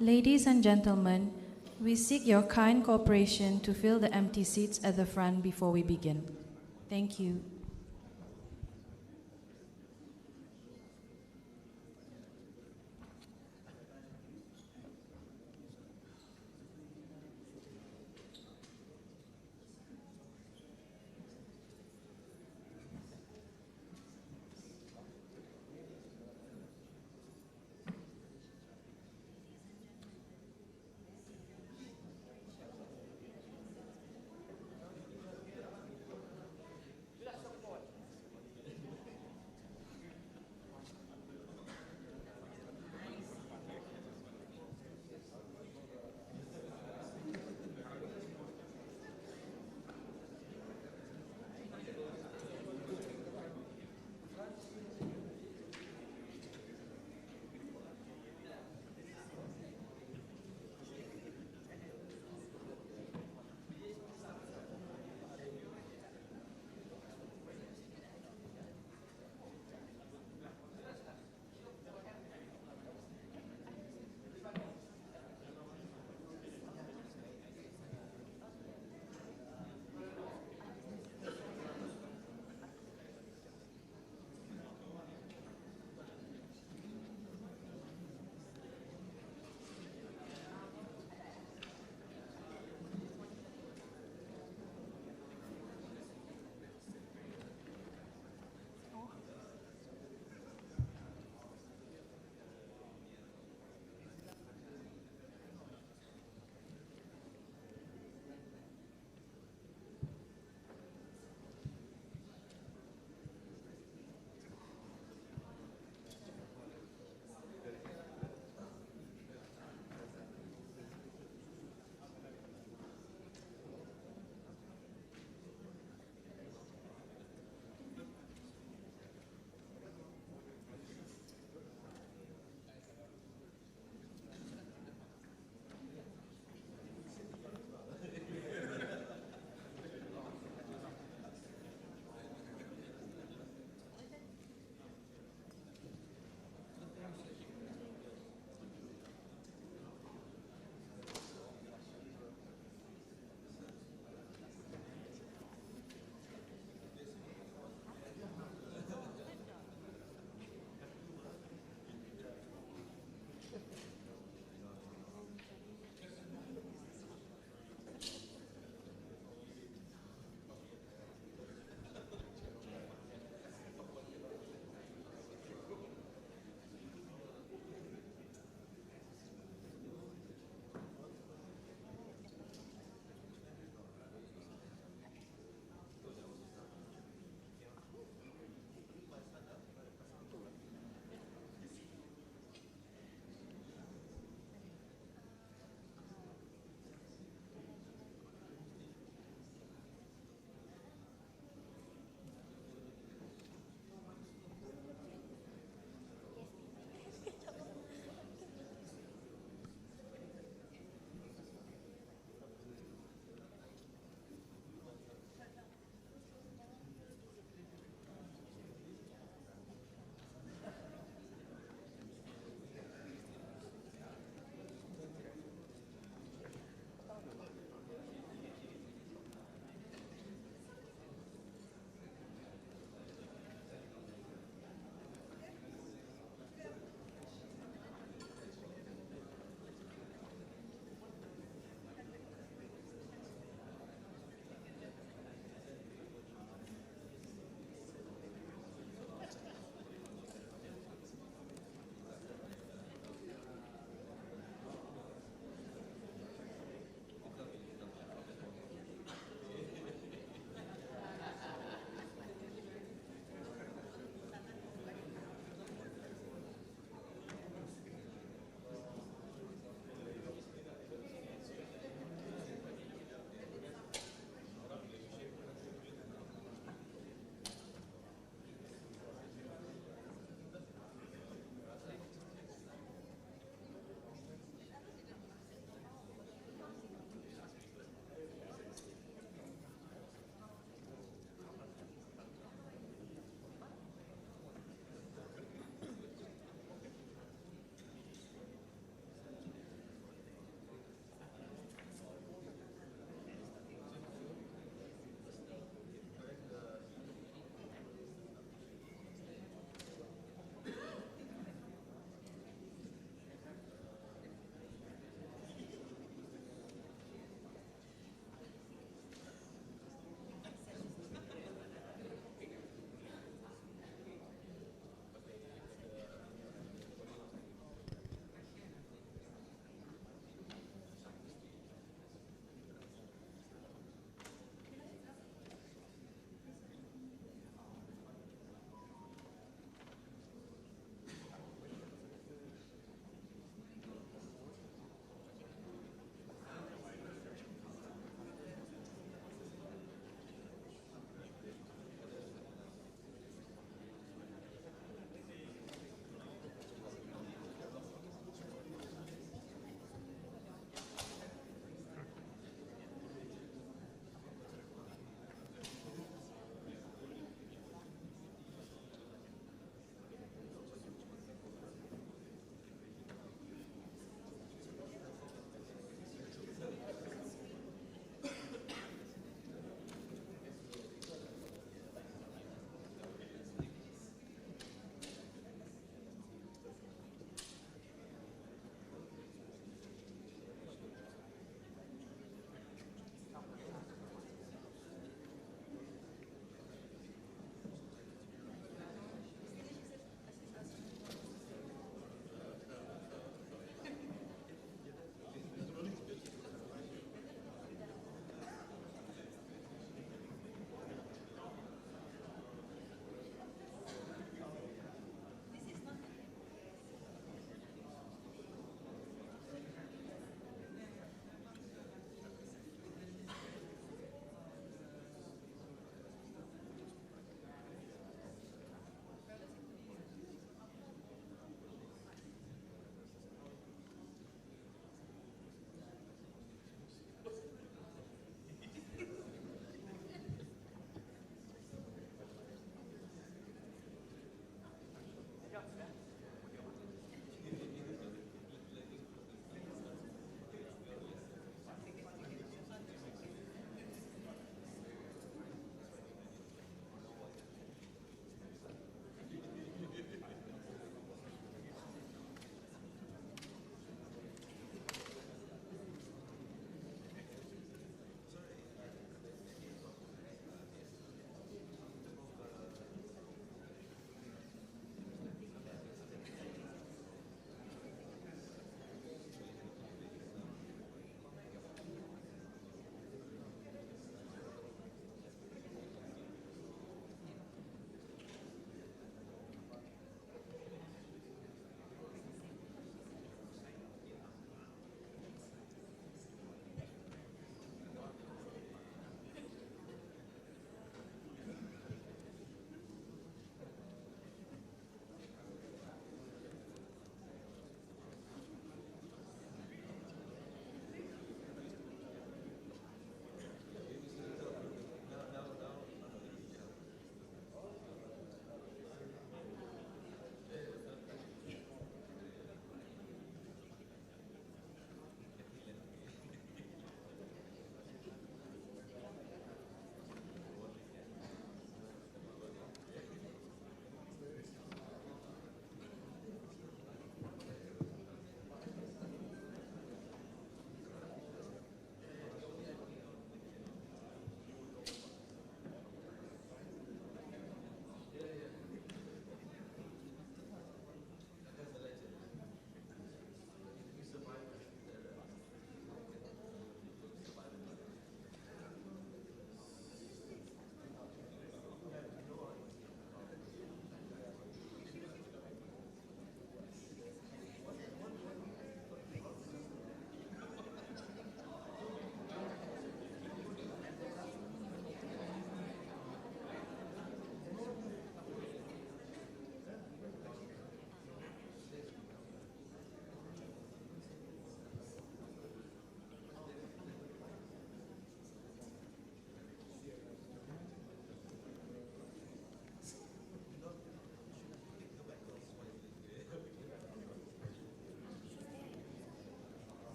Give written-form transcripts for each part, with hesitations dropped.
Ladies and gentlemen, we seek your kind cooperation to fill the empty seats at the front before we begin. Thank you.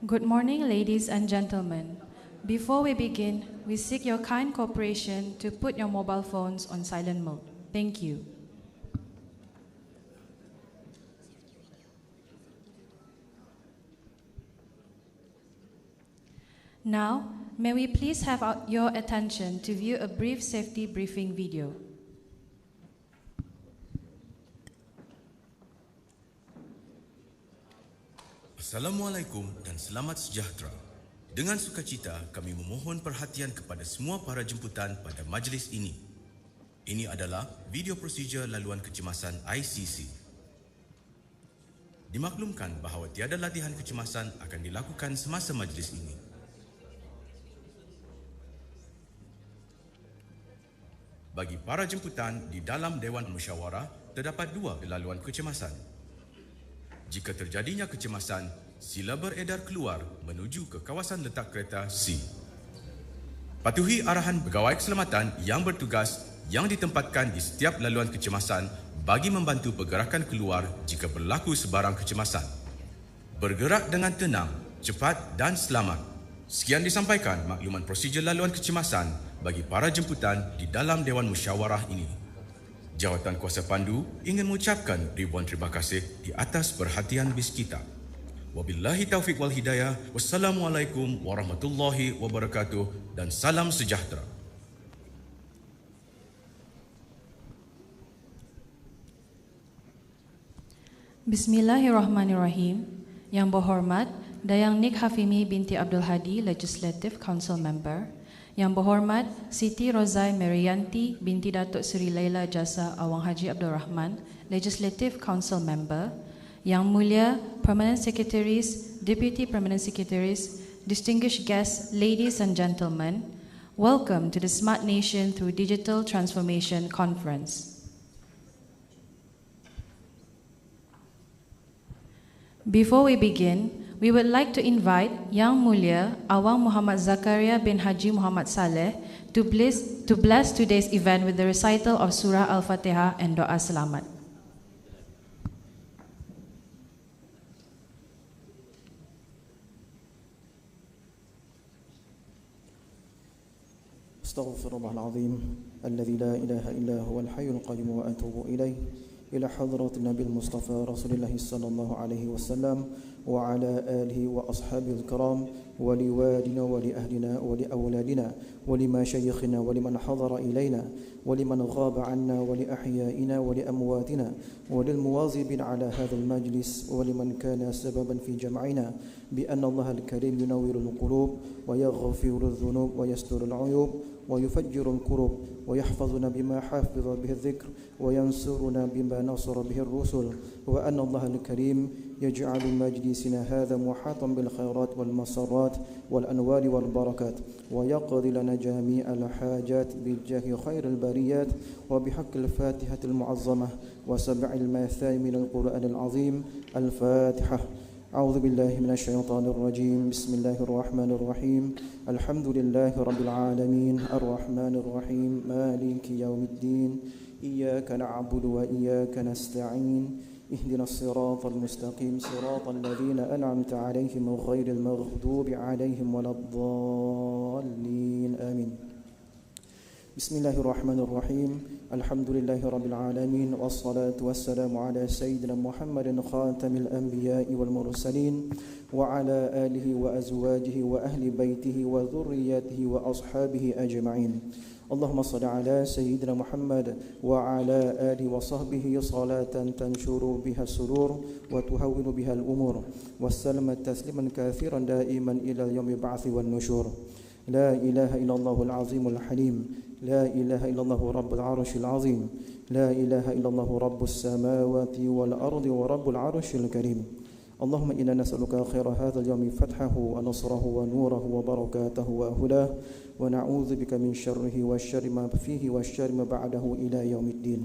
Good morning, ladies and gentlemen. Before we begin, we seek your kind cooperation to put your mobile phones on silent mode. Thank you. Now, may we please have your attention to view a brief safety briefing video. Assalamualaikum dan selamat sejahtera. Dengan sukacita kami memohon perhatian kepada semua para jemputan pada majlis ini. Ini adalah video prosedur laluan kecemasan ICC. Dimaklumkan bahawa tiada latihan kecemasan akan dilakukan semasa majlis ini. Bagi para jemputan di dalam Dewan Musyawarah, terdapat dua laluan kecemasan. Jika terjadinya kecemasan, sila beredar keluar menuju ke kawasan letak kereta C. Patuhi arahan pegawai keselamatan yang bertugas yang ditempatkan di setiap laluan kecemasan bagi membantu pergerakan keluar jika berlaku sebarang kecemasan. Bergerak dengan tenang, cepat dan selamat. Sekian disampaikan makluman prosedur laluan kecemasan bagi para jemputan di dalam Dewan Musyawarah ini. Jawatan Kuasa Pandu ingin mengucapkan ribuan terima kasih di atas perhatian bis kita. Wabillahi taufiq wal hidayah. Wassalamualaikum warahmatullahi wabarakatuh dan salam sejahtera. Bismillahirrahmanirrahim. Yang berhormat Dayang Nik Hafimi binti Abdul Hadi, Legislative Council Member. Yang berhormat Siti Rozai Merianti binti Datuk Seri Laila Jasa Awang Haji Abdul Rahman, Legislative Council Member. Yang Mulia Permanent Secretaries, Deputy Permanent Secretaries, distinguished guests, ladies and gentlemen, welcome to the Smart Nation Through Digital Transformation Conference. Before we begin, we would like to invite Yang Mulia Awang Muhammad Zakaria bin Haji Muhammad Saleh to bless today's event with the recital of Surah Al-Fatihah and Doa Selamat. Astaghfirullah al-azim alladhi la ilaha illa huwa al-hayyul qayyum wa atubu ilayh ila hadrat Nabi Mustafa Rasulullah sallallahu alaihi wasallam wa ala alihi wa ashabihi al-kiram wa liwalidina wa li ahlina wa li awladina wa li mashayikhina wa liman hadara ilayna wa liman ghaba anna wa li ahyaina wa li amwatina wa lil muwazibin ala hadha al-majlis wa liman kana sababan fi jam'ina bi anna Allah al-karim yunawwiru al-qulub wa yaghfiru adh-dhunub wa yasturu al-'uyub ويفجر الكروب ويحفظنا بما حافظ به الذكر وينصرنا بما نصر به الرسل وأن الله الكريم يجعل مجلسنا هذا محاطا بالخيرات والمسرات والأنوار والبركات ويقضي لنا جميع الحاجات بجاه خير البريات وبحق الفاتحة المعظمة وسبع المثاني من القرآن العظيم. الفاتحة. أعوذ بالله من الشيطان الرجيم. بسم الله الرحمن الرحيم. الحمد لله رب العالمين الرحمن الرحيم مالك يوم الدين إياك نعبد وإياك نستعين اهدنا الصراط المستقيم صراط الذين أنعمت عليهم غير المغضوب عليهم ولا الضالين آمين. بسم الله الرحمن الرحيم. الحمد لله رب العالمين والصلاة والسلام على سيدنا محمد خاتم الأنبياء والمرسلين وعلى آله وأزواجه وأهل بيته وذريته وأصحابه أجمعين. اللهم صل على سيدنا محمد وعلى آله وصحبه صلاة تنشر بها السرور وتهون بها الأمور وسلم تسليما كثيرا دائما إلى يوم البعث والنشور. لا إله إلا الله العظيم الحليم. لا إله إلا الله رب العرش العظيم. لا إله إلا الله رب السماوات والأرض ورب العرش الكريم. اللهم إنا نسألك خير هذا اليوم فتحه ونصره ونوره وبركاته وهداه ونعوذ بك من شره والشر ما فيه والشر ما بعده إلى يوم الدين.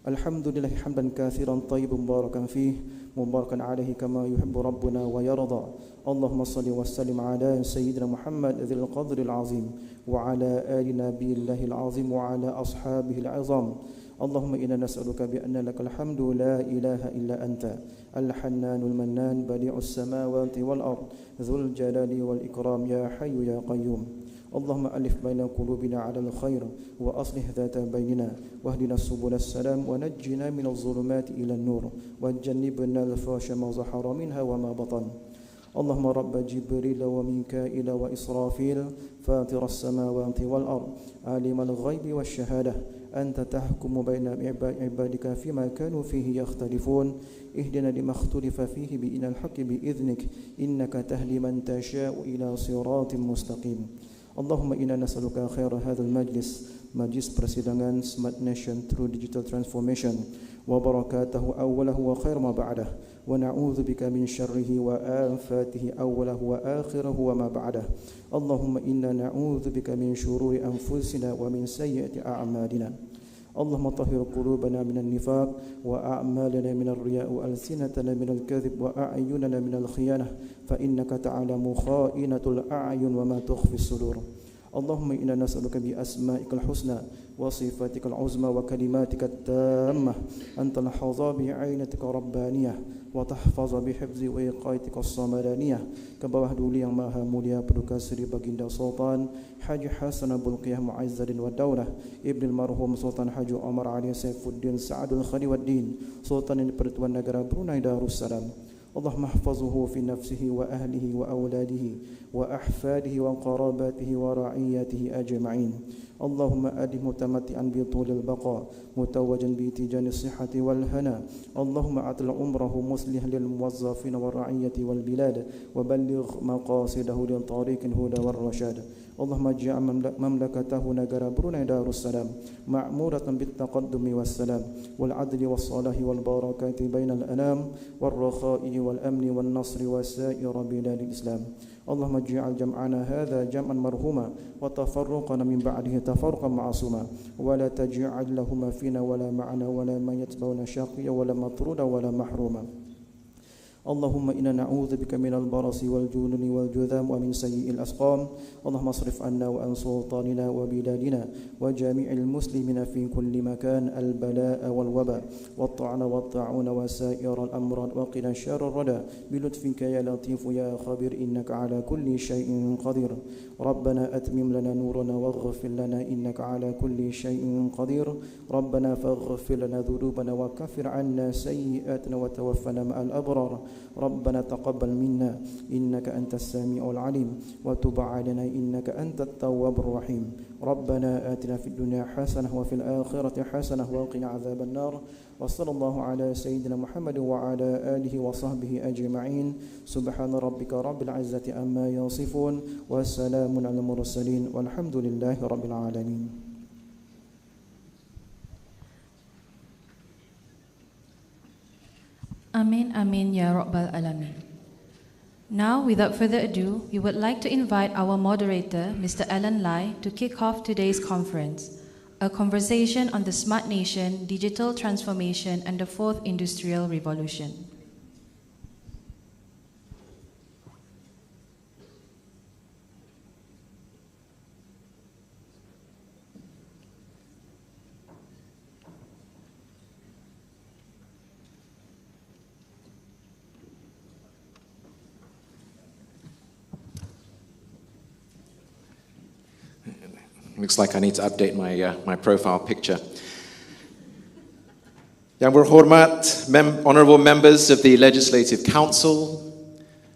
الحمد لله حمدا كثيرا طيبا مباركا فيه مباركا عليه كما يحب ربنا ويرضى. اللهم صل وسلم على سيدنا محمد ذي القدر العظيم وعلى آل نبي الله العظيم وعلى أصحابه العظام اللهم إنا نسألك بأن لك الحمد لا إله إلا أنت الحنان المنان بديع السماوات والأرض ذو الجلال والإكرام يا حي يا قيوم. اللهم ألف بين قلوبنا على الخير وأصلح ذات بيننا واهدنا سبل السلام ونجنا من الظلمات إلى النور وجنبنا الفحش ما ظهر منها وما بطن. اللهم رب جبريل وميكائيل وإسرافيل فاطر السماوات والأرض عالم الغيب والشهادة أنت تحكم بين عبادك فيما كانوا فيه يختلفون اهدنا لما اختلف فيه بإن الحق بإذنك إنك تهدي من تشاء إلى صراط مستقيم. اللهم إنا نسألك خير هذا المجلس مجلس persidangan Smart Nation through Digital Transformation وبركاته أوله وخير ما بعده ونعوذ بك من شره وآفاته أوله وآخره وما بعده. اللهم إنا نعوذ بك من شرور أنفسنا ومن سيئة أعمالنا. اللهم طهر قلوبنا من النفاق وأعمالنا من الرياء وألسنتنا من الكذب وأعيننا من الخيانة فإنك تعلم خائنة الأعين وما تخفي الصدور. اللهم إنا نسألك بأسمائك الحسنى وصفاتك العظمى وكلماتك التامة أن تلحظ بعينتك ربانية وتحفظ بحفظ وقايتك الصمدانية كبawah dulu yang maha mulia Paduka Seri Baginda Sultan Haji Hasan Bulqiyah Mu'azzadin wa Daulah Ibn al-Marhum Sultan Haji Omar Ali Saifuddin Sa'adul Khali Waddin Sultan Persatuan Negara Brunei Darussalam. اللهم احفظه في نفسه وأهله وأولاده وأحفاده وقراباته ورعيته أجمعين. اللهم أدم متمتعا بطول البقاء متوجا بتيجان الصحة والهنا. اللهم أعطل عمره مصلح للموظفين والرعية والبلاد وبلغ مقاصده لطريق الهدى والرشاد. اللهم اجعل مملكته نجار بروناي دار السلام معمورة بالتقدم والسلام والعدل والصلاح والبركات بين الأنام والرخاء والأمن والنصر وسائر بلاد الإسلام. اللهم اجعل جمعنا هذا جمعا مرحوما وتفرقنا من بعده تفرقا معصوما ولا تجعل لهما فينا ولا معنا ولا من يتبعنا شقيا ولا مطرودا ولا محروما. اللهم إنا نعوذ بك من البرص والجنون والجذام ومن سيء الأسقام. اللهم اصرف عنا وعن سلطاننا وبلادنا وجميع المسلمين في كل مكان البلاء والوباء والطعن والطاعون وسائر الأمراض وقنا شر الردى بلطفك يا لطيف يا خبير إنك على كل شيء قدير. ربنا أتمم لنا نورنا واغفر لنا إنك على كل شيء قدير. ربنا فاغفر لنا ذنوبنا وكفر عنا سيئاتنا وتوفنا مع الأبرار. ربنا تقبل منا إنك أنت السميع العليم وتب علينا إنك أنت التواب الرحيم. ربنا آتنا في الدنيا حسنة وفي الآخرة حسنة وقنا عذاب النار. وصلى الله على سيدنا محمد وعلى آله وصحبه أجمعين. سبحان ربك رب العزة عما يصفون وسلام على المرسلين والحمد لله رب العالمين. Amin, Amin, Ya Rabbal Alamin. Now, without further ado, we would like to invite our moderator, Mr. Alan Lai, to kick off today's conference, a conversation on the smart nation, digital transformation, and the fourth industrial revolution. Looks like I need to update my profile picture. Yang berhormat, honourable members of the Legislative Council,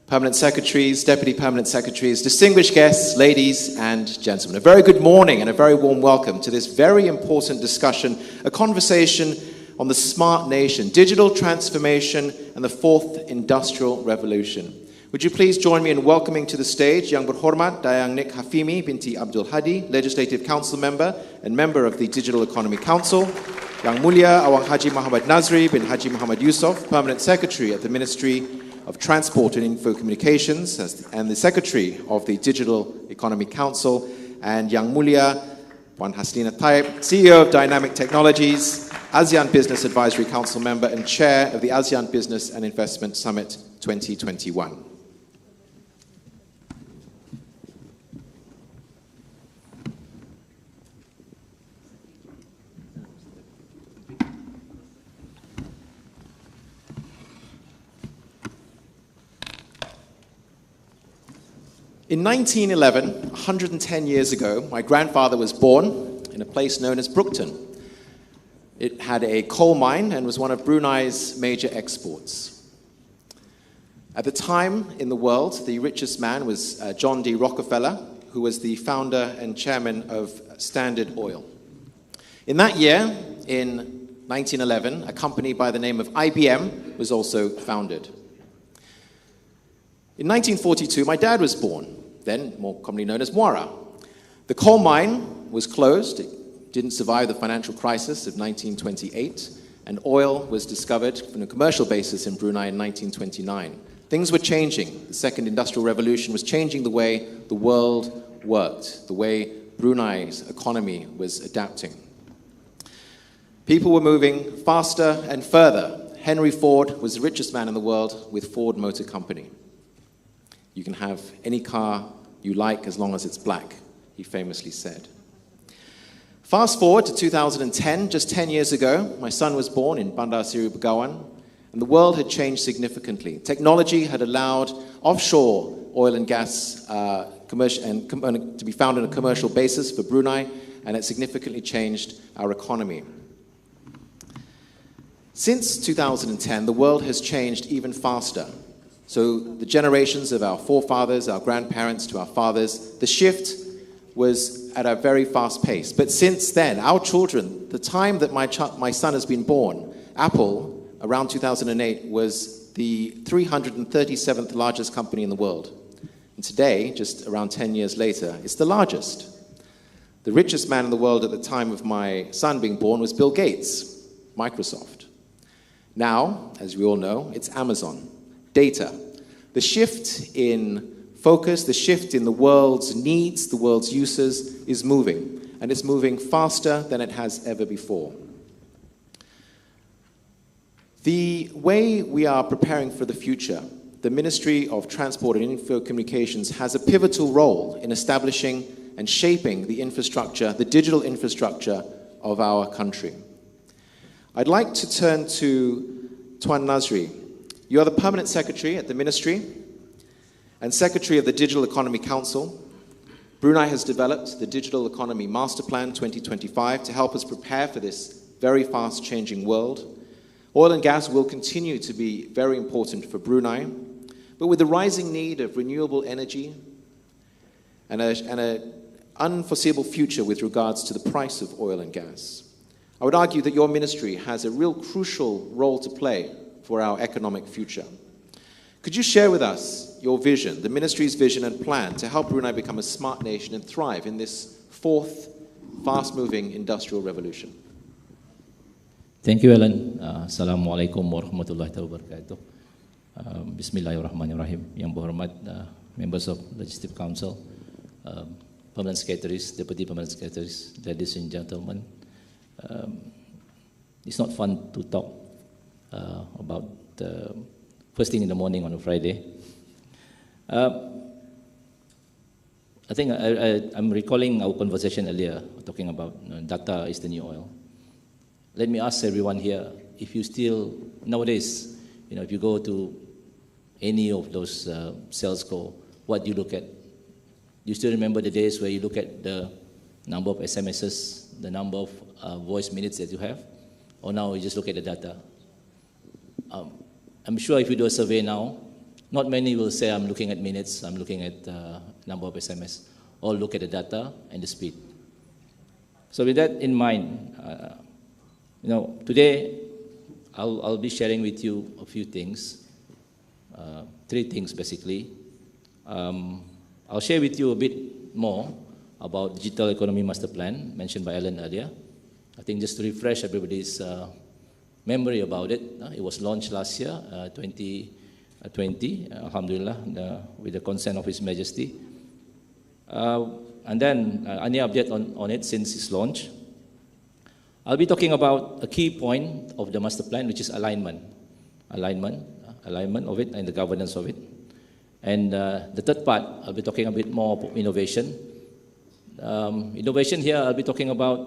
permanent secretaries, deputy permanent secretaries, distinguished guests, ladies and gentlemen. A very good morning and a very warm welcome to this very important discussion, a conversation on the smart nation, digital transformation and the fourth industrial revolution. Would you please join me in welcoming to the stage Yang Berhormat Dayang Nik Hafimi binti Abdul Hadi, Legislative Council Member and Member of the Digital Economy Council, Yang Mulia Awang Haji Muhammad Nazri bin Haji Muhammad Yusof, Permanent Secretary at the Ministry of Transport and Info Communications and the Secretary of the Digital Economy Council, and Yang Mulia Puan Haslina Taib, CEO of Dynamic Technologies, ASEAN Business Advisory Council Member and Chair of the ASEAN Business and Investment Summit 2021. In 1911, 110 years ago, my grandfather was born in a place known as Brookton. It had a coal mine and was one of Brunei's major exports. At the time in the world, the richest man was John D. Rockefeller, who was the founder and chairman of Standard Oil. In that year, in 1911, a company by the name of IBM was also founded. In 1942, my dad was born, then more commonly known as Muara. The coal mine was closed. It didn't survive the financial crisis of 1928, and oil was discovered on a commercial basis in Brunei in 1929. Things were changing. The second industrial revolution was changing the way the world worked, the way Brunei's economy was adapting. People were moving faster and further. Henry Ford was the richest man in the world with Ford Motor Company. You can have any car you like as long as it's black, he famously said. Fast forward to 2010, just 10 years ago, my son was born in Bandar Seri Begawan, and the world had changed significantly. Technology had allowed offshore oil and gas to be found on a commercial basis for Brunei, and it significantly changed our economy. Since 2010, the world has changed even faster. So the generations of our forefathers, our grandparents to our fathers, the shift was at a very fast pace. But since then, our children, the time that my son has been born, Apple, around 2008, was the 337th largest company in the world. And today, just around 10 years later, it's the largest. The richest man in the world at the time of my son being born was Bill Gates, Microsoft. Now, as we all know, it's Amazon. Data. The shift in focus, the shift in the world's needs, the world's uses is moving, and it's moving faster than it has ever before. The way we are preparing for the future, the Ministry of Transport and Info Communications has a pivotal role in establishing and shaping the infrastructure, the digital infrastructure of our country. I'd like to turn to Tuan Nazri. You are the Permanent Secretary at the Ministry and Secretary of the Digital Economy Council. Brunei has developed the Digital Economy Master Plan 2025 to help us prepare for this very fast-changing world. Oil and gas will continue to be very important for Brunei, but with the rising need of renewable energy and an unforeseeable future with regards to the price of oil and gas, I would argue that your ministry has a real crucial role to play for our economic future. Could you share with us your vision, the ministry's vision and plan to help Brunei become a smart nation and thrive in this fourth fast-moving industrial revolution? Thank you, Alan. Assalamualaikum warahmatullahi wabarakatuh. Bismillahirrahmanirrahim. Yang berhormat members of Legislative Council, Permanent Secretaries, Deputy Permanent Secretaries, ladies and gentlemen. It's not fun to talk about first thing in the morning on a Friday. I think I'm recalling our conversation earlier, talking about data is the new oil. Let me ask everyone here, if you still, nowadays, if you go to any of those sales call, what do you look at? You still remember the days where you look at the number of SMSs, the number of voice minutes that you have? Or now you just look at the data? I'm sure if you do a survey now, not many will say I'm looking at minutes, I'm looking at number of SMS. All look at the data and the speed. So with that in mind, today I'll be sharing with you a few things, three things basically. I'll share with you a bit more about Digital Economy Master Plan mentioned by Alan earlier. I think just to refresh everybody's memory about it. It was launched last year, 2020, Alhamdulillah, with the consent of His Majesty. And then any update on it since its launch. I'll be talking about a key point of the master plan, which is alignment of it and the governance of it. And the third part, I'll be talking a bit more about innovation. Innovation here, I'll be talking about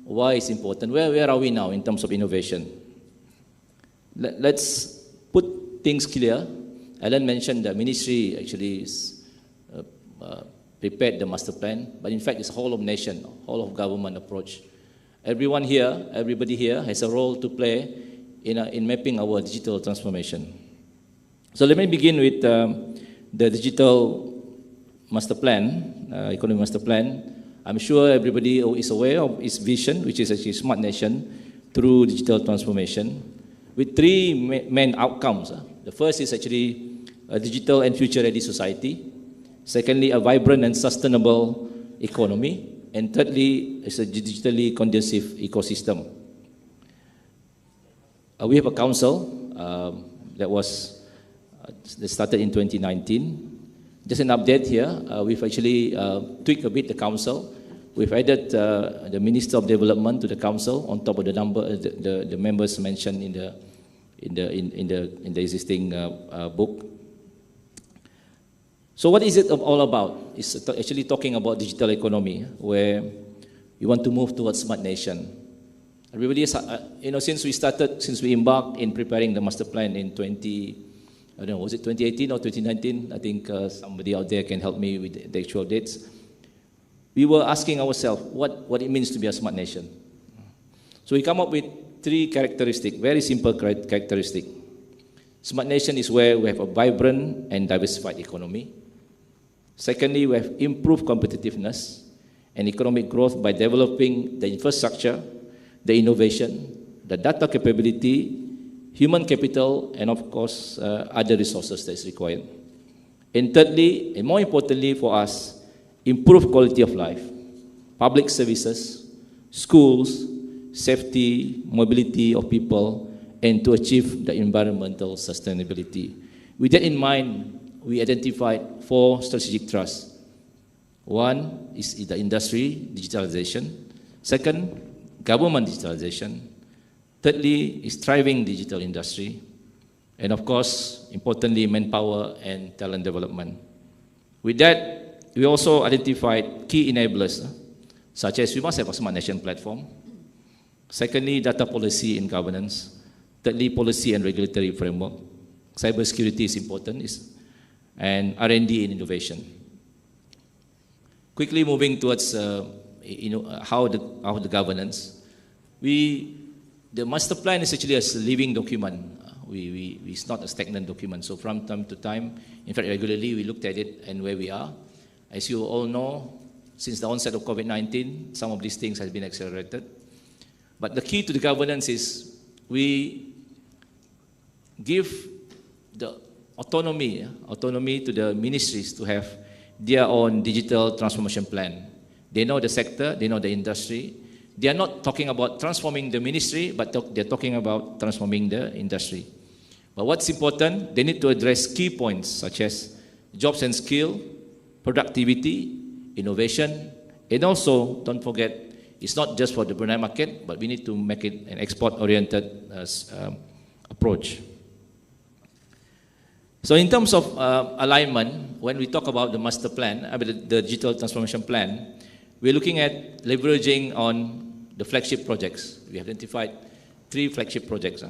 why it's important. Where are we now in terms of innovation? Let's put things clear. Alan mentioned the ministry actually is prepared the master plan, but in fact it's a whole of nation, whole of government approach. Everybody here has a role to play in mapping our digital transformation. So let me begin with the digital master plan, economic master plan. I'm sure everybody is aware of its vision, which is actually smart nation through digital transformation, with three main outcomes. The first is actually a digital and future-ready society. Secondly, a vibrant and sustainable economy. And thirdly, is a digitally conducive ecosystem. We have a council that started in 2019. Just an update here, we've actually tweaked a bit the council. We've added the Minister of Development to the council on top of the number, the members mentioned in the existing book. So what is it all about? It's actually talking about digital economy, where we want to move towards smart nation. Everybody is, since we embarked in preparing the master plan in 2018 or 2019? I think somebody out there can help me with the actual dates. We were asking ourselves what it means to be a smart nation. So we come up with three characteristics, very simple characteristics. Smart nation is where we have a vibrant and diversified economy. Secondly, we have improved competitiveness and economic growth by developing the infrastructure, the innovation, the data capability, human capital, and of course, other resources that is required. And thirdly, and more importantly for us, improve quality of life, public services, schools, safety, mobility of people, and to achieve the environmental sustainability. With that in mind, we identified 4 strategic thrusts. One is the industry digitalization. Second, government digitalization. Thirdly, is thriving digital industry. And of course, importantly, manpower and talent development. With that, we also identified key enablers, such as we must have a smart nation platform. Secondly, data policy and governance. Thirdly, policy and regulatory framework. Cybersecurity is important, and R&D and innovation. Quickly moving towards how the governance. The master plan is actually a living document. It's not a stagnant document. So from time to time, in fact, regularly we looked at it and where we are. As you all know, since the onset of COVID-19, some of these things have been accelerated. But the key to the governance is we give the autonomy to the ministries to have their own digital transformation plan. They know the sector, they know the industry. They are not talking about transforming the ministry, but they're talking about transforming the industry. But what's important, they need to address key points such as jobs and skill, productivity, innovation, and also, don't forget, it's not just for the Brunei market, but we need to make it an export-oriented approach. So in terms of alignment, when we talk about the master plan, the digital transformation plan, we're looking at leveraging on the flagship projects. We identified 3 flagship projects,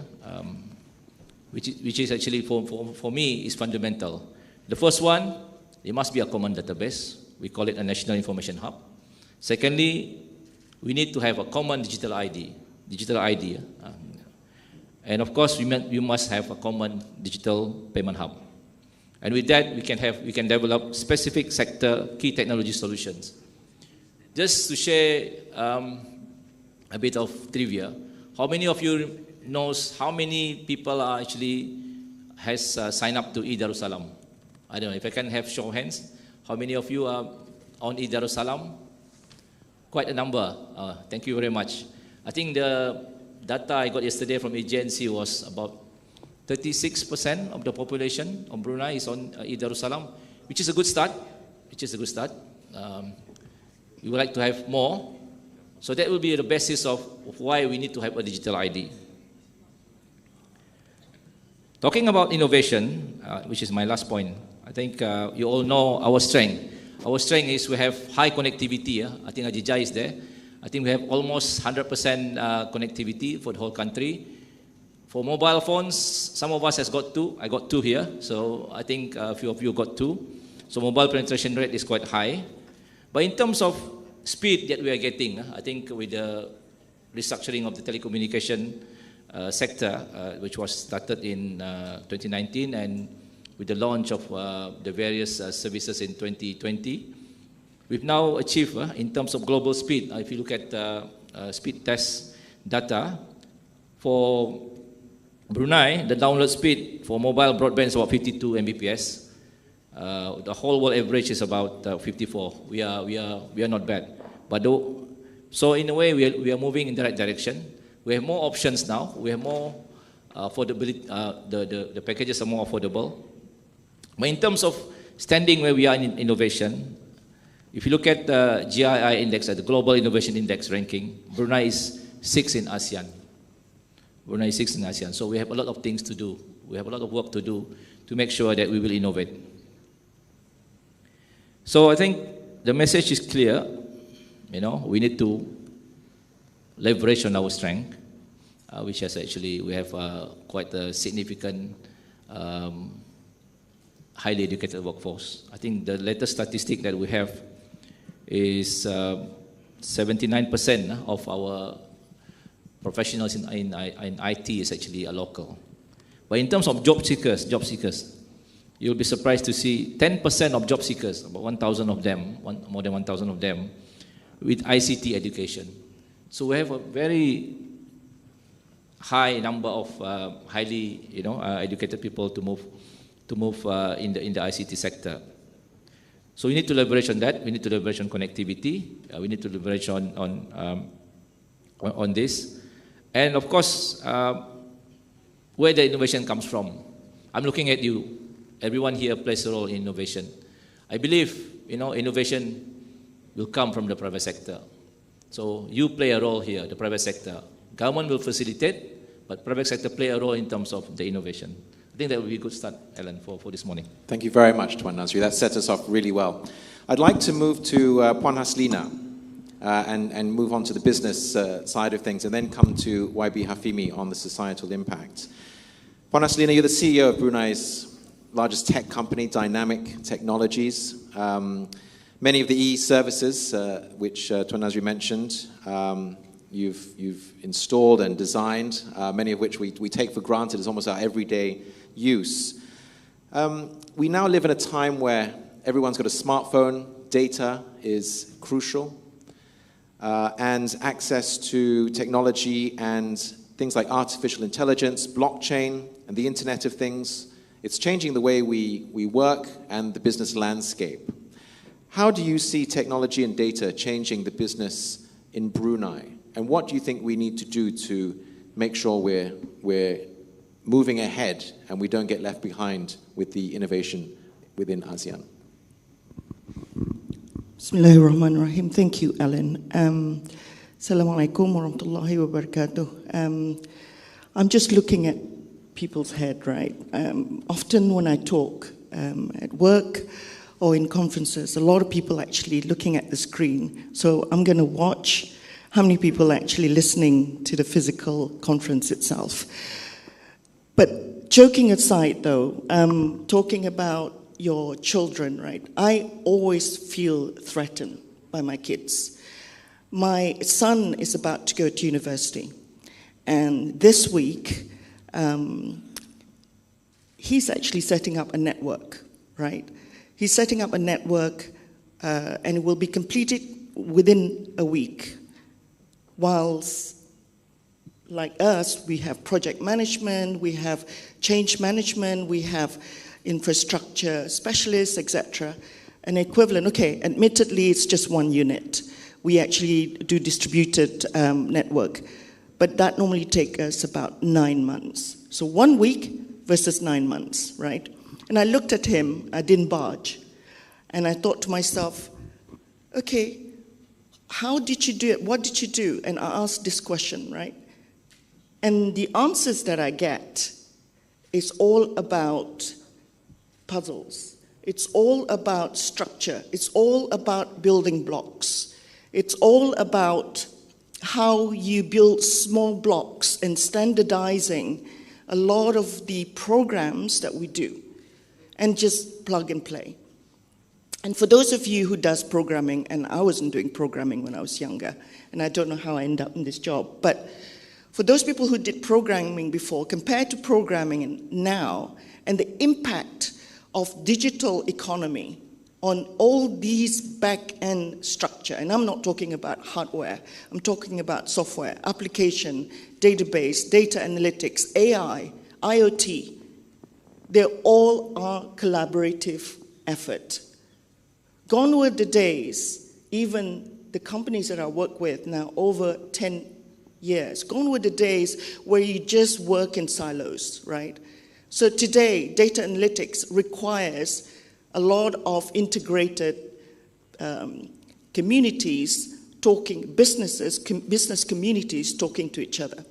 which is actually, for me, is fundamental. The first one, it must be a common database. We call it a national information hub. Secondly, we need to have a common digital ID. And of course, we must have a common digital payment hub. And with that, we can develop specific sector key technology solutions. Just to share a bit of trivia, how many of you knows how many people are has signed up to eDarussalam? I don't know if I can have show of hands. How many of you are on eDarussalam? Quite a number. Thank you very much. I think the data I got yesterday from agency was about 36% of the population of Brunei is on eDarussalam, which is a good start. We would like to have more. So that will be the basis of why we need to have a digital ID. Talking about innovation, which is my last point, I think you all know our strength. Our strength is we have high connectivity. I think Ajija is there. I think we have almost 100% connectivity for the whole country. For mobile phones, some of us has got 2. I got 2 here. So I think a few of you got 2. So mobile penetration rate is quite high. But in terms of speed that we are getting, I think with the restructuring of the telecommunication sector, which was started in 2019, and with the launch of the various services in 2020, we've now achieved, in terms of global speed, if you look at speed test data, for Brunei, the download speed for mobile broadband is about 52 Mbps. The whole world average is about 54. We are not bad. But so in a way, we are moving in the right direction. We have more options now. We have more affordability. The packages are more affordable. But in terms of standing where we are in innovation, if you look at the GII index, the Global Innovation Index ranking, Brunei is 6 in ASEAN. Brunei is 6 in ASEAN. So we have a lot of things to do. We have a lot of work to do to make sure that we will innovate. So I think the message is clear. We need to leverage on our strength, which has actually, we have quite a significant, highly educated workforce. I think the latest statistic that we have is 79% of our professionals in IT is actually a local. But in terms of job seekers, you'll be surprised to see 10% of job seekers, about 1,000 of them, more than 1,000 of them, with ICT education. So we have a very high number of highly, educated people to move in the ICT sector. So we need to leverage on that. We need to leverage on connectivity. We need to leverage on this, and of course, where the innovation comes from. I'm looking at you. Everyone here plays a role in innovation. I believe, innovation will come from the private sector. So you play a role here, the private sector. Government will facilitate, but private sector play a role in terms of the innovation. I think that would be a good start, Alan, for this morning. Thank you very much, Tuan Nazri. That sets us off really well. I'd like to move to Puan Haslina and move on to the business side of things, and then come to YB Hafimi on the societal impact. Puan Haslina, you're the CEO of Brunei's largest tech company, Dynamic Technologies. Many of the e-services, which Tuan Nazri mentioned, you've installed and designed, many of which we take for granted as almost our everyday use. We now live in a time where everyone's got a smartphone, data is crucial, and access to technology and things like artificial intelligence, blockchain, and the Internet of Things. It's changing the way we work and the business landscape. How do you see technology and data changing the business in Brunei? And what do you think we need to do to make sure we're moving ahead and we don't get left behind with the innovation within ASEAN? Bismillahirrahmanirrahim. Thank you, Alan. Assalamualaikum warahmatullahi wabarakatuh. I'm just looking at people's head, right? Often when I talk at work or in conferences, a lot of people actually looking at the screen. So I'm going to watch how many people are actually listening to the physical conference itself. But joking aside, though, talking about your children, right? I always feel threatened by my kids. My son is about to go to university, and this week, he's actually setting up a network, right? He's setting up a network, and it will be completed within a week. Whilst, like us, we have project management, we have change management, we have infrastructure specialists, etc. An equivalent, okay, admittedly, it's just one unit. We actually do distributed network, but that normally takes us about 9 months. So 1 week versus 9 months, right? And I looked at him, I didn't budge, and I thought to myself, okay, how did you do it? What did you do? And I asked this question, right? And the answers that I get is all about puzzles. It's all about structure. It's all about building blocks. It's all about how you build small blocks and standardizing a lot of the programs that we do and just plug and play. And for those of you who does programming, and I wasn't doing programming when I was younger, and I don't know how I ended up in this job, but for those people who did programming before, compared to programming now, and the impact of digital economy on all these back-end structure, and I'm not talking about hardware, I'm talking about software, application, database, data analytics, AI, IoT, they all are collaborative effort. Gone were the days, even the companies that I work with now over 10 years, gone were the days where you just work in silos, right? So today, data analytics requires a lot of integrated communities talking, business communities talking to each other.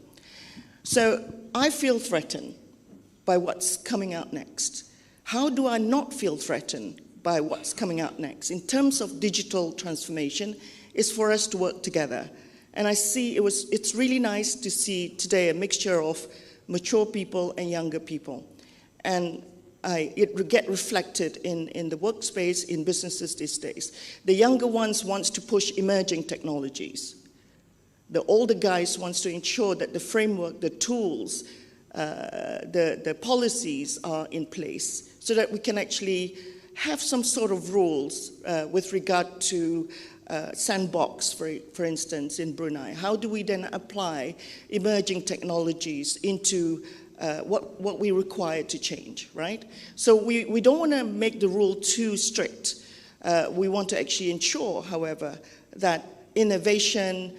So I feel threatened by what's coming out next. How do I not feel threatened by what's coming out next? In terms of digital transformation, is for us to work together. And I see it's really nice to see today a mixture of mature people and younger people. And it get reflected in the workspace, in businesses these days. The younger ones wants to push emerging technologies. The older guys wants to ensure that the framework, the tools, the policies are in place so that we can actually have some sort of rules with regard to sandbox, for instance, in Brunei. How do we then apply emerging technologies into what we require to change, right? So we don't want to make the rule too strict. We want to actually ensure, however, that innovation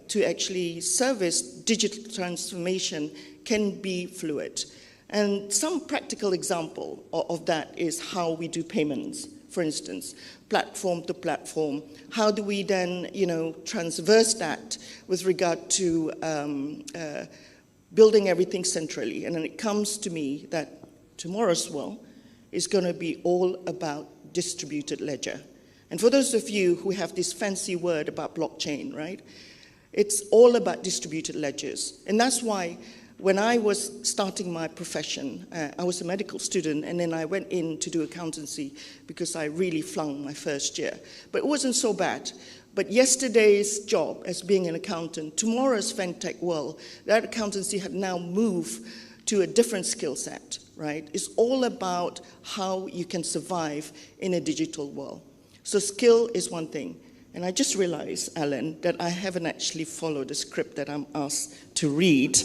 to actually service digital transformation can be fluid. And some practical example of that is how we do payments, for instance, platform to platform. How do we then, transverse that with regard to building everything centrally? And then it comes to me that tomorrow's world is going to be all about distributed ledger. And for those of you who have this fancy word about blockchain, right? It's all about distributed ledgers. And that's why when I was starting my profession, I was a medical student, and then I went in to do accountancy because I really flunked my first year. But it wasn't so bad. But yesterday's job as being an accountant, tomorrow's fintech world, that accountancy had now moved to a different skill set, right? It's all about how you can survive in a digital world. So skill is one thing. And I just realized, Alan, that I haven't actually followed the script that I'm asked to read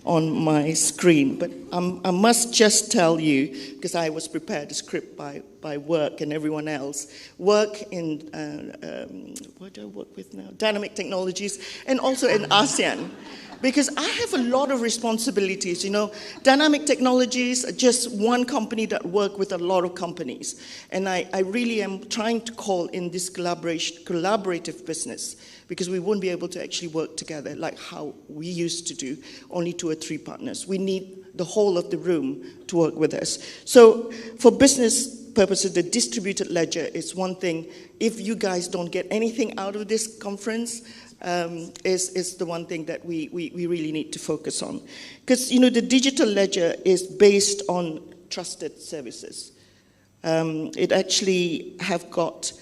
on my screen. But I must just tell you, because I was prepared a script by work and everyone else, work in, what do I work with now? Dynamic technologies, and also in ASEAN. Because I have a lot of responsibilities, Dynamic technologies are just one company that work with a lot of companies. And I really am trying to call in this collaborative business, because we won't be able to actually work together like how we used to do, only 2 or 3 partners. We need the whole of the room to work with us. So for business purposes, the distributed ledger is one thing. If you guys don't get anything out of this conference, is the one thing that we really need to focus on. Because, the digital ledger is based on trusted services. It actually have got,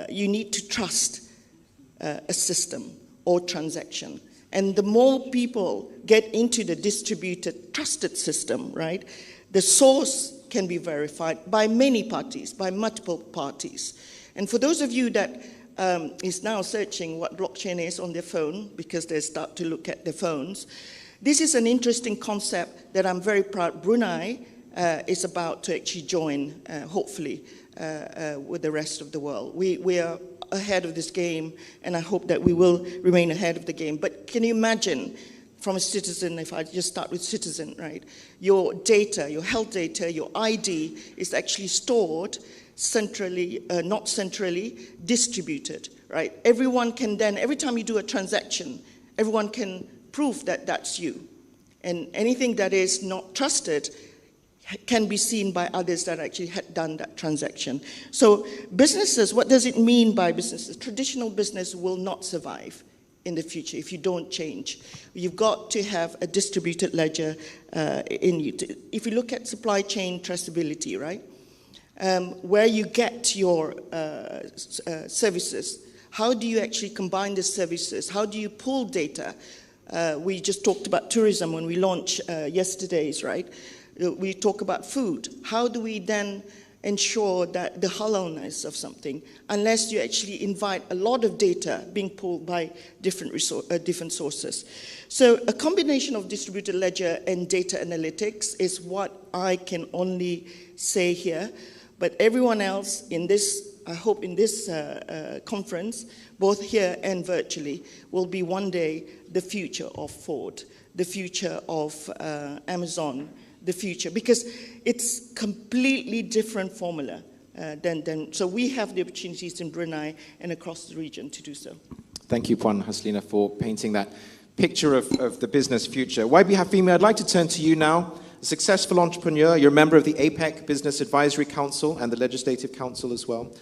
you need to trust a system or transaction. And the more people get into the distributed, trusted system, right, the source can be verified by many parties, by multiple parties. And for those of you that is now searching what blockchain is on their phone, because they start to look at their phones. This is an interesting concept that I'm very proud Brunei is about to actually join, hopefully, with the rest of the world. We are ahead of this game, and I hope that we will remain ahead of the game. But can you imagine, from a citizen, if I just start with citizen, right? Your data, your health data, your ID is actually stored centrally, not centrally, distributed, right? Everyone can then, every time you do a transaction, everyone can prove that that's you. And anything that is not trusted can be seen by others that actually had done that transaction. So businesses, what does it mean by businesses? Traditional business will not survive in the future if you don't change. You've got to have a distributed ledger in you. If you look at supply chain traceability, right? where you get your services. How do you actually combine the services? How do you pull data? We just talked about tourism when we launched yesterday's, right? We talk about food. How do we then ensure that the halalness of something, unless you actually invite a lot of data being pulled by different sources? So a combination of distributed ledger and data analytics is what I can only say here. But everyone else in this, I hope in this conference, both here and virtually, will be one day the future of Ford, the future of Amazon, the future, because it's completely different formula so we have the opportunities in Brunei and across the region to do so. Thank you, Puan Haslina, for painting that picture of the business future. YB Hafimi, I'd like to turn to you now. A successful entrepreneur, you're a member of the APEC Business Advisory Council and the Legislative Council as well.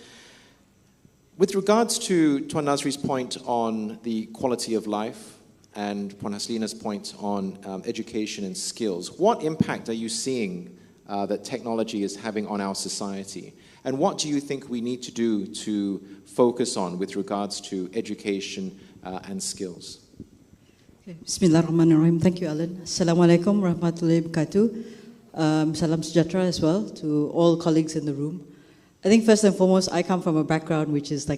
With regards to Tuan Nazri's point on the quality of life and Puan Haslina's point on education and skills, what impact are you seeing that technology is having on our society? And what do you think we need to do to focus on with regards to education and skills? Bismillahirrahmanirrahim. Thank you, Alan. Assalamualaikum warahmatullahi wabarakatuh. Salam sejahtera as well to all colleagues in the room. I think first and foremost, I come from a background which is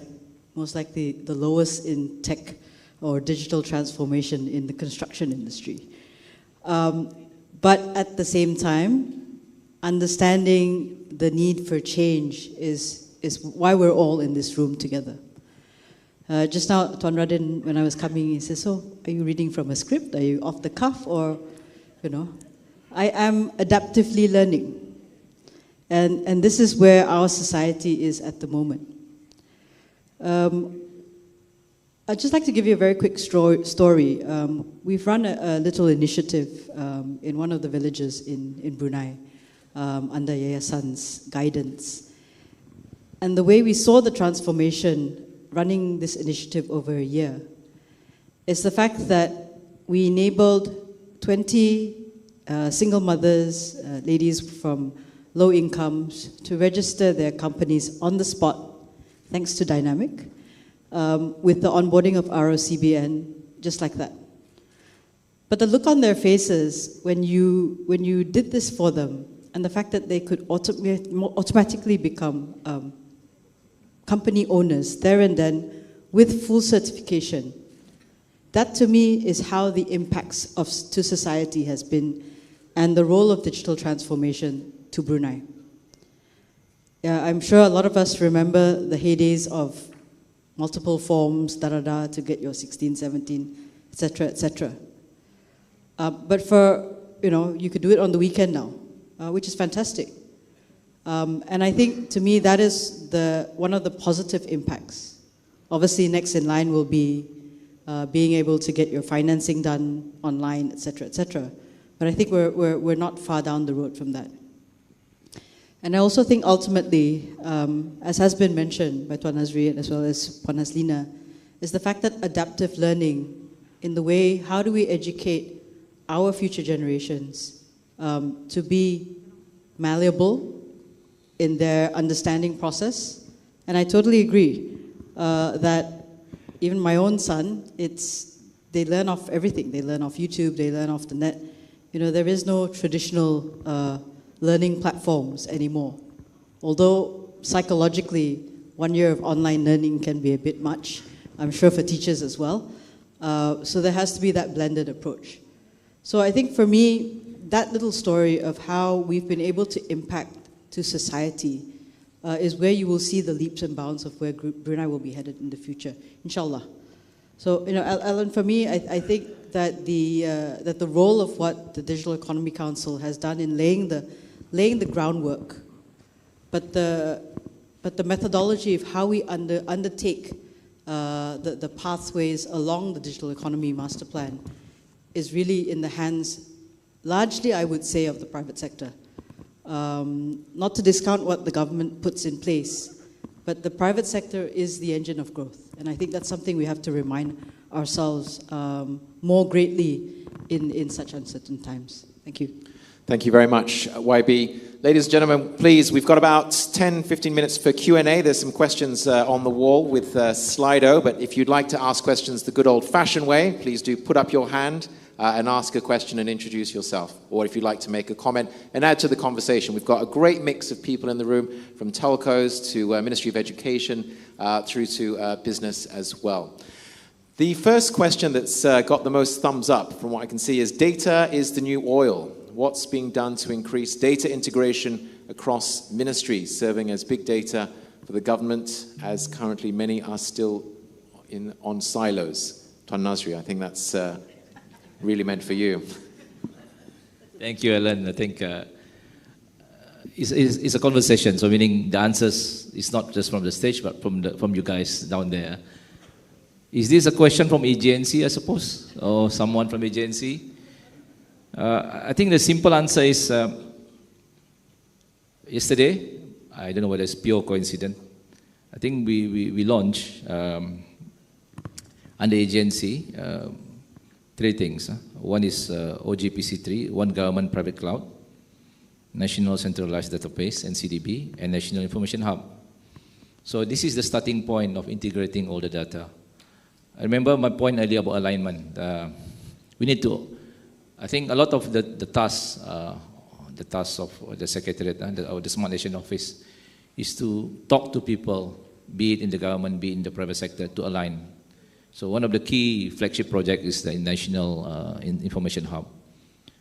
most likely the lowest in tech or digital transformation in the construction industry. But at the same time, understanding the need for change is why we're all in this room together. Just now, Tuan Radin, when I was coming, he says, so, are you reading from a script? Are you off the cuff? Or, I am adaptively learning. And this is where our society is at the moment. I'd just like to give you a very quick story. We've run a little initiative in one of the villages in Brunei under Yayasan's guidance. And the way we saw the transformation running this initiative over a year is the fact that we enabled 20 single mothers, ladies from low incomes, to register their companies on the spot, thanks to Dynamic, with the onboarding of ROCBN, just like that. But the look on their faces when you did this for them, and the fact that they could automatically become company owners there and then with full certification, that to me is how the impacts to society has been and the role of digital transformation to Brunei. I'm sure a lot of us remember the heydays of multiple forms, to get your 16, 17, etc., etc. But you could do it on the weekend now, which is fantastic. And I think, to me, that is one of the positive impacts. Obviously, next in line will be being able to get your financing done online, etc., etc. But I think we're not far down the road from that. And I also think, ultimately, as has been mentioned by Tuan Nazri as well as Puan Haslina, is the fact that adaptive learning, in the way, how do we educate our future generations to be malleable in their understanding process. And I totally agree that even my own son, they learn off everything. They learn off YouTube, they learn off the net. There is no traditional learning platforms anymore. Although psychologically, 1 year of online learning can be a bit much, I'm sure for teachers as well. So there has to be that blended approach. So I think for me, that little story of how we've been able to impact to society is where you will see the leaps and bounds of where Brunei will be headed in the future, inshallah. So, Alan, for me, I think that the role of what the Digital Economy Council has done in laying the groundwork, but the methodology of how we undertake the pathways along the Digital Economy Master Plan is really in the hands, largely, I would say, of the private sector. Not to discount what the government puts in place, but the private sector is the engine of growth. And I think that's something we have to remind ourselves more greatly in such uncertain times. Thank you. Thank you very much, YB. Ladies and gentlemen, please, we've got about 10, 15 minutes for Q&A. There's some questions on the wall with Slido, but if you'd like to ask questions the good old-fashioned way, please do put up your hand and ask a question and introduce yourself. Or if you'd like to make a comment and add to the conversation. We've got a great mix of people in the room, from telcos to Ministry of Education, through to business as well. The first question that's got the most thumbs up from what I can see is, data is the new oil. What's being done to increase data integration across ministries, serving as big data for the government, as currently many are still on silos? Tuan Nazri, I think that's really meant for you. Thank you, Alan. I think it's a conversation, so meaning the answers is not just from the stage, but from you guys down there. Is this a question from agency, I suppose, or someone from agency? I think the simple answer is, yesterday, I don't know whether it's pure coincidence, I think we launched under agency 3 things. One is OGPC3, One Government Private Cloud, National Centralized Database, NCDB, and National Information Hub. So this is the starting point of integrating all the data. I remember my point earlier about alignment. We need to, I think a lot of the tasks of the Secretariat or the Smart Nation Office is to talk to people, be it in the government, be it in the private sector, to align. So one of the key flagship projects is the National Information Hub.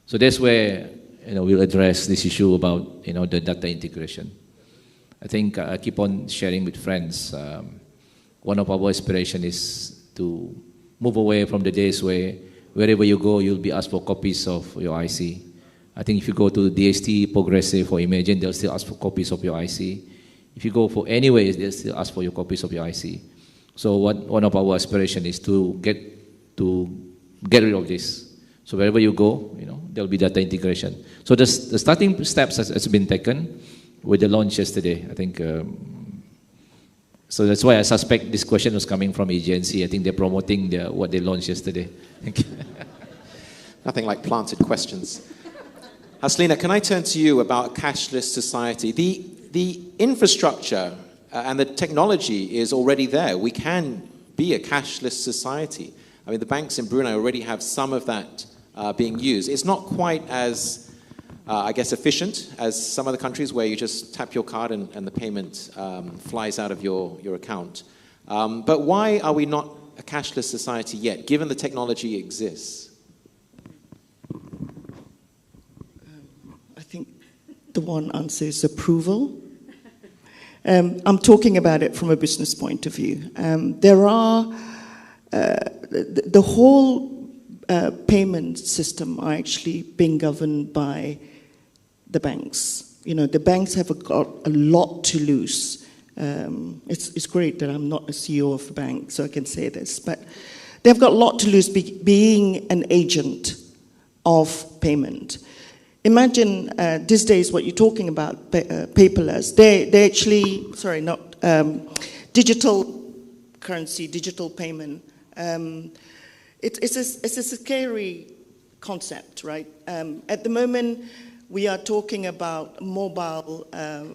So that's where we'll address this issue about the data integration. I think I keep on sharing with friends. One of our aspirations is to move away from the days where wherever you go, you'll be asked for copies of your IC. I think if you go to DST, Progressive, or Imagine, they'll still ask for copies of your IC. If you go for anywhere, they'll still ask for your copies of your IC. So one of our aspirations is to get rid of this. So wherever you go, there'll be data integration. So the starting steps has been taken with the launch yesterday. I think. So that's why I suspect this question was coming from agency. I think they're promoting what they launched yesterday. Thank you. Nothing like planted questions. Haslina, can I turn to you about a cashless society? The infrastructure and the technology is already there. We can be a cashless society. I mean, the banks in Brunei already have some of that being used. It's not quite as, I guess, efficient as some other countries where you just tap your card and the payment flies out of your account. But why are we not a cashless society yet, given the technology exists? I think the one answer is approval. I'm talking about it from a business point of view. There are the whole payment system are actually being governed by the banks. The banks have got a lot to lose. It's great that I'm not a CEO of a bank, so I can say this, but they've got a lot to lose being an agent of payment. Imagine these days what you're talking about, paperless. They actually, sorry, not digital currency, digital payment. It's a scary concept, right? At the moment, we are talking about mobile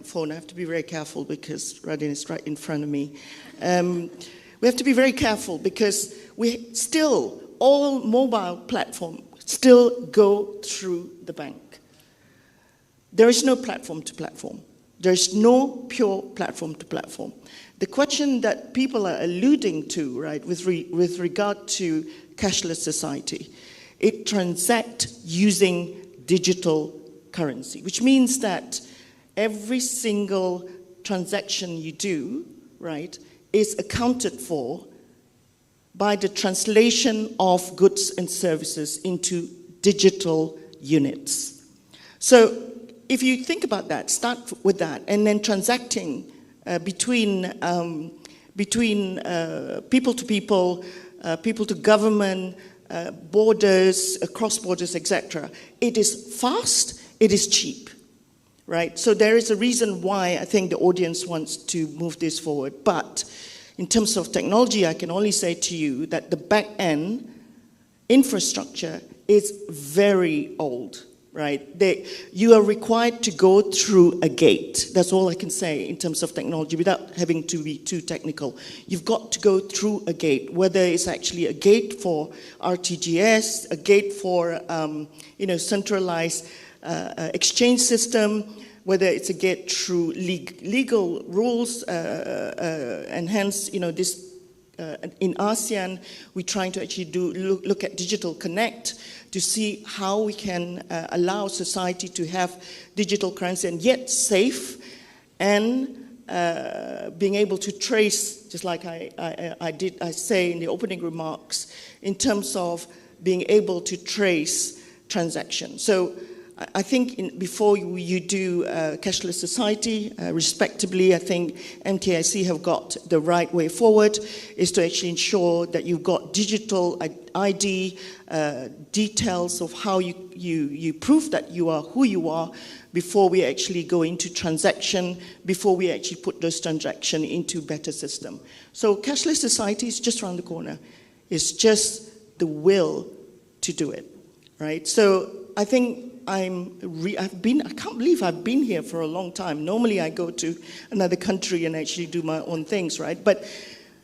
phone. I have to be very careful because Radin is right in front of me. We have to be very careful because all mobile platforms still go through the bank. There is no platform to platform. There is no pure platform to platform. The question that people are alluding to, right, with regard to cashless society, it transacts using digital currency, which means that every single transaction you do, right, is accounted for by the translation of goods and services into digital units. So if you think about that, start with that, and then transacting between people to people, people to government, borders, across borders, etc. It is fast, it is cheap, right? So there is a reason why I think the audience wants to move this forward. But in terms of technology, I can only say to you that the back-end infrastructure is very old. right? You are required to go through a gate. That's all I can say in terms of technology without having to be too technical. You've got to go through a gate, whether it's actually a gate for RTGS, a gate for centralized exchange system, whether it's a gate through legal rules, and hence, this in ASEAN, we're trying to actually look at Digital Connect to see how we can allow society to have digital currency and yet safe, and being able to trace, just like I say in the opening remarks, in terms of being able to trace transactions. So I think before you do cashless society, respectably, I think MTIC have got the right way forward, is to actually ensure that you've got digital ID, details of how you prove that you are who you are before we actually go into transaction, before we actually put those transactions into better system. So cashless society is just around the corner. It's just the will to do it, right? So I think I can't believe I've been here for a long time. Normally I go to another country and actually do my own things, right? But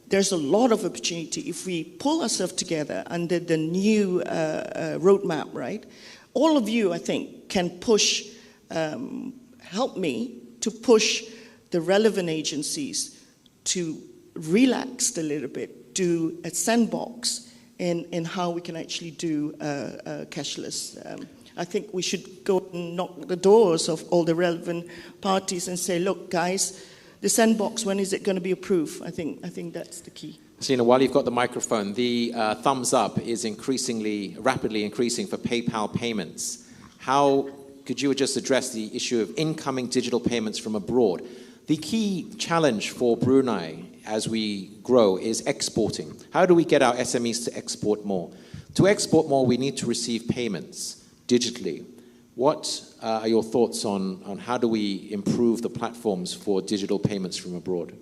there's a lot of opportunity if we pull ourselves together under the new roadmap, right? All of you, I think, can push, help me to push the relevant agencies to relax a little bit, do a sandbox in how we can actually do cashless. I think we should go and knock the doors of all the relevant parties and say, look, guys, the sandbox, when is it going to be approved? I think that's the key. So, while you've got the microphone, the thumbs up is rapidly increasing for PayPal payments. How could you just address the issue of incoming digital payments from abroad? The key challenge for Brunei as we grow is exporting. How do we get our SMEs to export more? To export more, we need to receive payments digitally. What are your thoughts on how do we improve the platforms for digital payments from abroad?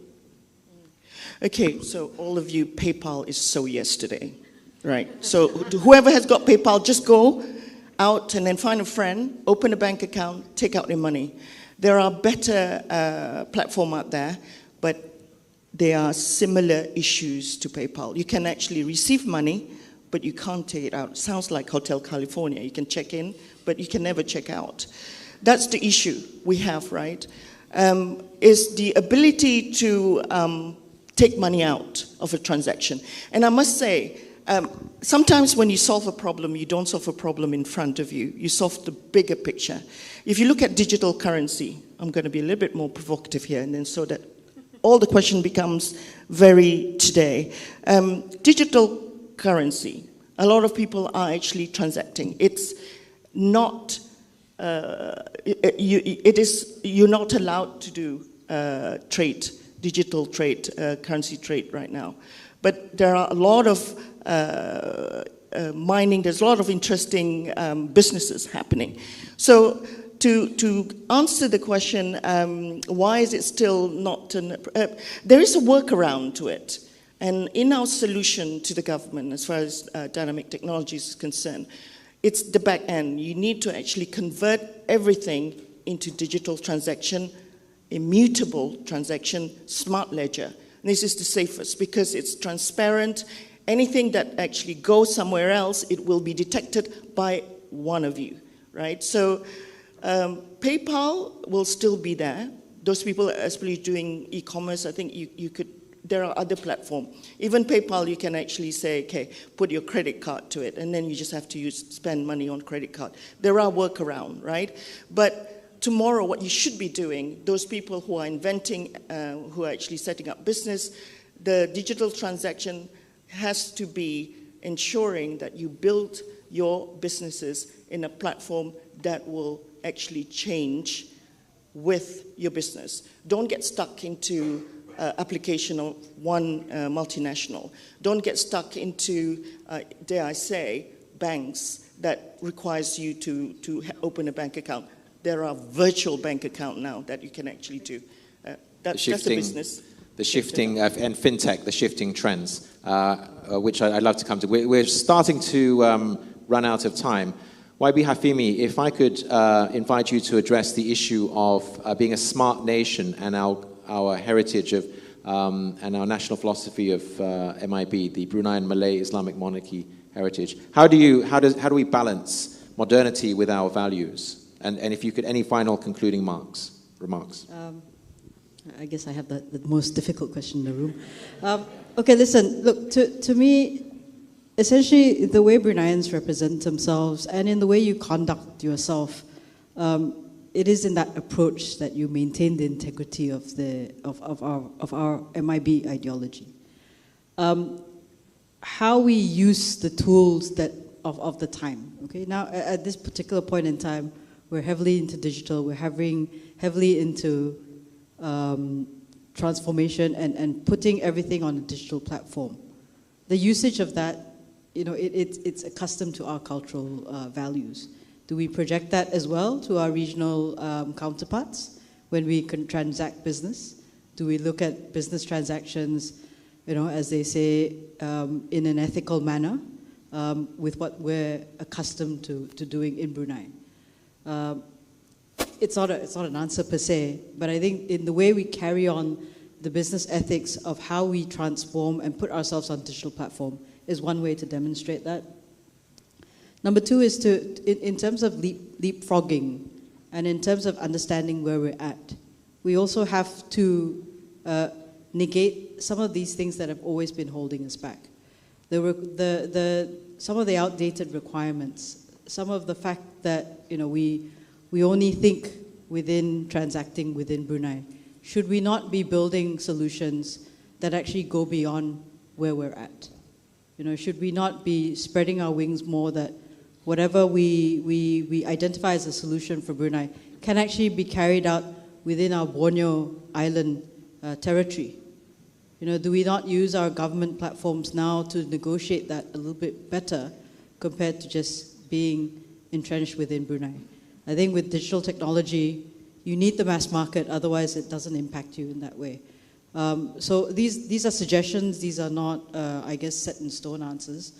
Okay, so all of you, PayPal is so yesterday, right? So whoever has got PayPal, just go out and then find a friend, open a bank account, take out their money. There are better platforms out there, but there are similar issues to PayPal. You can actually receive money, but you can't take it out. It sounds like Hotel California. You can check in, but you can never check out. That's the issue we have, right? Is the ability to take money out of a transaction. And I must say, sometimes when you solve a problem, you don't solve a problem in front of you. You solve the bigger picture. If you look at digital currency, I'm going to be a little bit more provocative here, and then so that all the question becomes very today. Digital currency. A lot of people are actually transacting. It's not. You're not allowed to do trade, digital trade, currency trade right now. But there are a lot of mining. There's a lot of interesting businesses happening. So to answer the question, why is it still not? There is a workaround to it. And in our solution to the government, as far as dynamic technologies is concerned, it's the back end. You need to actually convert everything into digital transaction, immutable transaction, smart ledger. And this is the safest because it's transparent. Anything that actually goes somewhere else, it will be detected by one of you, right? So PayPal will still be there. Those people, especially doing e-commerce, I think you could. There are other platforms. Even PayPal, you can actually say, okay, put your credit card to it, and then you just have to spend money on credit card. There are workarounds, right? But tomorrow, what you should be doing, those people who are inventing, who are actually setting up business, the digital transaction has to be ensuring that you build your businesses in a platform that will actually change with your business. Don't get stuck into application of one multinational. Don't get stuck into, dare I say, banks that requires you to open a bank account. There are virtual bank account now that you can actually do. That's a business. The shifting, and fintech, the shifting trends, which I'd love to come to. We're starting to run out of time. YB Hafimi, if I could invite you to address the issue of being a smart nation and our heritage of and our national philosophy of MIB, the Brunei and Malay Islamic monarchy heritage. How do we balance modernity with our values? And if you could, any final concluding remarks? I guess I have the most difficult question in the room. Okay, listen, look, to me, essentially the way Bruneians represent themselves and in the way you conduct yourself, it is in that approach that you maintain the integrity of our MIB ideology. How we use the tools of the time. Okay, now at this particular point in time, we're heavily into digital. We're heavily into transformation and putting everything on a digital platform. The usage of that, you know, it's accustomed to our cultural values. Do we project that as well to our regional counterparts when we can transact business? Do we look at business transactions, you know, as they say, in an ethical manner with what we're accustomed to doing in Brunei? It's not an answer per se, but I think in the way we carry on the business ethics of how we transform and put ourselves on digital platform is one way to demonstrate that. Number two is in terms of leapfrogging and in terms of understanding where we're at, we also have to negate some of these things that have always been holding us back. Some of the outdated requirements, some of the fact that, you know, we only think within transacting within Brunei. Should we not be building solutions that actually go beyond where we're at? You know, should we not be spreading our wings more that whatever we identify as a solution for Brunei can actually be carried out within our Borneo Island territory? You know, do we not use our government platforms now to negotiate that a little bit better compared to just being entrenched within Brunei? I think with digital technology, you need the mass market, otherwise it doesn't impact you in that way. So these are suggestions, these are not, I guess, set in stone answers.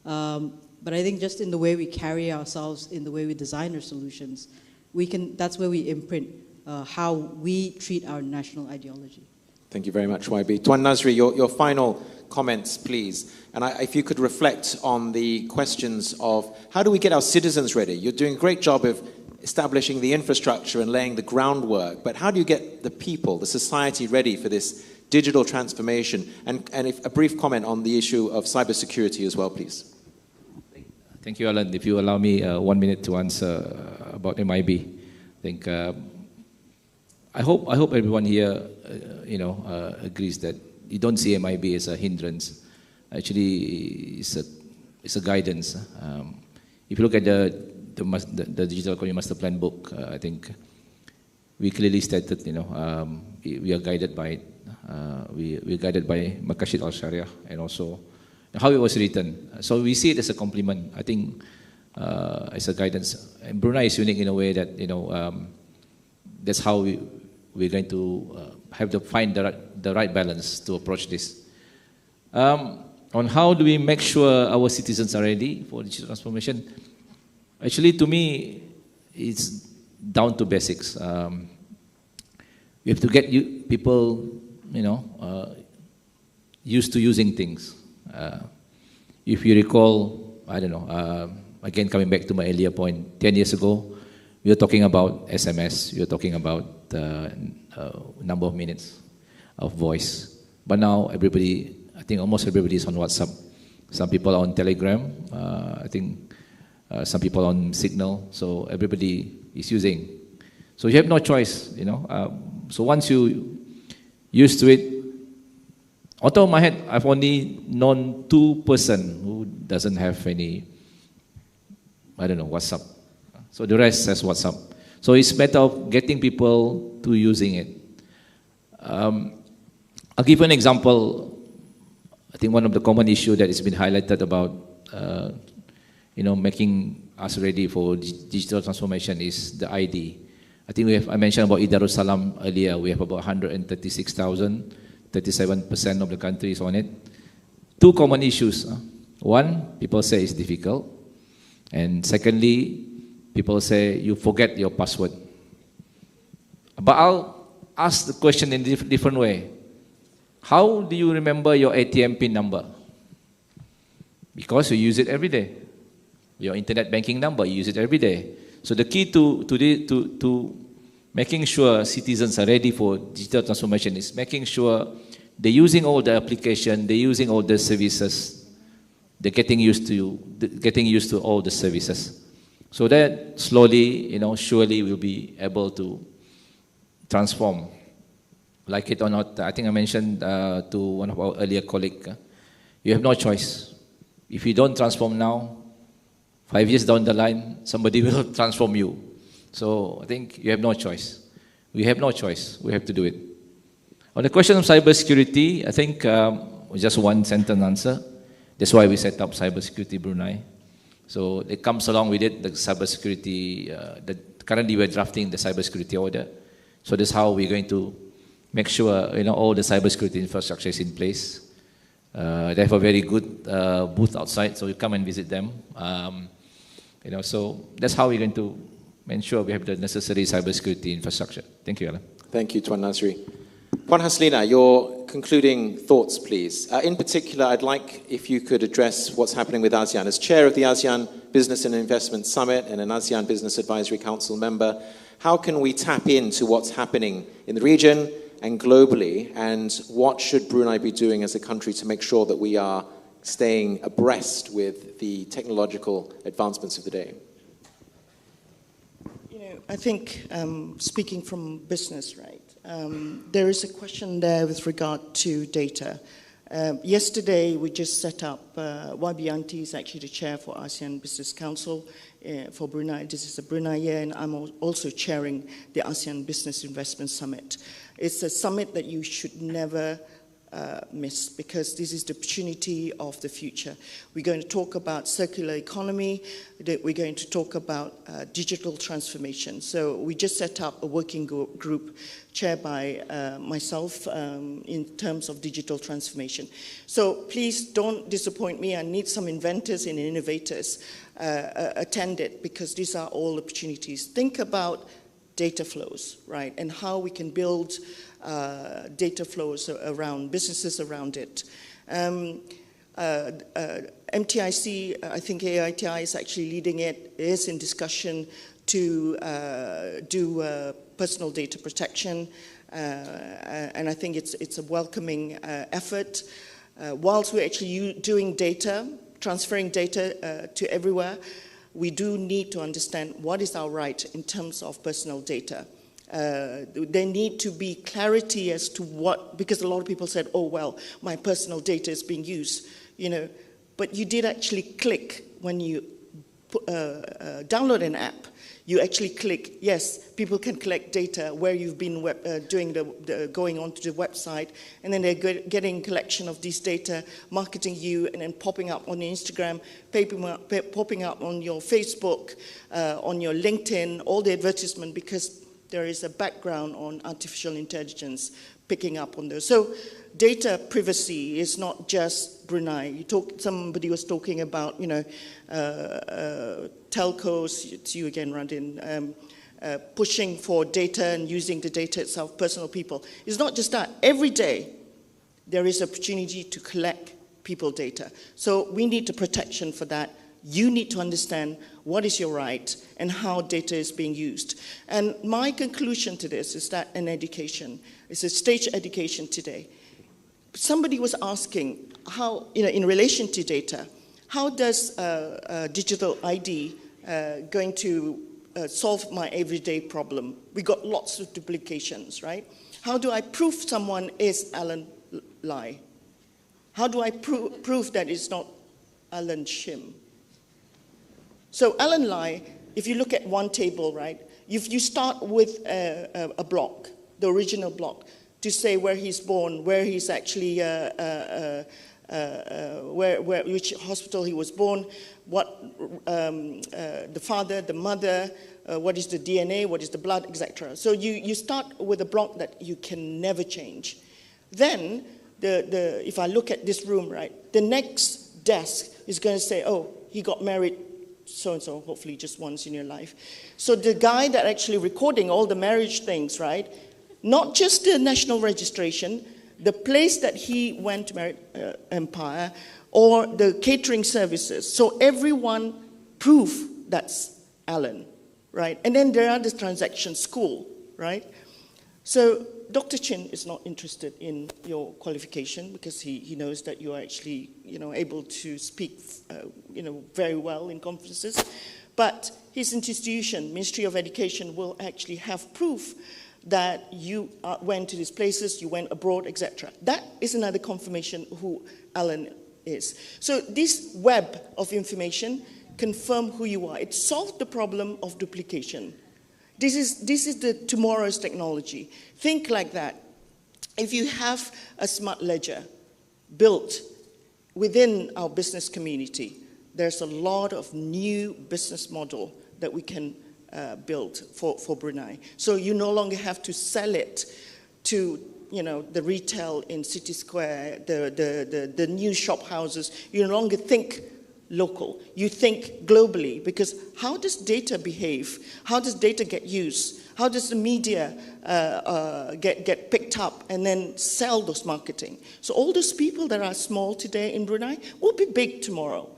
But I think just in the way we carry ourselves, in the way we design our solutions, that's where we imprint how we treat our national ideology. Thank you very much, YB. Tuan Nazri, your final comments, please. And if you could reflect on the questions of how do we get our citizens ready? You're doing a great job of establishing the infrastructure and laying the groundwork, but how do you get the people, the society ready for this digital transformation? And if a brief comment on the issue of cybersecurity as well, please. Thank you, Alan. If you allow me 1 minute to answer about MIB, I think I hope everyone here, agrees that you don't see MIB as a hindrance. Actually, it's a guidance. If you look at the Digital Economy Master Plan book, I think we clearly stated, we are guided by we're guided by Makashid al-Sharia and also how it was written. So we see it as a complement. I think as a guidance. And Brunei is unique in a way that that's how we're going to have to find the right balance to approach this. On how do we make sure our citizens are ready for digital transformation? Actually, to me, it's down to basics. We have to get people, used to using things. If you recall, I don't know, again, coming back to my earlier point, 10 years ago, we were talking about SMS, we were talking about the number of minutes of voice. But now everybody, I think almost everybody is on WhatsApp. Some people are on Telegram, I think some people on Signal, so everybody is using. So you have no choice, So once you used to it, on top of my head, I've only known 2 persons who doesn't have any, WhatsApp. So the rest has WhatsApp. So it's a matter of getting people to using it. I'll give you an example. I think one of the common issues that has been highlighted about, making us ready for digital transformation is the ID. I think I mentioned about Idarussalam earlier. We have about 136,000. 37% of the country is on it. 2 common issues. One, people say it's difficult. And secondly, people say you forget your password. But I'll ask the question in a different way. How do you remember your ATM PIN number? Because you use it every day. Your internet banking number, you use it every day. So the key to making sure citizens are ready for digital transformation is making sure they're using all the application, they're using all the services, they're getting used to all the services. So that slowly, surely we'll be able to transform. Like it or not, I think I mentioned to one of our earlier colleagues, you have no choice. If you don't transform now, 5 years down the line, somebody will transform you. So I think you have no choice. We have no choice. We have to do it. On the question of cybersecurity, I think just one sentence answer. That's why we set up Cybersecurity Brunei. So it comes along with it, the cybersecurity, currently we're drafting the cybersecurity order. So that's how we're going to make sure all the cybersecurity infrastructure is in place. They have a very good booth outside, so you come and visit them. So that's how we're going to ensure we have the necessary cybersecurity infrastructure. Thank you, Alan. Thank you, Tuan Nazri. Puan Haslina, your concluding thoughts, please. In particular, I'd like if you could address what's happening with ASEAN. As chair of the ASEAN Business and Investment Summit and an ASEAN Business Advisory Council member, how can we tap into what's happening in the region and globally, and what should Brunei be doing as a country to make sure that we are staying abreast with the technological advancements of the day? I think, speaking from business, right, there is a question there with regard to data. Yesterday, we just set up, YB is actually the chair for ASEAN Business Council for Brunei. This is the Brunei year, and I'm also chairing the ASEAN Business Investment Summit. It's a summit that you should never miss, because this is the opportunity of the future. We're going to talk about circular economy. We're going to talk about digital transformation. So we just set up a working group chaired by myself in terms of digital transformation. So please don't disappoint me. I need some inventors and innovators attend it, because these are all opportunities. Think about data flows, right, and how we can build data flows around businesses around it. MTIC, I think AITI is actually leading it, is in discussion to do personal data protection, and I think it's a welcoming effort. Whilst we're actually doing data, transferring data to everywhere, we do need to understand what is our right in terms of personal data. There need to be clarity as to what, because a lot of people said, oh, well, my personal data is being used, but you did actually click when you download an app. You actually click, yes, people can collect data where you've been going onto the website, and then they're getting collection of these data, marketing you, and then popping up on Instagram, popping up on your Facebook, on your LinkedIn, all the advertisement, because there is a background on artificial intelligence picking up on those. So data privacy is not just Brunei. Somebody was talking about, telcos, it's you again, Randin, pushing for data and using the data itself, personal people. It's not just that. Every day, there is opportunity to collect people data. So we need the protection for that. You need to understand what is your right and how data is being used. And my conclusion to this is that an education, it's a stage education today. Somebody was asking how, in relation to data, how does digital ID going to solve my everyday problem? We got lots of duplications, right? How do I prove someone is Alan Lai? How do I prove that it's not Alan Shim? So Alan Lai, if you look at one table, right, if you start with a block, the original block, to say where he's born, where he's actually, which hospital he was born, what the father, the mother, what is the DNA, what is the blood, etc. So you start with a block that you can never change. Then, if I look at this room, right, the next desk is going to say, oh, he got married so-and-so, hopefully just once in your life. So the guy that actually recording all the marriage things, right? Not just the national registration, the place that he went to marry Empire, or the catering services. So everyone proof that's Alan, right? And then there are the transaction school, right? So Dr. Chin is not interested in your qualification because he knows that you are actually, able to speak, very well in conferences. But his institution, Ministry of Education, will actually have proof that you went to these places, you went abroad, etc. That is another confirmation who Alan is. So this web of information confirm who you are. It solved the problem of duplication. This is the tomorrow's technology. Think like that. If you have a smart ledger built within our business community, there's a lot of new business model that we can build for Brunei. So you no longer have to sell it to the retail in City Square, the new shop houses. You no longer think local. You think globally, because how does data behave? How does data get used? How does the media get picked up and then sell those marketing? So all those people that are small today in Brunei will be big tomorrow.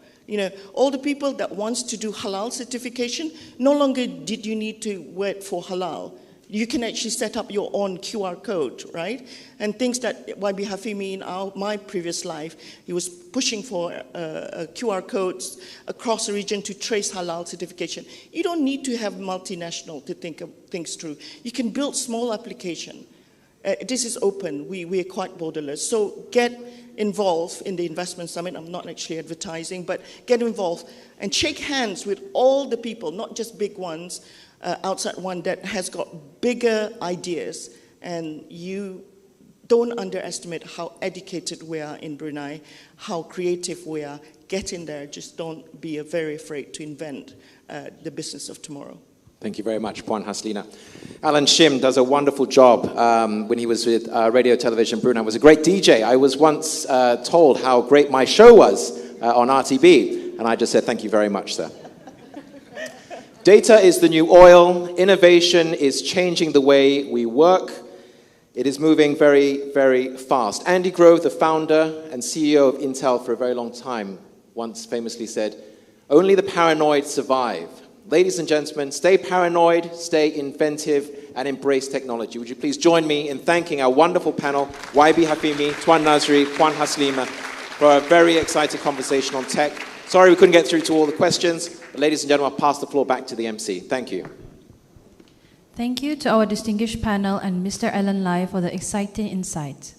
All the people that wants to do halal certification, no longer did you need to wait for halal. You can actually set up your own QR code, right? And things that YB Hafimi in my previous life, he was pushing for QR codes across the region to trace halal certification. You don't need to have multinational to think of things through. You can build small application. This is open. We are quite borderless. So get involved in the investment summit. I'm not actually advertising, but get involved and shake hands with all the people, not just big ones, outside one that has got bigger ideas. And you don't underestimate how educated we are in Brunei, how creative we are. Get in there. Just don't be very afraid to invent the business of tomorrow. Thank you very much, Puan Haslina. Alan Shim does a wonderful job when he was with Radio Television Brunei. He was a great DJ. I was once told how great my show was on RTB, and I just said, thank you very much, sir. Data is the new oil. Innovation is changing the way we work. It is moving very, very fast. Andy Grove, the founder and CEO of Intel for a very long time, once famously said, "Only the paranoid survive." Ladies and gentlemen, stay paranoid, stay inventive, and embrace technology. Would you please join me in thanking our wonderful panel, YB Hafimi, Tuan Nazri, Puan Haslima, for a very exciting conversation on tech. Sorry we couldn't get through to all the questions, but ladies and gentlemen, I'll pass the floor back to the MC. Thank you. Thank you to our distinguished panel and Mr. Alan Lai for the exciting insights.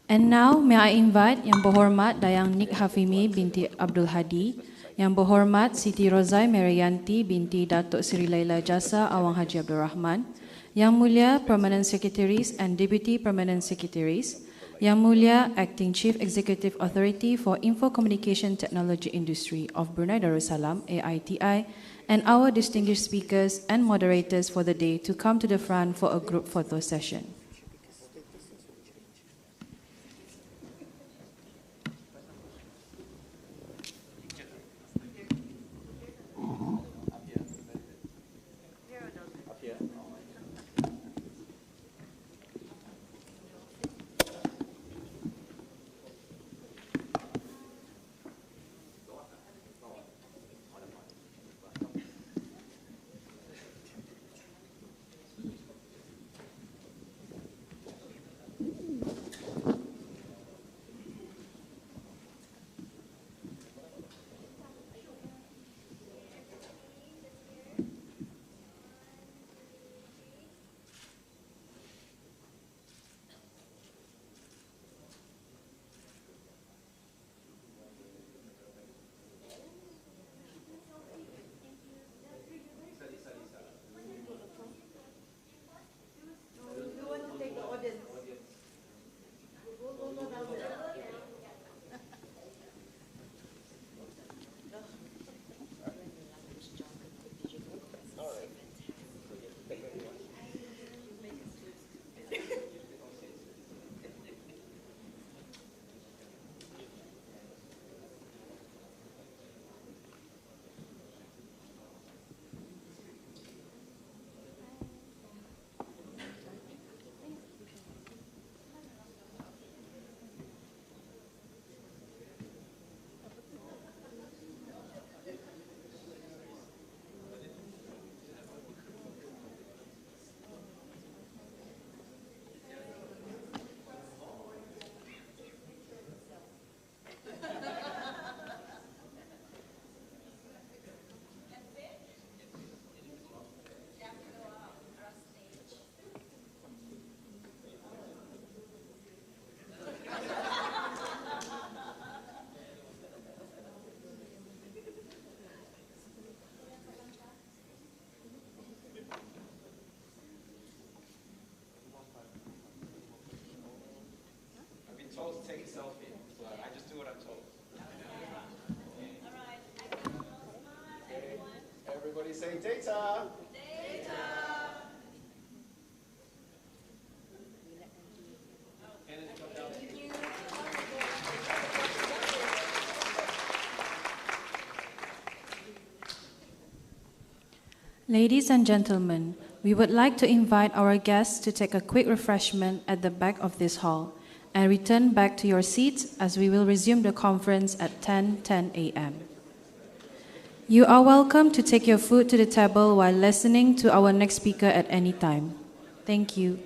And now, may I invite Yang Berhormat Dayang Nik Hafimi binti Abdul Hadi, Yang Berhormat Siti Rozai Merianti binti Datuk Seri Laila Jasa Awang Haji Abdul Rahman, Yang Mulia Permanent Secretaries and Deputy Permanent Secretaries, Yang Mulia Acting Chief Executive Authority for Info Communication Technology Industry of Brunei Darussalam, AITI, and our distinguished speakers and moderators for the day to come to the front for a group photo session. selfie, but I just do what I'm told. Everybody say data. Ladies and gentlemen, we would like to invite our guests to take a quick refreshment at the back of this hall and return back to your seats as we will resume the conference at 10:10 a.m. You are welcome to take your food to the table while listening to our next speaker at any time. Thank you.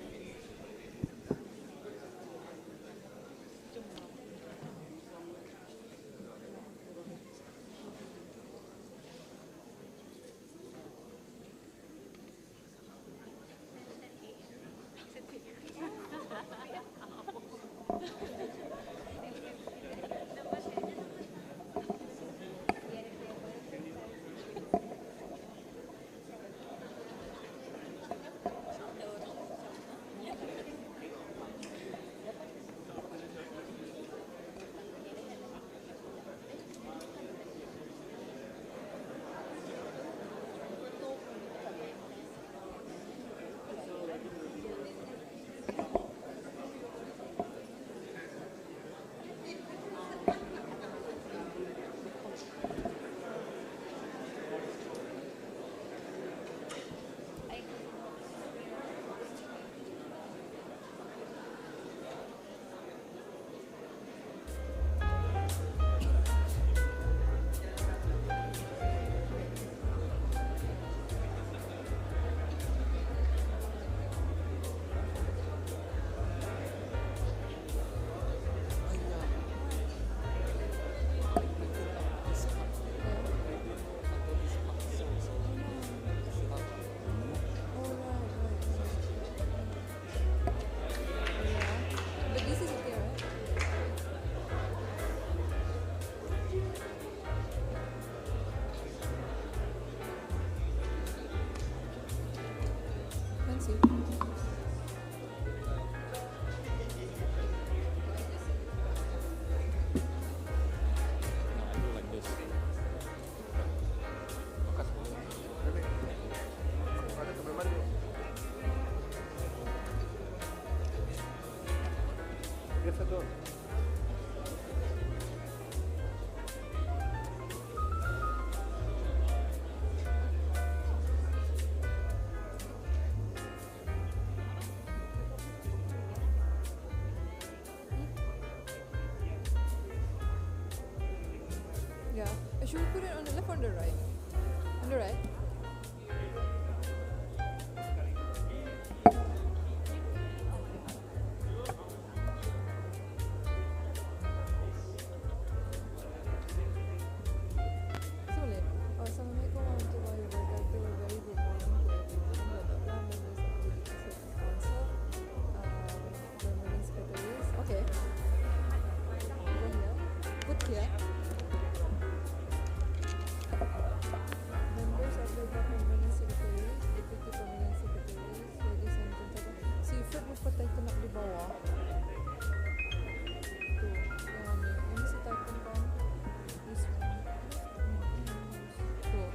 Yeah. Should we put it on the left or on the right? On the right? Assalamualaikum warahmatullahi wabarakatuh. Very good morning to everyone. Blah, blah, blah, members of the Executive Council, permanent secretaries. Okay. Go here. Put here. Members of the permanent secretaries, deputy permanent secretaries, ladies and gentlemen. Si Fred mo patay ko na di bawah. Tuh, yang ni. Ini si typing kan. This one. Tuh.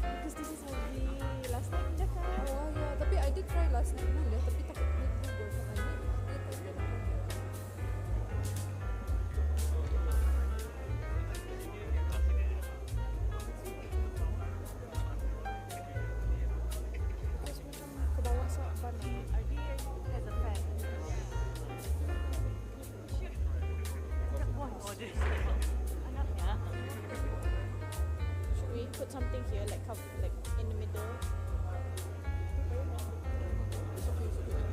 Because this is heavy. Last time dah kan. Oh ya, tapi I did try last night dulu tapi takut dia bosan aja. Dia tak ada. Terus macam ke bawah sahabat Adi has a fan. Anaknya. Should we put something here like in the middle?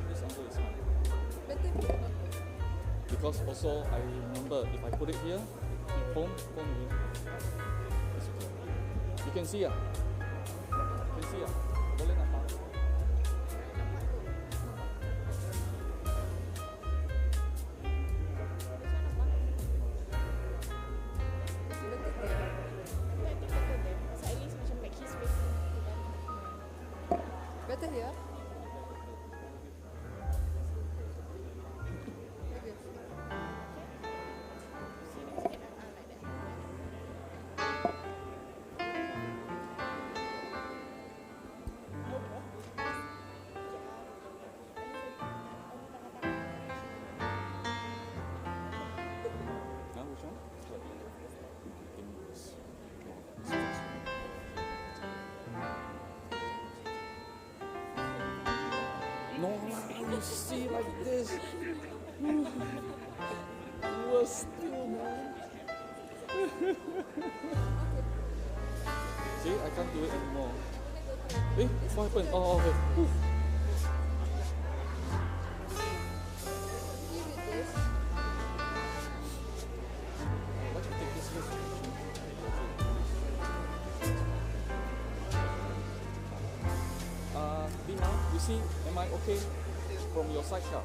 This angle is fine. Better here. Because also I remember if I put it here, phone here. It's okay. You can see You can see Boleh nampak. I think better there. So at least macam like he's facing. Better here. Okay. you see like this, you were still, man. See, I can't do it anymore. Eh, what happened? Oh, okay. Whew. Let me take this risk. Bina, you see, am I okay from your side car?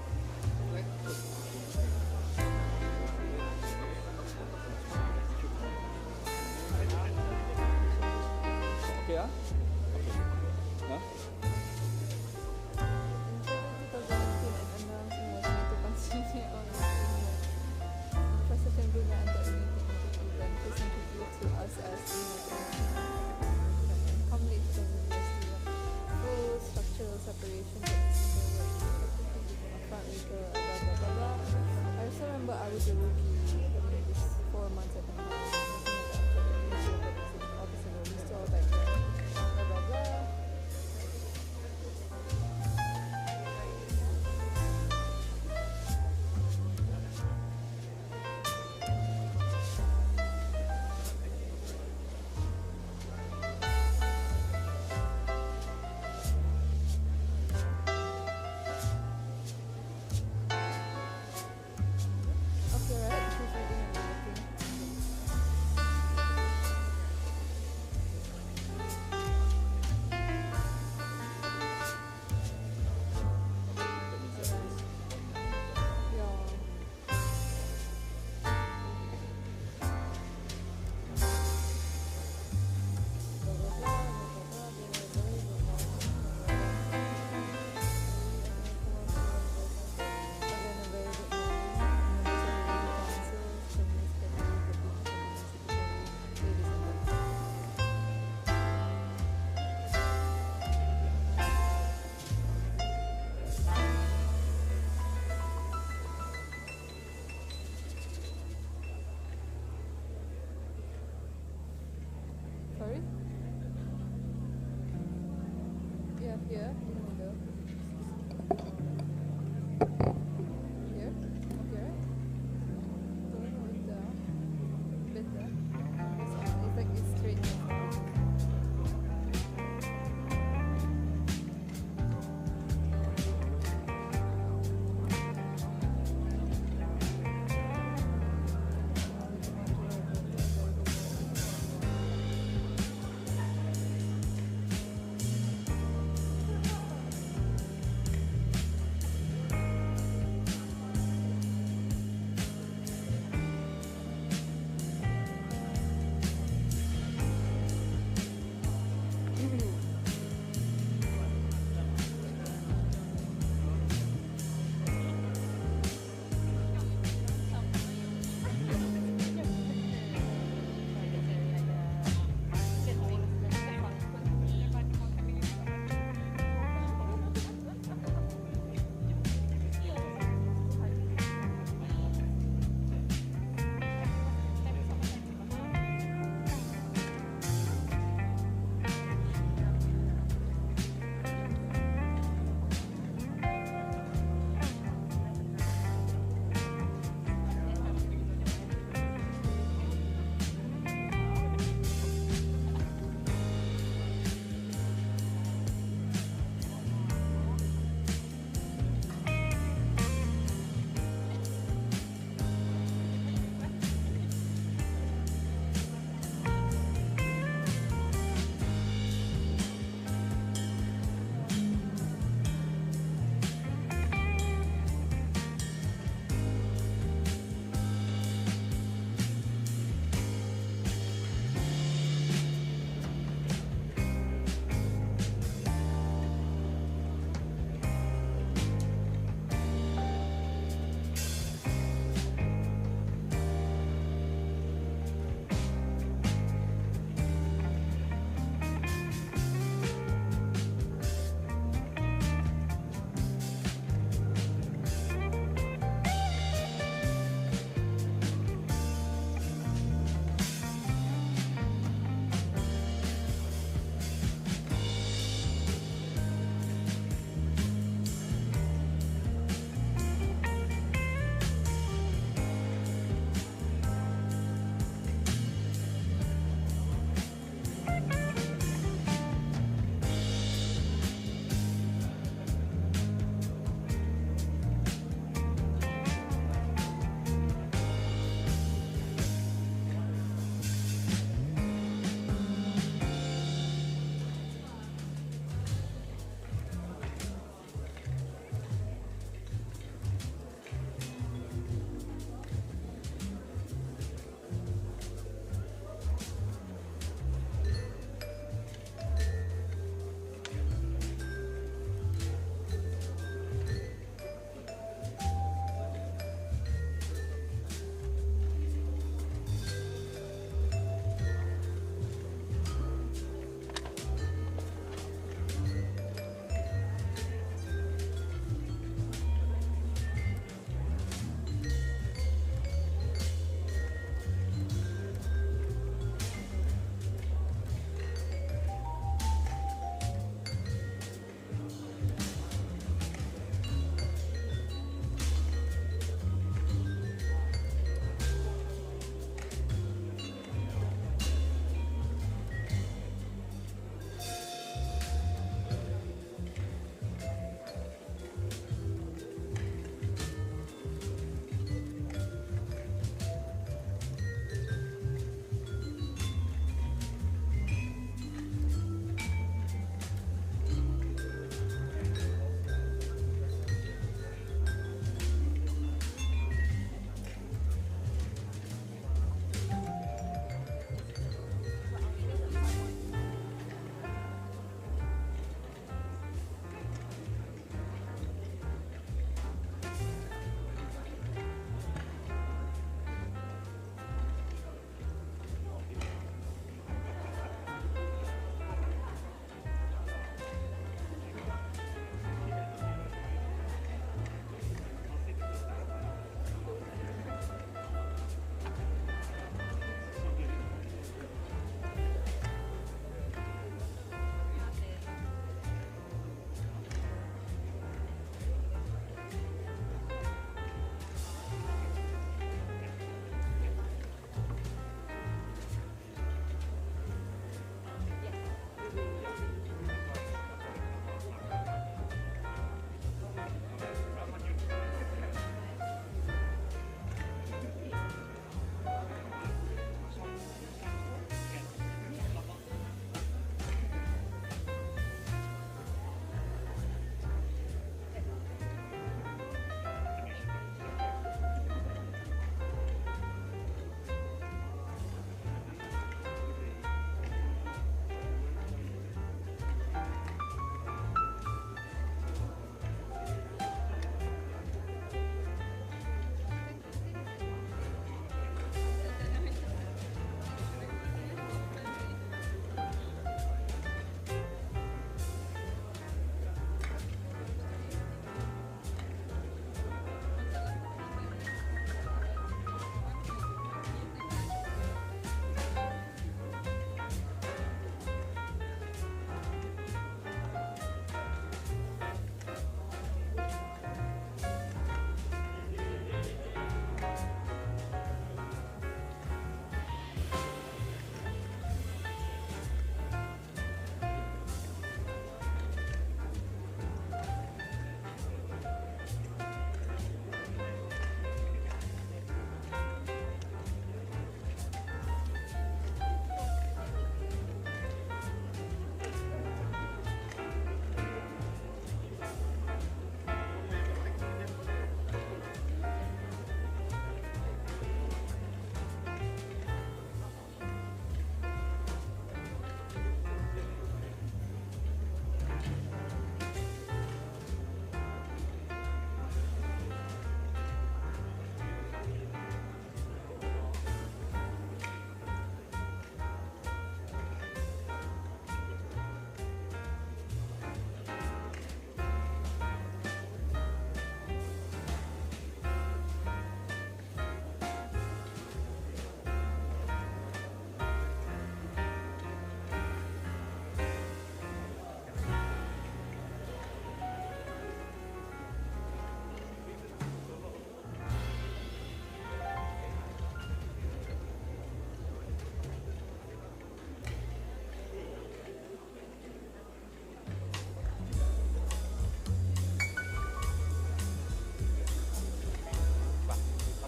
Okay, ah? Okay. Huh? Separation, I also remember I was a rookie this 4 months at the officer, we still like blah blah blah. Okay, right? She's reading and everything.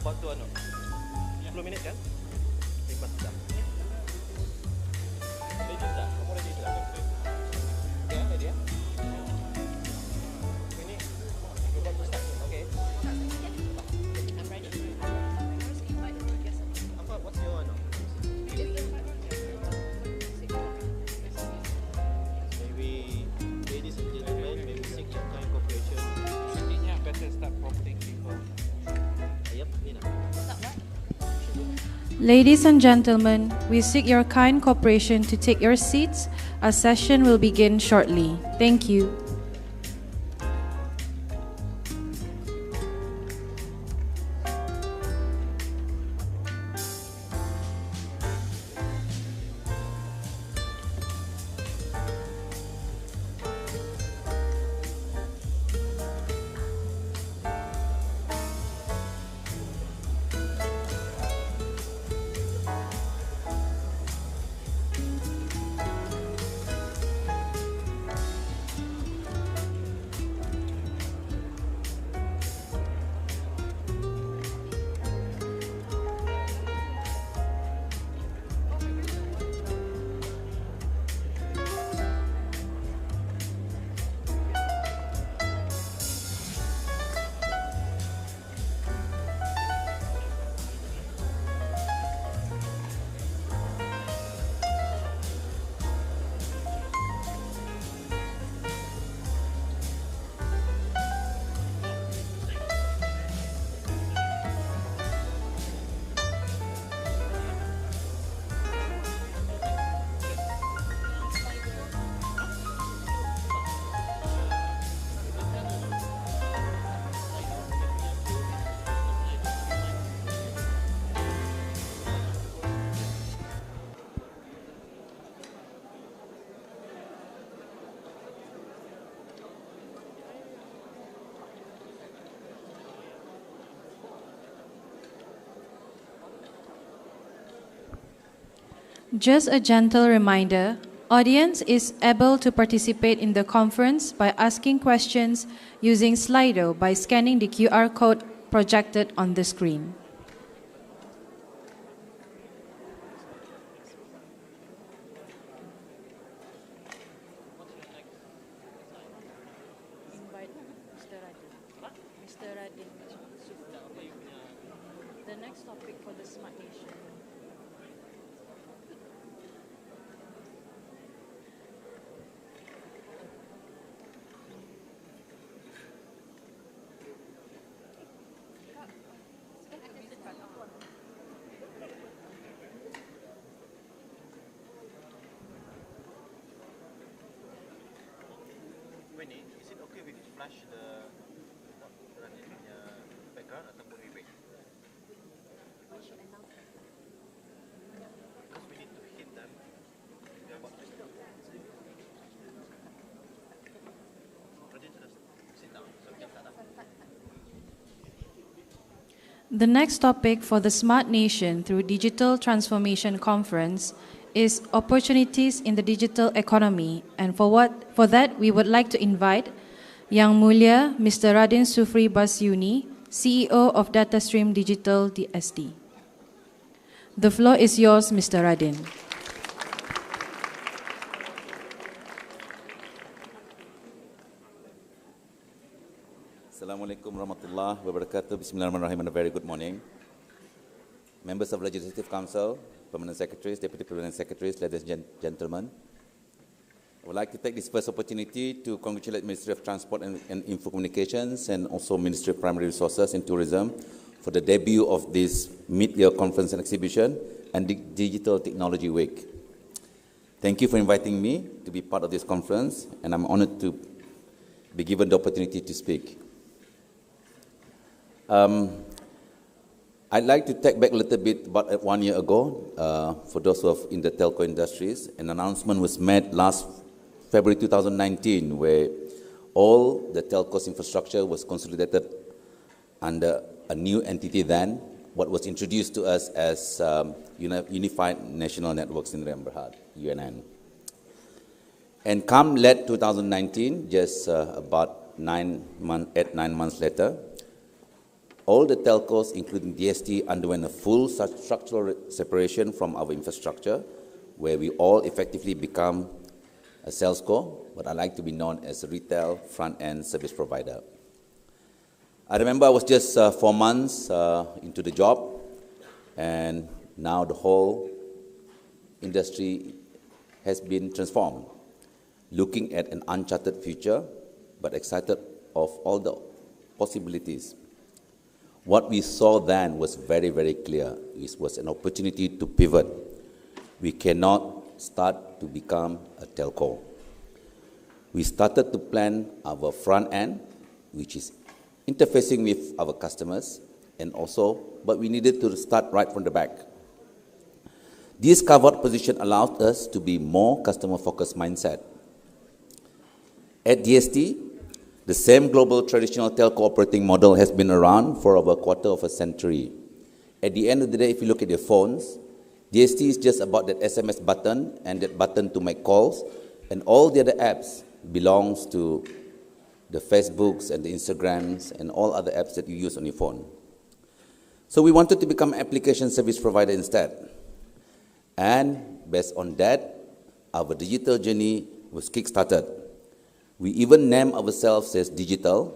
Waktu anu 10 minit kan? Lepas dah. Ready dah? Kamu ready dah? Okay, ready ya? Ini you got to start. Okay. I'm ready. Apa? What's your anu? Maybe ladies and gentlemen, maybe seek your kind cooperation. Sepertinya better start prompting people. Yep, ni nak. Ladies and gentlemen, we seek your kind cooperation to take your seats. Our session will begin shortly. Thank you. Just a gentle reminder, audience is able to participate in the conference by asking questions using Slido by scanning the QR code projected on the screen. Invite Mr. Radin. Mr. Radin. The next topic for the Smart Nation. Winnie, is it okay if we flash the running background ataupun we wait? Because we need to hit them. We are about to start. Radin sudah sit down, so we can start. The next topic for the Smart Nation through Digital Transformation Conference is opportunities in the digital economy, and for that we would like to invite Yang Mulia Mr. Radin Sufri Basyuni, CEO of DataStream Digital DSD. The floor is yours, Mr. Radin. Assalamualaikum warahmatullahi wabarakatuh. Bismillahirrahmanirrahim and a very good morning. Members of Legislative Council, Permanent Secretaries, Deputy Permanent Secretaries, ladies and gentlemen. I would like to take this first opportunity to congratulate Ministry of Transport and Info Communications and also Ministry of Primary Resources and Tourism for the debut of this mid-year conference and exhibition and Digital Technology Week. Thank you for inviting me to be part of this conference, and I'm honored to be given the opportunity to speak. I'd like to take back a little bit about 1 year ago, for those who are in the telco industries. An announcement was made last February 2019 where all the telco's infrastructure was consolidated under a new entity then, what was introduced to us as Unified National Networks in Berhad, UNN. And come late 2019, just about 8-9 months later, all the telcos, including DST, underwent a full structural separation from our infrastructure, where we all effectively become a sales core, but I like to be known as a retail front-end service provider. I remember I was just 4 months into the job, and now the whole industry has been transformed, looking at an uncharted future, but excited of all the possibilities. What we saw then was very, very clear. It was an opportunity to pivot. We cannot start to become a telco. We started to plan our front end, which is interfacing with our customers, and also, but we needed to start right from the back. This covered position allowed us to be more customer-focused mindset. At DST, the same global traditional telco operating model has been around for over a quarter of a century. At the end of the day, if you look at your phones, DST is just about that SMS button and that button to make calls, and all the other apps belongs to the Facebooks and the Instagrams and all other apps that you use on your phone. So we wanted to become an application service provider instead. And based on that, our digital journey was kick-started. We even named ourselves as Digital,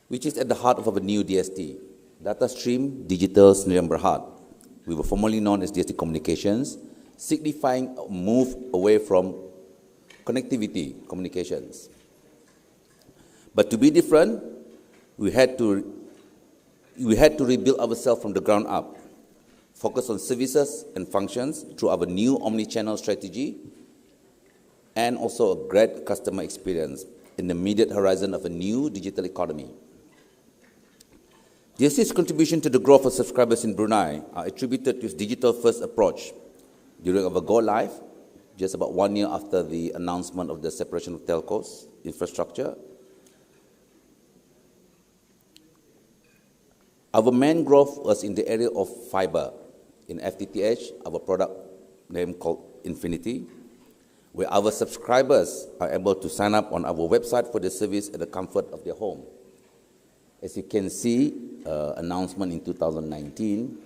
which is at the heart of our new DST, Data Stream Digital Sdn Bhd. We were formerly known as DST Communications, signifying a move away from connectivity communications. But to be different, we had to rebuild ourselves from the ground up, focus on services and functions through our new omni-channel strategy, and also a great customer experience in the immediate horizon of a new digital economy. DST's contribution to the growth of subscribers in Brunei are attributed to its digital-first approach. During our go-live, just about 1 year after the announcement of the separation of telcos infrastructure, our main growth was in the area of fiber. In FTTH, our product name called Infinity, where our subscribers are able to sign up on our website for the service at the comfort of their home. As you can see, announcement in 2019,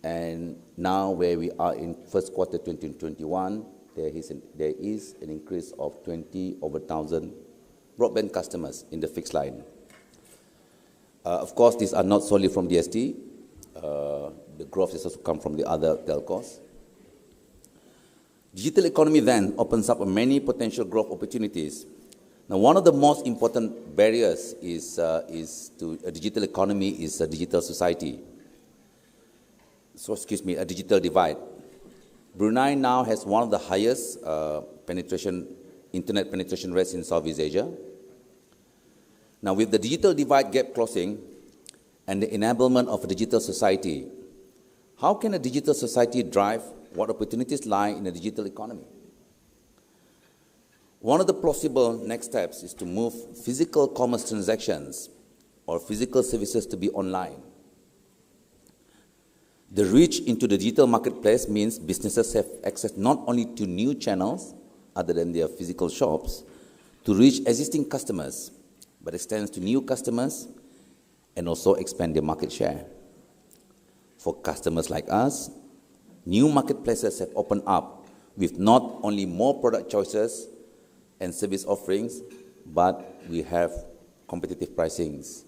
and now where we are in first quarter 2021, there is an increase of 20,000 broadband customers in the fixed line. Of course, these are not solely from DST. The growth has also come from the other telcos. Digital economy then opens up many potential growth opportunities. Now, one of the most important barriers to a digital economy is a digital society. A digital divide. Brunei now has one of the highest internet penetration rates in Southeast Asia. Now, with the digital divide gap closing and the enablement of a digital society, how can a digital society drive what opportunities lie in a digital economy? One of the possible next steps is to move physical commerce transactions or physical services to be online. The reach into the digital marketplace means businesses have access not only to new channels, other than their physical shops, to reach existing customers, but extends to new customers and also expand their market share. For customers like us, new marketplaces have opened up with not only more product choices and service offerings, but we have competitive pricings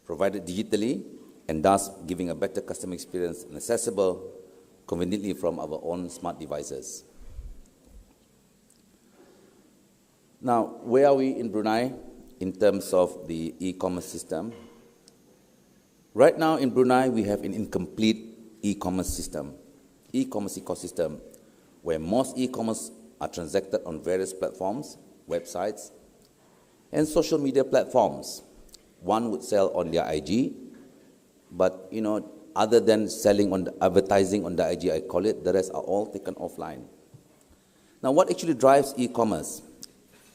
provided digitally, and thus giving a better customer experience and accessible conveniently from our own smart devices. Now, where are we in Brunei in terms of the e-commerce system? Right now in Brunei, we have an incomplete e-commerce system, e-commerce ecosystem, where most e-commerce are transacted on various platforms, websites, and social media platforms. One would sell on their IG, but other than selling on the advertising on the IG, I call it, the rest are all taken offline. Now, what actually drives e-commerce?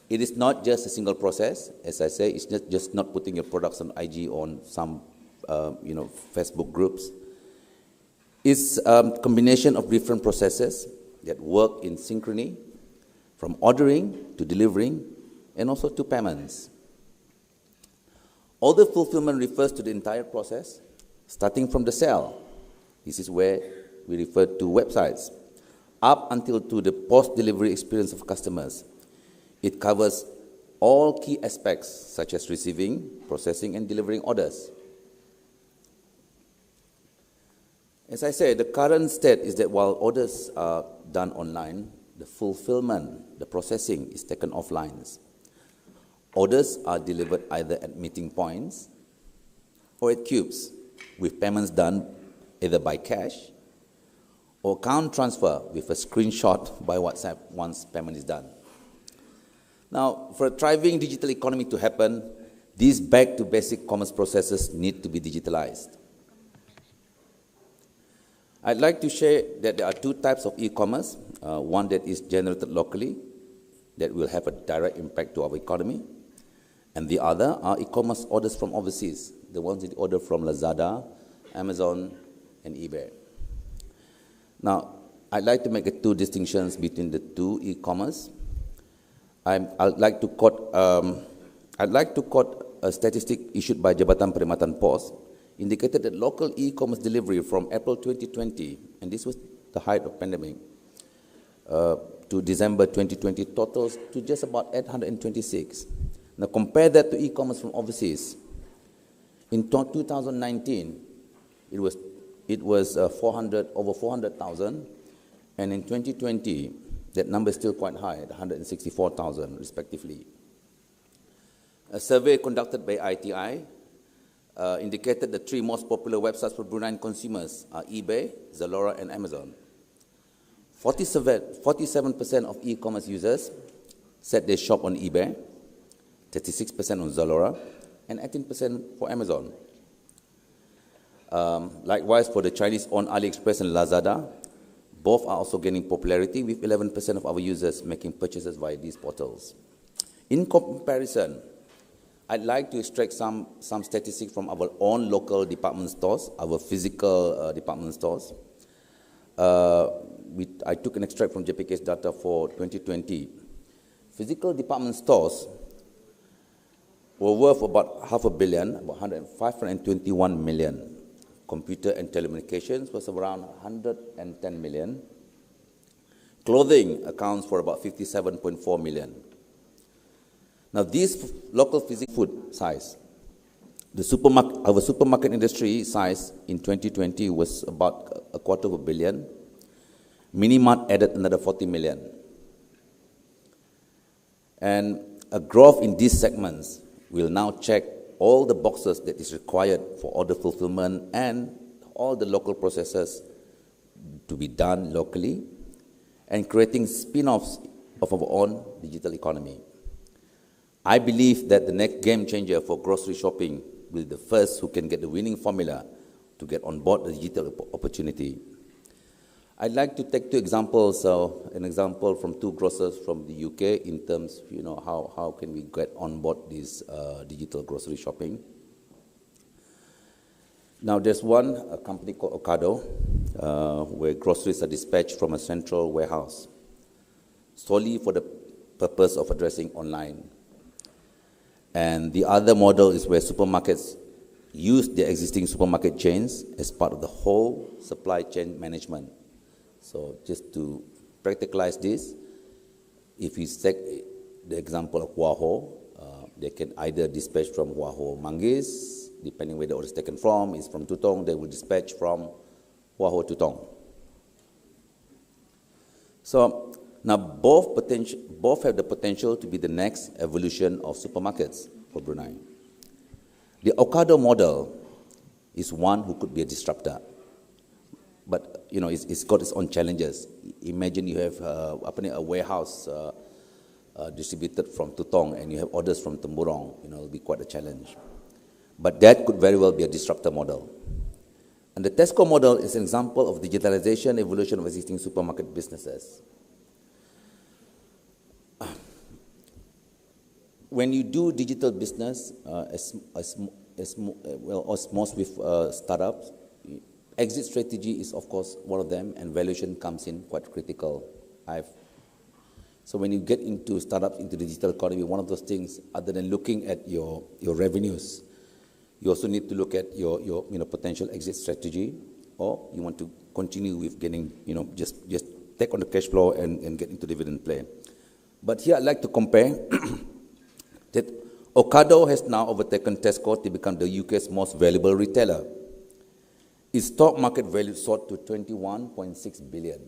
It is not just a single process. As I say, it's just not putting your products on IG or on some Facebook groups. It's a combination of different processes that work in synchrony, from ordering to delivering, and also to payments. Order fulfillment refers to the entire process, starting from the sale. This is where we refer to websites, up until to the post-delivery experience of customers. It covers all key aspects such as receiving, processing, and delivering orders. As I said, the current state is that while orders are done online, the fulfillment, the processing is taken offline. Orders are delivered either at meeting points or at cubes, with payments done either by cash or account transfer with a screenshot by WhatsApp once payment is done. Now, for a thriving digital economy to happen, these back-to-basic commerce processes need to be digitalized. I'd like to share that there are two types of e-commerce, one that is generated locally, that will have a direct impact to our economy, and the other are e-commerce orders from overseas, the ones that order from Lazada, Amazon, and eBay. Now, I'd like to make two distinctions between the two e-commerce. I'd like to quote a statistic issued by Jabatan Perkhidmatan Pos, indicated that local e-commerce delivery from April 2020, and this was the height of pandemic, to December 2020 totals to just about 826. Now compare that to e-commerce from overseas. In 2019, it was over 400,000, and in 2020, that number is still quite high at 164,000 respectively. A survey conducted by ITI indicated the three most popular websites for Bruneian consumers are eBay, Zalora, and Amazon. 47% of e-commerce users said they shop on eBay, 36% on Zalora, and 18% for Amazon. Likewise, for the Chinese-owned AliExpress and Lazada, both are also gaining popularity, with 11% of our users making purchases via these portals. In comparison, I'd like to extract some statistics from our own local department stores, our physical department stores. I took an extract from JPK's data for 2020. Physical department stores were worth about $500 million, about 521 million. Computer and telecommunications was around 110 million. Clothing accounts for about 57.4 million. Now, these local physical food size, our supermarket industry size in 2020 was about $250 million. Minimart added another 40 million. And a growth in these segments will now check all the boxes that is required for order fulfillment and all the local processes to be done locally, and creating spin-offs of our own digital economy. I believe that the next game changer for grocery shopping will be the first who can get the winning formula to get on board the digital opportunity. I'd like to take two examples, an example from two grocers from the UK in terms, how can we get on board this digital grocery shopping. Now, there's a company called Ocado, where groceries are dispatched from a central warehouse, solely for the purpose of addressing online. And the other model is where supermarkets use their existing supermarket chains as part of the whole supply chain management. So just to practicalize this, if you take the example of Waho, they can either dispatch from Waho Manggis, depending where the order is taken from. Is from Tutong, they will dispatch from Waho Tutong. So now both have the potential to be the next evolution of supermarkets for Brunei. The Ocado model is one who could be a disruptor. But, it's got its own challenges. Imagine you have a warehouse distributed from Tutong and you have orders from Temburong. It'll be quite a challenge. But that could very well be a disruptor model. And the Tesco model is an example of digitalization, evolution of existing supermarket businesses. When you do digital business, as most with startups, exit strategy is, of course, one of them, and valuation comes in quite critical. So when you get into startups, into the digital economy, one of those things, other than looking at your revenues, You also need to look at your potential exit strategy, or you want to continue with getting, just take on the cash flow and get into dividend play. But here I'd like to compare that Ocado has now overtaken Tesco to become the UK's most valuable retailer. Its stock market value soared to 21.6 billion.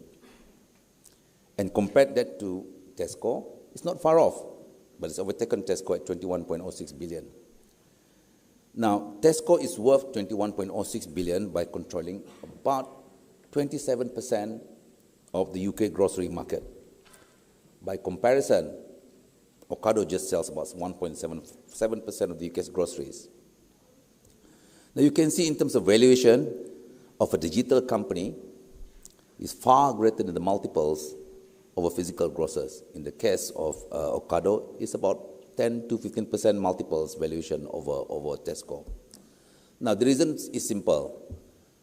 And compared that to Tesco, it's not far off, but it's overtaken Tesco at 21.06 billion. Now, Tesco is worth 21.06 billion by controlling about 27% of the UK grocery market. By comparison, Ocado just sells about 1.77% of the UK's groceries. Now, you can see in terms of valuation of a digital company is far greater than the multiples of a physical grocers. In the case of Ocado, it's about 10 to 15% multiples valuation over Tesco. Now, the reason is simple.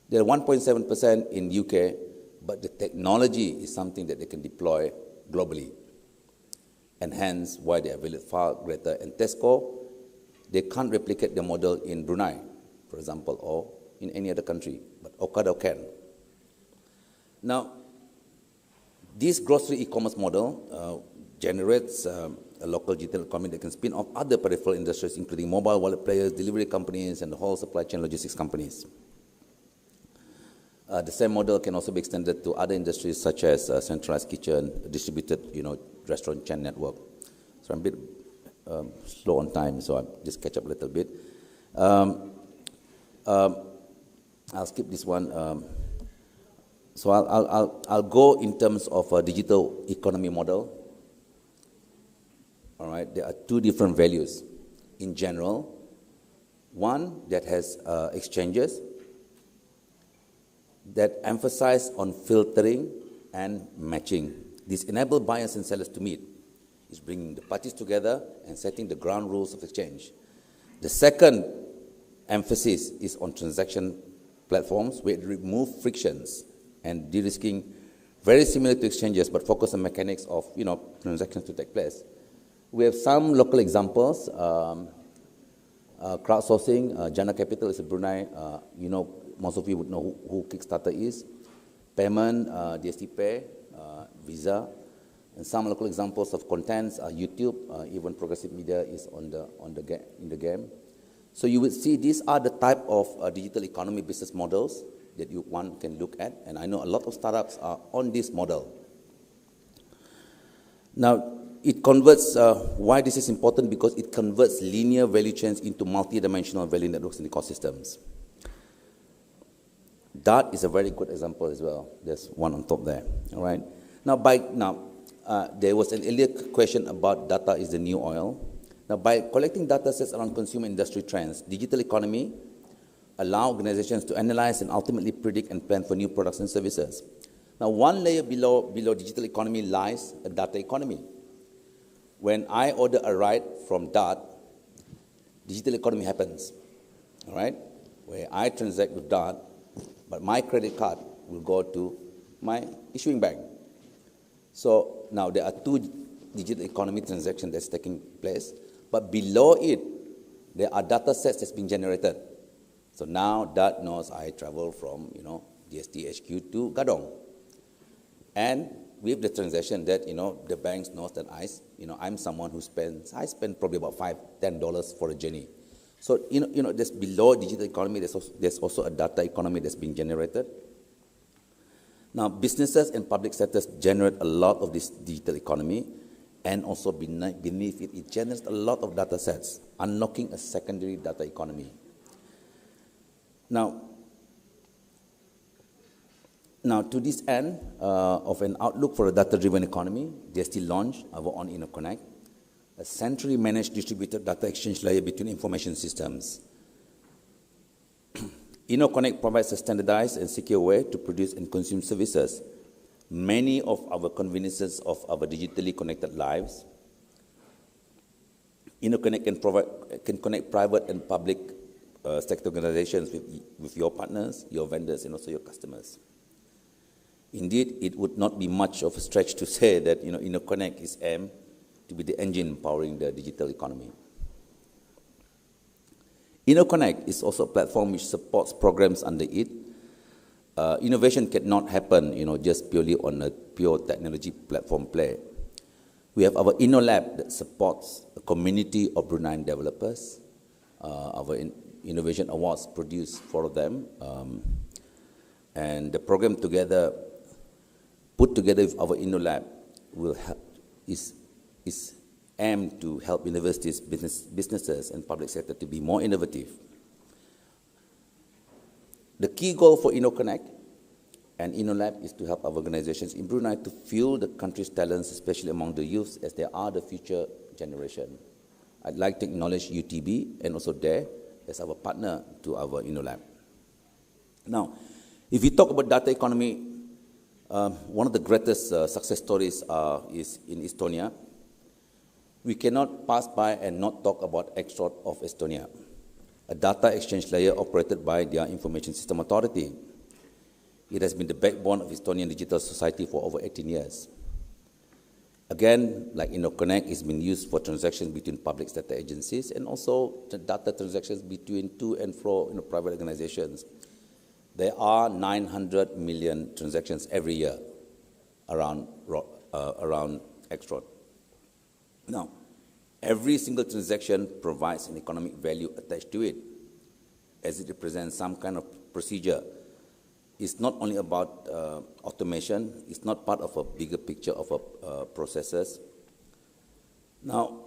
They're 1.7% in UK, but the technology is something that they can deploy globally, and hence why they are valued far greater. And Tesco, they can't replicate the model in Brunei, for example, or in any other country, but Ocado can. Now, this grocery e-commerce model generates a local digital economy that can spin off other peripheral industries, including mobile wallet players, delivery companies, and the whole supply chain logistics companies. The same model can also be extended to other industries such as centralized kitchen, distributed, restaurant chain network. So I'm a bit slow on time, so I'll just catch up a little bit. I'll skip this one. So I'll go in terms of a digital economy model. All right, there are two different values. In general, one that has exchanges that emphasize on filtering and matching. This enables buyers and sellers to meet. It's bringing the parties together and setting the ground rules of exchange. The second emphasis is on transaction platforms where it removes frictions and de-risking, very similar to exchanges, but focus on mechanics of transactions to take place. We have some local examples. Crowdsourcing, Jana Capital is in Brunei. Most of you would know who Kickstarter is. Payment, DST Pay, Visa, and some local examples of contents are YouTube. Even Progressive Media is in the game. So you would see these are the type of digital economy business models that one can look at, and I know a lot of startups are on this model. Now, it converts, why this is important, because it converts linear value chains into multi-dimensional value networks and ecosystems. That is a very good example as well. There's one on top there, all right? Now, there was an earlier question about data is the new oil. Now, by collecting data sets around consumer industry trends, digital economy allow organizations to analyze and ultimately predict and plan for new products and services. Now, one layer below digital economy lies a data economy. When I order a ride from DART, digital economy happens, all right? Where I transact with DART, but my credit card will go to my issuing bank. So now there are two digital economy transactions that's taking place, but below it, there are data sets that's being generated. So now DART knows I travel from, DST HQ to Gadong. And with the transaction that, the banks knows that I'm someone who I spend probably about $5-10 for a journey. So, there's below digital economy, there's also a data economy that's being generated. Now, businesses and public sectors generate a lot of this digital economy, and also beneath it, it generates a lot of data sets, unlocking a secondary data economy. Now, to this end of an outlook for a data-driven economy, DST launched our own InnoConnect, a centrally managed distributed data exchange layer between information systems. InnoConnect provides a standardized and secure way to produce and consume services. Many of our conveniences of our digitally connected lives. InnoConnect can connect private and public sector organizations with your partners, your vendors, and also your customers. Indeed, it would not be much of a stretch to say that InnoConnect is aimed to be the engine powering the digital economy. InnoConnect is also a platform which supports programs under it. Innovation cannot happen, just purely on a pure technology platform play. We have our InnoLab that supports a community of Bruneian developers. Our innovation awards produced for them. And the program together, put together with our InnoLab, will help, is aimed to help universities, businesses, and public sector to be more innovative. The key goal for InnoConnect and InnoLab is to help our organizations in Brunei to fuel the country's talents, especially among the youths, as they are the future generation. I'd like to acknowledge UTB and also DARE as our partner to our InnoLab. Now, if we talk about data economy, one of the greatest success stories is in Estonia. We cannot pass by and not talk about Extrot of Estonia, a data exchange layer operated by their Information System Authority. It has been the backbone of Estonian digital society for over 18 years. Again, like InnoConnect, it's been used for transactions between public sector agencies and also the data transactions between to and fro private organizations. There are 900 million transactions every year around Extrot. Now, every single transaction provides an economic value attached to it, as it represents some kind of procedure. It's not only about automation, it's not part of a bigger picture of processes. Now,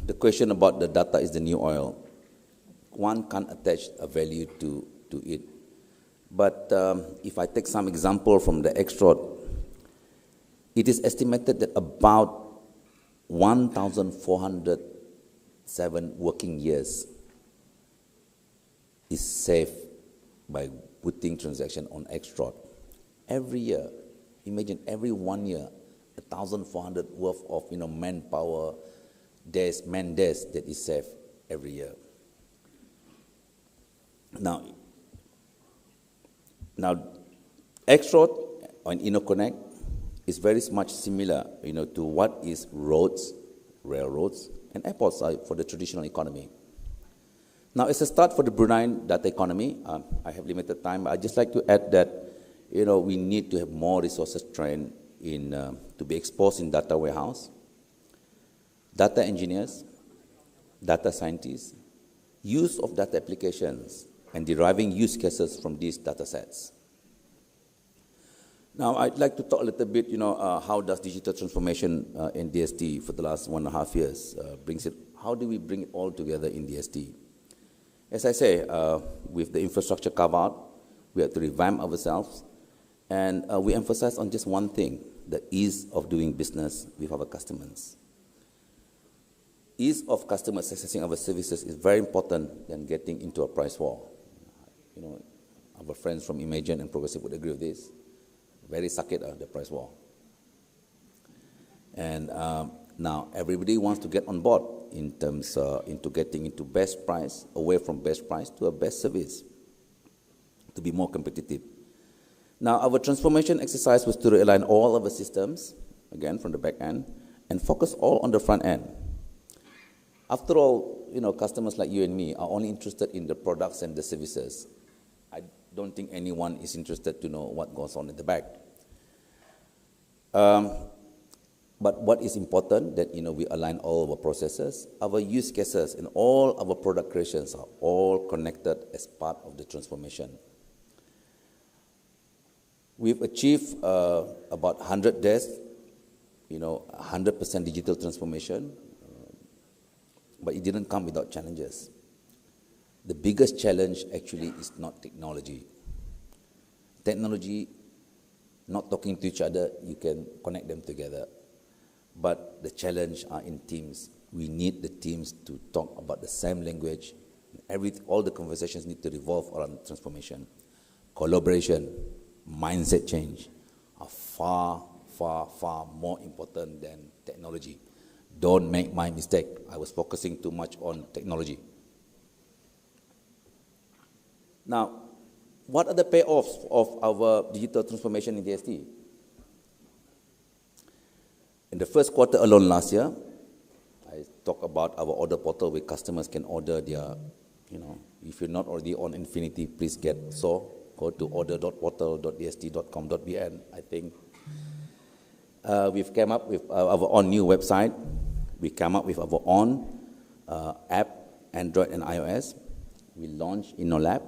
the question about the data is the new oil. One can't attach a value to it. But if I take some example from the Extrot, it is estimated that about 1,407 working years is saved by putting transaction on Extrot. Every year, imagine every 1 year, 1,400 worth of manpower days, man days that is saved every year. Now Extrot on InnoConnect is very much similar, to what is roads, railroads, and airports are for the traditional economy. Now, as a start for the Brunei data economy, I have limited time. I'd just like to add that, we need to have more resources trained in to be exposed in data warehouse, data engineers, data scientists, use of data applications, and deriving use cases from these data sets. Now, I'd like to talk a little bit, how does digital transformation in DST for the last 1.5 years brings it, how do we bring it all together in DST? As I say, with the infrastructure carve-out, we have to revamp ourselves, and we emphasize on just one thing, the ease of doing business with our customers. Ease of customers accessing our services is very important than getting into a price war. Our friends from Imagine and Progressive would agree with this. Very sucked the price war. And now everybody wants to get on board in terms into getting into best price, away from best price to a best service, to be more competitive. Now our transformation exercise was to realign all of the systems, again from the back end, and focus all on the front end. After all, customers like you and me are only interested in the products and the services. I don't think anyone is interested to know what goes on in the back. But what is important that we align all our processes, our use cases, and all our product creations are all connected as part of the transformation. We've achieved about 100 days, 100% digital transformation, but it didn't come without challenges. The biggest challenge actually is not technology. Technology, not talking to each other, you can connect them together. But the challenge are in teams. We need the teams to talk about the same language. All the conversations need to revolve around transformation. Collaboration, mindset change are far, far, far more important than technology. Don't make my mistake. I was focusing too much on technology. Now, what are the payoffs of our digital transformation in DST? In the first quarter alone last year, I talked about our order portal where customers can order their if you're not already on Infinity, please get so. Go to order.portal.dst.com.bn. I think we've come up with our own new website. We come up with our own app, Android and iOS. We launched InnoLab.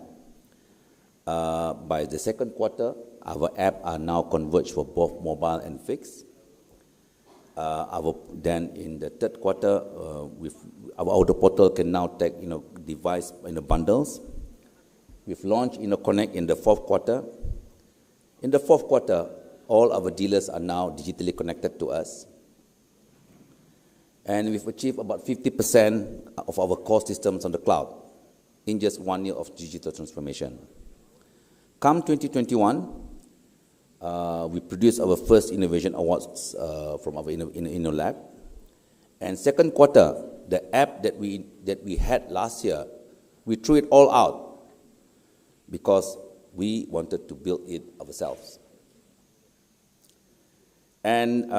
By the second quarter, our app are now converged for both mobile and fixed. Then in the third quarter, our order portal can now take device bundles. We've launched Connect in the fourth quarter. In the fourth quarter, all our dealers are now digitally connected to us. And we've achieved about 50% of our core systems on the cloud in just 1 year of digital transformation. Come 2021, we produced our first innovation awards from our InnoLab. And second quarter, the app that we had last year, we threw it all out because we wanted to build it ourselves. And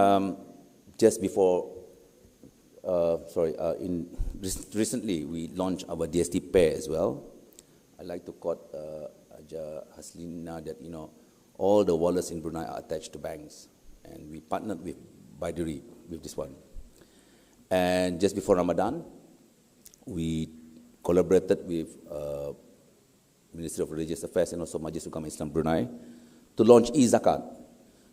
just before, recently we launched our DST Pay as well. I'd like to quote Aja Haslina that all the wallets in Brunei are attached to banks, and we partnered with Baiduri with this one. And just before Ramadan, we collaborated with Ministry of Religious Affairs and also Majlis Ugama Islam Brunei to launch e-Zakat.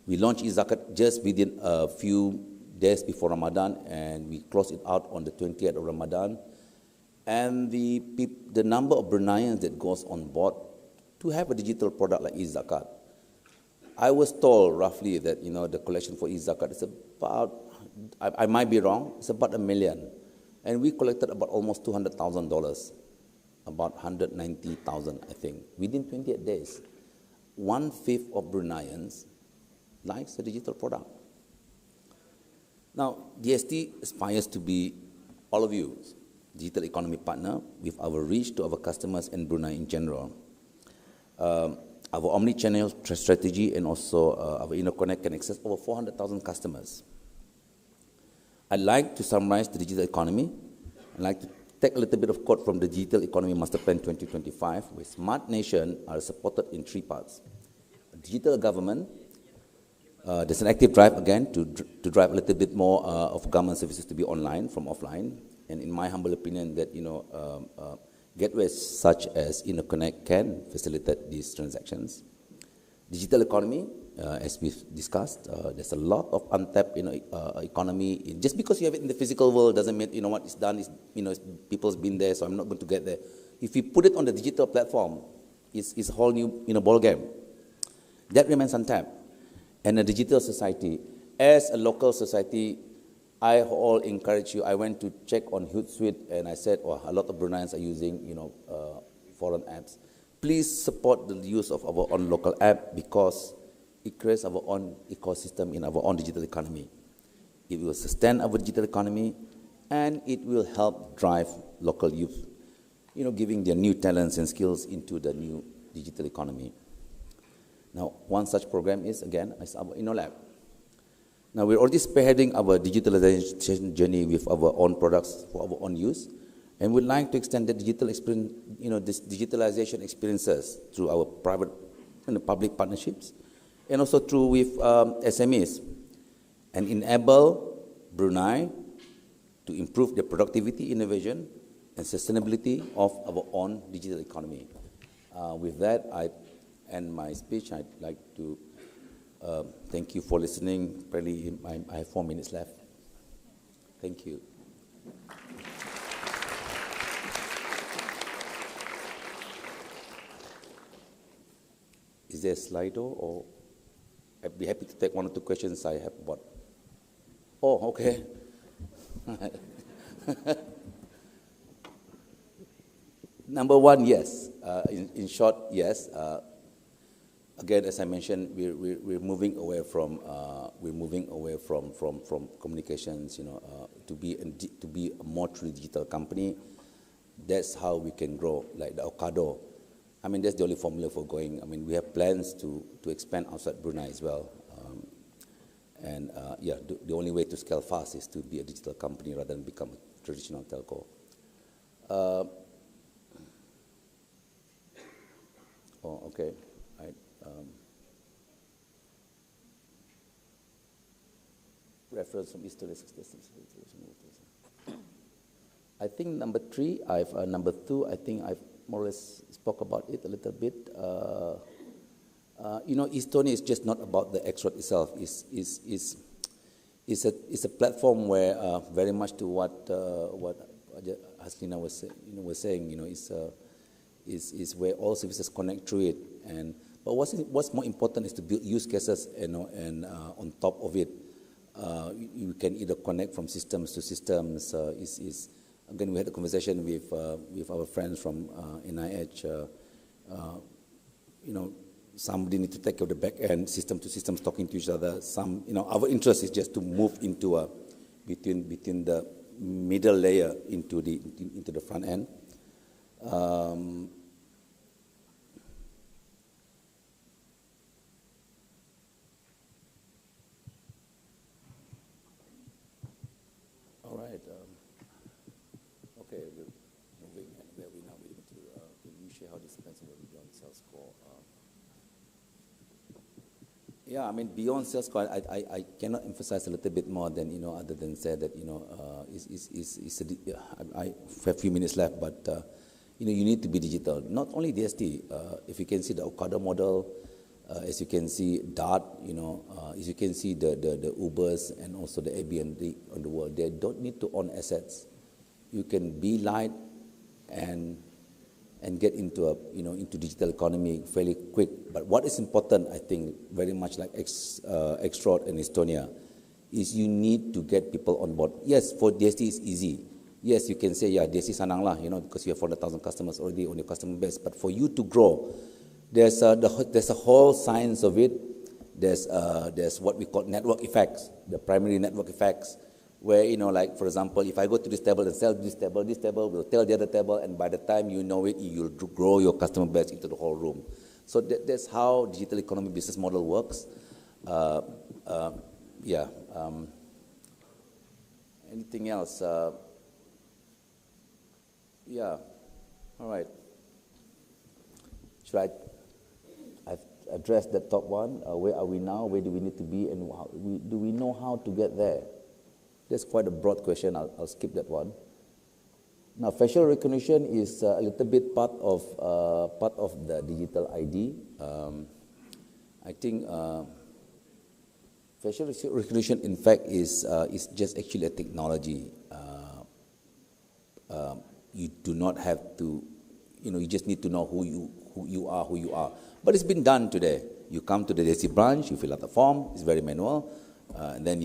We launched e-Zakat just within a few days before Ramadan, and we closed it out on the 20th of Ramadan. And the number of Bruneians that goes on board to have a digital product like e-Zakat, I was told roughly that the collection for e-Zakat is about, I might be wrong, it's about $1 million. And we collected about almost $200,000, about 190,000, I think, within 28 days. 1/5 of Bruneians likes a digital product. Now, DST aspires to be all of you, digital economy partner with our reach to our customers and Brunei in general. Our omni-channel strategy and also our InnoConnect can access over 400,000 customers. I'd like to summarize the digital economy. I'd like to take a little bit of quote from the Digital Economy Master Plan 2025, where smart nation are supported in 3 parts. Digital government, there's an active drive again to drive a little bit more of government services to be online from offline. And in my humble opinion that, gateways such as InnoConnect can facilitate these transactions. Digital economy, as we've discussed, there's a lot of untapped economy. Just because you have it in the physical world doesn't mean what is done is people's been there, so I'm not going to get there. If you put it on the digital platform, it's a whole new ball game. That remains untapped. And a digital society, as a local society, I all encourage you. I went to check on Hootsuite and I said, a lot of Bruneians are using foreign apps. Please support the use of our own local app because it creates our own ecosystem in our own digital economy. It will sustain our digital economy and it will help drive local youth, giving their new talents and skills into the new digital economy. Now, one such program is, again, our InnoLab. Now, we're already spearheading our digitalization journey with our own products for our own use, and we'd like to extend the digital experience, this digitalization experiences through our private and public partnerships, and also through with SMEs, and enable Brunei to improve the productivity, innovation, and sustainability of our own digital economy. With that, I end my speech. I'd like to thank you for listening. Apparently, I have 4 minutes left. Thank you. Is there a Slido, or I'd be happy to take 1 or 2 questions I have about. Oh, okay. Number 1, yes. In short, yes. Again, as I mentioned, we're moving away from communications, to be a more truly digital company. That's how we can grow, like the avocado. I mean, that's the only formula for going. I mean, we have plans to expand outside Brunei as well. The only way to scale fast is to be a digital company rather than become a traditional telco. Oh, okay. Right. Reference from Easterly systems. I think number 3, number 2, I think I've more or less spoke about it a little bit. Estonia is just not about the X-Road itself. It's a platform where very much to what Haslina was saying. Is where all services connect through it. But what's more important is to build use cases. And on top of it, you can either connect from systems to systems. Again, we had a conversation with our friends from NIH. Somebody need to take care of the back end, system to systems talking to each other. Our interest is just to move into between the middle layer into the front end. All right. Okay. Moving where we now moving to. Can you share how this depends on the beyond sales score? Yeah, I mean beyond sales score, I cannot emphasize a little bit more than other than say that I have a few minutes left, but you need to be digital. Not only DST. If you can see the Okada model, as you can see DART, as you can see the Ubers and also the Airbnb on the world, they don't need to own assets. You can be light and get into into digital economy fairly quick. But what is important, I think, very much like X-Road and Estonia, is you need to get people on board. Yes, for DST it's easy. Yes, you can say, yeah, DST sanang lah, because you have 400,000 customers already on your customer base. But for you to grow, there's a whole science of it. There's what we call network effects, the primary network effects, where, like, for example, if I go to this table and sell this table will tell the other table, and by the time you know it, you'll grow your customer base into the whole room. So that's how digital economy business model works. Yeah. Anything else? Yeah. All right. I've addressed the top one. Where are we now? Where do we need to be? And do we know how to get there? That's quite a broad question. I'll skip that one. Now, facial recognition is a little bit part of the digital ID. I think facial recognition, in fact, is just actually a technology. You do not have to, you just need to know who you are. But it's been done today. You come to the DST branch, you fill out the form. It's very manual. And then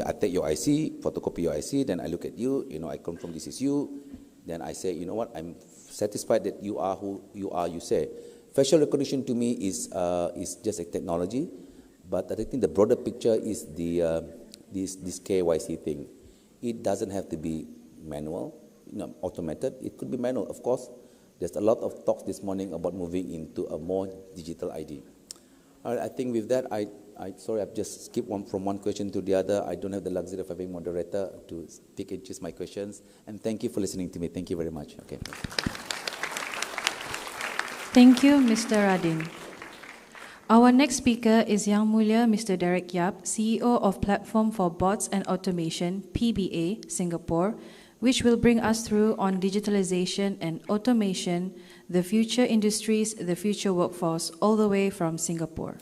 I take your IC, photocopy your IC, then I look at you, I confirm this is you. Then I say, I'm satisfied that you are who you are, you say. Facial recognition to me is just a technology, but I think the broader picture is this KYC thing. It doesn't have to be manual, automated. It could be manual, of course. There's a lot of talks this morning about moving into a more digital ID. All right, I think with that, sorry, I've just skipped from one question to the other. I don't have the luxury of having a moderator to pick and choose my questions. And thank you for listening to me. Thank you very much. Okay. Thank you, Mr. Radin. Our next speaker is Yang Mulia Mr. Derek Yap, CEO of Platform for Bots and Automation, PBA, Singapore, which will bring us through on digitalization and automation, the future industries, the future workforce, all the way from Singapore.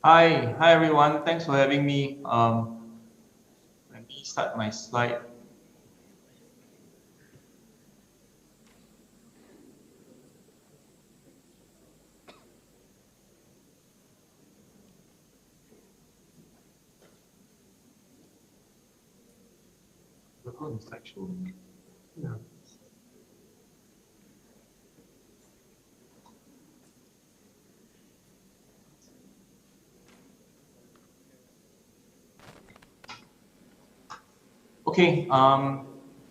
Hi everyone. Thanks for having me. Let me start my slide. go to slideshow. Yeah. Okay,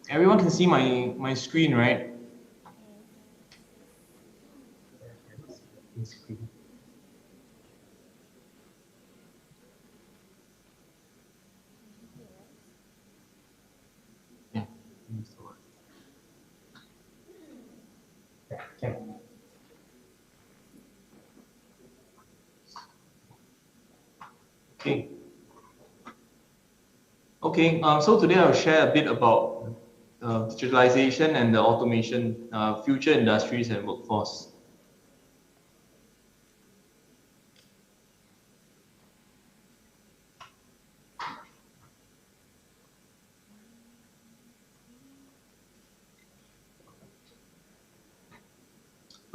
everyone can see my screen, right? Yeah. Okay. Okay. Okay, so today I'll share a bit about digitalization and the automation, future industries and workforce.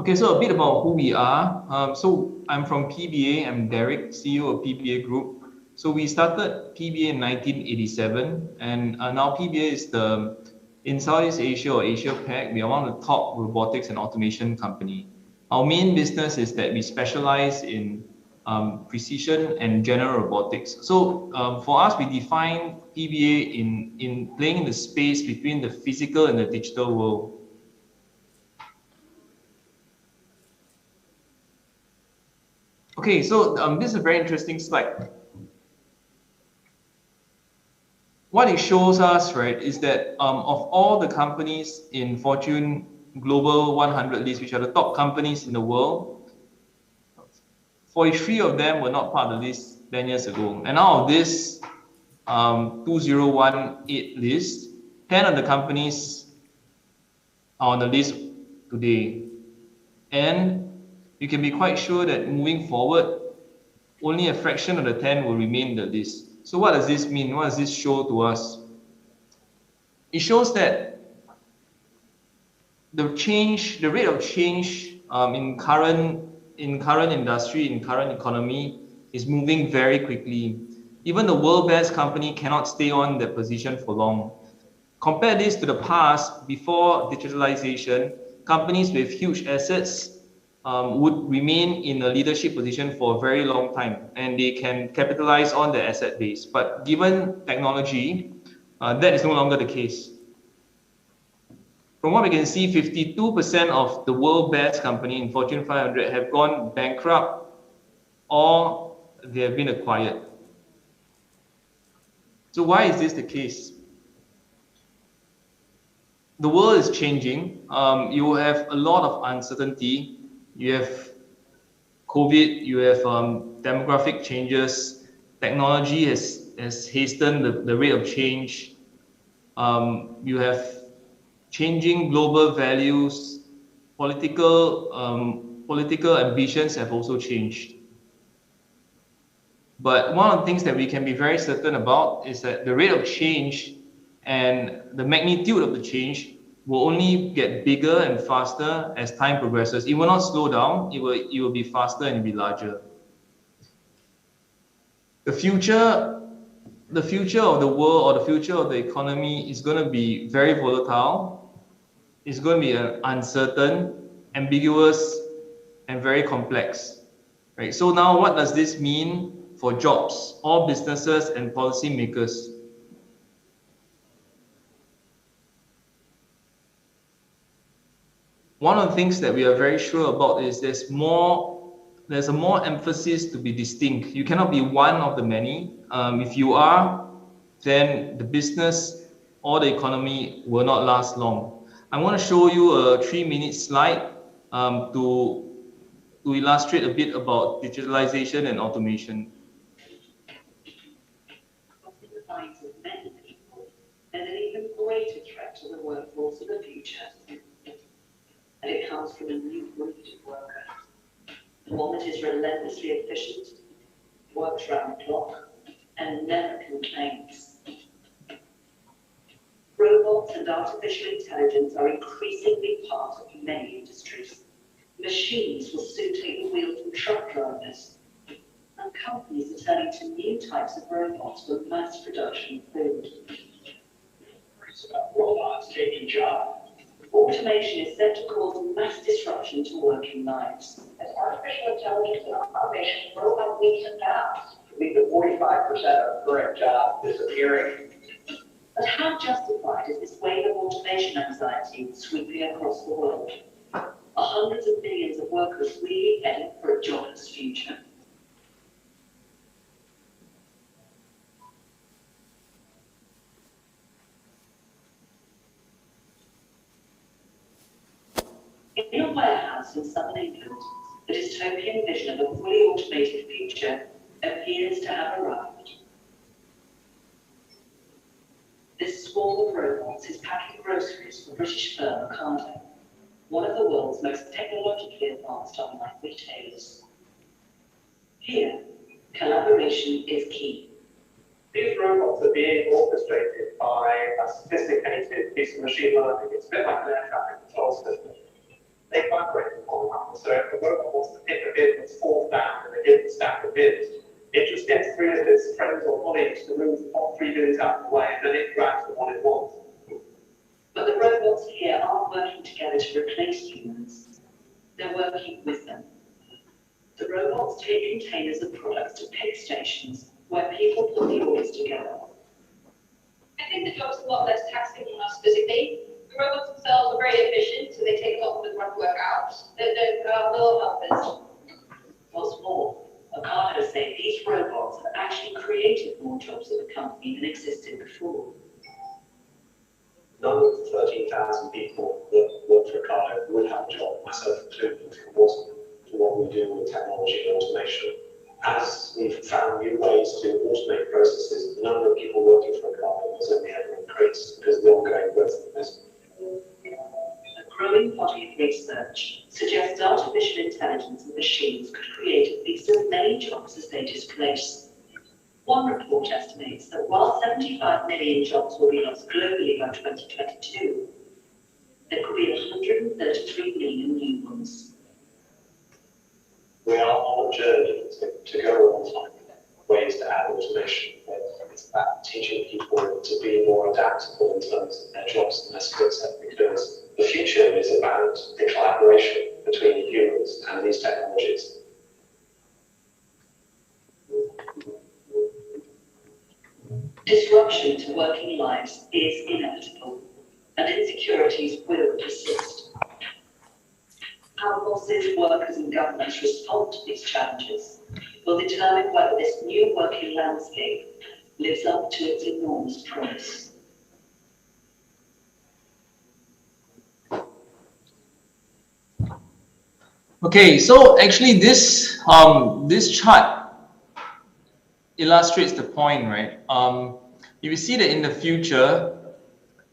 Okay, so a bit about who we are. So I'm from PBA. I'm Derek, CEO of PBA Group. So we started PBA in 1987, and now PBA is in Southeast Asia or Asia Pac, we are one of the top robotics and automation company. Our main business is that we specialize in precision and general robotics. So for us, we define PBA in playing in the space between the physical and the digital world. Okay, so this is a very interesting slide. What it shows us, right, is that of all the companies in Fortune Global 100 list, which are the top companies in the world, 43 of them were not part of the list 10 years ago. And out of this 2018 list, 10 of the companies are on the list today. And you can be quite sure that moving forward, only a fraction of the 10 will remain the list. So what does this mean? What does this show to us? It shows that the rate of change in current industry, in current economy, is moving very quickly. Even the world best company cannot stay on their position for long. Compare this to the past, before digitalization, companies with huge assets would remain in a leadership position for a very long time, and they can capitalize on the asset base. But given technology, that is no longer the case. From what we can see, 52% of the world best company in Fortune 500 have gone bankrupt or they have been acquired. So why is this the case? The world is changing. You have a lot of uncertainty. You have COVID, you have demographic changes. Technology has hastened the rate of change. You have changing global values. Political ambitions have also changed. But one of the things that we can be very certain about is that the rate of change and the magnitude of the change will only get bigger and faster as time progresses. It will not slow down. It will be faster and be larger. The future of the world or the future of the economy is going to be very volatile. It's going to be uncertain, ambiguous, and very complex. Right? So now, what does this mean for jobs, all businesses, and policymakers? One of the things that we are very sure about is there's a more emphasis to be distinct. You cannot be one of the many. If you are, then the business or the economy will not last long. I want to show you a 3-minute slide to illustrate a bit about digitalization and automation. In the minds of many people, there's an even greater threat to the workforce of the future. And it comes from a new breed of worker, one that is relentlessly efficient, works round the clock, and never complains. Robots and artificial intelligence are increasingly part of many industries. Machines will soon take the wheel from truck drivers, and companies are turning to new types of robots for mass production of food. robots taking jobs. Automation is set to cause mass disruption to working lives. As artificial intelligence and automation grow by leaps and bounds, lead to 45% of current jobs disappearing. But how justified is this wave of automation anxiety sweeping across the world? Are hundreds of millions of workers really heading for a jobless future? In a warehouse in southern England, the dystopian vision of a fully automated future appears to have arrived. This swarm of robots is packing groceries for British firm Ocado, one of the world's most technologically advanced online retailers. Here, collaboration is key. These robots are being orchestrated by a sophisticated piece of machine learning. It's a bit like an air traffic control system. They collaborate with one another. So if the robot wants to pick a bid that's fourth down in a given stack of bids, it just gets three of its friends or colleagues to move the top three bids out of the way, and then it grabs the one it wants. But the robots here aren't working together to replace humans. They're working with them. The robots take containers of products to pick stations where people put the orders together. I think the job's a lot less taxing on us physically. The robots themselves are very efficient, so they take a lot of the grunt work out. They're little helpers. What's more, Ocado say these robots have actually created more jobs at the company than existed before. None of the 13,000 people that work for Ocado would have a job, myself included, if it wasn't for what we do with technology and automation. As we've found new ways to automate processes, the number of people working for Ocado has only ever increased because of the ongoing growth of the business. A growing body of research suggests artificial intelligence and machines could create at least as many jobs as they displace. One report estimates that while 75 million jobs will be lost globally by 2022, there could be 133 million new ones. We are on a journey to go on time, ways to add automation. It's about teaching people to be more adaptable in terms of their jobs and their skill set, because the future is about the collaboration between humans and these technologies. Disruption to working lives is inevitable, and insecurities will persist. How bosses, workers and governments respond to these challenges will determine whether this new working landscape lives up to its enormous promise. Okay, so actually this chart illustrates the point, right? If you see that in the future,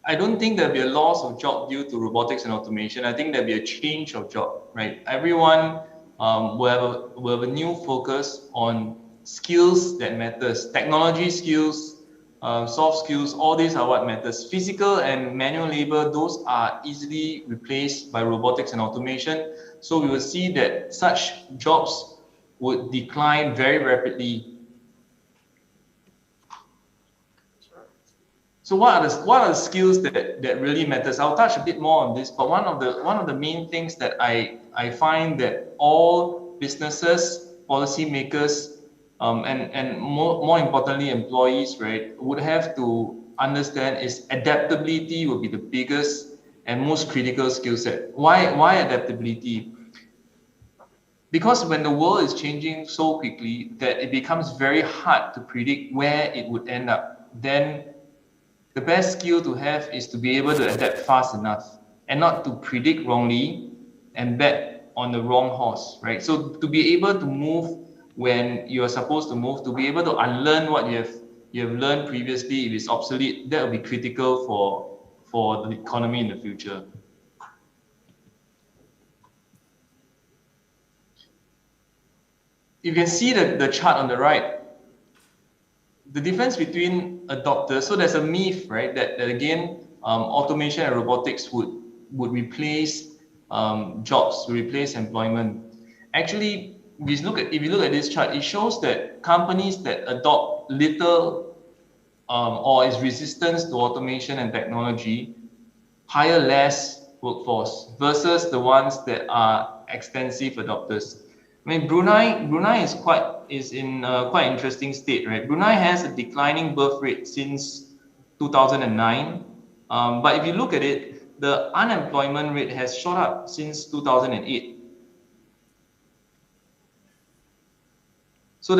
I don't think there'll be a loss of job due to robotics and automation. I think there'll be a change of job, right? Everyone will have a new focus on skills that matters. Technology skills, soft skills, all these are what matters. Physical and manual labor, those are easily replaced by robotics and automation. So we will see that such jobs would decline very rapidly. So what are the skills that really matters? I'll touch a bit more on this, but one of the main things that I find that all businesses, policymakers, and more importantly employees, right, would have to understand is adaptability will be the biggest and most critical skill set. Why adaptability? Because when the world is changing so quickly that it becomes very hard to predict where it would end up, then the best skill to have is to be able to adapt fast enough and not to predict wrongly and bet on the wrong horse, right? So to be able to move when you are supposed to move, to be able to unlearn what you have learned previously, if it's obsolete, that will be critical for the economy in the future. You can see the chart on the right. The difference between a doctor, so there's a myth, right, that again, automation and robotics would replace jobs, replace employment. Actually, if you look at this chart, it shows that companies that adopt little or is resistant to automation and technology hire less workforce versus the ones that are extensive adopters. I mean, Brunei is in a quite interesting state, right? Brunei has a declining birth rate since 2009, but if you look at it, the unemployment rate has shot up since 2008. So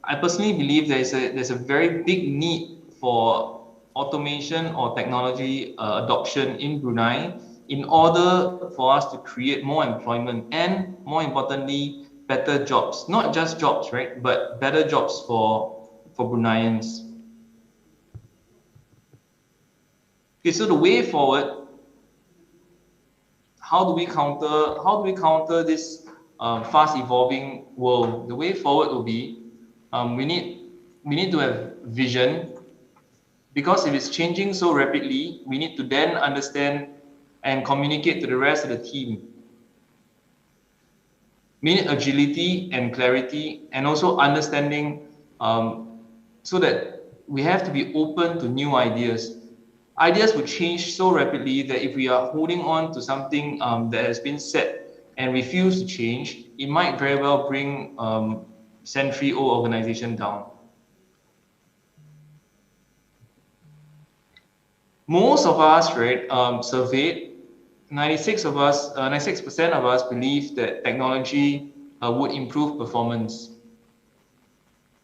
I personally believe there's a very big need for automation or technology adoption in Brunei in order for us to create more employment and, more importantly, better jobs. Not just jobs, right? But better jobs for Bruneians. Okay, so the way forward, how do we counter this fast evolving world? The way forward will be we need to have vision, because if it's changing so rapidly, we need to then understand and communicate to the rest of the team. We need agility and clarity, and also understanding, so that we have to be open to new ideas. Ideas will change so rapidly that if we are holding on to something that has been set and refuse to change, it might very well bring century-old organization down. Most of us, right, surveyed, 96% of us believe that technology would improve performance,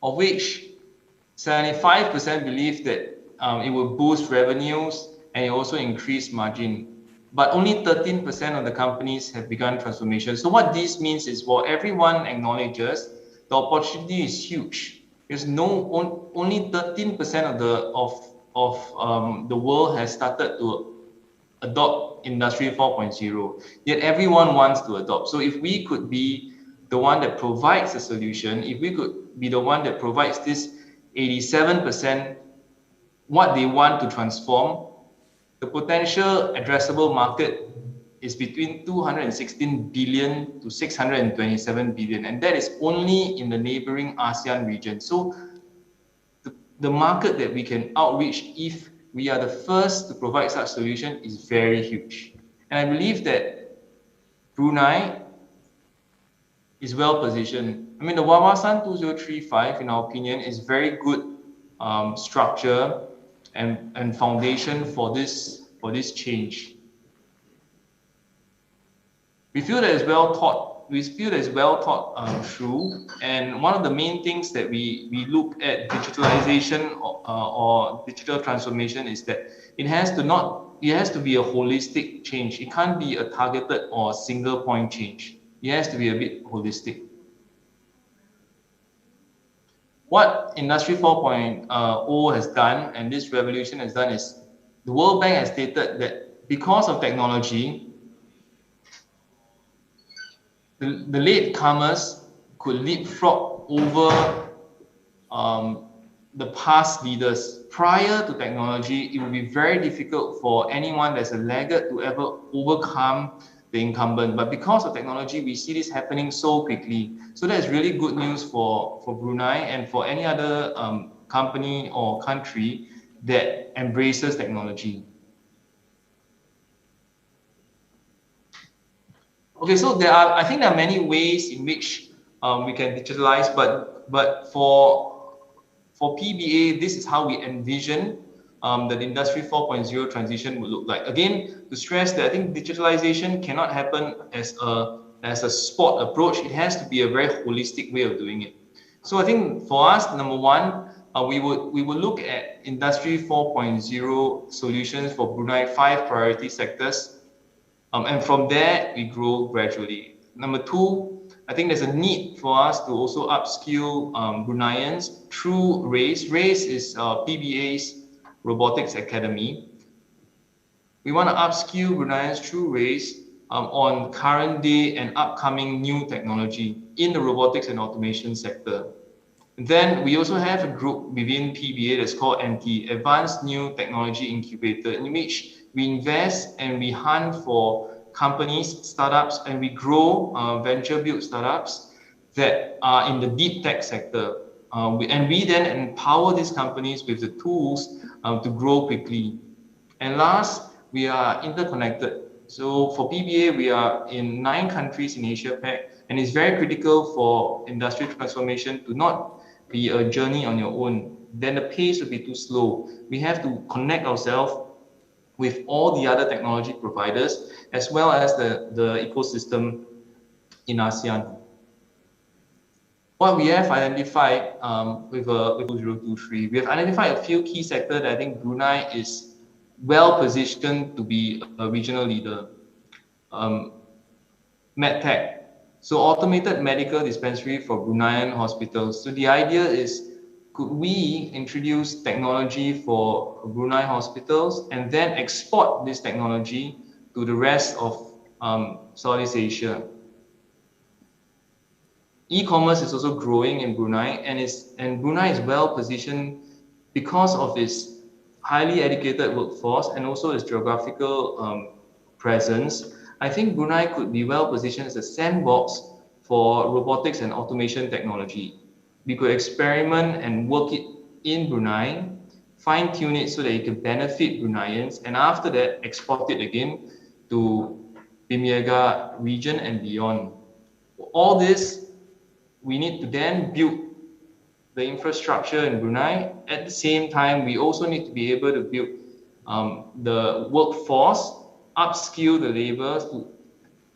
of which 75% believe that it will boost revenues and it also increase margin. But only 13% of the companies have begun transformation. So what this means is, while everyone acknowledges the opportunity is huge, there's only 13% of the world has started to adopt Industry 4.0, yet everyone wants to adopt. So if we could be the one that provides a solution, if we could be the one that provides this 87% what they want to transform, the potential addressable market is between 216 billion to 627 billion, and that is only in the neighboring ASEAN region. So the market that we can outreach if we are the first to provide such solution is very huge. And I believe that Brunei is well positioned. I mean, the Wawasan 2035, in our opinion, is very good structure and foundation for this change. We feel that it's well thought. We feel that it's well thought through. And one of the main things that we look at digitalization or digital transformation is that it has to be a holistic change. It can't be a targeted or single point change. It has to be a bit holistic. What Industry 4.0 has done, and this revolution has done, is the World Bank has stated that because of technology, the latecomers could leapfrog over the past leaders. Prior to technology, it would be very difficult for anyone that's a laggard to ever overcome the incumbent. But because of technology, we see this happening so quickly. So that's really good news for Brunei and for any other company or country that embraces technology. Okay, so I think there are many ways in which we can digitalize, but for PBA, this is how we envision that Industry 4.0 transition would look like. Again, to stress that I think digitalization cannot happen as a spot approach. It has to be a very holistic way of doing it. So I think for us, number one, we would look at Industry 4.0 solutions for Brunei 5 priority sectors, and from there we grow gradually. Number two, I think there's a need for us to also upskill Bruneians through RACE. RACE is PBA's Robotics Academy. We want to upskill Bruneians through RACE on current day and upcoming new technology in the robotics and automation sector. And then we also have a group within PBA that's called ANTI, Advanced New Technology Incubator, in which we invest and we hunt for companies, startups, and we grow venture build startups that are in the deep tech sector. And we then empower these companies with the tools to grow quickly. And last, we are interconnected. So for PBA, we are in 9 countries in Asia Pac, and it's very critical for industrial transformation to not be a journey on your own. Then the pace will be too slow. We have to connect ourselves with all the other technology providers, as well as the ecosystem in ASEAN. What we have identified with 2023, we have identified a few key sectors that I think Brunei is well positioned to be a regional leader. MedTech, so automated medical dispensary for Bruneian hospitals. So the idea is, could we introduce technology for Brunei hospitals and then export this technology to the rest of Southeast Asia? E-commerce is also growing in Brunei, and Brunei is well positioned because of its highly educated workforce and also its geographical presence. I think Brunei could be well positioned as a sandbox for robotics and automation technology. We could experiment and work it in Brunei, fine-tune it so that it can benefit Bruneians, and after that, export it again to Bimiaga region and beyond. All this, we need to then build the infrastructure in Brunei. At the same time, we also need to be able to build the workforce, upskill the labor,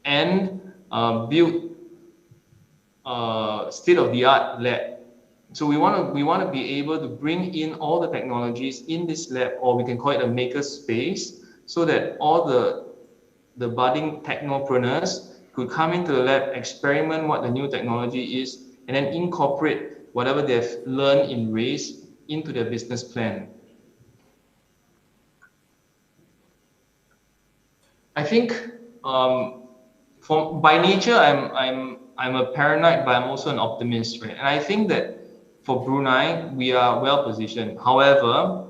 and build state-of-the-art lab. So we want to be able to bring in all the technologies in this lab, or we can call it a maker space, so that all the budding technopreneurs could come into the lab, experiment what the new technology is, and then incorporate whatever they've learned in RACE into their business plan. I think by nature, I'm a paranoid, but I'm also an optimist, right? And I think that for Brunei, we are well positioned. However,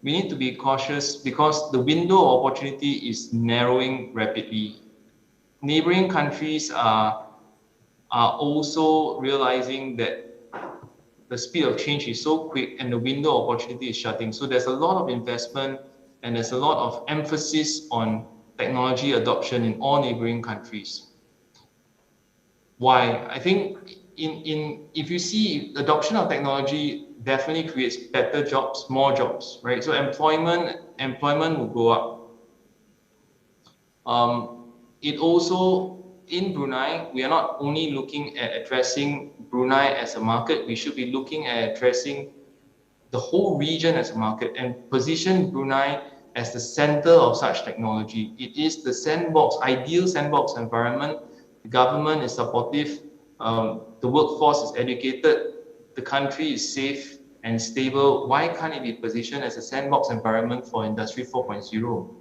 we need to be cautious because the window of opportunity is narrowing rapidly. Neighboring countries are also realizing that the speed of change is so quick and the window of opportunity is shutting. So there's a lot of investment and there's a lot of emphasis on technology adoption in all neighboring countries. Why? I think if you see adoption of technology definitely creates better jobs, more jobs, right? So employment will go up. It also, in Brunei, we are not only looking at addressing Brunei as a market, we should be looking at addressing the whole region as a market and position Brunei as the center of such technology. It is the sandbox, ideal sandbox environment. The government is supportive, the workforce is educated, the country is safe and stable. Why can't it be positioned as a sandbox environment for Industry 4.0?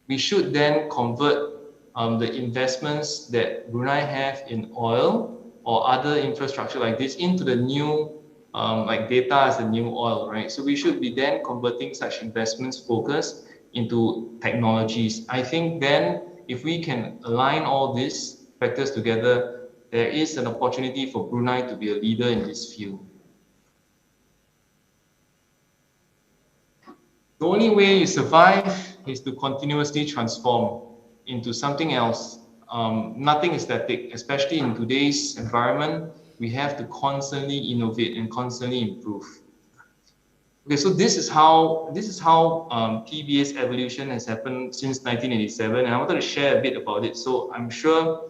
We should then convert the investments that Brunei have in oil or other infrastructure like this into the new, like data as the new oil, right? So we should be then converting such investments focus into technologies. I think then if we can align all these factors together, there is an opportunity for Brunei to be a leader in this field. The only way you survive is to continuously transform into something else. Nothing is static, especially in today's environment. We have to constantly innovate and constantly improve. Okay, so this is how PBA's evolution has happened since 1987, and I wanted to share a bit about it. So I'm sure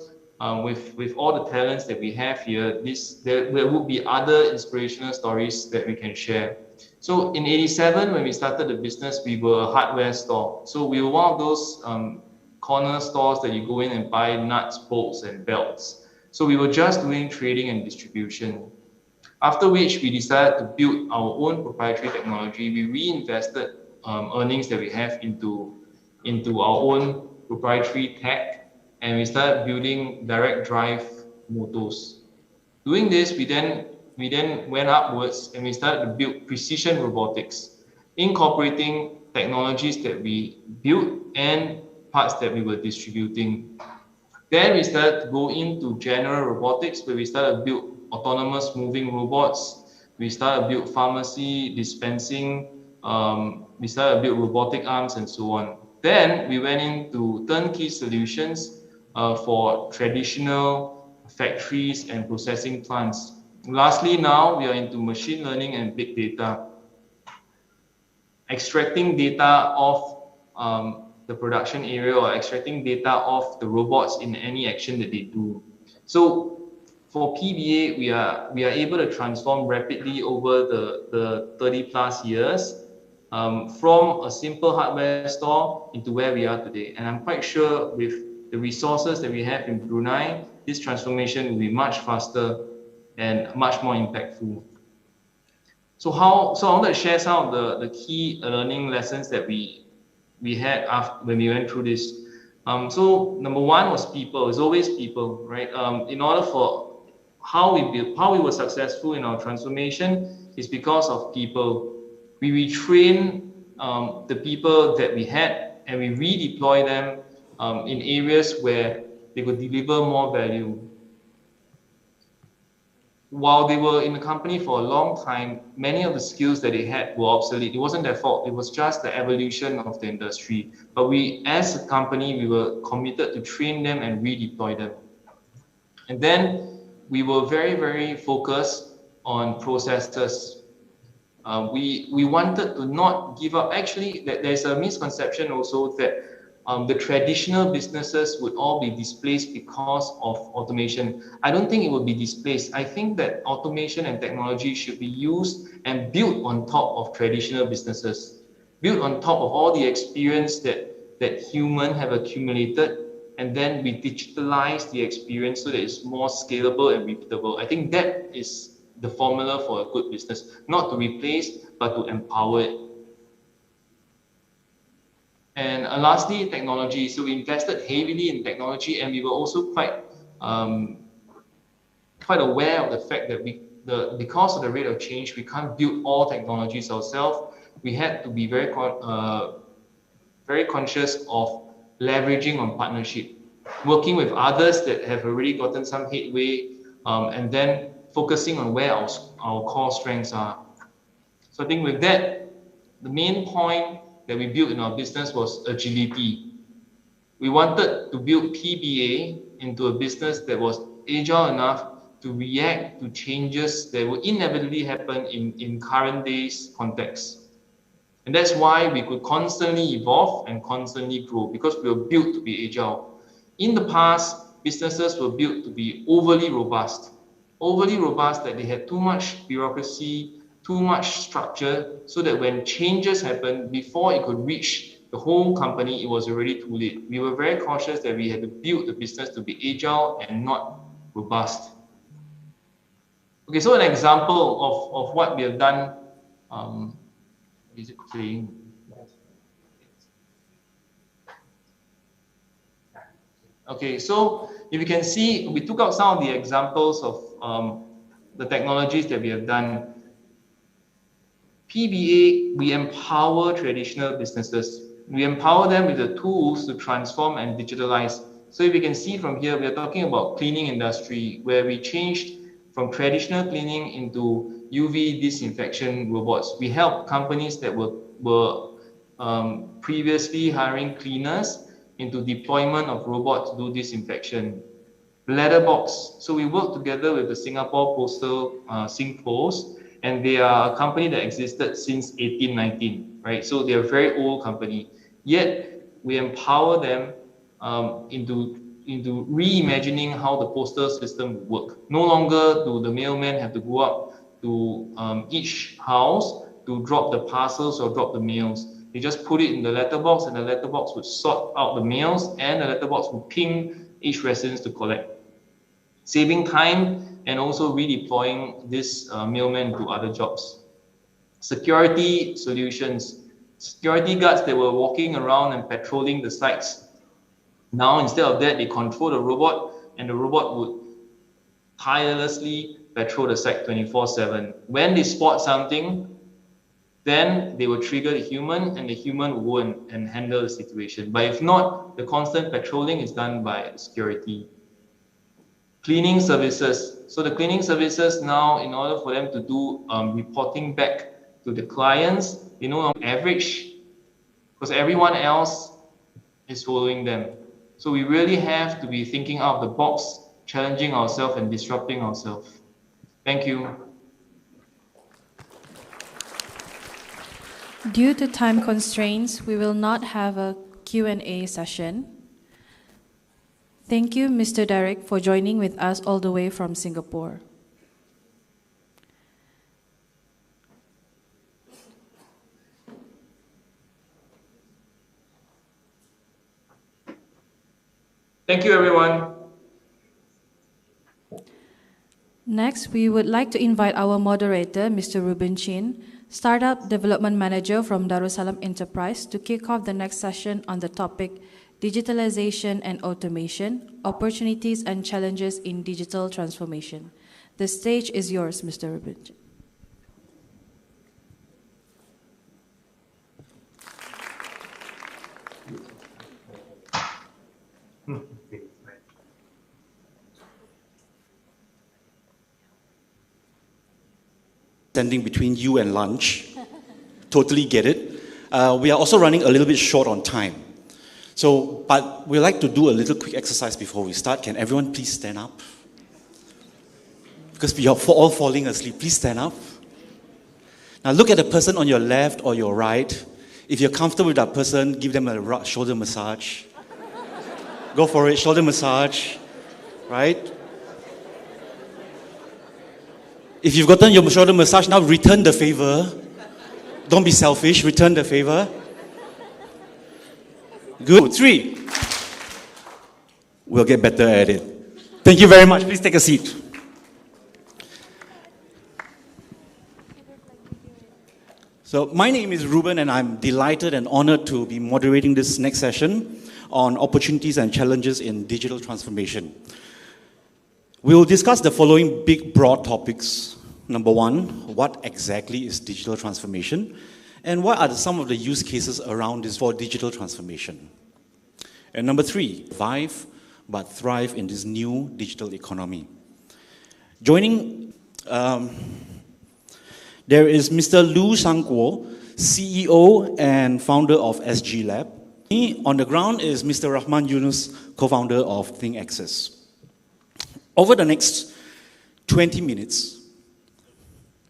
with all the talents that we have here, there will be other inspirational stories that we can share. So in 87, when we started the business, we were a hardware store. So we were one of those corner stores that you go in and buy nuts, bolts, and belts. So we were just doing trading and distribution. After which we decided to build our own proprietary technology. We reinvested earnings that we have into our own proprietary tech, and we started building direct drive motors. Doing this, we then went upwards and we started to build precision robotics, incorporating technologies that we built and parts that we were distributing. Then we started to go into general robotics, where we started to build autonomous moving robots. We started to build pharmacy, dispensing, we started to build robotic arms and so on. Then we went into turnkey solutions for traditional factories and processing plants. Lastly, now we are into machine learning and big data, extracting data of the production area or extracting data of the robots in any action that they do. So for PBA, we are able to transform rapidly over the 30 plus years from a simple hardware store into where we are today. And I'm quite sure with the resources that we have in Brunei, this transformation will be much faster and much more impactful. So I want to share some of the key learning lessons that we had after when we went through this. So number one was people. It's always people, right? In order for how we were successful in our transformation is because of people. We retrain the people that we had and we redeploy them in areas where they could deliver more value. While they were in the company for a long time, many of the skills that they had were obsolete. It wasn't their fault. It was just the evolution of the industry. But we, as a company, we were committed to train them and redeploy them. And then we were very, very focused on processes. We wanted to not give up. Actually, there's a misconception also that the traditional businesses would all be displaced because of automation. I don't think it will be displaced. I think that automation and technology should be used and built on top of traditional businesses, built on top of all the experience that humans have accumulated, and then we digitalize the experience so that it's more scalable and repeatable. I think that is the formula for a good business, not to replace, but to empower it. And lastly, technology. So we invested heavily in technology, and we were also quite aware of the fact that because of the rate of change, we can't build all technologies ourselves. We had to be very conscious of leveraging on partnership, working with others that have already gotten some headway, and then focusing on where our core strengths are. So I think with that, the main point that we built in our business was agility. We wanted to build PBA into a business that was agile enough to react to changes that will inevitably happen in current day's context. And that's why we could constantly evolve and constantly grow, because we were built to be agile. In the past, businesses were built to be overly robust that they had too much bureaucracy, too much structure, so that when changes happened, before it could reach the whole company, it was already too late. We were very cautious that we had to build the business to be agile and not robust. Okay, so an example of what we have done, is it playing? Okay, so if you can see, we took out some of the examples of the technologies that we have done. PBA, we empower traditional businesses. We empower them with the tools to transform and digitalize. So if you can see from here, we are talking about cleaning industry, where we changed from traditional cleaning into UV disinfection robots. We help companies that were previously hiring cleaners into deployment of robots to do disinfection. Letterbox. So we work together with the Singapore Postal SingPost, and they are a company that existed since 1819, right? So they're a very old company. Yet we empower them into reimagining how the postal system work. No longer do the mailmen have to go up to each house to drop the parcels or drop the mails. They just put it in the letterbox, and the letterbox would sort out the mails, and the letterbox would ping each residence to collect, saving time and also redeploying this mailman to other jobs. Security solutions. Security guards that were walking around and patrolling the sites. Now, instead of that, they control the robot, and the robot would tirelessly patrol the site 24/7. When they spot something, then they will trigger the human, and the human will go and handle the situation. But if not, the constant patrolling is done by security. Cleaning services. So the cleaning services now, in order for them to do reporting back to the clients, on average, because everyone else is following them. So we really have to be thinking out of the box, challenging ourselves and disrupting ourselves. Thank you. Due to time constraints, we will not have a Q&A session. Thank you, Mr. Derek, for joining with us all the way from Singapore. Thank you, everyone. Next, we would like to invite our moderator, Mr. Ruben Chin, Startup Development Manager from Darussalam Enterprise, to kick off the next session on the topic Digitalization and Automation, Opportunities and Challenges in Digital Transformation. The stage is yours, Mr. Ruben Chin. Standing between you and lunch. Totally get it. We are also running a little bit short on time. So, but we like to do a little quick exercise before we start. Can everyone please stand up? Because we are all falling asleep. Please stand up. Now look at the person on your left or your right. If you're comfortable with that person, give them a shoulder massage. Go for it, shoulder massage, right? If you've gotten your shoulder massage, now return the favor. Don't be selfish, return the favor. Good. 3. We'll get better at it. Thank you very much. Please take a seat. So my name is Ruben, and I'm delighted and honored to be moderating this next session on opportunities and challenges in digital transformation. We will discuss the following big, broad topics. Number 1, what exactly is digital transformation? And what are some of the use cases around this for digital transformation? And number 3, survive but thrive in this new digital economy. Joining, there is Mr. Lu Shangguo, CEO and founder of SG Lab. On the ground is Mr. Rahman Yunus, co-founder of ThinkAccess. Over the next 20 minutes,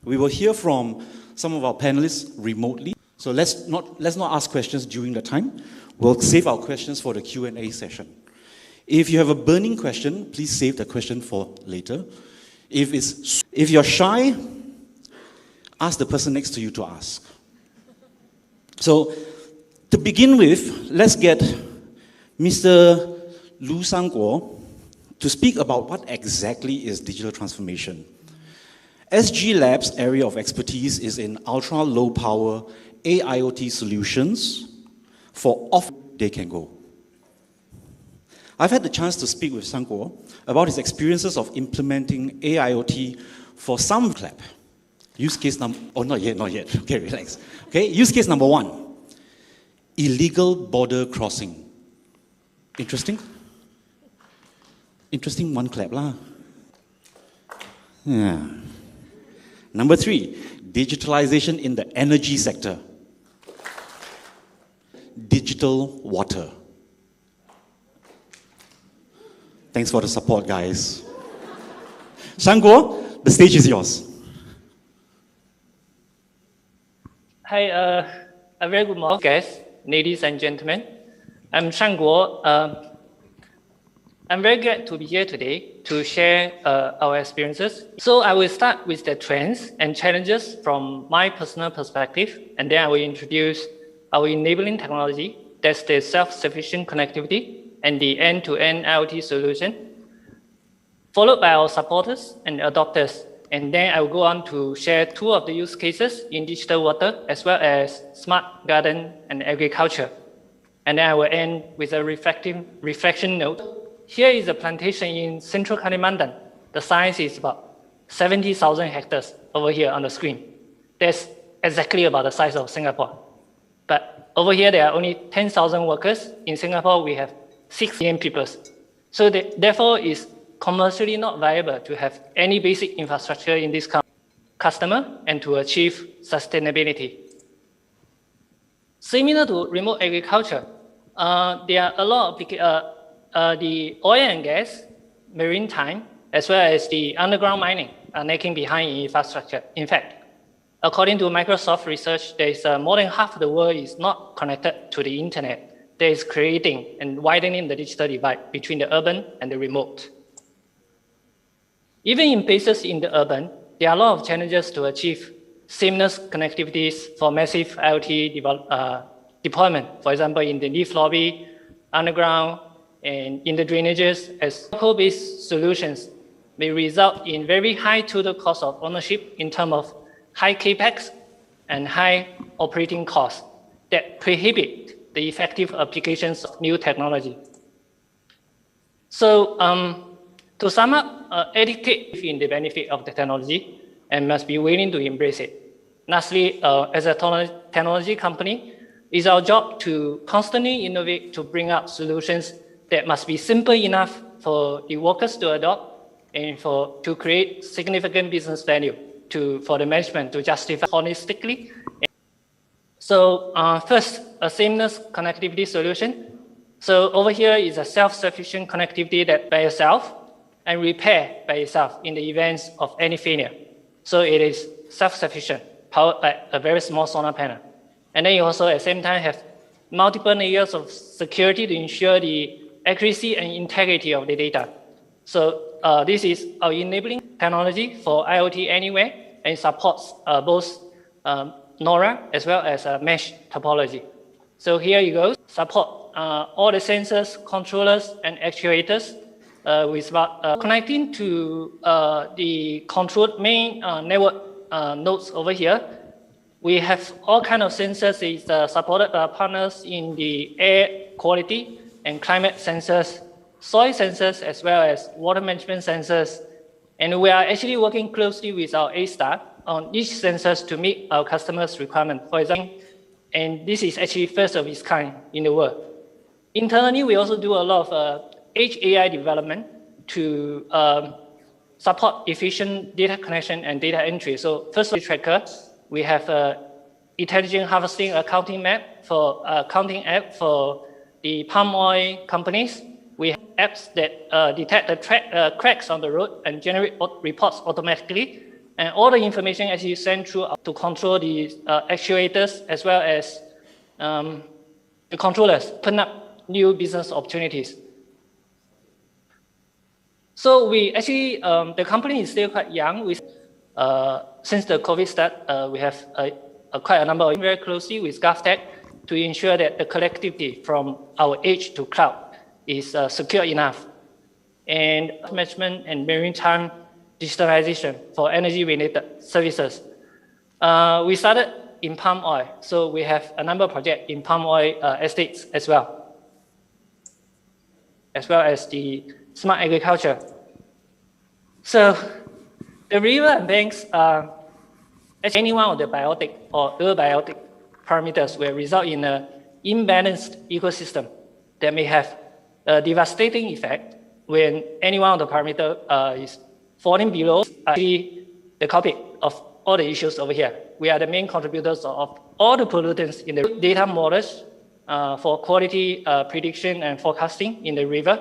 we will hear from some of our panelists remotely. So let's not ask questions during the time. We'll save our questions for the Q&A session. If you have a burning question, please save the question for later. If you're shy, ask the person next to you to ask. So to begin with, let's get Mr. Lu Shangguo to speak about what exactly is digital transformation. SG Lab's area of expertise is in ultra-low power AIoT solutions for off they can go. I've had the chance to speak with Shangguo about his experiences of implementing AIoT for some clap. Use case number, not yet. Okay, relax. Okay, use case number 1, illegal border crossing. Interesting? Interesting, one clap lah. Yeah. Number 3, digitalization in the energy sector. Digital water. Thanks for the support, guys. Shangguo, the stage is yours. Hi, a very good morning, guys, ladies and gentlemen. I'm Shangguo. I'm very glad to be here today to share our experiences. So I will start with the trends and challenges from my personal perspective, and then I will introduce our enabling technology, that's the self-sufficient connectivity and the end-to-end IoT solution, followed by our supporters and adopters. And then I will go on to share 2 of the use cases in digital water, as well as smart garden and agriculture. And then I will end with a reflection note. Here is a plantation in central Kalimantan. The size is about 70,000 hectares over here on the screen. That's exactly about the size of Singapore. But over here, there are only 10,000 workers. In Singapore, we have 6 million people. So therefore, it's commercially not viable to have any basic infrastructure in this customer and to achieve sustainability. Similar to remote agriculture, there are a lot of the oil and gas, maritime, as well as the underground mining are lagging behind in infrastructure. In fact, according to Microsoft research, there is more than half of the world is not connected to the internet. That is creating and widening the digital divide between the urban and the remote. Even in places in the urban, there are a lot of challenges to achieve seamless connectivities for massive IoT deployment. For example, in the leaf lobby, underground, and in the drainages, as local-based solutions may result in very high total cost of ownership in terms of high capex and high operating costs that prohibit the effective applications of new technology. So to sum up, educate in the benefit of the technology and must be willing to embrace it. Lastly, as a technology company, it's our job to constantly innovate to bring up solutions that must be simple enough for the workers to adopt and to create significant business value for the management to justify holistically. So first, a seamless connectivity solution. So over here is a self-sufficient connectivity that by itself and repair by itself in the events of any failure. So it is self-sufficient, powered by a very small solar panel. And then you also at the same time have multiple layers of security to ensure the accuracy and integrity of the data. So this is our enabling technology for IoT anywhere and supports both NORA as well as mesh topology. So here you go, support all the sensors, controllers, and actuators with connecting to the control main network nodes over here. We have all kinds of sensors is supported by partners in the air quality and climate sensors, soil sensors, as well as water management sensors. And we are actually working closely with our A-Star on each sensors to meet our customers' requirement. For example, and this is actually first of its kind in the world. Internally, we also do a lot of edge AI development to support efficient data connection and data entry. So first of tracker, we have intelligent harvesting accounting map for accounting app for the palm oil companies. We have apps that detect the cracks on the road and generate reports automatically. And all the information actually sent through to control the actuators as well as the controllers, open up new business opportunities. So we actually, the company is still quite young. Since the COVID start, we have quite a number of very closely with GovTech to ensure that the connectivity from our edge to cloud is secure enough. And management and maritime digitalization for energy-related services. We started in palm oil, so we have a number of projects in palm oil estates as well as the smart agriculture. So the river and banks are any one of the biotic or abiotic parameters will result in an imbalanced ecosystem that may have a devastating effect when any one of the parameters is falling below actually the culprit of all the issues over here. We are the main contributors of all the pollutants in the data models for quality prediction and forecasting in the river.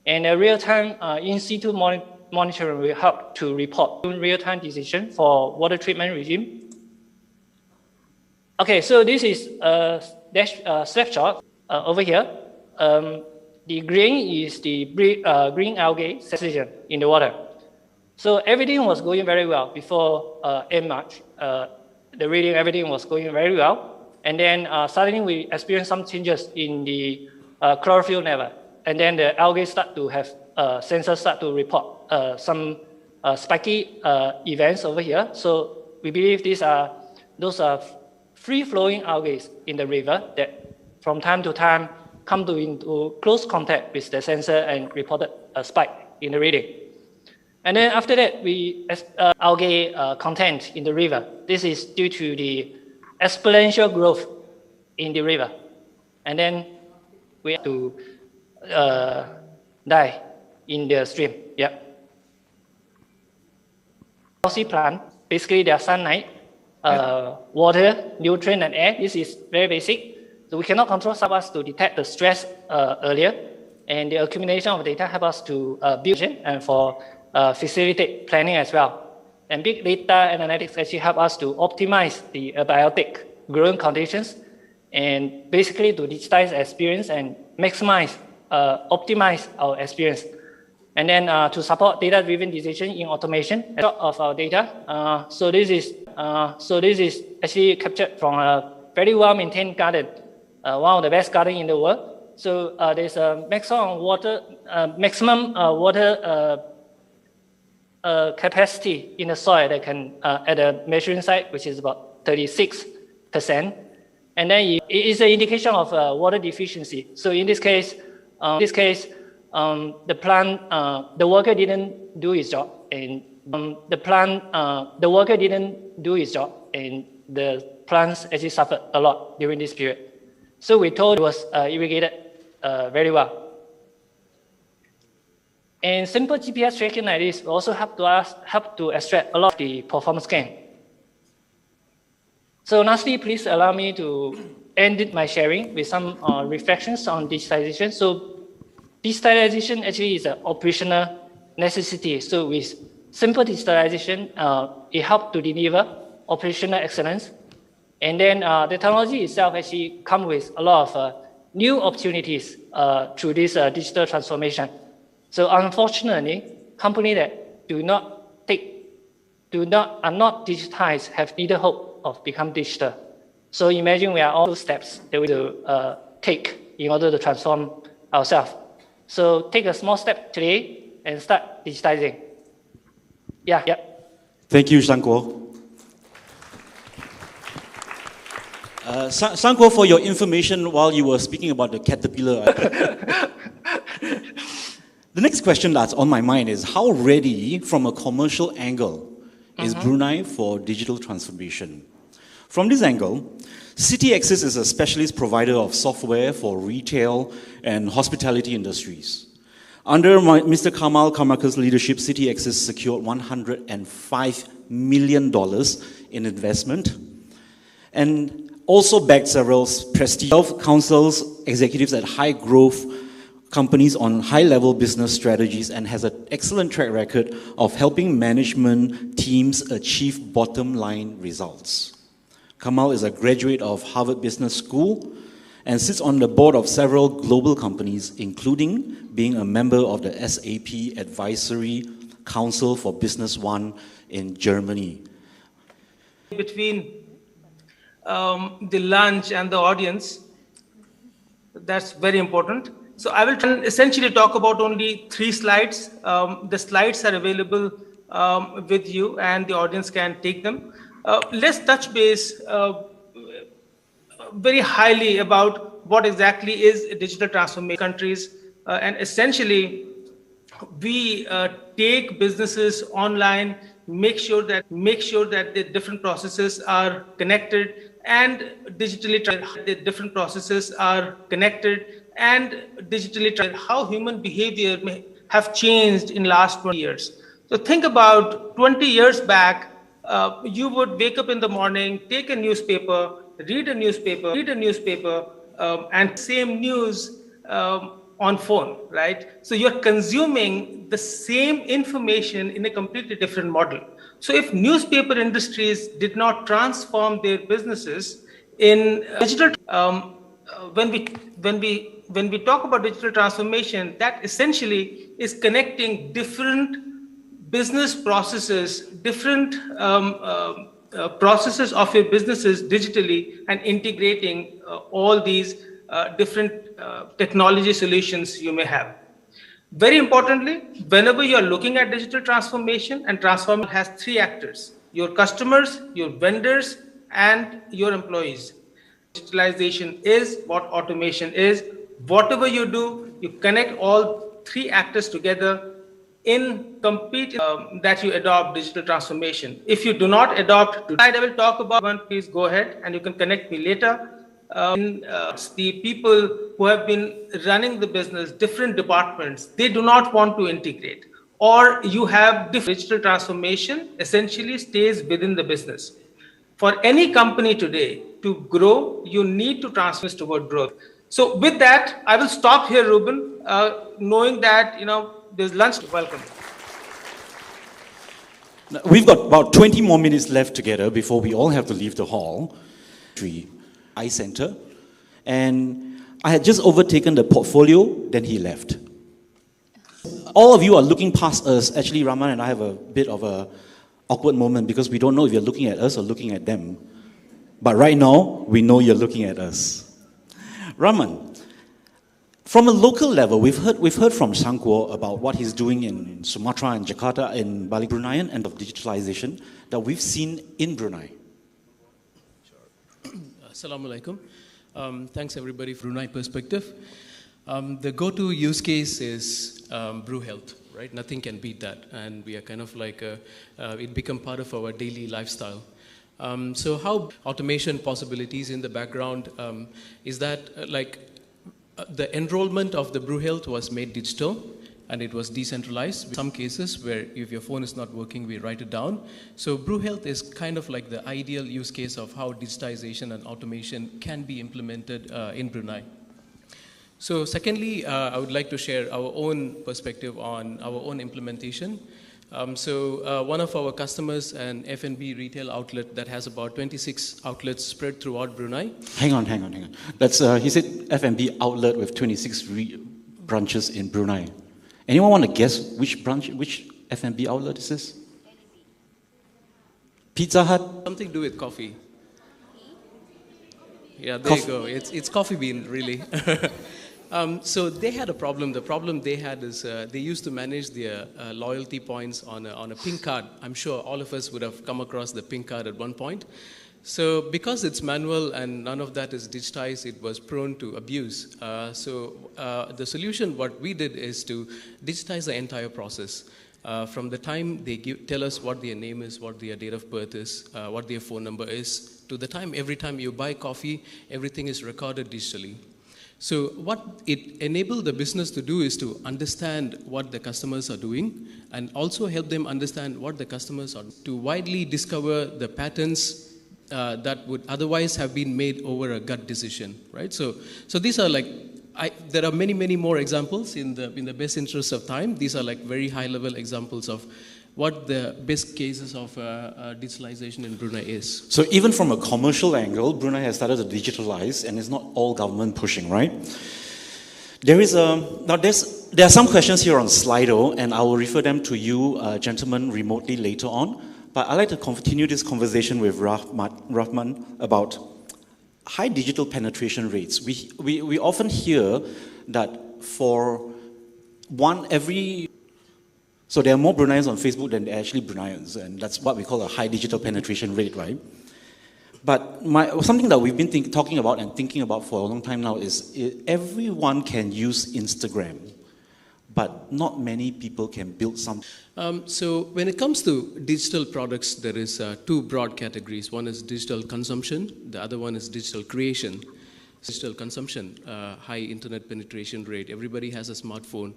And a real-time in-situ monitoring will help to report real-time decision for water treatment regime. Okay, so this is a snapshot over here. The green is the green algae section in the water. So everything was going very well before end March. The reading, everything was going very well. And then suddenly we experienced some changes in the chlorophyll level. And then the algae start to have sensors start to report some spiky events over here. So we believe those are free-flowing algae in the river that from time to time come into close contact with the sensor and reported a spike in the reading. And then after that, we algae content in the river. This is due to the exponential growth in the river. And then we have to die in the stream. Yeah. Healthy plant, basically they are sunlight, water, nutrient, and air. This is very basic. So we cannot control some of us to detect the stress earlier, and the accumulation of data help us to build and for facilitate planning as well. And big data analytics actually help us to optimize the biotic growing conditions, and basically to digitize experience and maximize, optimize our experience. And then to support data-driven decision in automation of our data. So this is actually captured from a very well-maintained garden, one of the best garden in the world. So there's a maximum water capacity in the soil that can at a measuring site, which is about 36%. And then it is an indication of water deficiency. So in this case, the plant, the worker didn't do his job, and the worker didn't do his job, and the plants actually suffered a lot during this period. So we told it was irrigated very well. And simple GPS tracking like this will also help to extract a lot of the performance gain. So lastly, please allow me to end my sharing with some reflections on digitalization. So digitalization actually is an operational necessity. So with simple digitalization, it helps to deliver operational excellence. And then the technology itself actually comes with a lot of new opportunities through this digital transformation. So unfortunately, companies that are not digitized have neither hope of become digital. So imagine we are all those steps that we will take in order to transform ourselves. So take a small step today and start digitizing. Yeah. Thank you, Shangguo. Shangguo, for your information, while you were speaking about the caterpillar, the next question that's on my mind is how ready, from a commercial angle, is Brunei for digital transformation? From this angle, CityAccess is a specialist provider of software for retail and hospitality industries. Under Mr. Kamal Kamakar's leadership, CityAccess secured $105 million in investment and also backed several prestigious councils, executives at high growth companies on high-level business strategies, and has an excellent track record of helping management teams achieve bottom-line results. Kamal is a graduate of Harvard Business School and sits on the board of several global companies, including being a member of the SAP Advisory Council for Business One in Germany. Between the lunch and the audience, that's very important. So I will essentially talk about only 3 slides. The slides are available with you and the audience can take them. Let's touch base very highly about what exactly is digital transformation in countries. And essentially, we take businesses online, make sure that the different processes are connected and digitally how human behavior may have changed in last 20 years. So think about 20 years back, you would wake up in the morning, take a newspaper, read a newspaper, and same news on phone, right? So you're consuming the same information in a completely different model. So if newspaper industries did not transform their businesses in digital, when we talk about digital transformation, that essentially is connecting different business processes, different processes of your businesses digitally, and integrating all these different technology solutions you may have. Very importantly, whenever you're looking at digital transformation, and transformation has 3 actors: your customers, your vendors, and your employees. Digitalization is what automation is. Whatever you do, you connect all 3 actors together in complete that you adopt digital transformation. If you do not adopt, I will talk about one, please go ahead and you can connect me later. The people who have been running the business, different departments, they do not want to integrate. Or you have digital transformation essentially stays within the business. For any company today to grow, you need to transfer toward growth. So with that, I will stop here, Ruben, knowing that, there's lunch. Welcome. We've got about 20 more minutes left together before we all have to leave the hall. Eye Center. And I had just overtaken the portfolio, then he left. All of you are looking past us. Actually, Rahman and I have a bit of a awkward moment because we don't know if you're looking at us or looking at them. But right now, we know you're looking at us. Rahman, from a local level, we've heard from Sangguo about what he's doing in Sumatra and Jakarta, in Bali, Brunei, and of digitalization that we've seen in Brunei. Assalamu alaikum. Thanks everybody for Brunei perspective. The go-to use case is Brew Health, right? Nothing can beat that. And we are kind of like, it become part of our daily lifestyle. So how automation possibilities in the background is that the enrollment of the Brew Health was made digital and it was decentralized. In some cases where if your phone is not working, we write it down. So Brew Health is kind of like the ideal use case of how digitization and automation can be implemented in Brunei. So secondly, I would like to share our own perspective on our own implementation. One of our customers, an F&B retail outlet that has about 26 outlets spread throughout Brunei. Hang on. That's, he said F&B outlet with 26 branches in Brunei. Anyone want to guess which F&B outlet is this? Pizza Hut? Something to do with coffee. Yeah, there you go. It's Coffee Bean, really. So they had a problem. The problem they had is they used to manage their loyalty points on a pink card. I'm sure all of us would have come across the pink card at one point. So because it's manual and none of that is digitized, it was prone to abuse. The solution, what we did is to digitize the entire process. From the time they tell us what their name is, what their date of birth is, what their phone number is, to the time every time you buy coffee, everything is recorded digitally. So what it enabled the business to do is to understand what the customers are doing and also help them understand what the customers are, to widely discover the patterns that would otherwise have been made over a gut decision, right? So these are like, there are many more examples in the best interest of time. These are like very high level examples of what the best cases of digitalization in Brunei is. So even from a commercial angle, Brunei has started to digitalize, and it's not all government pushing, right? There are some questions here on Slido, and I will refer them to you, gentlemen, remotely later on. But I'd like to continue this conversation with Rahman about high digital penetration rates. We often hear that for so there are more Bruneians on Facebook than there are actually Bruneians, and that's what we call a high digital penetration rate, right? But something that we've been talking about and thinking about for a long time now is everyone can use Instagram, but not many people can build something. So when it comes to digital products, there is two broad categories. One is digital consumption, the other one is digital creation. Digital consumption, high internet penetration rate. Everybody has a smartphone.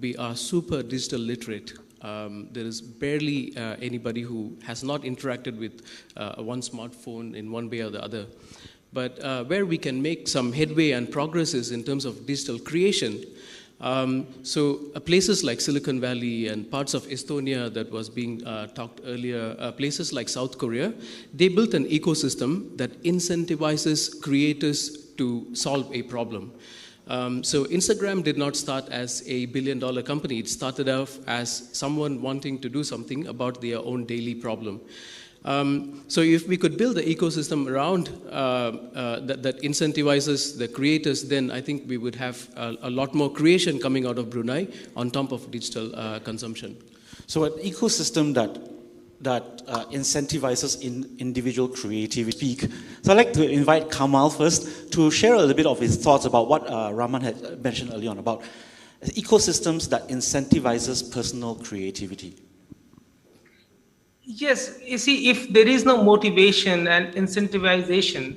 We are super digital literate. There is barely anybody who has not interacted with one smartphone in one way or the other. But where we can make some headway and progress is in terms of digital creation. Places like Silicon Valley and parts of Estonia that was being talked earlier, places like South Korea, they built an ecosystem that incentivizes creators to solve a problem. So Instagram did not start as a billion-dollar company. It started off as someone wanting to do something about their own daily problem. So if we could build the ecosystem around that incentivizes the creators, then I think we would have a lot more creation coming out of Brunei on top of digital consumption. So an ecosystem that incentivizes individual creativity. So I'd like to invite Kamal first to share a little bit of his thoughts about what Rahman had mentioned earlier on about ecosystems that incentivizes personal creativity. Yes, you see, if there is no motivation and incentivization,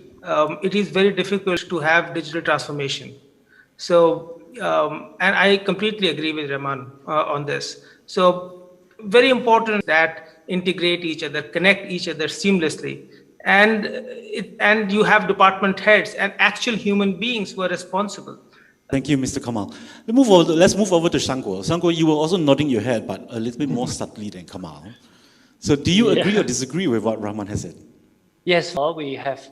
it is very difficult to have digital transformation. So, and I completely agree with Rahman on this. So, very important that integrate each other, connect each other seamlessly. And you have department heads and actual human beings who are responsible. Thank you, Mr. Kamal. Let's move over to Shangguo. Shangguo, you were also nodding your head, but a little bit more subtly than Kamal. So do you agree or disagree with what Rahman has said? Yes, we have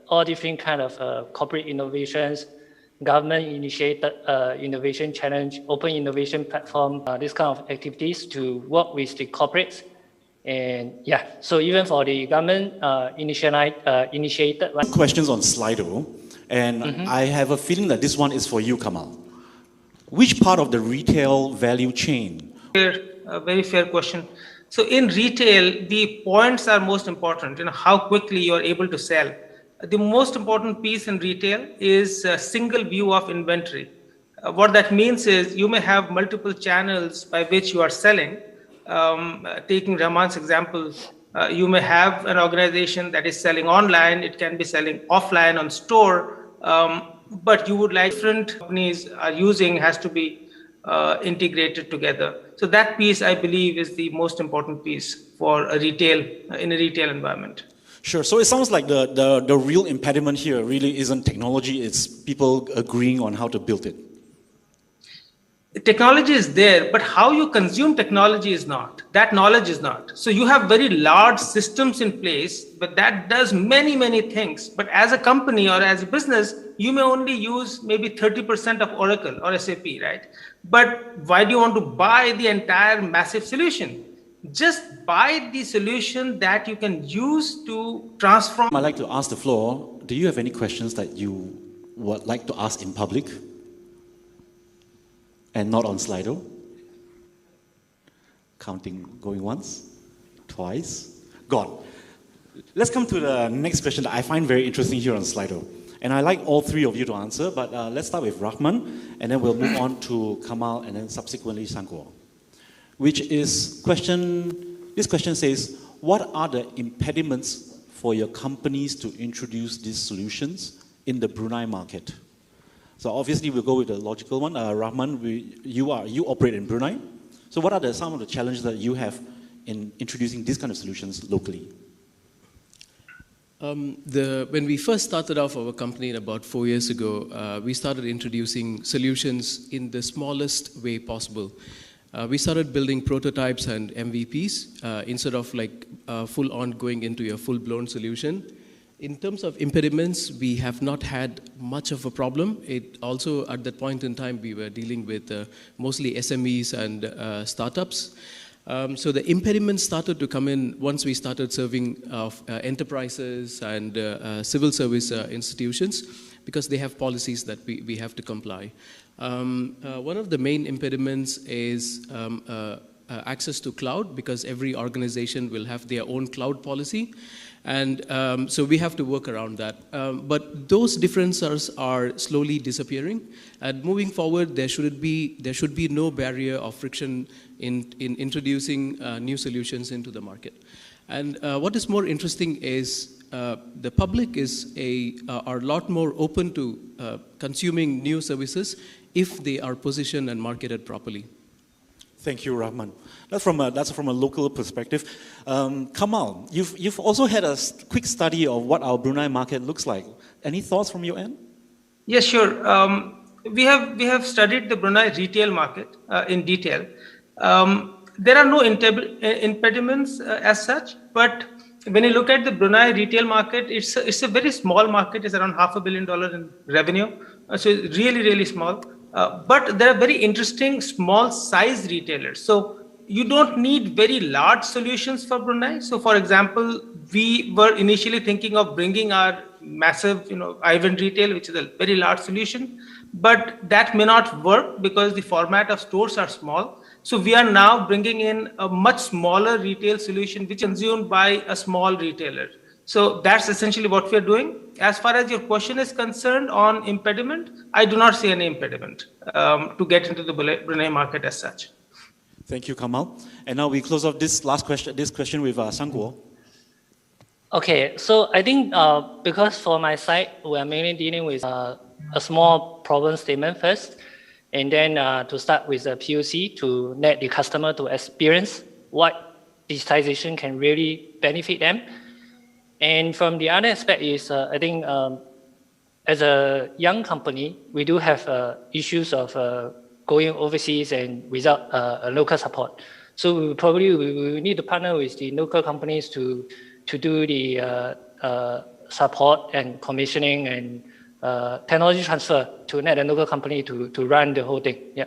all different kind of corporate innovations, government-initiated innovation challenge, open innovation platform, this kind of activities to work with the corporates. And yeah, so even for the government initiated questions on Slido, and I have a feeling that this one is for you, Kamal. Which part of the retail value chain? A very fair question. So in retail, the points are most important, how quickly you are able to sell. The most important piece in retail is a single view of inventory. What that means is you may have multiple channels by which you are selling. Taking Rahman's example, you may have an organization that is selling online, it can be selling offline on store, but you would like different companies are using has to be integrated together. So that piece, I believe, is the most important piece for a retail, in a retail environment. Sure. So it sounds like the real impediment here really isn't technology, it's people agreeing on how to build it. Technology is there, but how you consume technology is not. That knowledge is not. So you have very large systems in place, but that does many, many things. But as a company or as a business, you may only use maybe 30% of Oracle or SAP, right? But why do you want to buy the entire massive solution? Just buy the solution that you can use to transform. I'd like to ask the floor, do you have any questions that you would like to ask in public? And not on Slido? Counting, going once, twice, gone. Let's come to the next question that I find very interesting here on Slido. And I'd like all three of you to answer, but let's start with Rahman, and then we'll move on to Kamal, and then subsequently Shangguo. Which is this question says, what are the impediments for your companies to introduce these solutions in the Brunei market? So obviously we'll go with the logical one. Rahman, you operate in Brunei. So what are some of the challenges that you have in introducing these kind of solutions locally? When we first started off our company about 4 years ago, we started introducing solutions in the smallest way possible. We started building prototypes and MVPs instead of like full on going into a full-blown solution. In terms of impediments, we have not had much of a problem. It also, at that point in time, we were dealing with mostly SMEs and startups. So the impediments started to come in once we started serving enterprises and civil service institutions, because they have policies that we have to comply. One of the main impediments is access to cloud, because every organization will have their own cloud policy. And so we have to work around that. But those differences are slowly disappearing. And moving forward, there should be no barrier of friction in introducing new solutions into the market. And what is more interesting is the public are a lot more open to consuming new services if they are positioned and marketed properly. Thank you, Rahman. That's from a local perspective. Kamal, you've also had a quick study of what our Brunei market looks like. Any thoughts from your end? Yes, sure. We have studied the Brunei retail market in detail. There are no impediments as such, but when you look at the Brunei retail market, it's a very small market. It's around $500 million in revenue, so it's really, really small. But there are very interesting small size retailers. So you don't need very large solutions for Brunei. So for example, we were initially thinking of bringing our massive, Ivan retail, which is a very large solution, but that may not work because the format of stores are small. So we are now bringing in a much smaller retail solution, which is consumed by a small retailer. So that's essentially what we are doing. As far as your question is concerned on impediment, I do not see any impediment to get into the Brunei market as such. Thank you, Kamal. And now we close off this question with Shangguo. Okay, so I think because for my side, we're mainly dealing with a small problem statement first, and then to start with a POC to let the customer to experience what digitization can really benefit them. And from the other aspect is, I think as a young company, we do have issues of going overseas and without a local support. So we need to partner with the local companies to do the support and commissioning and technology transfer to let the local company to run the whole thing. Yeah.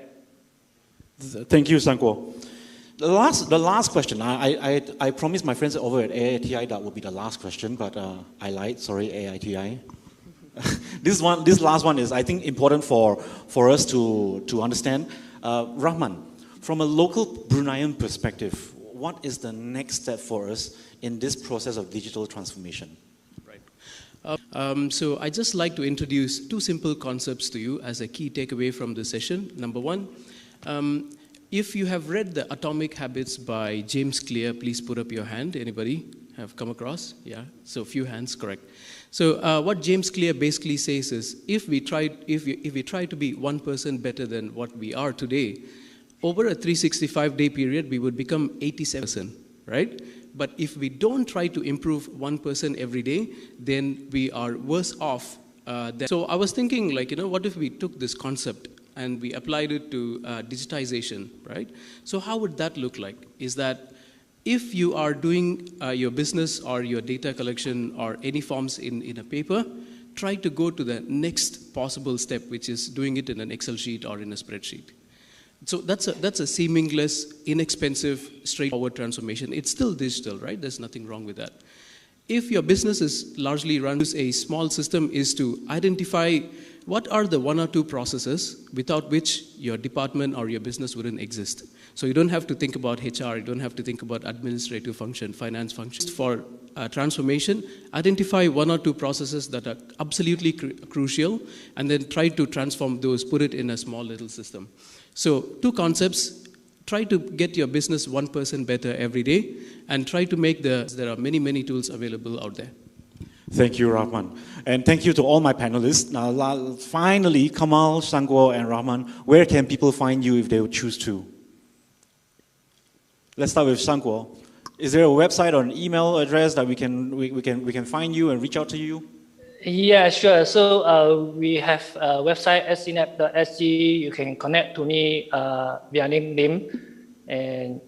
Thank you, Sanko. The last question. I promised my friends over at AITI that would be the last question, but I lied. Sorry, AITI. This last one is, I think, important for us to understand. Rahman, from a local Bruneian perspective, what is the next step for us in this process of digital transformation? So I'd just like to introduce two simple concepts to you as a key takeaway from the session. Number one, if you have read The Atomic Habits by James Clear, please put up your hand. Anybody have come across? Yeah, so a few hands, correct. So what James Clear basically says is, if we try to be 1% better than what we are today, over a 365-day period, we would become 87%, right? But if we don't try to improve 1% every day, then we are worse off. So I was thinking, what if we took this concept and we applied it to digitization, right? So how would that look like? Is that if you are doing your business or your data collection or any forms in a paper, try to go to the next possible step, which is doing it in an Excel sheet or in a spreadsheet. So that's a seamless, inexpensive, straightforward transformation. It's still digital, right? There's nothing wrong with that. If your business is largely run as a small system, is to identify what are the one or two processes without which your department or your business wouldn't exist. So you don't have to think about HR, you don't have to think about administrative function, finance functions. For transformation, identify one or two processes that are absolutely crucial, and then try to transform those, put it in a small little system. So two concepts: try to get your business 1% better every day, and try to make there are many tools available out there. Thank you, Rahman. And thank you to all my panelists. Now, finally, Kamal, Sangwo, and Rahman, where can people find you if they would choose to? Let's start with Sangwo. Is there a website or an email address that we can find you and reach out to you? Yeah, sure. So we have a website, scnap.sg. You can connect to me via LinkedIn, and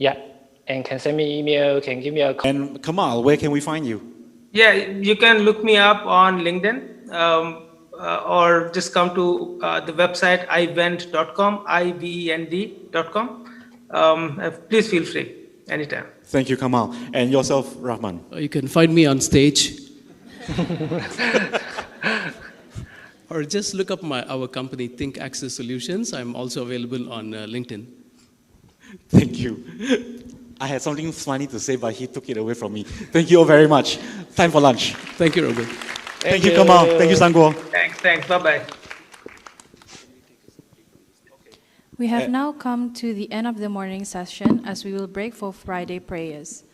and can send me email, can give me a call. And Kamal, where can we find you? Yeah, you can look me up on LinkedIn or just come to the website ivend.com, ivend.com. Please feel free anytime. Thank you, Kamal. And yourself, Rahman? You can find me on stage. Or just look up our company, Think Access Solutions. I'm also available on LinkedIn. Thank you. I had something funny to say, but he took it away from me. Thank you all very much. Time for lunch. Thank you, Robin. Thank you, Kamal. Thank you, Sangwo. Thanks. Bye-bye. We have now come to the end of the morning session, as we will break for Friday prayers.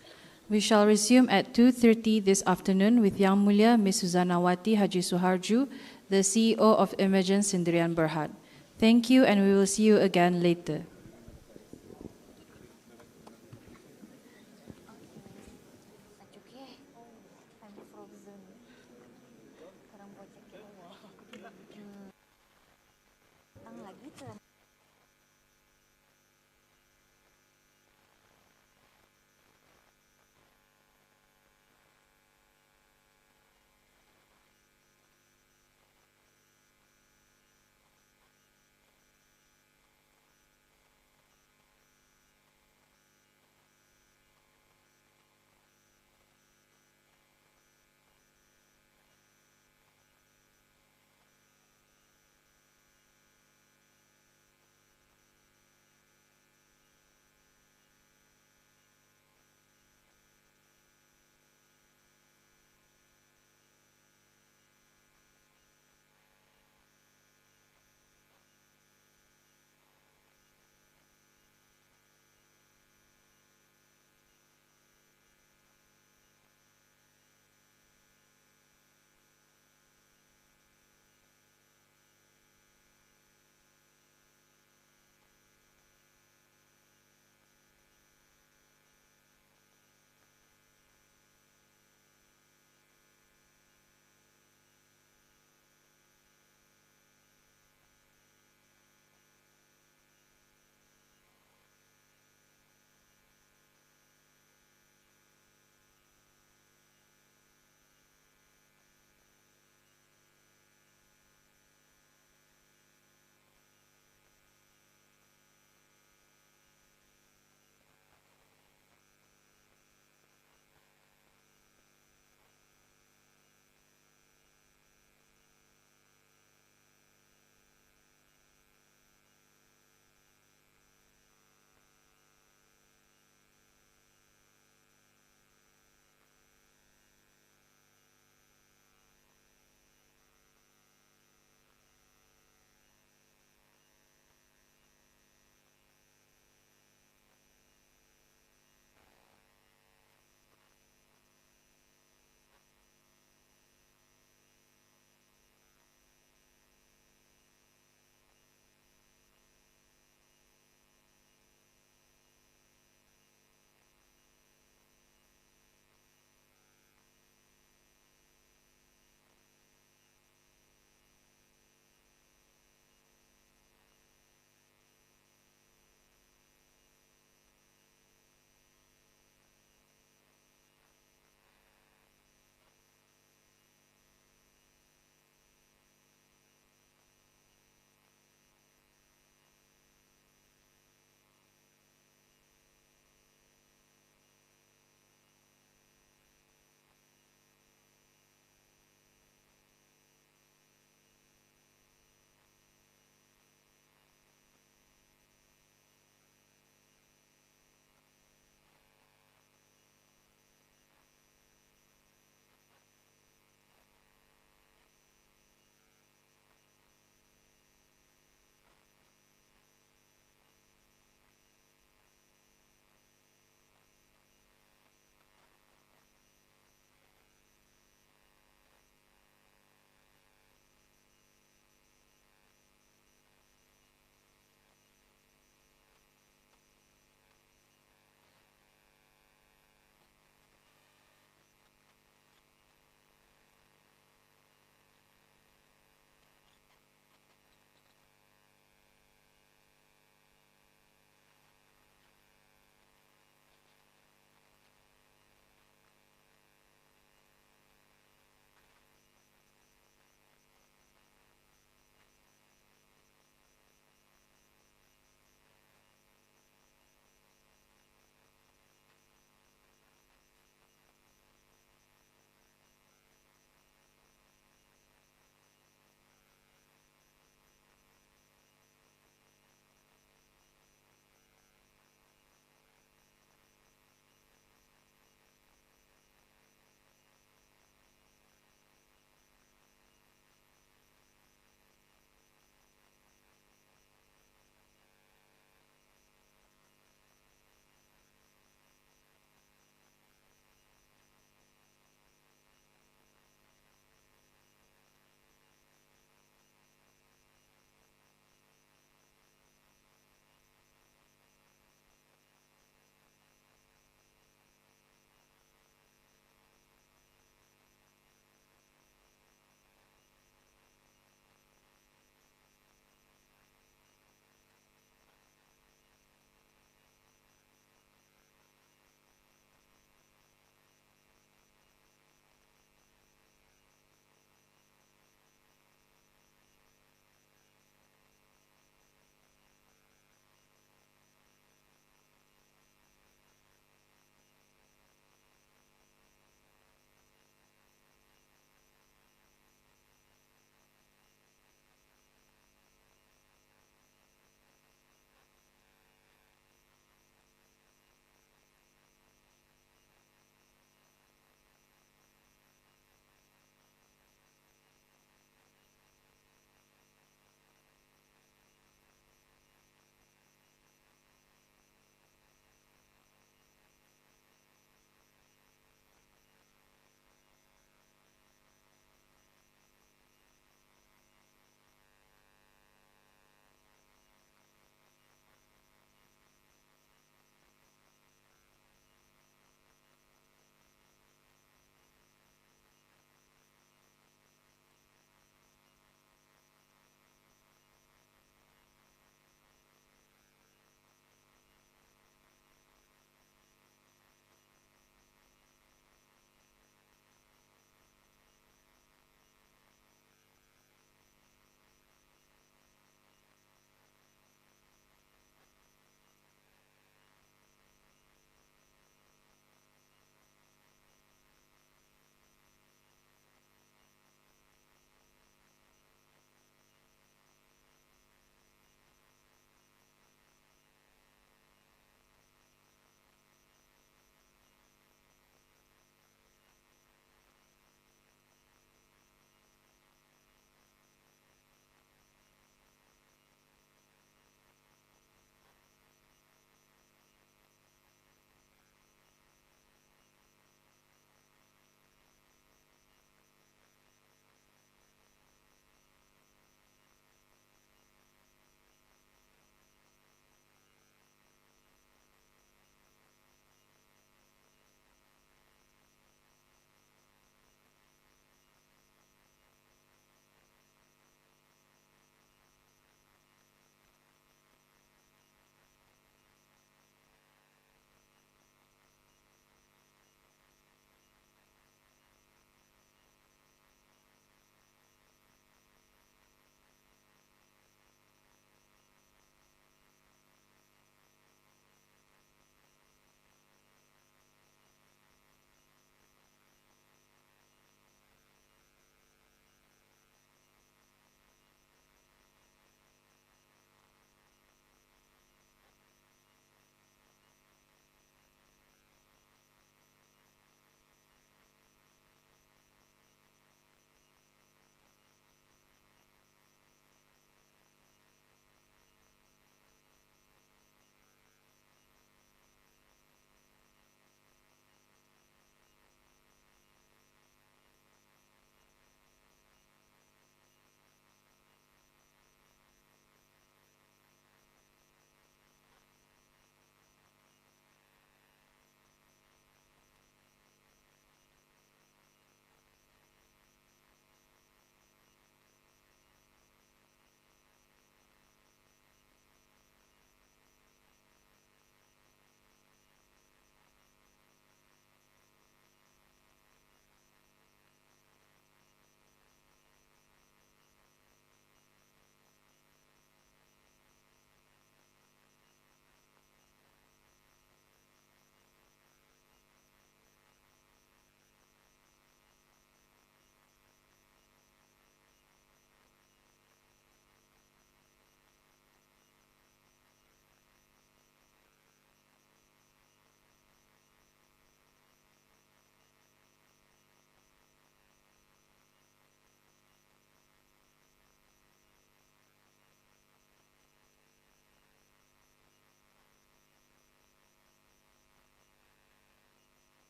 We shall resume at 2:30 this afternoon with Yang Mulia Ms. Suzanawati Haji Suharju, the CEO of Emergent Sendirian Berhad. Thank you, and we will see you again later.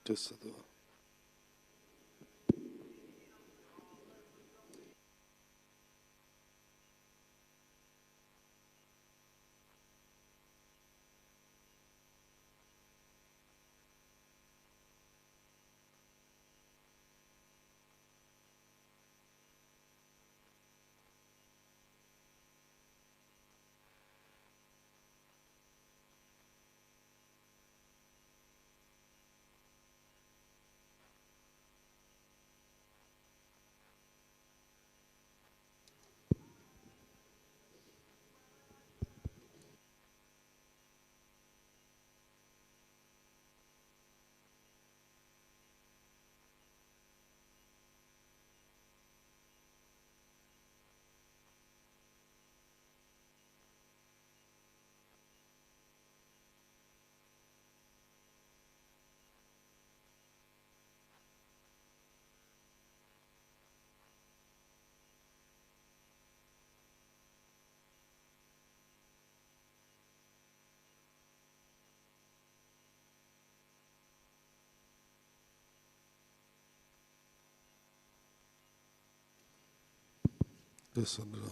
Tussadu'a. Tussadu'a.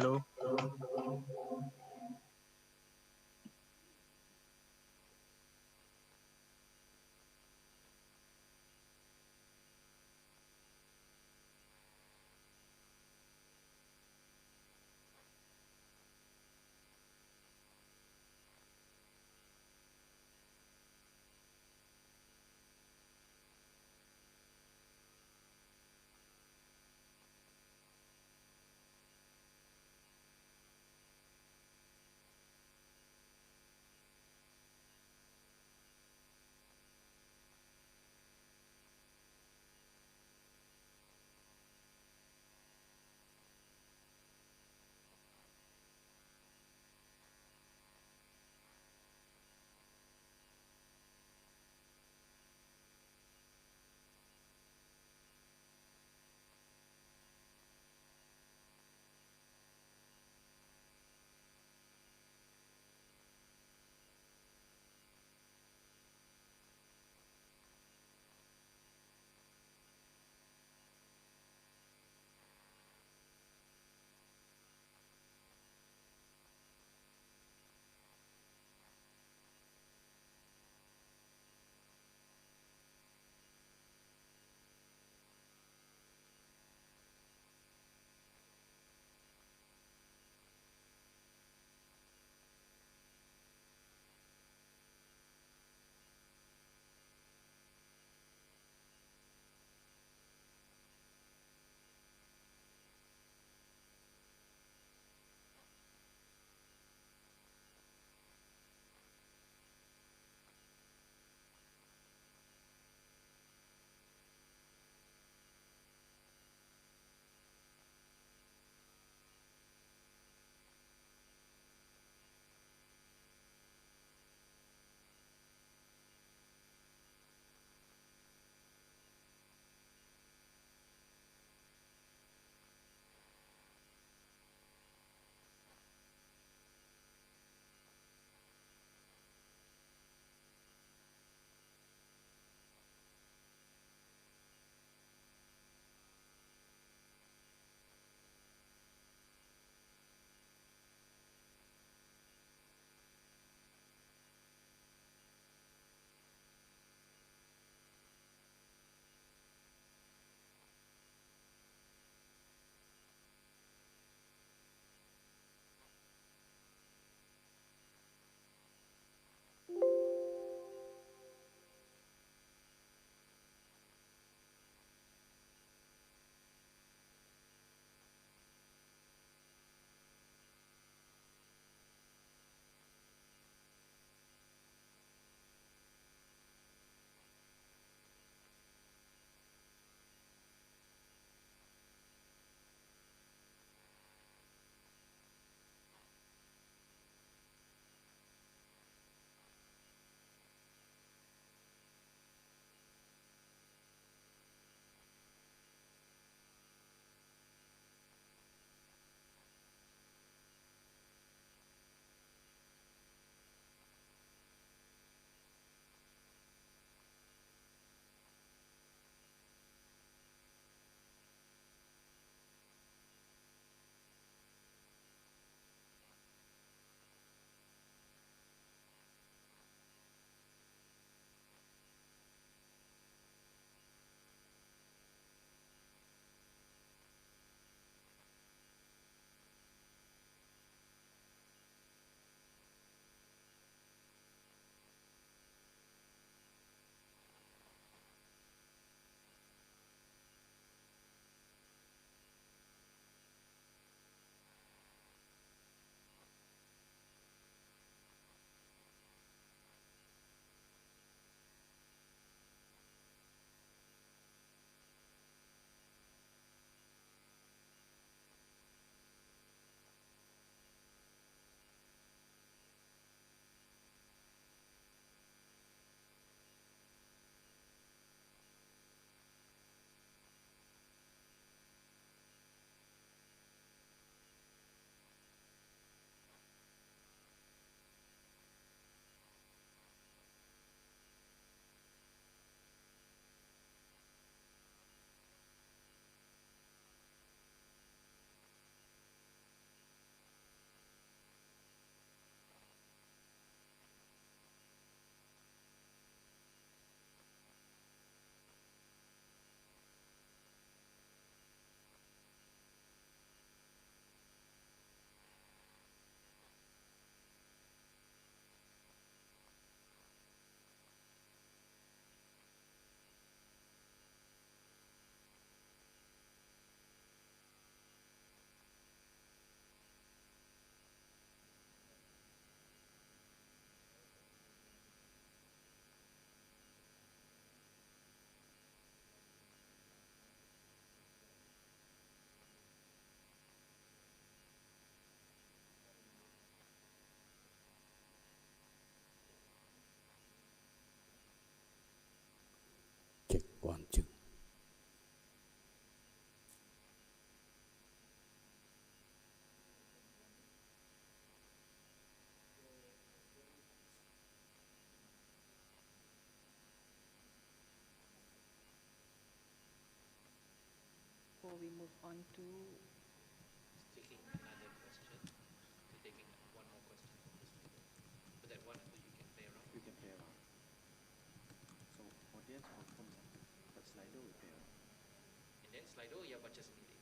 Hello. 1, 2. Before we move on to Taking another question, to taking one more question from this video. But that one you can play around. You can play around. So audience confirm satu, but Slido will play around. And then Slido, ya baca sendiri.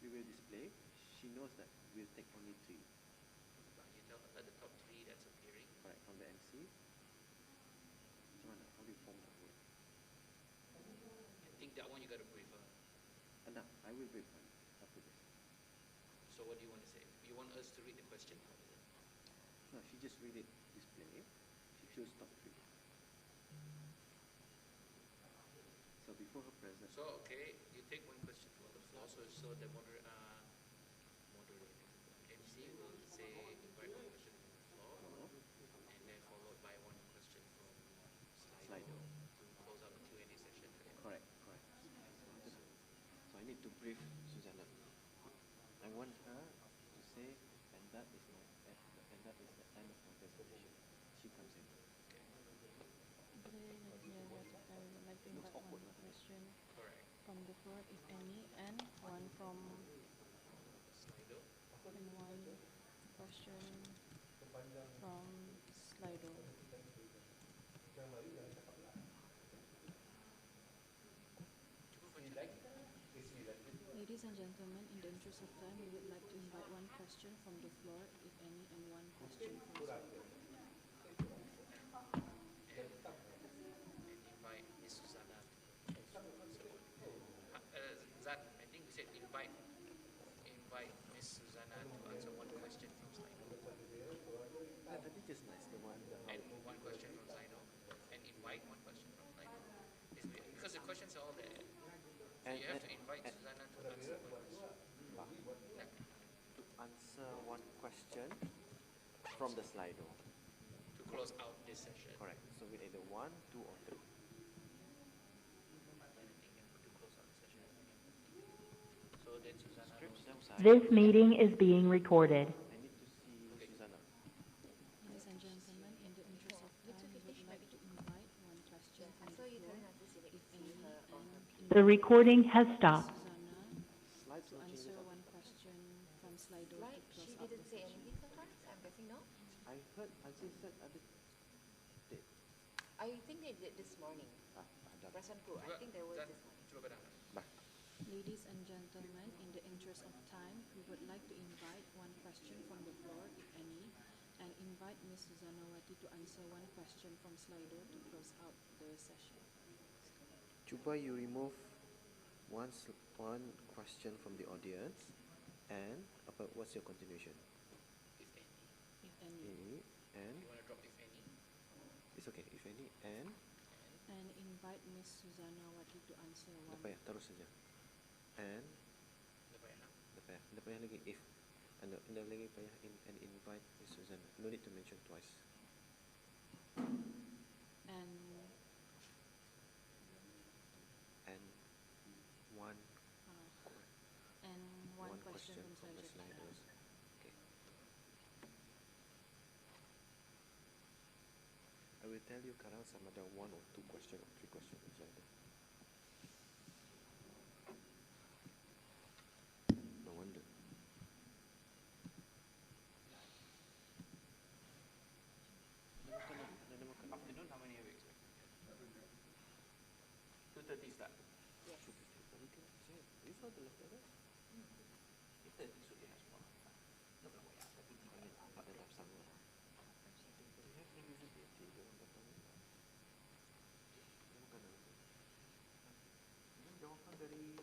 We will display. She knows that we'll take only 3. You tell her the top 3 that's appearing. Right, from the MC. Macam mana? How do you form that word? I think that one you got to brief her. No, I will brief her after this. So what do you want to say? You want us to read the question? No, she just read it, display. She choose top 3. So before her present. So okay, you take one question from the floor. So the moderator, MC will say invite one question from the floor, and then followed by one question from Slido to close out the Q&A session. Correct. So I need to brief Susanna. I want her to say, and that is the end of my presentation. She comes in. Today, we would like to invite one more question from the floor, if any, and one from Slido, and one question from Slido. Ladies and gentlemen, in the interest of time, we would like to invite one question from the floor, if any, and one question from Slido. and invite Miss Susanna to answer one. Zat, I think we said invite Miss Susanna to answer one question from Slido. I think just nice, the one. And one question from Slido, and invite one question from Slido. Because the questions are all there. So you have to invite Susanna to answer one question. To answer one question from the Slido. To close out this session. Correct. So we either 1, 2, or 3. So then Susanna. This meeting is being recorded. I need to see Susanna. Ladies and gentlemen, in the interest of time, we would like to invite one question from the floor, if any, and The recording has stopped. Susanna to answer one question from Slido to close out the session. I'm guessing no. I heard Aziz said other date. I think they did this morning. Perasaanku, I think there was this morning. Ladies and gentlemen, in the interest of time, we would like to invite one question from the floor, if any, and invite Ms. Susanna Wati to answer one question from Slido to close out the session. Cuba you remove one question from the audience, and what's your continuation? If any. If any. And? You want to drop if any? It's okay, if any, and? And invite Ms. Susanna Wati to answer one. Lepas taruh saja. And? Lepas lagi if. And lagi payah and invite Ms. Susanna. No need to mention twice. And one. And one question from the Slidos. Okay. I will tell you Karang sama ada 1 or 2 question or 3 question inside there. No wonder. Afternoon, how many have you expected? 2:30 start. Yes. You saw the leftovers? 2:30 sudah has more. Tak berapa ya, tapi ada lap sama. Do you have any visibility? Dia orang datang. Dia makan apa? Dia makan dari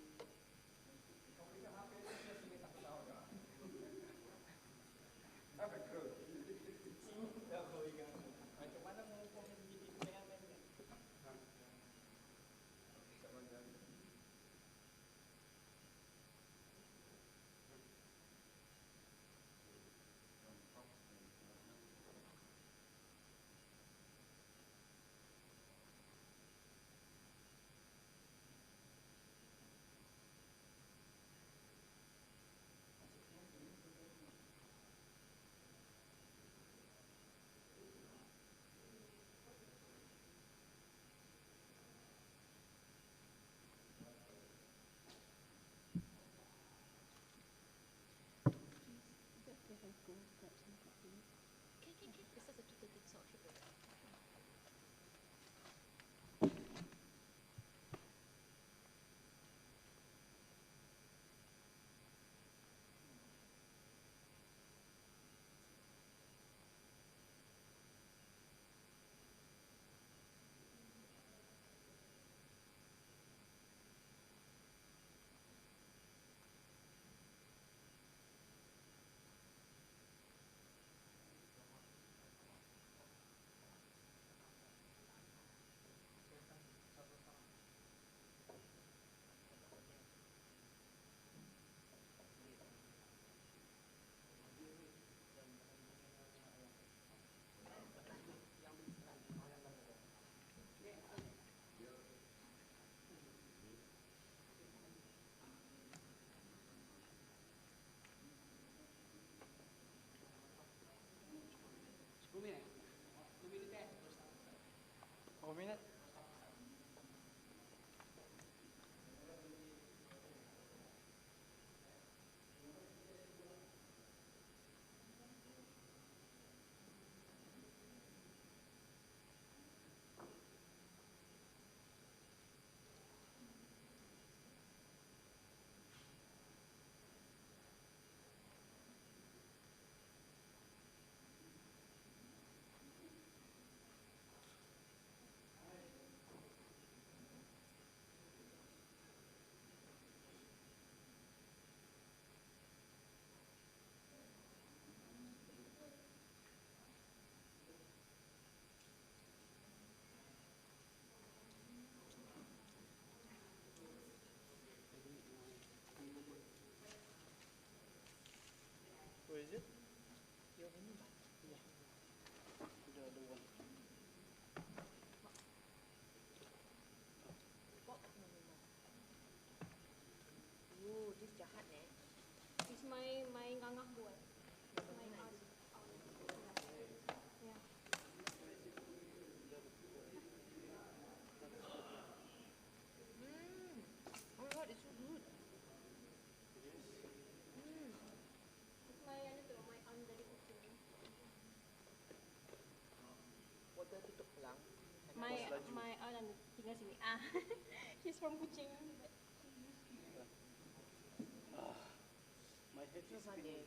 minutes. Where is it? Your minuman. Yeah. The other one. What minuman? Oh, this jahat It's my ngangah buat. My aunt. Yeah. Oh my god, it's so good. It's my aunt dari cooking. Water tutup pelang. My aunt tinggal sini. She's from Kuching. My head is spinning.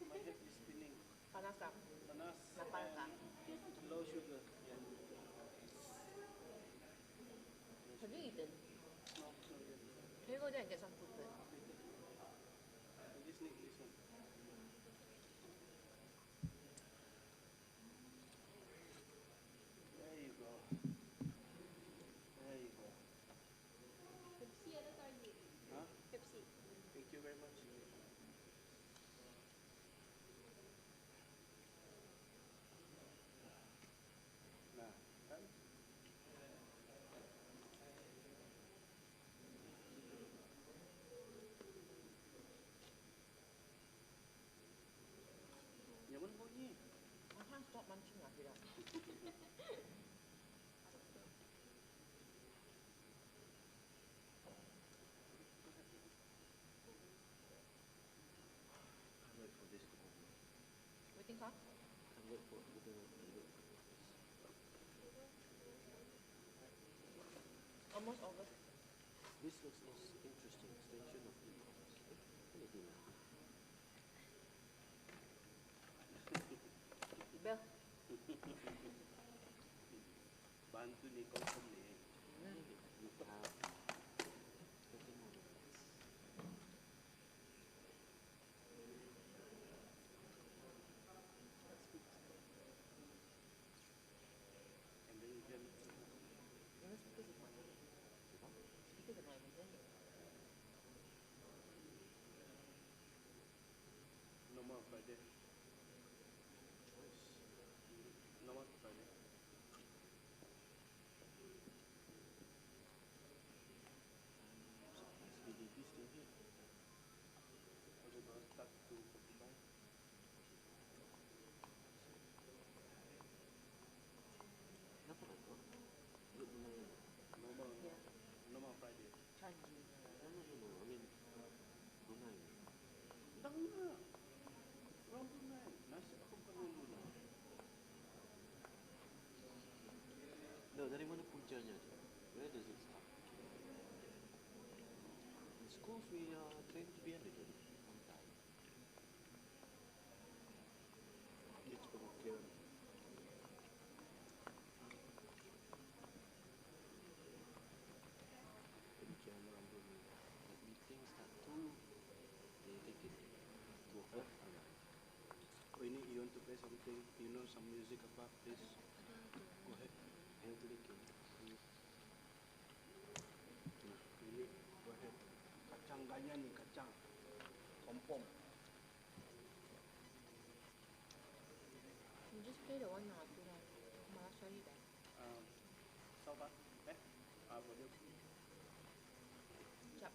My head is spinning. Panas tak? Panas. Lapar tak? Low sugar. Yeah. Have you eaten? No, not yet. Can you go there and get some food first? I just need this one. There you go. There you go. Pepsi ada tak lagi? Huh? Pepsi. Thank you very much. Nah, kan? Yang mana bunyi? I can't stop munching lah, Fira. Can't wait for this to over. Waiting for? Can't wait for the Almost over. This looks interesting. Extension of e-commerce. Anything lah. Bel. Bantu ni confirm ni. You have. And then you can. Speakers is not even. Speakers are not even there. No more Friday. No more Friday. Is BDP still here? Or they going to start to 45? Kenapa tak kau? Duduk Brunei. Normal. Yeah. Normal Friday. Changi. No. I mean, Brunei. Tahu lah. Orang Brunei. Nasi aku bukan orang Brunei. No, dari mana puncanya? Where does it start? In schools we are trained to be early on time. Kids pengukiran. Pengukiran orang Brunei. But meetings start 2, they take it 2 o'clock. Oh, ini you want to play something? You know some music about this? Go ahead. Hand clicking. Nah, ini go ahead. Kacang ganya ni, kacang. Kompong. You just play the one yang aku dah malas cari dah. Sabar. Boleh. Sekejap.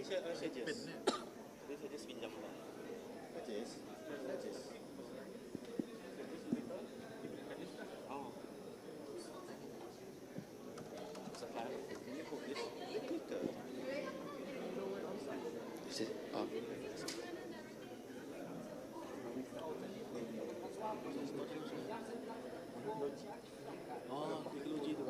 saya suggest. Dia suggest pinjam lah. Suggest. Oh. Supply. You put this. The clicker. Is it? Oh. Oh, teknologi tu.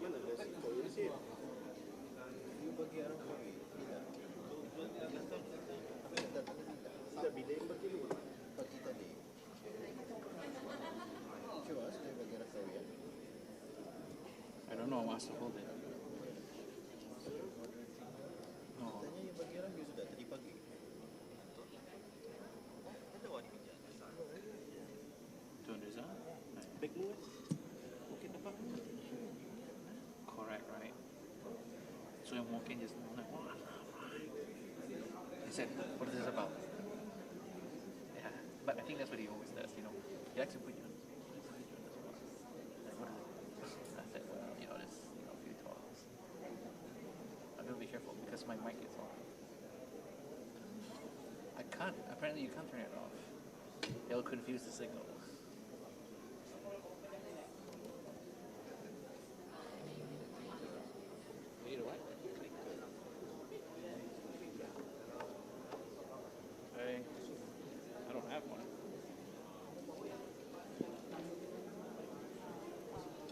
Mana ada siko yang sih? You bagi orang kami. Tidak bila yang bagi lu. Bagi tadi. Cuba saya bagi orang kami ya. I don't know, I'm asked to hold it. Tanya yang bagi orang you sudah tadi pagi. Ada orang pinjam. 200 ah? Back move. Mungkin dapat. Correct, right? So I'm walking just now, like, what? He said, what is this about? Yeah, but I think that's what he always does, you know. He likes to put you on the spot. Like, what is it? I said, well, you know, there's a few talks. I'm going to be careful because my mic is on. I can't, apparently you can't turn it off. It'll confuse the signal. You need a what? I don't have one.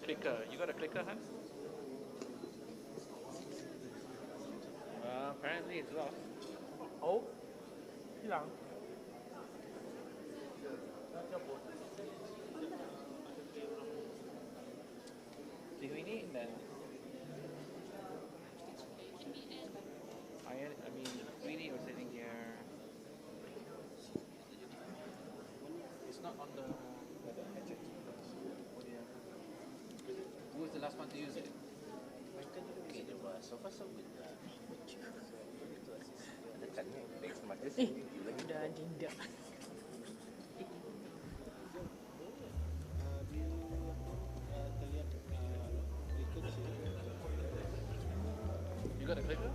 Clicker. You got a clicker, huh? Apparently it's off. Oh? Hilang. Do we need that? I mean, Queenie was sitting here. It's not on the. Oh dear. Who was the last one to use it? Okay, so far so good. Ada kan yang baik semasa Udah dinda. You got a clicker?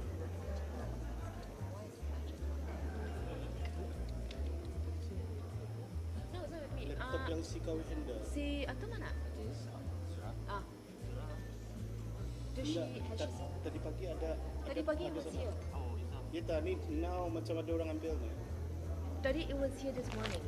No, it's not with me. Laptop yang si kau handle. Si Atul mana? Does she, has she, Tadi pagi ada. Tadi pagi it was here. Oh, itu. Ya tak, ni now macam ada orang ambil ni. Tadi it was here this morning.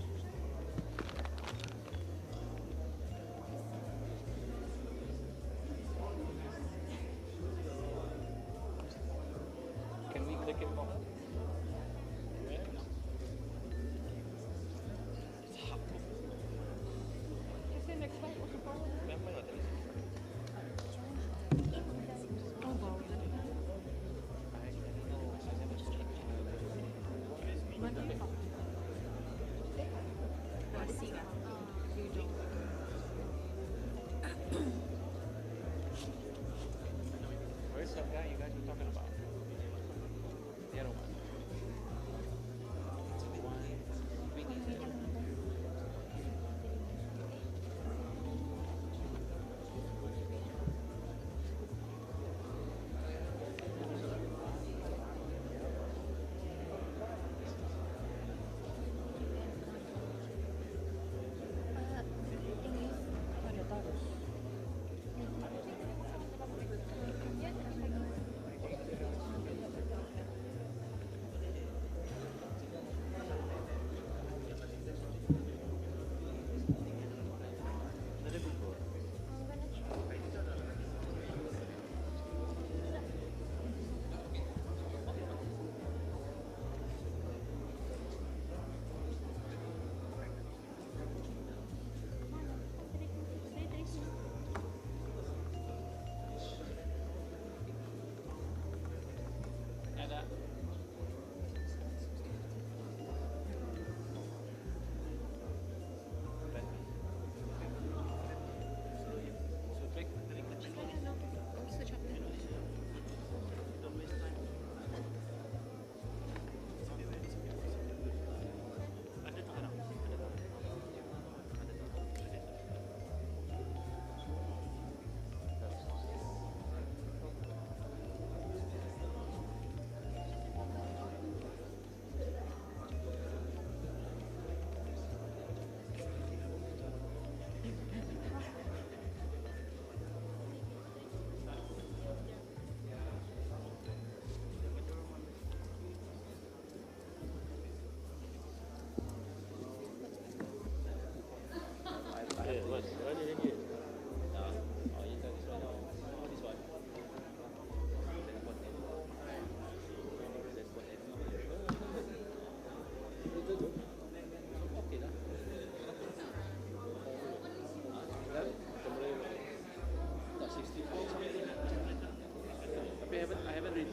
Can we click it for her? Just say next time. What's the problem? Memang ada. Oh, wow. I never checked.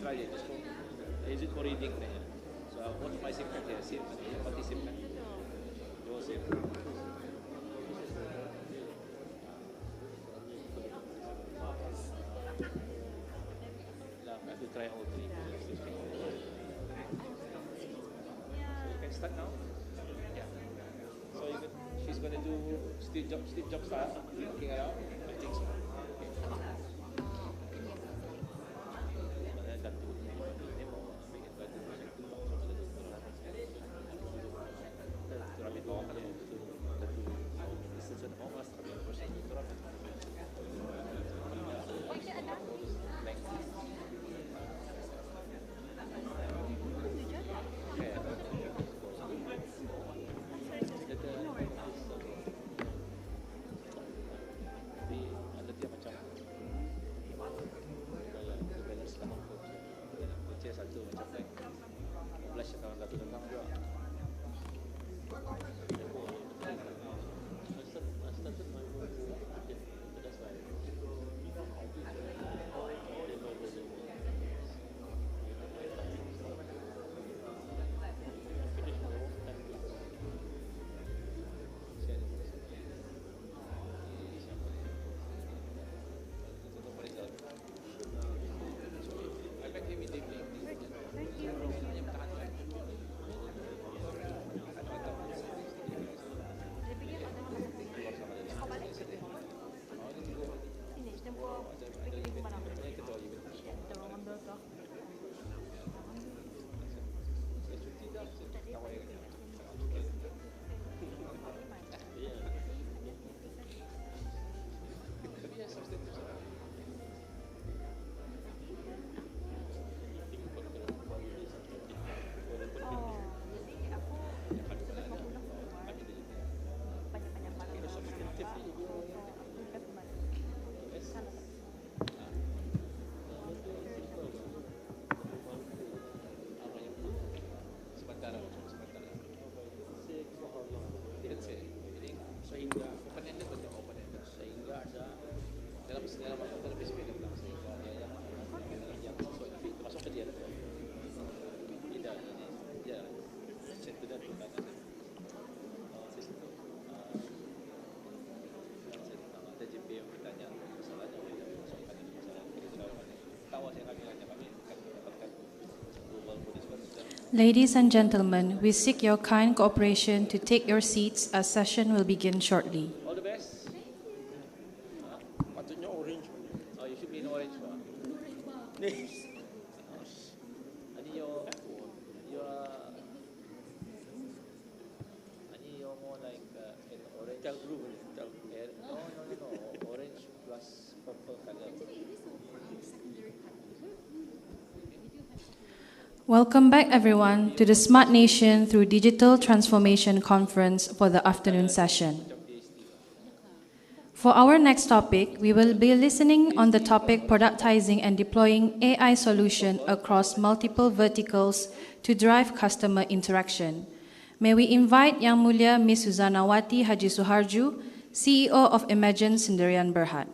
try it. Just use it for reading. So I'll put my SIM card here. SIM card. What is SIM card? Your SIM. I have to try all three. So you can start now. Yeah. So you can, she's going to do Steve Jobs style, looking around. I think so. Ladies and gentlemen, we seek your kind cooperation to take your seats as session will begin shortly. All the best. Patutnya orange. Oh, you should be in orange one. And you're more like an orange. Tell blue. No. Orange plus purple color. Welcome back, everyone, to the Smart Nation through Digital Transformation Conference for the afternoon session. For our next topic, we will be listening on the topic productizing and deploying AI solution across multiple verticals to drive customer interaction. May we invite Yang Mulia Ms. Suzanawati Haji Suharju, CEO of Imagine Sendirian Berhad.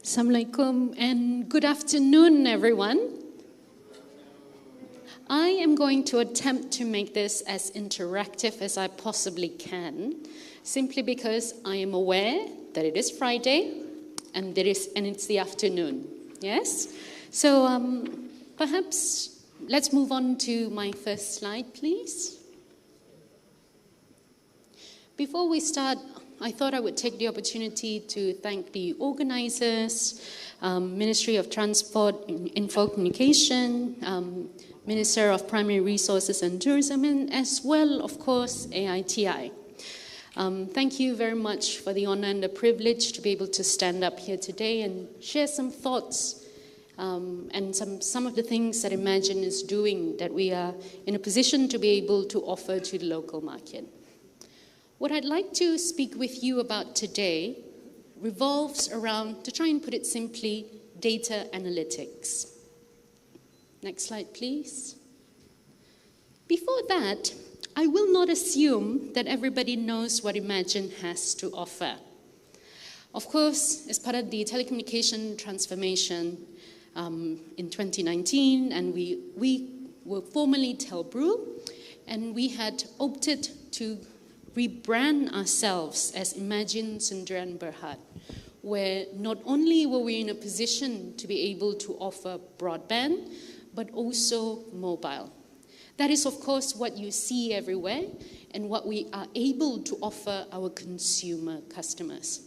Assalamualaikum and good afternoon, everyone. I am going to attempt to make this as interactive as I possibly can, simply because I am aware that it is Friday and it's the afternoon. Yes? So perhaps let's move on to my first slide, please. Before we start, I thought I would take the opportunity to thank the organizers, Ministry of Transport, Info Communication, Minister of Primary Resources and Tourism, and as well, of course, AITI. Thank you very much for the honor and the privilege to be able to stand up here today and share some thoughts and some of the things that Imagine is doing that we are in a position to be able to offer to the local market. What I'd like to speak with you about today revolves around, to try and put it simply, data analytics. Next slide, please. Before that, I will not assume that everybody knows what Imagine has to offer. Of course, as part of the telecommunication transformation in 2019, and we were formerly Telbrew, and we had opted to rebrand ourselves as Imagine Sendirian Berhad, where not only were we in a position to be able to offer broadband, but also mobile. That is, of course, what you see everywhere and what we are able to offer our consumer customers.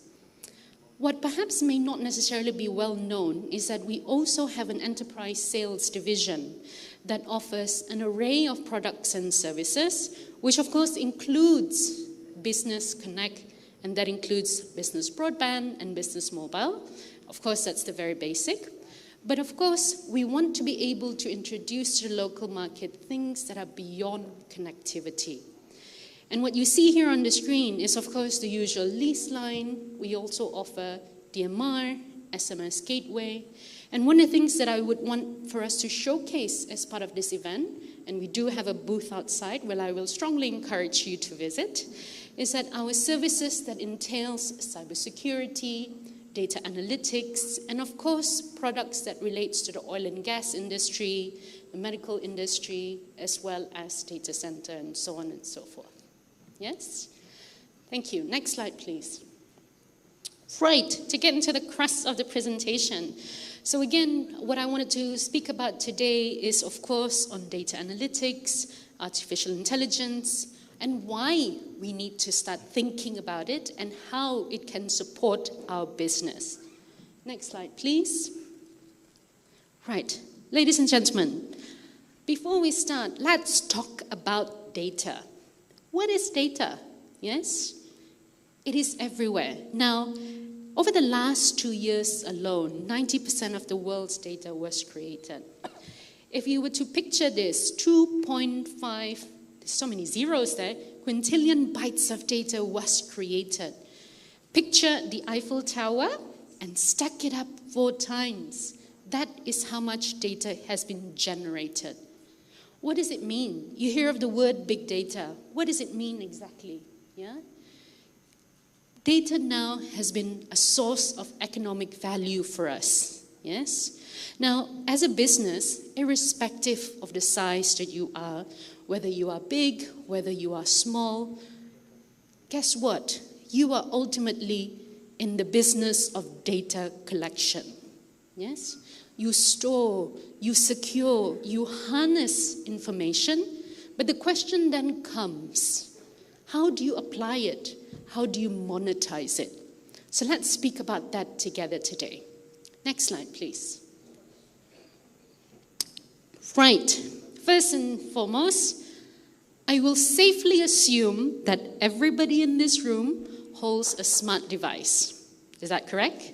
What perhaps may not necessarily be well known is that we also have an enterprise sales division that offers an array of products and services, which of course includes Business Connect, and that includes business broadband and business mobile. Of course, that's the very basic. But of course, we want to be able to introduce to the local market things that are beyond connectivity. And what you see here on the screen is, of course, the usual lease line. We also offer DMR, SMS gateway. And one of the things that I would want for us to showcase as part of this event, and we do have a booth outside where I will strongly encourage you to visit, is that our services that entails cybersecurity, data analytics, and of course, products that relates to the oil and gas industry, the medical industry, as well as data center and so on and so forth. Yes? Thank you. Next slide, please. Right, to get into the crux of the presentation. So again, what I wanted to speak about today is, of course, on data analytics, artificial intelligence, and why we need to start thinking about it and how it can support our business. Next slide, please. Right, ladies and gentlemen, before we start, let's talk about data. What is data? Yes? It is everywhere. Now, over the last 2 years alone, 90% of the world's data was created. If you were to picture this, 2.5, there's so many zeros there, quintillion bytes of data was created. Picture the Eiffel Tower and stack it up 4 times. That is how much data has been generated. What does it mean? You hear of the word big data. What does it mean exactly? Yeah? Data now has been a source of economic value for us. Yes? Now, as a business, irrespective of the size that you are, whether you are big, whether you are small, guess what? You are ultimately in the business of data collection. Yes? You store, you secure, you harness information, but the question then comes, how do you apply it? How do you monetize it? So let's speak about that together today. Next slide, please. Right, first and foremost, I will safely assume that everybody in this room holds a smart device. Is that correct?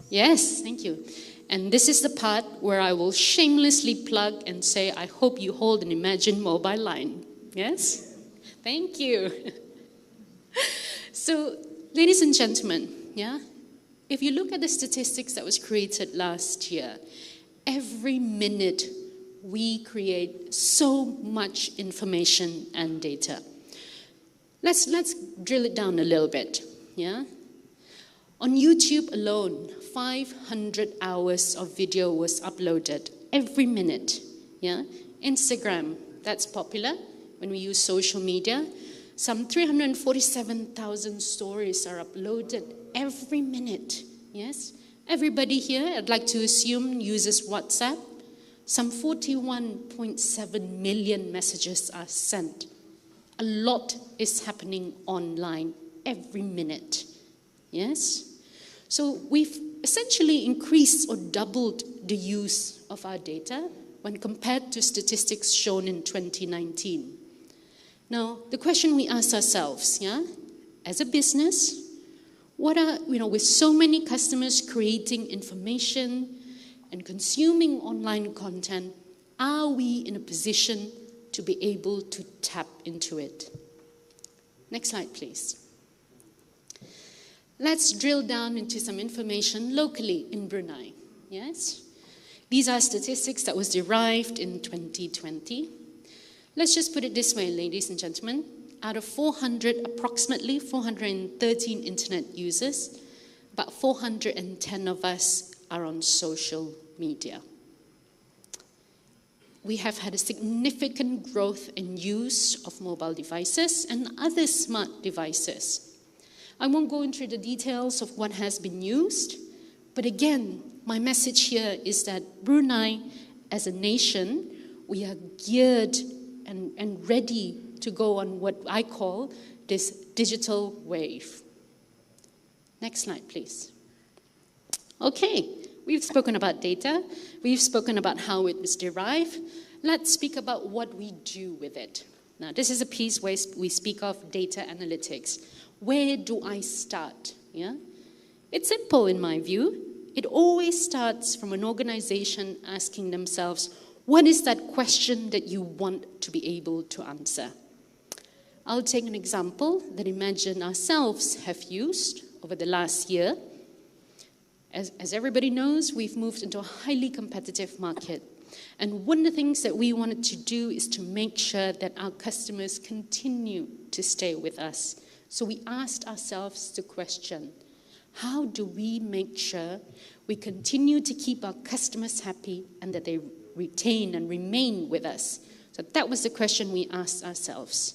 Yes, thank you. And this is the part where I will shamelessly plug and say, I hope you hold an Imagine mobile line. Yes? Thank you. So, ladies and gentlemen, yeah, if you look at the statistics that was created last year, every minute we create so much information and data. Let's drill it down a little bit, yeah? On YouTube alone, 500 hours of video was uploaded every minute, yeah? Instagram, that's popular when we use social media. Some 347,000 stories are uploaded every minute, yes? Everybody here, I'd like to assume, uses WhatsApp. Some 41.7 million messages are sent. A lot is happening online every minute, yes? So we've essentially increased or doubled the use of our data when compared to statistics shown in 2019. Now, the question we ask ourselves, yeah, as a business, what are, with so many customers creating information and consuming online content, are we in a position to be able to tap into it? Next slide, please. Let's drill down into some information locally in Brunei, yes? These are statistics that was derived in 2020. Let's just put it this way, ladies and gentlemen. Out of approximately 413 internet users, about 410 of us are on social media. We have had a significant growth in use of mobile devices and other smart devices. I won't go into the details of what has been used, but again, my message here is that Brunei, as a nation, we are geared and ready to go on what I call this digital wave. Next slide, please. Okay, we've spoken about data. We've spoken about how it was derived. Let's speak about what we do with it. Now, this is a piece where we speak of data analytics. Where do I start? Yeah? It's simple in my view. It always starts from an organization asking themselves, what is that question that you want to be able to answer? I'll take an example that Imagine ourselves have used over the last year. As everybody knows, we've moved into a highly competitive market. And one of the things that we wanted to do is to make sure that our customers continue to stay with us. So we asked ourselves the question, how do we make sure we continue to keep our customers happy and that they retain and remain with us? So that was the question we asked ourselves.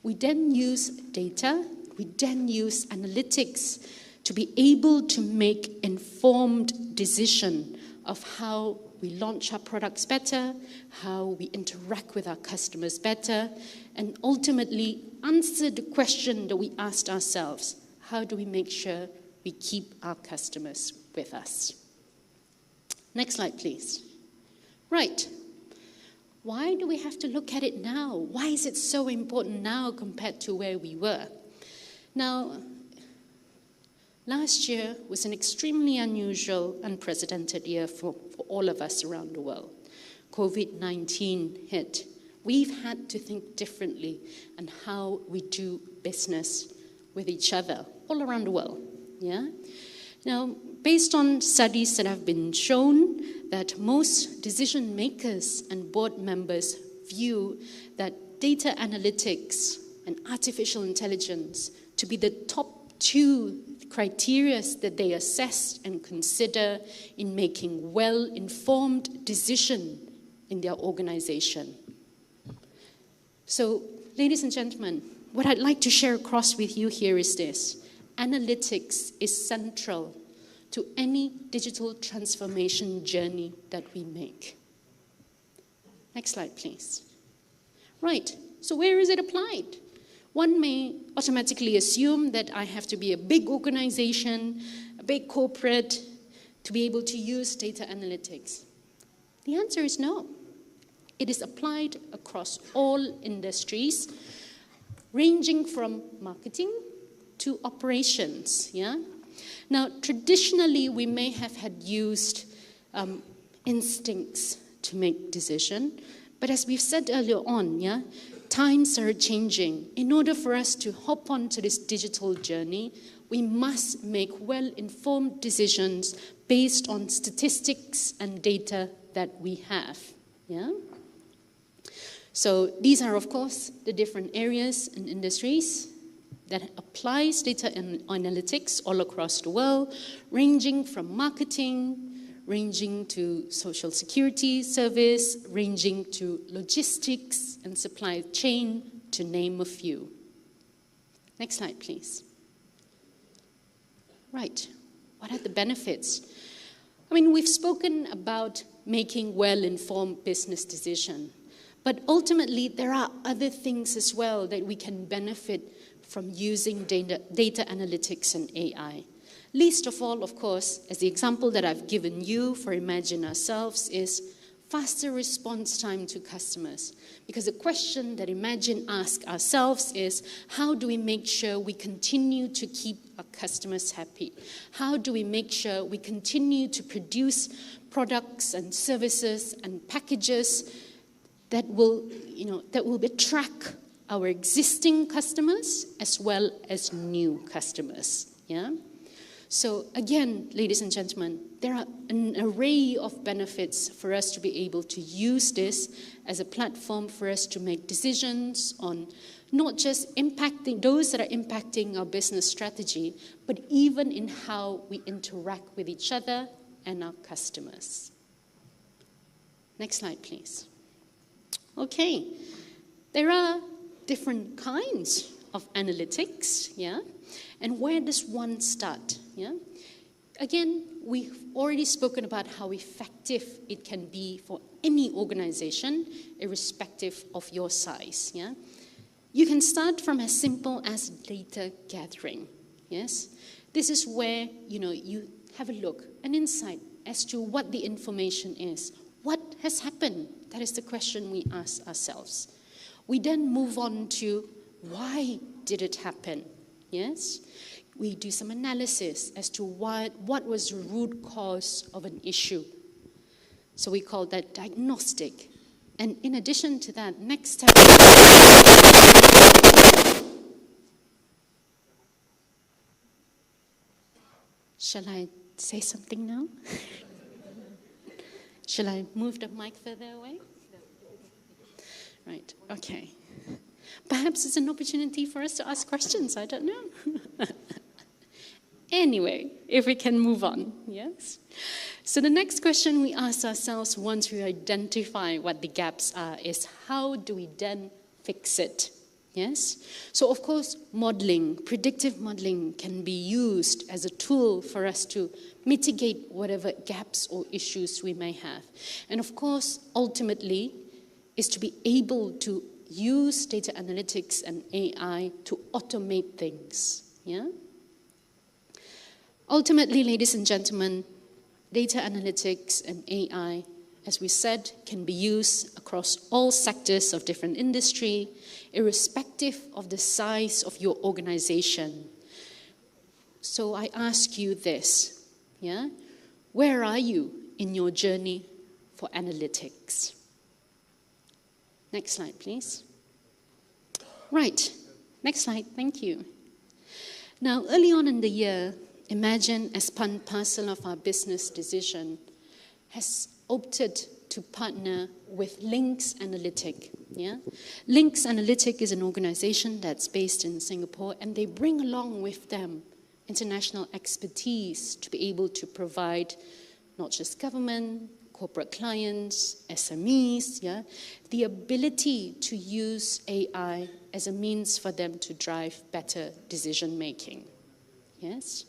We then use data, we then use analytics to be able to make informed decision of how we launch our products better, how we interact with our customers better, and ultimately answer the question that we asked ourselves, how do we make sure we keep our customers with us? Next slide, please. Right. Why do we have to look at it now? Why is it so important now compared to where we were? Now, last year was an extremely unusual, unprecedented year for all of us around the world. COVID-19 hit. We've had to think differently on how we do business with each other all around the world. Yeah? Now, based on studies that have been shown, that most decision makers and board members view that data analytics and artificial intelligence to be the top two criteria that they assess and consider in making well-informed decisions in their organization. So, ladies and gentlemen, what I'd like to share across with you here is this. Analytics is central to any digital transformation journey that we make. Next slide, please. Right, so where is it applied? One may automatically assume that I have to be a big organization, a big corporate, to be able to use data analytics. The answer is no. It is applied across all industries, ranging from marketing to operations. Yeah? Now, traditionally, we may have had used instincts to make decisions, but as we've said earlier on, yeah, times are changing. In order for us to hop onto this digital journey, we must make well-informed decisions based on statistics and data that we have. Yeah? So these are, of course, the different areas and industries that applies data analytics all across the world, ranging from marketing, ranging to social security service, ranging to logistics and supply chain, to name a few. Next slide, please. Right, what are the benefits? I mean, we've spoken about making well-informed business decisions, but ultimately there are other things as well that we can benefit from using data analytics and AI. Least of all, of course, as the example that I've given you for Imagine Ourselves is faster response time to customers. Because the question that Imagine asks ourselves is, how do we make sure we continue to keep our customers happy? How do we make sure we continue to produce products and services and packages that will attract our existing customers as well as new customers? Yeah? So again, ladies and gentlemen, there are an array of benefits for us to be able to use this as a platform for us to make decisions on not just impacting those that are impacting our business strategy, but even in how we interact with each other and our customers. Next slide, please. Okay, there are different kinds of analytics, yeah? And where does one start, yeah? Again, we've already spoken about how effective it can be for any organization, irrespective of your size, yeah? You can start from as simple as data gathering, yes? This is where, you have a look, an insight as to what the information is. What has happened? That is the question we ask ourselves. We then move on to why did it happen? Yes? We do some analysis as to what was the root cause of an issue. So we call that diagnostic. And in addition to that, next step. Shall I say something now? Shall I move the mic further away? Right, okay. Perhaps it's an opportunity for us to ask questions, I don't know. Anyway, if we can move on, yes? So the next question we ask ourselves once we identify what the gaps are is how do we then fix it? Yes? So of course, modeling, predictive modeling can be used as a tool for us to mitigate whatever gaps or issues we may have. And of course, ultimately, is to be able to use data analytics and AI to automate things, yeah? Ultimately, ladies and gentlemen, data analytics and AI, as we said, can be used across all sectors of different industry, irrespective of the size of your organization. So I ask you this, yeah? Where are you in your journey for analytics? Next slide, please. Right, next slide, thank you. Now, early on in the year, Imagine, as part and parcel of our business decision, has opted to partner with Links Analytic. Yeah? Links Analytic is an organization that's based in Singapore, and they bring along with them international expertise to be able to provide not just government, corporate clients, SMEs, yeah, the ability to use AI as a means for them to drive better decision making. Yes?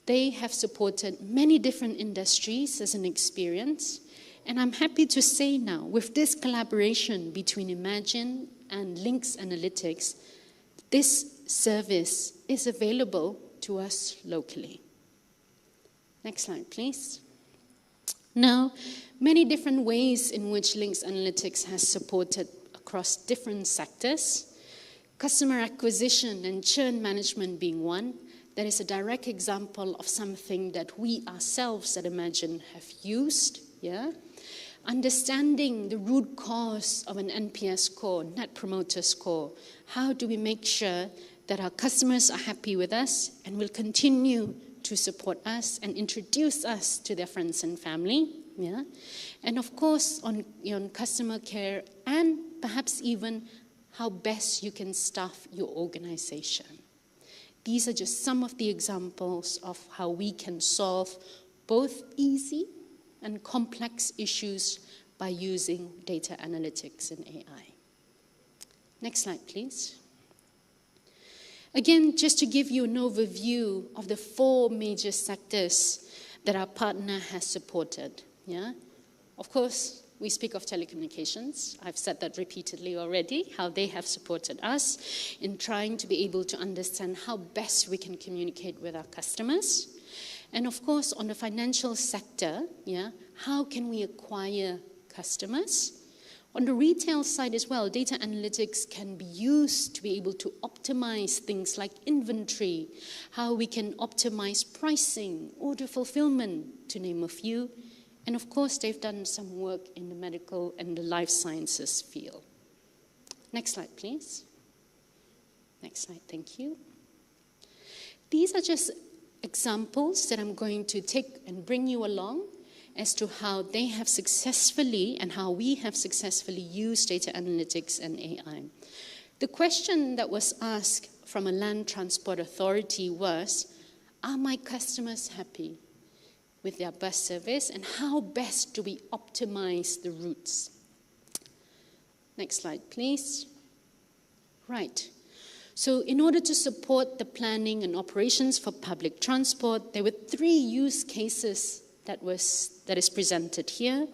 They have supported many different industries as an experience, and I'm happy to say now, with this collaboration between Imagine and Links Analytics, this service is available to us locally. Next slide, please. Now, many different ways in which Links Analytics has supported across different sectors, customer acquisition and churn management being one. That is a direct example of something that we ourselves at Imagine have used, yeah? Understanding the root cause of an NPS score, Net Promoter Score. How do we make sure that our customers are happy with us and will continue to support us and introduce us to their friends and family, yeah? And of course, on customer care and perhaps even how best you can staff your organization. These are just some of the examples of how we can solve both easy and complex issues by using data analytics and AI. Next slide, please. Again, just to give you an overview of the 4 major sectors that our partner has supported. Yeah? Of course, we speak of telecommunications. I've said that repeatedly already, how they have supported us in trying to be able to understand how best we can communicate with our customers. And of course, on the financial sector, yeah, how can we acquire customers? On the retail side as well, data analytics can be used to be able to optimize things like inventory, how we can optimize pricing, order fulfillment, to name a few. And of course, they've done some work in the medical and the life sciences field. Next slide, please. Next slide, thank you. These are just examples that I'm going to take and bring you along as to how they have successfully and how we have successfully used data analytics and AI. The question that was asked from a land transport authority was, are my customers happy with their bus service, and how best do we optimize the routes? Next slide, please. Right. So in order to support the planning and operations for public transport, there were 3 use cases that is presented here.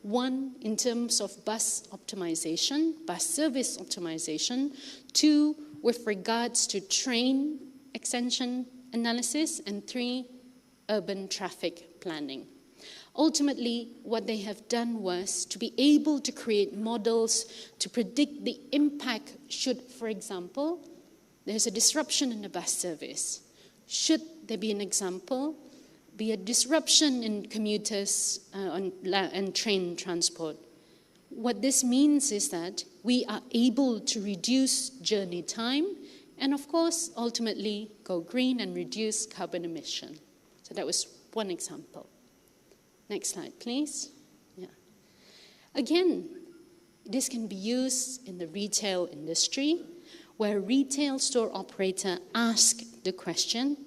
One, in terms of bus optimization, bus service optimization. 2, with regards to train extension analysis. And 3, urban traffic planning. Ultimately, what they have done was to be able to create models to predict the impact should, for example, there's a disruption in the bus service. Should there be an example, be a disruption in commuters and train transport. What this means is that we are able to reduce journey time and, of course, ultimately go green and reduce carbon emission. So that was one example. Next slide, please. Yeah. Again, this can be used in the retail industry, where a retail store operator asks the question,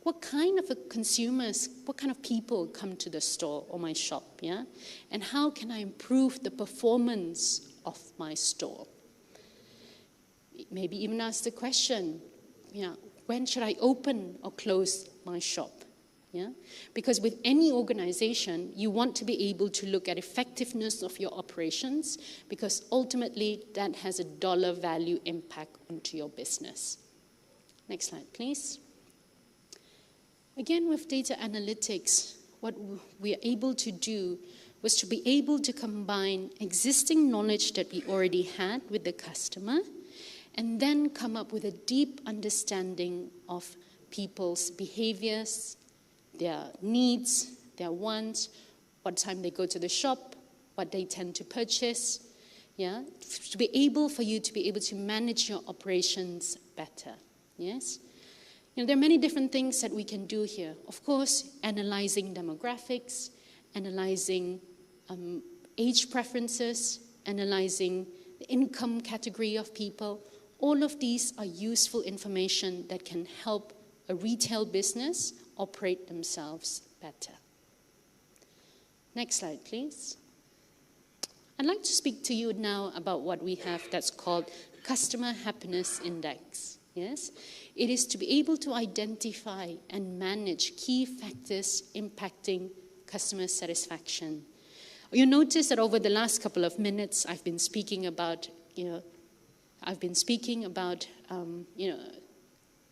what kind of consumers, what kind of people come to the store or my shop, yeah? And how can I improve the performance of my store? Maybe even ask the question, yeah, when should I open or close my shop? Yeah? Because with any organization, you want to be able to look at effectiveness of your operations, because ultimately that has a dollar value impact onto your business. Next slide, please. Again, with data analytics, what we are able to do was to be able to combine existing knowledge that we already had with the customer and then come up with a deep understanding of people's behaviors, their needs, their wants, what time they go to the shop, what they tend to purchase, yeah, to be able for you to be able to manage your operations better, yes? You know, there are many different things that we can do here. Of course, analyzing demographics, analyzing age preferences, analyzing the income category of people. All of these are useful information that can help a retail business operate themselves better. Next slide, please. I'd like to speak to you now about what we have that's called Customer Happiness Index. Yes? It is to be able to identify and manage key factors impacting customer satisfaction. You'll notice that over the last couple of minutes, I've been speaking about,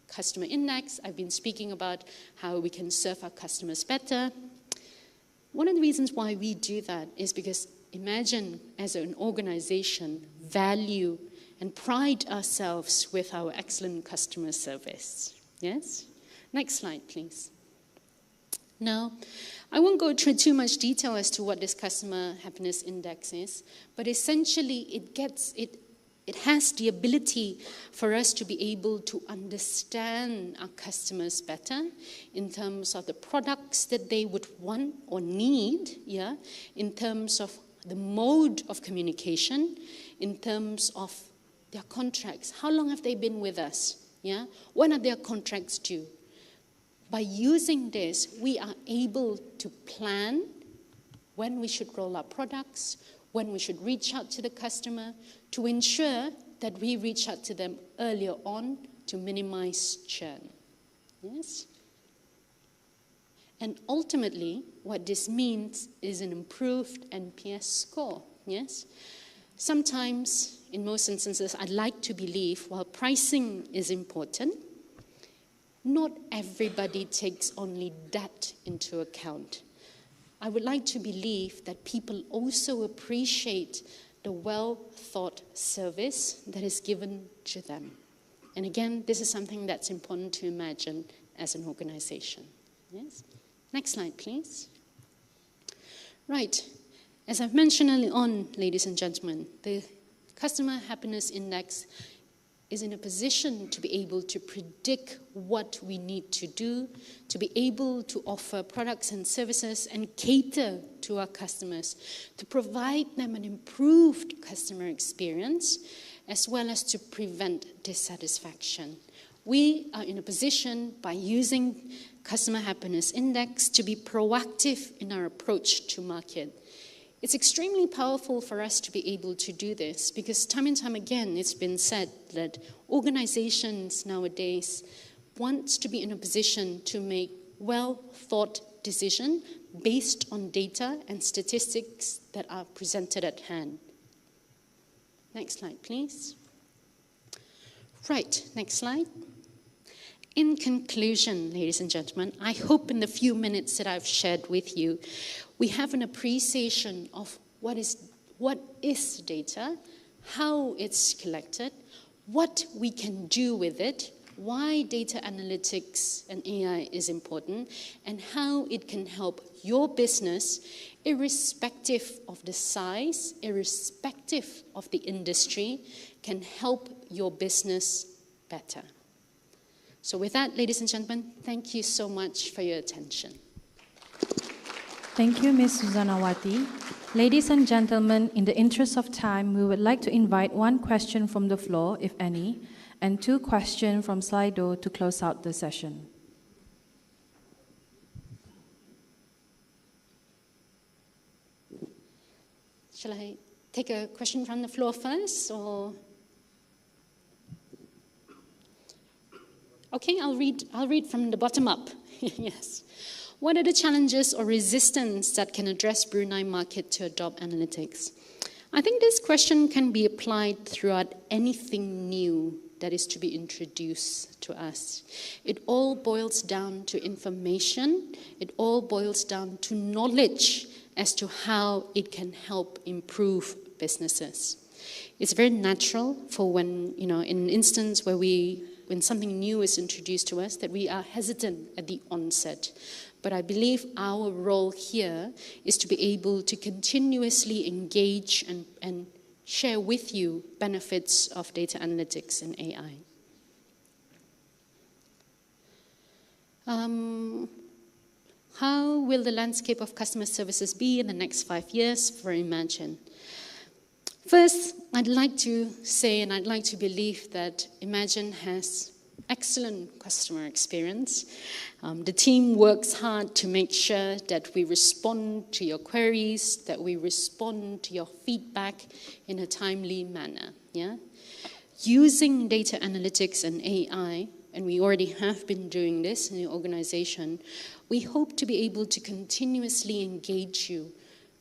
customer index. I've been speaking about how we can serve our customers better. One of the reasons why we do that is because imagine as an organization value and pride ourselves with our excellent customer service. Yes? Next slide, please. Now, I won't go through too much detail as to what this customer happiness index is, but essentially it has the ability for us to be able to understand our customers better in terms of the products that they would want or need, yeah, in terms of the mode of communication, in terms of their contracts. How long have they been with us? Yeah? When are their contracts due? By using this, we are able to plan when we should roll out products, when we should reach out to the customer, to ensure that we reach out to them earlier on to minimize churn. Yes? And ultimately, what this means is an improved NPS score. Yes? Sometimes, in most instances, I'd like to believe while pricing is important, not everybody takes only that into account. I would like to believe that people also appreciate the well-thought service that is given to them. And again, this is something that's important to imagine as an organization. Yes? Next slide, please. Right. As I've mentioned early on, ladies and gentlemen, the Customer Happiness Index is in a position to be able to predict what we need to do, to be able to offer products and services and cater to our customers, to provide them an improved customer experience, as well as to prevent dissatisfaction. We are in a position, by using Customer Happiness Index, to be proactive in our approach to market. It's extremely powerful for us to be able to do this because time and time again it's been said that organizations nowadays want to be in a position to make well-thought decisions based on data and statistics that are presented at hand. Next slide, please. Right, next slide. In conclusion, ladies and gentlemen, I hope in the few minutes that I've shared with you, we have an appreciation of what is data, how it's collected, what we can do with it, why data analytics and AI is important, and how it can help your business, irrespective of the size, irrespective of the industry, can help your business better. So with that, ladies and gentlemen, thank you so much for your attention. Thank you, Ms. Suzanawati. Ladies and gentlemen, in the interest of time, we would like to invite one question from the floor, if any, and 2 questions from Slido to close out the session. Shall I take a question from the floor first, or? Okay, I'll read from the bottom up. Yes. What are the challenges or resistance that can address Brunei market to adopt analytics? I think this question can be applied throughout anything new that is to be introduced to us. It all boils down to information. It all boils down to knowledge as to how it can help improve businesses. It's very natural for when, in an instance where when something new is introduced to us, that we are hesitant at the onset. But I believe our role here is to be able to continuously engage and share with you benefits of data analytics and AI. How will the landscape of customer services be in the next 5 years for Imagine? First, I'd like to say and I'd like to believe that Imagine has excellent customer experience. The team works hard to make sure that we respond to your queries, that we respond to your feedback in a timely manner. Yeah? Using data analytics and AI, and we already have been doing this in the organization, we hope to be able to continuously engage you.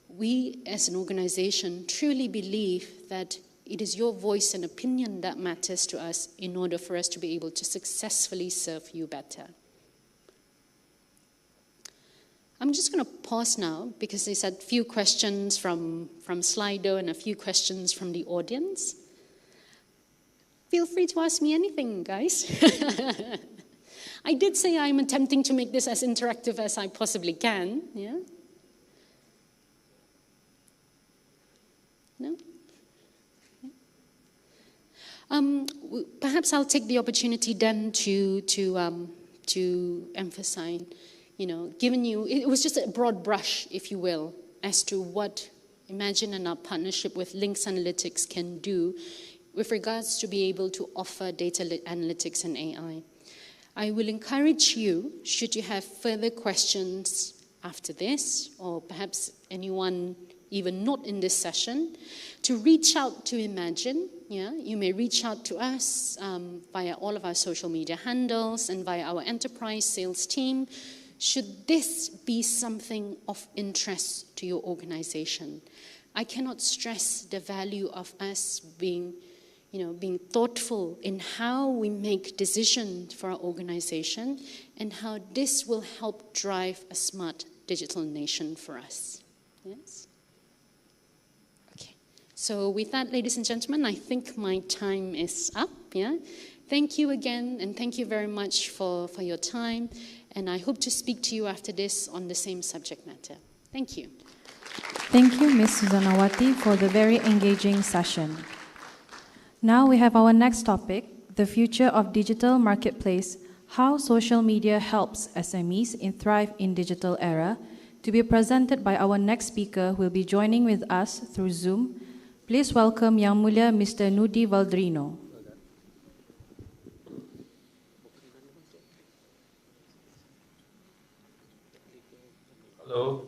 We, as an organization, truly believe that it is your voice and opinion that matters to us in order for us to be able to successfully serve you better. I'm just going to pause now because there's a few questions from Slido and a few questions from the audience. Feel free to ask me anything, guys. I did say I'm attempting to make this as interactive as I possibly can. Yeah? No? Perhaps I'll take the opportunity then to emphasize, given you, it was just a broad brush, if you will, as to what Imagine and our partnership with Links Analytics can do with regards to be able to offer data analytics and AI. I will encourage you, should you have further questions after this, or perhaps anyone even not in this session, to reach out to Imagine. Yeah? You may reach out to us via all of our social media handles and via our enterprise sales team, should this be something of interest to your organization. I cannot stress the value of us being thoughtful in how we make decisions for our organization and how this will help drive a smart digital nation for us. Yes? Okay. So with that, ladies and gentlemen, I think my time is up. Yeah? Thank you again, and thank you very much for your time. And I hope to speak to you after this on the same subject matter. Thank you. Thank you, Ms. Suzanawati, for the very engaging session. Now we have our next topic, The Future of Digital Marketplace, How Social Media Helps SMEs in Thrive in Digital Era, to be presented by our next speaker who will be joining with us through Zoom. Please welcome Yang Mulia Mr. Nudi Valdrino. Hello.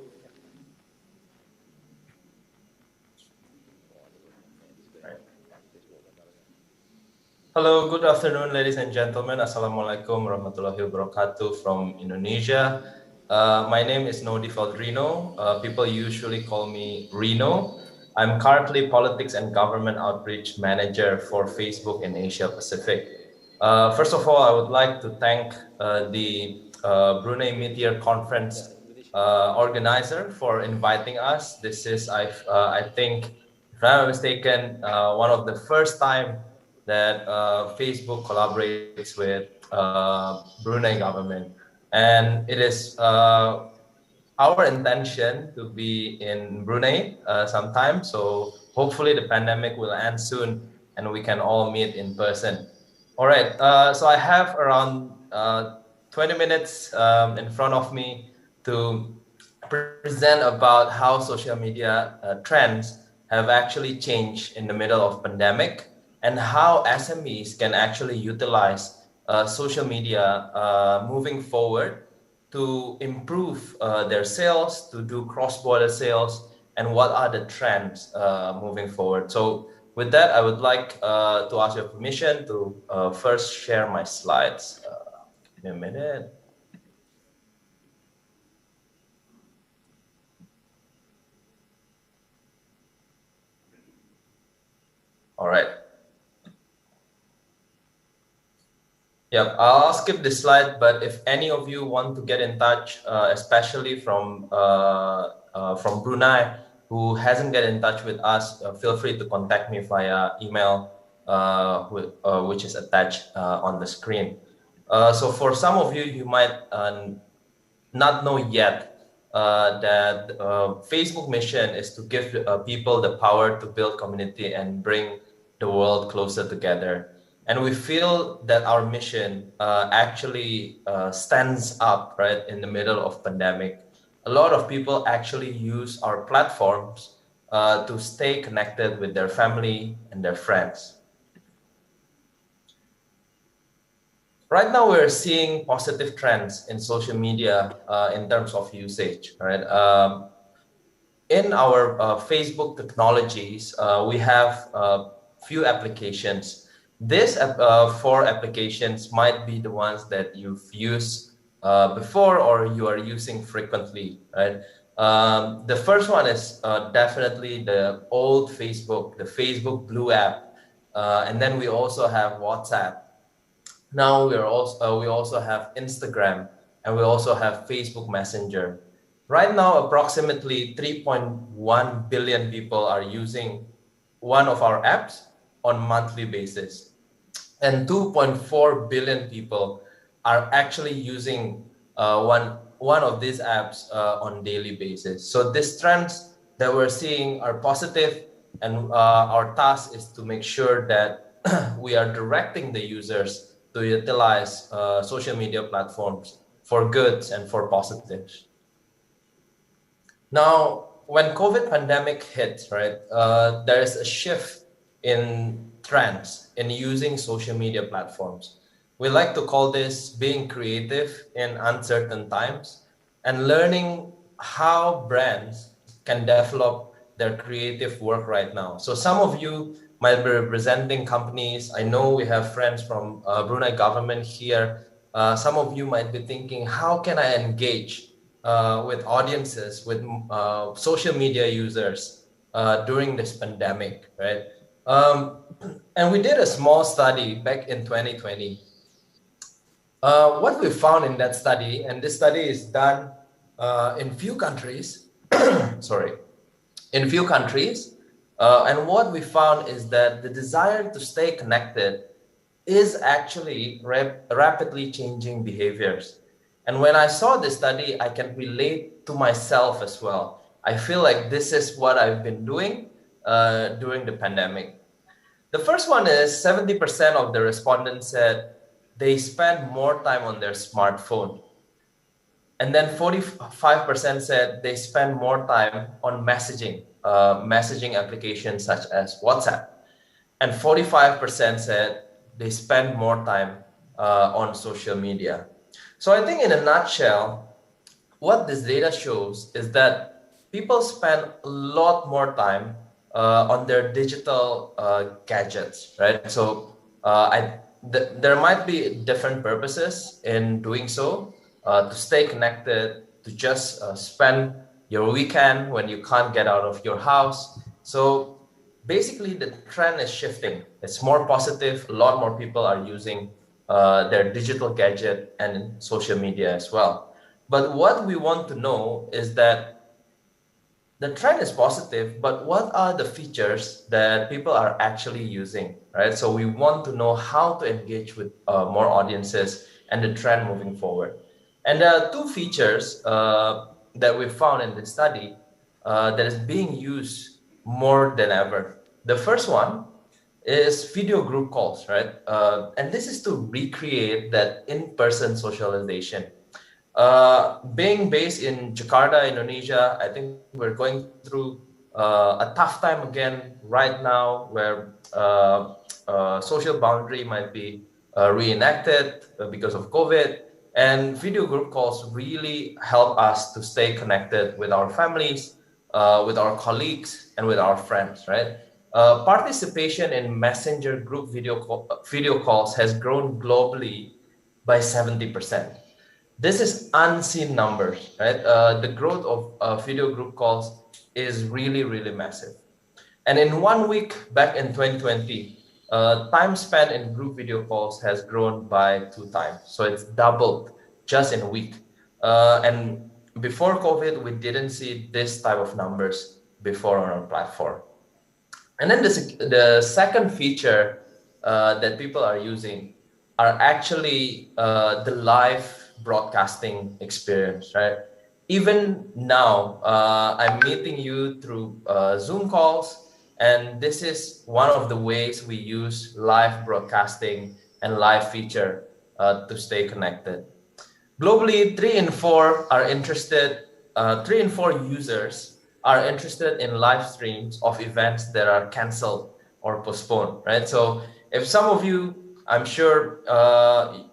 Hello, good afternoon, ladies and gentlemen. Assalamualaikum warahmatullahi wabarakatuh from Indonesia. My name is Nodi Valdrino. People usually call me Rino. I'm currently Politics and Government Outreach Manager for Facebook in Asia Pacific. First of all, I would like to thank the Brunei Mid-Year Conference organizer for inviting us. This is, I think, if I'm not mistaken, one of the first time that Facebook collaborates with Brunei government. And it is our intention to be in Brunei sometime. So hopefully the pandemic will end soon and we can all meet in person. All right, so I have around 20 minutes in front of me to present about how social media trends have actually changed in the middle of pandemic and how SMEs can actually utilize social media moving forward to improve their sales, to do cross-border sales, and what are the trends moving forward. So with that, I would like to ask your permission to first share my slides. Give me a minute. All right. Yeah, I'll skip this slide, but if any of you want to get in touch, especially from Brunei, who hasn't get in touch with us, feel free to contact me via email, which is attached on the screen. So for some of you, you might not know yet that Facebook mission is to give people the power to build community and bring the world closer together. And we feel that our mission actually stands up right in the middle of pandemic. A lot of people actually use our platforms to stay connected with their family and their friends. Right now, we're seeing positive trends in social media in terms of usage. Right? In our Facebook technologies, we have few applications. These 4 applications might be the ones that you've used before or you are using frequently, right? The first one is definitely the old Facebook, the Facebook Blue app. And then we also have WhatsApp. Now we also have Instagram, and we also have Facebook Messenger. Right now, approximately 3.1 billion people are using one of our apps on monthly basis, and 2.4 billion people are actually using one of these apps on daily basis. So these trends that we're seeing are positive, and our task is to make sure that we are directing the users to utilize social media platforms for goods and for positives. Now, when COVID pandemic hit, right, there is a shift in trends in using social media platforms. We like to call this being creative in uncertain times and learning how brands can develop their creative work right now. So some of you might be representing companies. I know we have friends from Brunei government here. Some of you might be thinking, how can I engage with audiences, with social media users during this pandemic, right? And we did a small study back in 2020. What we found in that study, and this study is done in few countries, sorry, in few countries, and what we found is that the desire to stay connected is actually rapidly changing behaviors. And when I saw this study, I can relate to myself as well. I feel like this is what I've been doing during the pandemic. The first one is 70% of the respondents said they spend more time on their smartphone. And then 45% said they spend more time on messaging applications such as WhatsApp. And 45% said they spend more time on social media. So I think in a nutshell, what this data shows is that people spend a lot more time on their digital gadgets, right? So there might be different purposes in doing so, to stay connected, to just spend your weekend when you can't get out of your house. So basically the trend is shifting. It's more positive. A lot more people are using their digital gadget and social media as well. But what we want to know is that the trend is positive, but what are the features that people are actually using, right? So we want to know how to engage with more audiences and the trend moving forward. And there are two features that we found in this study that is being used more than ever. The first one is video group calls, right? And this is to recreate that in-person socialization. Being based in Jakarta, Indonesia, I think we're going through a tough time again right now where social boundary might be reenacted because of COVID. And video group calls really help us to stay connected with our families, with our colleagues, and with our friends, right? Participation in messenger group video calls has grown globally by 70%. This is unseen numbers, right? The growth of video group calls is really, really massive. And in 1 week back in 2020, time spent in group video calls has grown by 2 times. So it's doubled just in a week. And before COVID, we didn't see this type of numbers before on our platform. And then the second feature that people are using are actually the live broadcasting experience, right? Even now, I'm meeting you through Zoom calls, and this is one of the ways we use live broadcasting and live feature to stay connected. Globally, 3 in 4 are interested, 3 in 4 users are interested in live streams of events that are canceled or postponed, right? So if some of you, I'm sure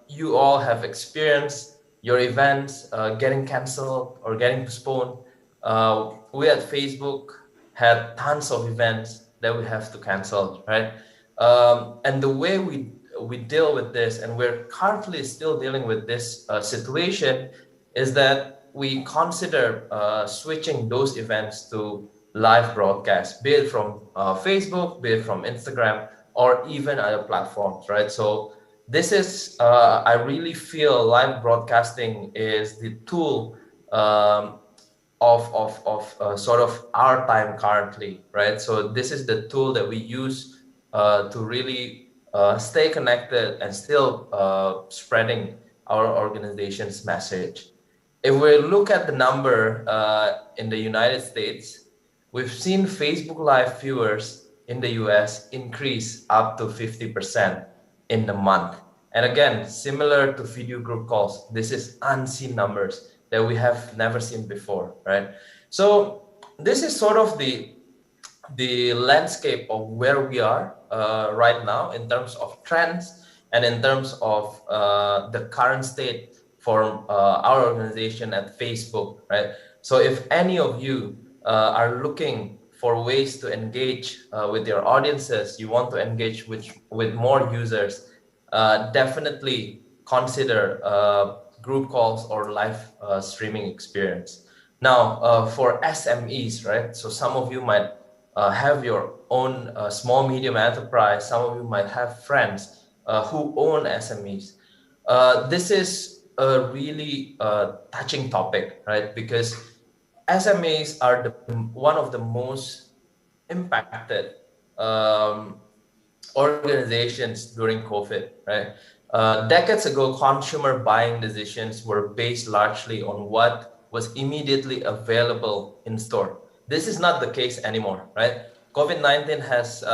you all have experienced your events getting canceled or getting postponed. We at Facebook had tons of events that we have to cancel, right? And the way we deal with this, and we're currently still dealing with this situation, is that we consider switching those events to live broadcast, be it from Facebook, be it from Instagram, or even other platforms, right? So this is, I really feel live broadcasting is the tool of sort of our time currently, right? So this is the tool that we use to really stay connected and still spreading our organization's message. If we look at the number in the United States, we've seen Facebook Live viewers in the US increase up to 50% in the month. And again, similar to video group calls, this is unseen numbers that we have never seen before, right? So this is sort of the landscape of where we are right now in terms of trends and in terms of the current state for our organization at Facebook, right? So if any of you are looking for ways to engage with your audiences, you want to engage with more users, definitely consider group calls or live streaming experience. Now, for SMEs, right? So some of you might have your own small, medium enterprise. Some of you might have friends who own SMEs. This is a really touching topic, right? Because SMEs are one of the most impacted organizations during COVID, right? Decades ago, consumer buying decisions were based largely on what was immediately available in store. This is not the case anymore, right? COVID-19 has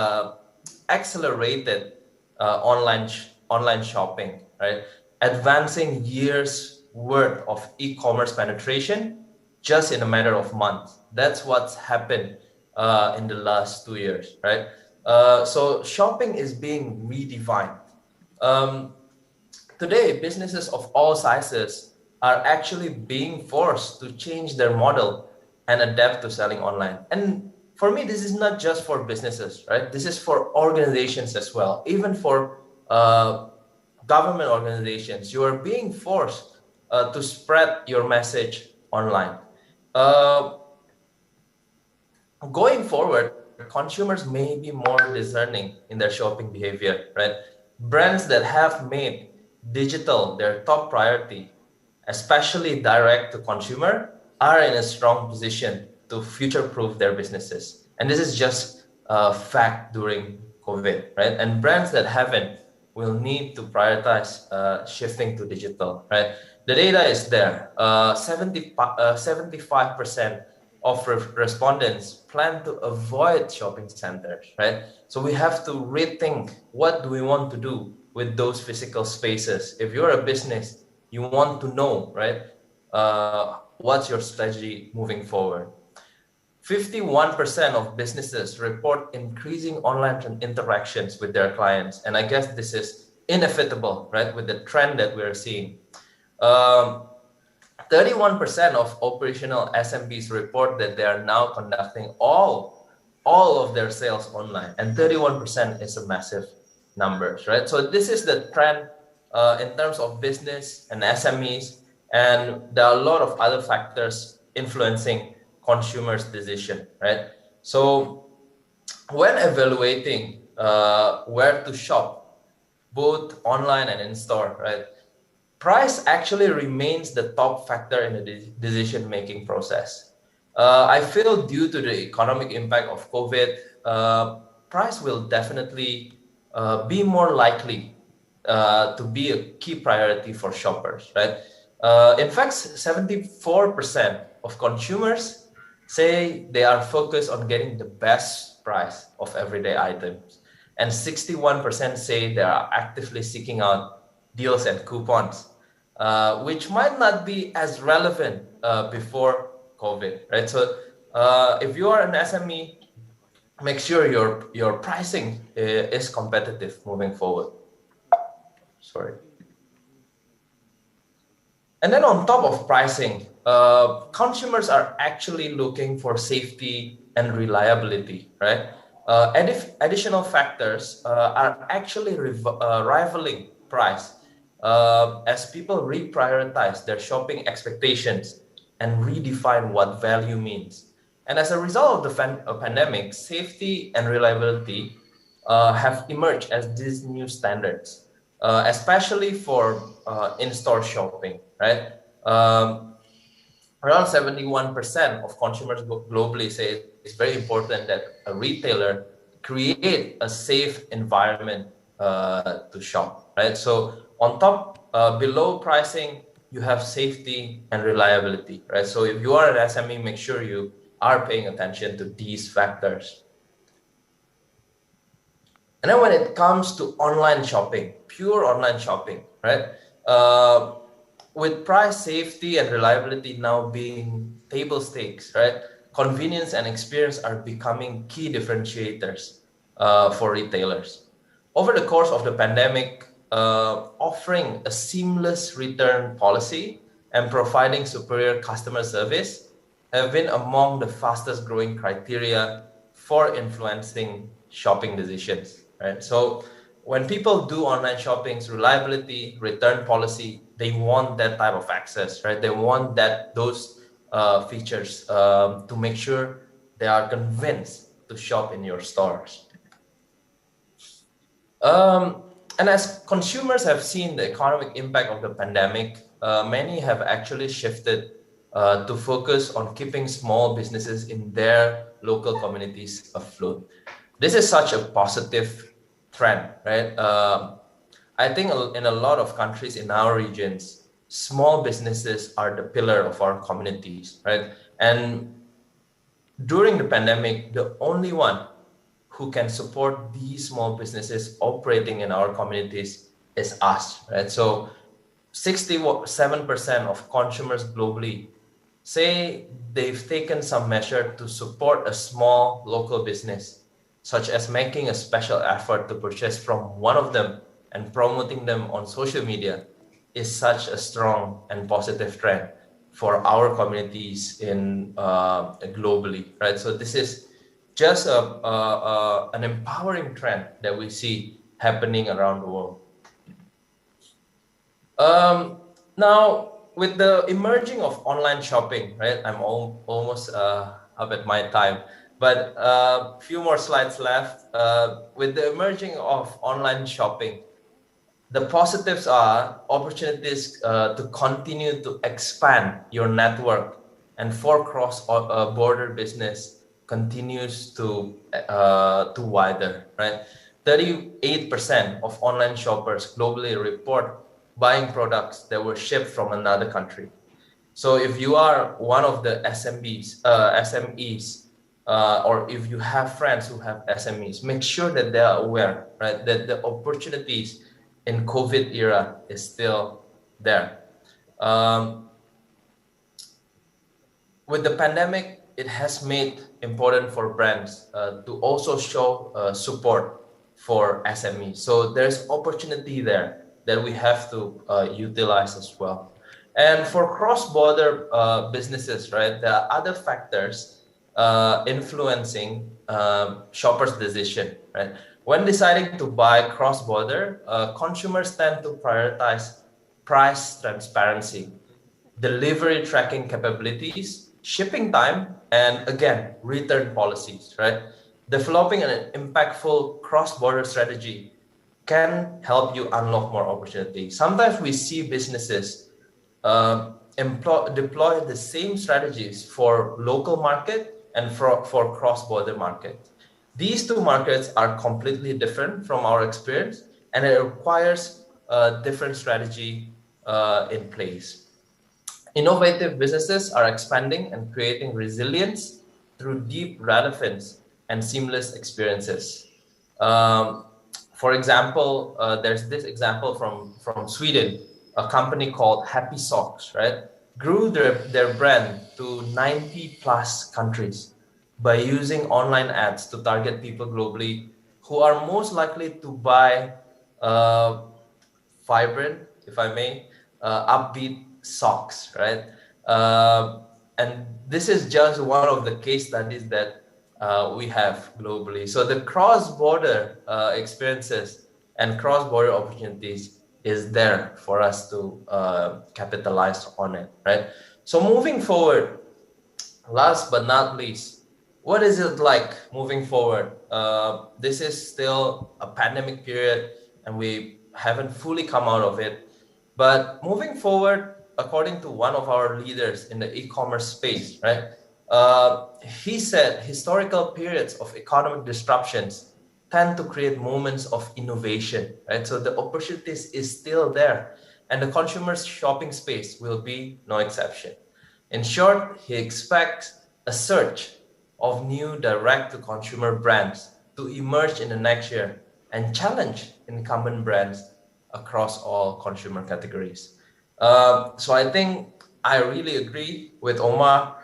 accelerated online shopping, right? Advancing years worth of e-commerce penetration just in a matter of months. That's what's happened in the last 2 years, right? So shopping is being redefined. Today, businesses of all sizes are actually being forced to change their model and adapt to selling online. And for me, this is not just for businesses, right? This is for organizations as well. Even for government organizations, you are being forced to spread your message online. Going forward, consumers may be more discerning in their shopping behavior, right? Brands that have made digital their top priority, especially direct to consumer, are in a strong position to future-proof their businesses. And this is just a fact during COVID, right? And brands that haven't will need to prioritize shifting to digital, right? The data is there. 75% of respondents plan to avoid shopping centers, right? So we have to rethink, what do we want to do with those physical spaces? If you're a business, you want to know, right? What's your strategy moving forward? 51% of businesses report increasing online interactions with their clients. And I guess this is inevitable, right? With the trend that we're seeing. 31% of operational SMBs report that they are now conducting all of their sales online, and 31% is a massive number, right? So this is the trend in terms of business and SMEs, and there are a lot of other factors influencing consumers' decision, right? So when evaluating where to shop, both online and in store, right? Price actually remains the top factor in the decision-making process. I feel due to the economic impact of COVID, price will definitely be more likely to be a key priority for shoppers, right? In fact, 74% of consumers say they are focused on getting the best price of everyday items. And 61% say they are actively seeking out deals and coupons, which might not be as relevant before COVID, right? So if you are an SME, make sure your pricing is competitive moving forward. Sorry. And then on top of pricing, consumers are actually looking for safety and reliability, right? Additional factors are actually rivaling price as people reprioritize their shopping expectations and redefine what value means. And as a result of the pandemic, safety and reliability have emerged as these new standards, especially for in-store shopping, right? Around 71% of consumers globally say it's very important that a retailer create a safe environment to shop, right? So on top, below pricing, you have safety and reliability, right? So if you are an SME, make sure you are paying attention to these factors. And then when it comes to online shopping, pure online shopping, right? With price, safety, and reliability now being table stakes, right? Convenience and experience are becoming key differentiators for retailers. Over the course of the pandemic, offering a seamless return policy and providing superior customer service have been among the fastest growing criteria for influencing shopping decisions, right? So when people do online shoppings, reliability, return policy, they want that type of access, right? They want those features to make sure they are convinced to shop in your stores. And as consumers have seen the economic impact of the pandemic, many have actually shifted to focus on keeping small businesses in their local communities afloat. This is such a positive trend, right? I think in a lot of countries in our regions, small businesses are the pillar of our communities, right? And during the pandemic, the only one who can support these small businesses operating in our communities is us, right? So 67% of consumers globally say they've taken some measure to support a small local business, such as making a special effort to purchase from one of them and promoting them on social media, is such a strong and positive trend for our communities in globally, right? So this is just an empowering trend that we see happening around the world. Now, with the emerging of online shopping, right? I'm almost up at my time, but a few more slides left. With the emerging of online shopping, the positives are opportunities to continue to expand your network, and for cross-border business continues to widen, right? 38% of online shoppers globally report buying products that were shipped from another country. So if you are one of the SMEs, or if you have friends who have SMEs, make sure that they are aware, right, that the opportunities in COVID era is still there. With the pandemic, it has made important for brands to also show support for SMEs. So there's opportunity there that we have to utilize as well. And for cross-border businesses, right, there are other factors influencing shoppers' decision, right? When deciding to buy cross-border, consumers tend to prioritize price transparency, delivery tracking capabilities, shipping time, and again, return policies, right? Developing an impactful cross-border strategy can help you unlock more opportunity. Sometimes we see businesses deploy the same strategies for local market and for cross-border market. These two markets are completely different from our experience, and it requires a different strategy in place. Innovative businesses are expanding and creating resilience through deep relevance and seamless experiences. For example, there's this example from Sweden, a company called Happy Socks, right? Grew their brand to 90 plus countries by using online ads to target people globally who are most likely to buy vibrant, if I may, upbeat socks, right? And this is just one of the case studies that we have globally. So the cross-border experiences and cross-border opportunities is there for us to capitalize on it, right? So moving forward, last but not least, what is it like moving forward? This is still a pandemic period and we haven't fully come out of it. But moving forward, according to one of our leaders in the e-commerce space, right? He said historical periods of economic disruptions tend to create moments of innovation, right? So the opportunities is still there, and the consumer's shopping space will be no exception. In short, he expects a surge of new direct-to-consumer brands to emerge in the next year and challenge incumbent brands across all consumer categories. So I think I really agree with Omar.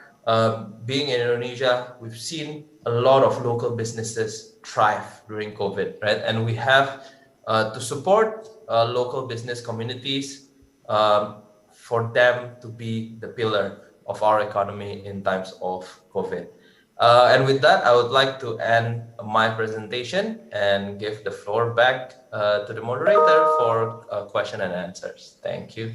Being in Indonesia, we've seen a lot of local businesses thrive during COVID, right? And we have to support local business communities for them to be the pillar of our economy in times of COVID. And with that, I would like to end my presentation and give the floor back to the moderator for question and answers. Thank you.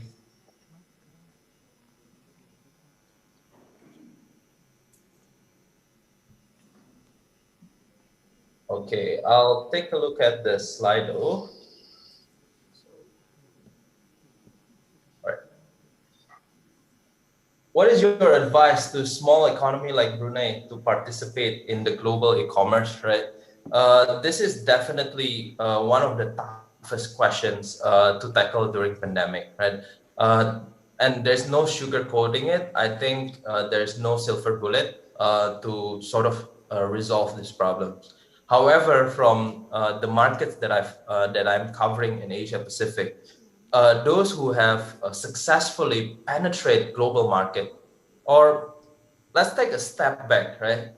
Okay, I'll take a look at the Slido. What is your advice to a small economy like Brunei to participate in the global e-commerce, right? This is definitely one of the toughest questions to tackle during pandemic, right? And there's no sugarcoating it. I think there's no silver bullet to sort of resolve these problems. However, from the markets that I'm covering in Asia Pacific, those who have successfully penetrate global market, or let's take a step back, right?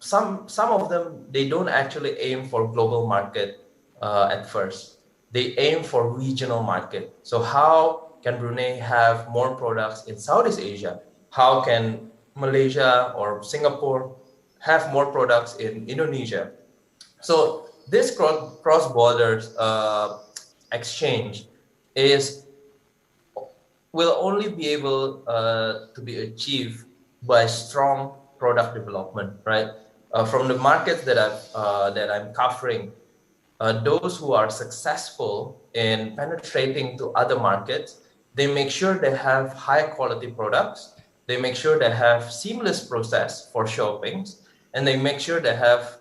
Some of them, they don't actually aim for global market at first. They aim for regional market. So how can Brunei have more products in Southeast Asia? How can Malaysia or Singapore have more products in Indonesia? So this cross-border exchange will only be able to be achieved by strong product development, right? From the markets that I'm covering, those who are successful in penetrating to other markets, they make sure they have high quality products, they make sure they have seamless process for shoppings, and they make sure they have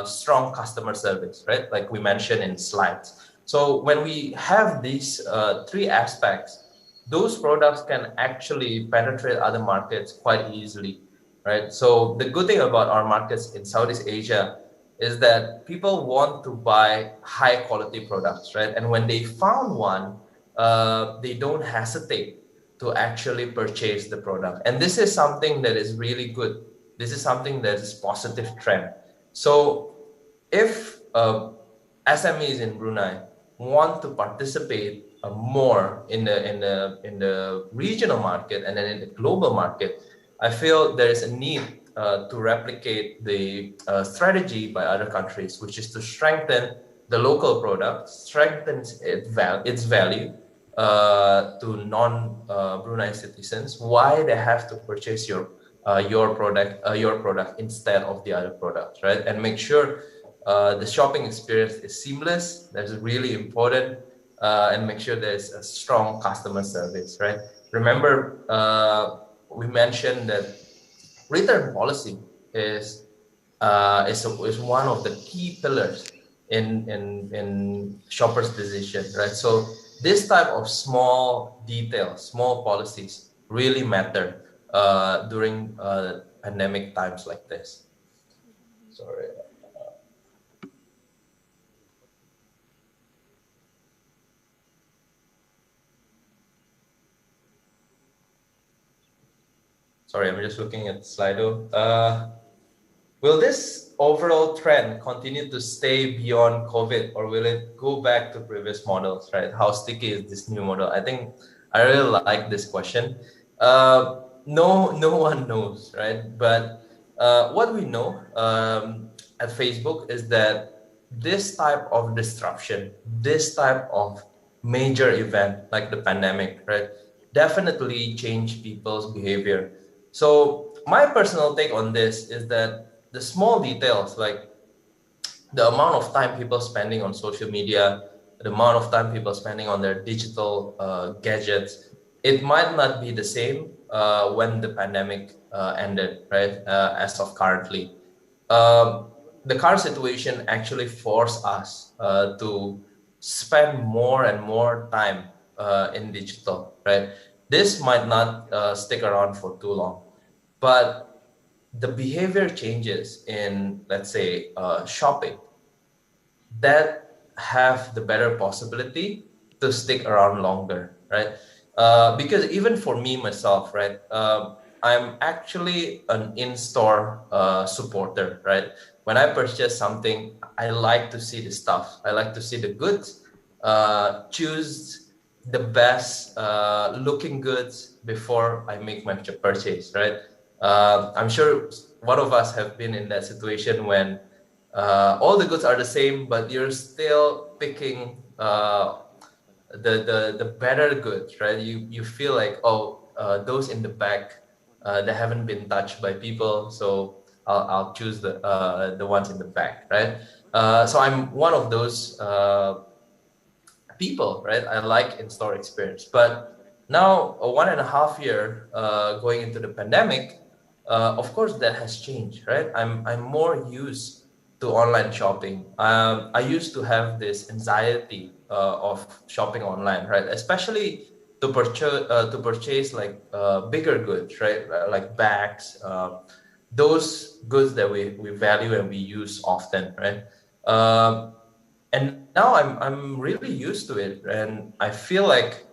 strong customer service, right? Like we mentioned in slides. So when we have these three aspects, those products can actually penetrate other markets quite easily, right? So the good thing about our markets in Southeast Asia is that people want to buy high quality products, right? And when they found one, they don't hesitate to actually purchase the product. And this is something that is really good. This is something that is positive trend. So if SMEs in Brunei want to participate more in the regional market and then in the global market, I feel there is a need to replicate the strategy by other countries, which is to strengthen the local product, strengthen its value to non-Brunei citizens. Why they have to purchase your product instead of the other product, right? And make sure the shopping experience is seamless. That's really important, and make sure there's a strong customer service, right? Remember, we mentioned that return policy is one of the key pillars in shoppers' decision, right? So this type of small details, small policies really matter during pandemic times like this. Sorry. Sorry, I'm just looking at Slido. Will this overall trend continue to stay beyond COVID, or will it go back to previous models, right? How sticky is this new model? I think I really like this question. No one knows, right? But what we know at Facebook is that this type of disruption, this type of major event like the pandemic, right, definitely change people's behavior. So my personal take on this is that the small details, like the amount of time people spending on social media, the amount of time people spending on their digital gadgets, it might not be the same when the pandemic ended, right? As of currently. The current situation actually forced us to spend more and more time in digital, right? This might not stick around for too long, but the behavior changes in, let's say, shopping, that have the better possibility to stick around longer, right? Because even for me myself, right, I'm actually an in-store supporter, right? When I purchase something, I like to see the stuff. I like to see the goods, choose the best looking goods before I make my purchase, right? I'm sure one of us have been in that situation when all the goods are the same, but you're still picking the better goods, right? You feel like, oh, those in the back, they haven't been touched by people, so I'll choose the ones in the back, right? So I'm one of those people, right? I like in-store experience, but now a 1.5 year going into the pandemic, of course that has changed, right? I'm more used to online shopping. I used to have this anxiety of shopping online, right? Especially to purchase like bigger goods, right? Like bags, those goods that we value and we use often, right? And now I'm really used to it, and I feel like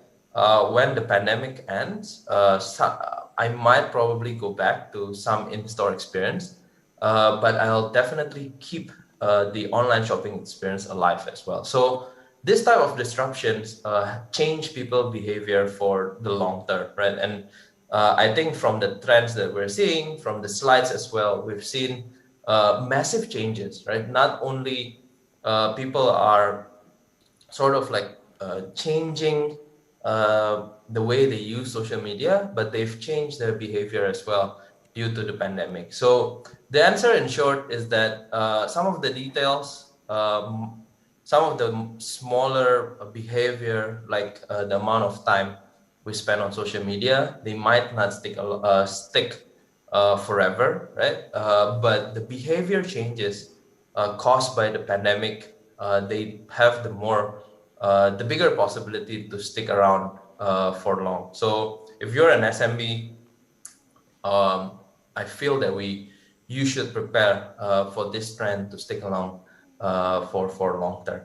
when the pandemic ends, I might probably go back to some in-store experience, but I'll definitely keep the online shopping experience alive as well. So this type of disruptions change people's behavior for the long term, right? And I think from the trends that we're seeing, from the slides as well, we've seen massive changes, right? Not only people are sort of like changing the way they use social media, but they've changed their behavior as well due to the pandemic. So the answer in short is that some of the details, some of the smaller behavior, like the amount of time we spend on social media, they might not stick forever, right? But the behavior changes caused by the pandemic, they have the bigger possibility to stick around for long. So if you're an SMB, I feel that you should prepare for this trend to stick along for long term.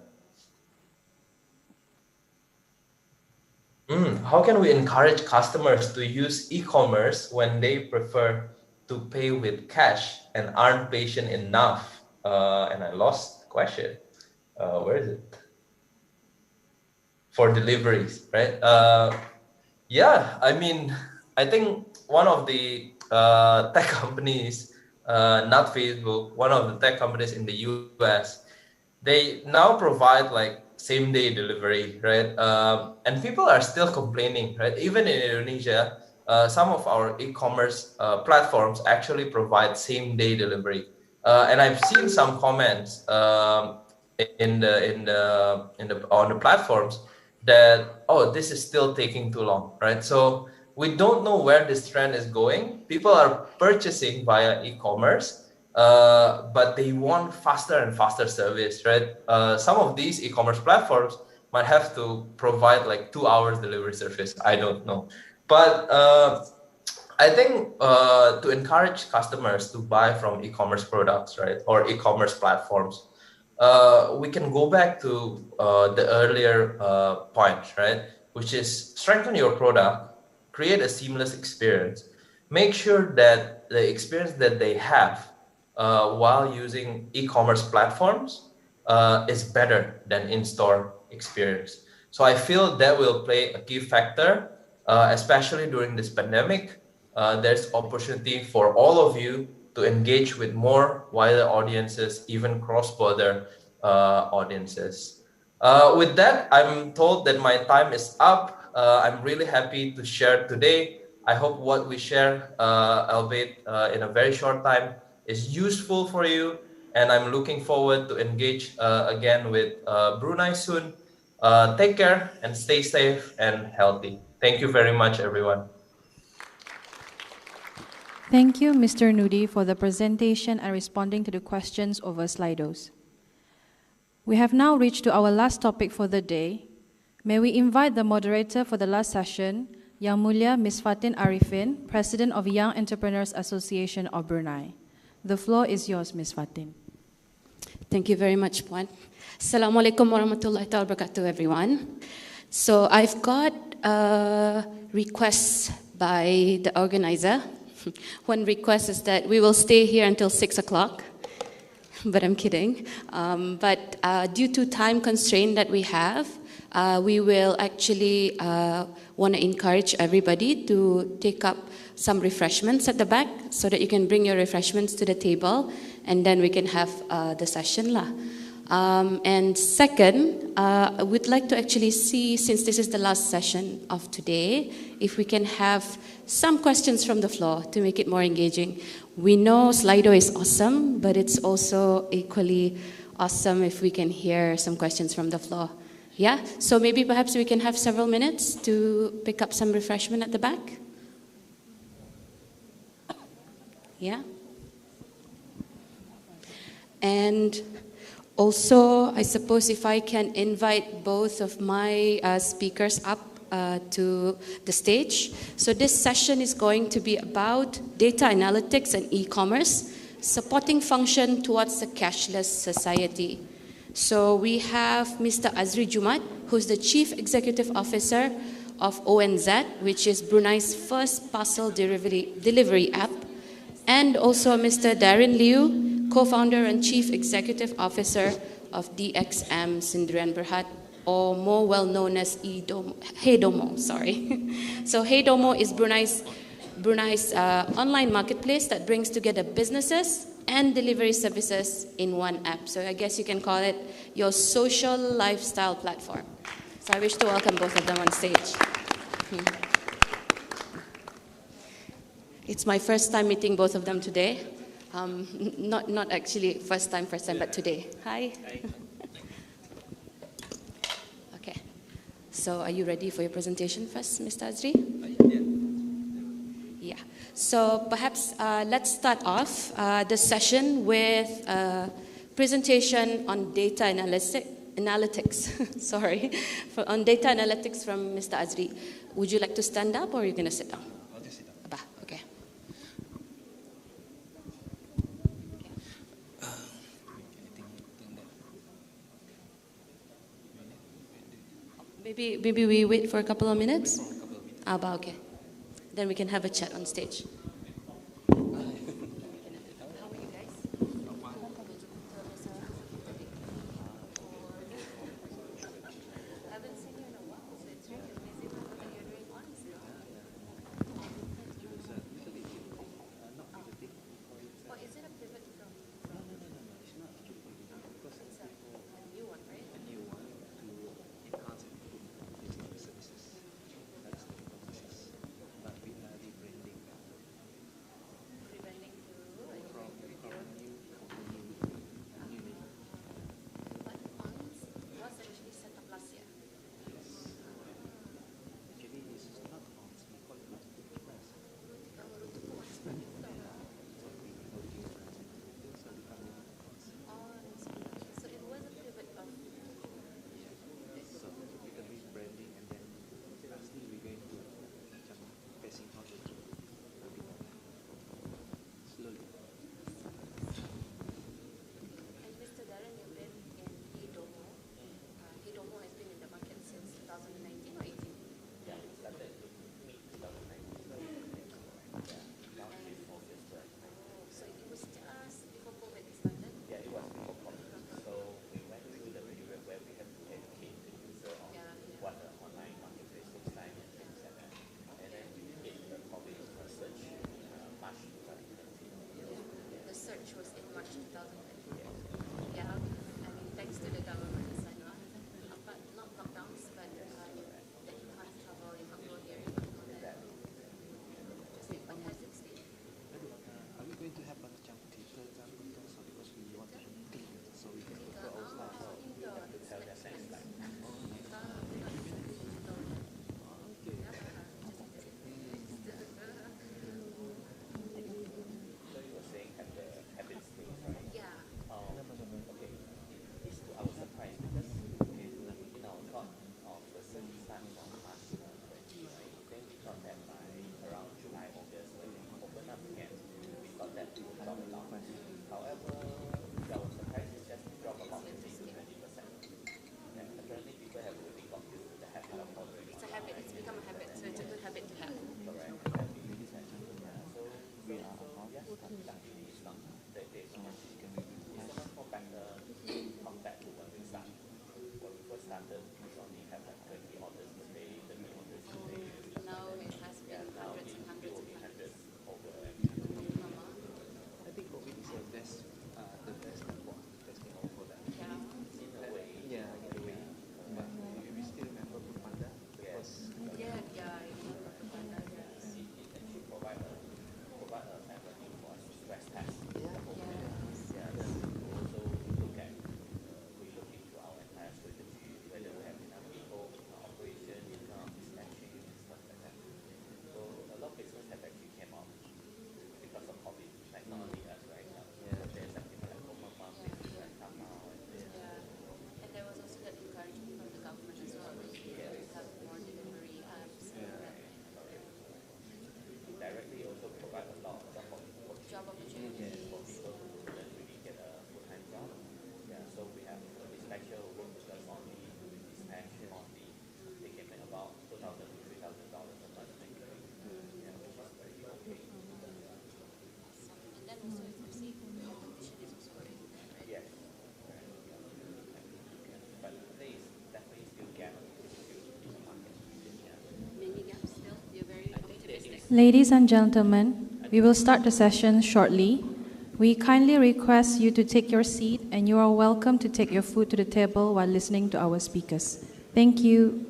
How can we encourage customers to use e-commerce when they prefer to pay with cash and aren't patient enough? And I lost the question. Where is it? For deliveries, right? Yeah, I mean, I think one of the tech companies, not Facebook, one of the tech companies in the US, they now provide like same day delivery, right? And people are still complaining, right? Even in Indonesia, some of our e-commerce platforms actually provide same day delivery. And I've seen some comments on the platforms that, oh, this is still taking too long, right? So we don't know where this trend is going. People are purchasing via e-commerce, but they want faster and faster service, right? Some of these e-commerce platforms might have to provide like 2 hours delivery service. I don't know. But I think to encourage customers to buy from e-commerce products, right, or e-commerce platforms, we can go back to the earlier point, right, which is strengthen your product, create a seamless experience, make sure that the experience that they have while using e-commerce platforms is better than in-store experience. So I feel that will play a key factor, especially during this pandemic. There's opportunity for all of you to engage with more wider audiences, even cross-border audiences. With that, I'm told that my time is up. I'm really happy to share today. I hope what we share, albeit in a very short time, is useful for you. And I'm looking forward to engage again with Brunei soon. Take care and stay safe and healthy. Thank you very much, everyone. Thank you, Mr. Nudi, for the presentation and responding to the questions over Slidos. We have now reached to our last topic for the day. May we invite the moderator for the last session, Yang Mulia Ms. Fatin Arifin, President of Young Entrepreneurs Association of Brunei. The floor is yours, Ms. Fatin. Thank you very much, Puan. Assalamualaikum warahmatullahi wabarakatuh, everyone. So I've got requests by the organizer. One request is that we will stay here until 6 o'clock, but I'm kidding. But due to time constraint that we have, we will actually want to encourage everybody to take up some refreshments at the back so that you can bring your refreshments to the table and then we can have the session lah. And second, I would like to actually see, since this is the last session of today, if we can have some questions from the floor to make it more engaging. We know Slido is awesome, but it's also equally awesome if we can hear some questions from the floor. Yeah, so maybe perhaps we can have several minutes to pick up some refreshment at the back. Yeah. And also, I suppose if I can invite both of my speakers up to the stage. So this session is going to be about data analytics and e-commerce, supporting function towards a cashless society. So we have Mr. Azri Jumat, who's the Chief Executive Officer of ONZ, which is Brunei's first parcel delivery app, and also Mr. Darren Liu, co-founder and Chief Executive Officer of DXM Sendirian Berhad, or more well known as Heydomo, sorry. So Heydomo is Brunei's online marketplace that brings together businesses and delivery services in one app. So I guess you can call it your social lifestyle platform. So I wish to welcome both of them on stage. It's my first time meeting both of them today. Not actually first time, but today. Hi. Okay. So are you ready for your presentation first, Mr. Azri? Yeah. So perhaps let's start off the session with a presentation on data analytics. Sorry, on data analytics from Mr. Azri. Would you like to stand up or are you going to sit down? I'll just sit down. Abah, okay. Maybe we wait for a couple of minutes? Abah, okay. Then we can have a chat on stage. Ladies and gentlemen, we will start the session shortly. We kindly request you to take your seat, and you are welcome to take your food to the table while listening to our speakers. Thank you.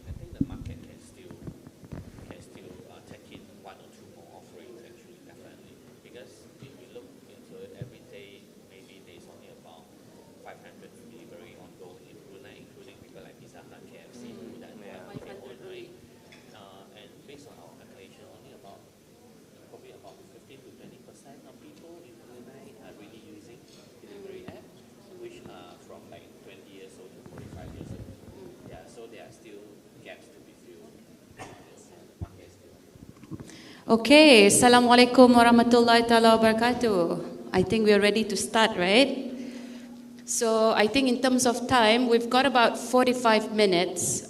I think the market can still take in one or two more offerings actually, definitely. Because if we look into it every day, maybe there's only about 500 delivery ongoing in Brunei, including people like Pizza Hut, KFC, who that came on, right? And based on our calculation, only about probably about 15 to 20% of people in Brunei are really using delivery app, which are from like 20 years old to 45 years old. Yeah, so there are still gaps to be filled. Okay, Assalamualaikum warahmatullahi taala wabarakatuh. I think we are ready to start, right? So I think in terms of time, we've got about 45 minutes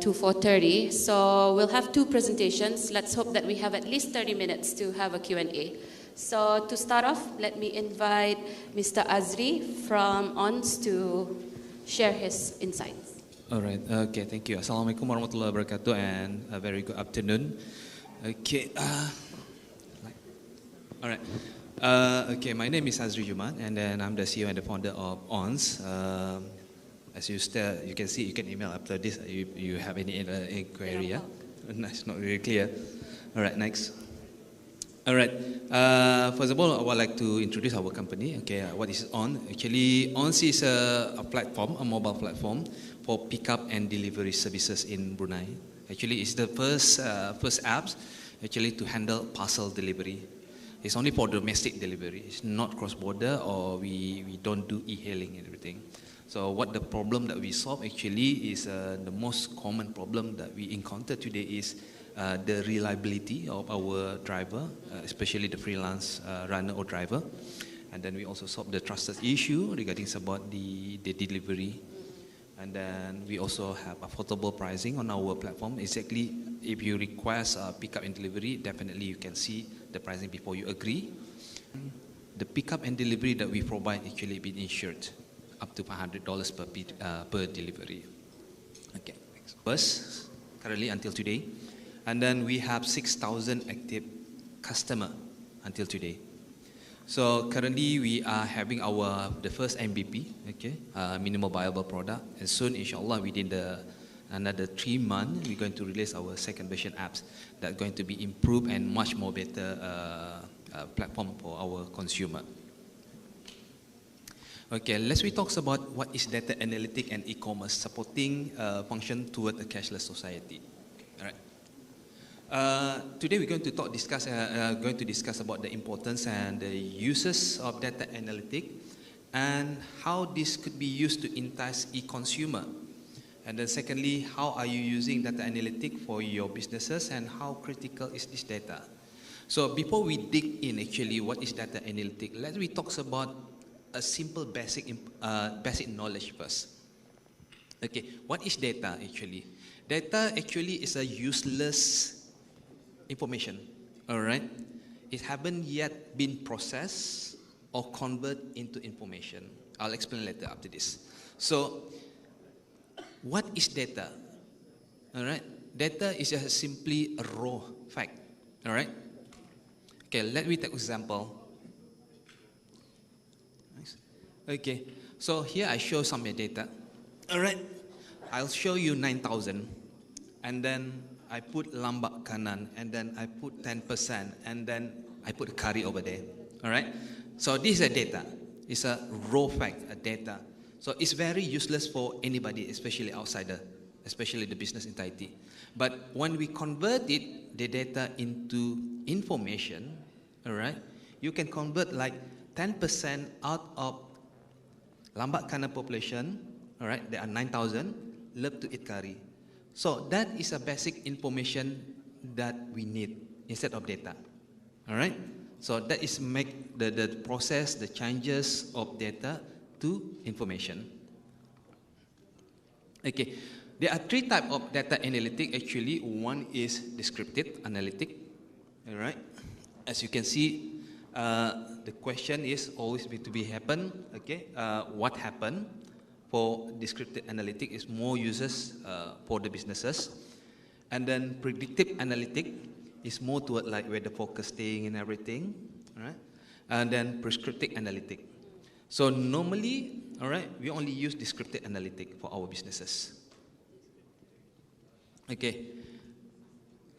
to 4:30. So we'll have two presentations. Let's hope that we have at least 30 minutes to have a Q&A. So to start off, let me invite Mr. Azri from ONS to share his insights. All right. Okay. Thank you. Assalamualaikum warahmatullahi wabarakatuh, and a very good afternoon. Okay. All right. Okay. My name is Azri Jumat, and then I'm the CEO and the founder of ONS. As you can see, you can email after this. You have any inquiry? Yeah. It's not really clear. All right. Next. All right. First of all, I would like to introduce our company. Okay. What is ONS? Actually, ONS is a platform, a mobile platform for pickup and delivery services in Brunei. Actually, it's the first apps actually to handle parcel delivery. It's only for domestic delivery. It's not cross-border, or we don't do e-hailing and everything. So what the problem that we solve actually is the most common problem that we encounter today is the reliability of our driver, especially the freelance runner or driver. And then we also solve the trusted issue regarding about the delivery. And then we also have affordable pricing on our platform. Exactly, if you request pickup and delivery, definitely you can see the pricing before you agree. The pickup and delivery that we provide actually been insured up to $500 per delivery. Okay, next. First, currently until today, and then we have 6,000 active customer until today. So currently we are having the first MVP, okay, minimal viable product, and soon, inshallah, within another 3 months, we're going to release our second version apps that are going to be improved and much more better platform for our consumer. Okay, let's talk about what is data analytic and e-commerce supporting function toward a cashless society. All right. Today we're going to discuss about the importance and the uses of data analytic and how this could be used to entice e-consumer. And then secondly, how are you using data analytic for your businesses and how critical is this data? So before we dig in actually what is data analytic, let's talk about a simple basic knowledge first. Okay, what is data actually? Data actually is a useless information, all right? It haven't yet been processed or converted into information. I'll explain later after this. So, what is data? All right, data is just simply a raw fact, all right? Okay, let me take example. Okay, so here I show some data, all right? I'll show you 9,000, and then I put lambak kanan, and then I put 10%, and then I put a curry over there. All right. So this is a data. It's a raw fact, a data. So it's very useless for anybody, especially outsider, especially the business entity. But when we convert it, the data into information, all right, you can convert like 10% out of lambak kanan population. All right, there are 9,000 love to eat curry. So that is a basic information that we need instead of data. All right. So that is make the process, the changes of data to information. Okay. There are 3 types of data analytic actually. One is descriptive analytic. All right. As you can see, the question is always to be happen. Okay. What happened? For descriptive analytic is more uses for the businesses. And then predictive analytic is more toward like where the focus staying and everything, all right? And then prescriptive analytic. So normally, all right, we only use descriptive analytic for our businesses. Okay,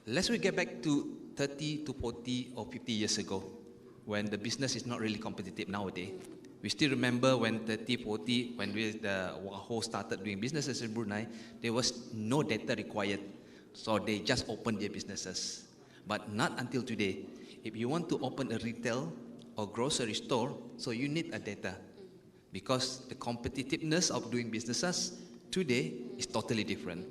let's we get back to 30 to 40 or 50 years ago when the business is not really competitive nowadays. We still remember when 30, 40, when the WAHO started doing businesses in Brunei, there was no data required. So they just opened their businesses. But not until today. If you want to open a retail or grocery store, so you need a data. Because the competitiveness of doing businesses today is totally different.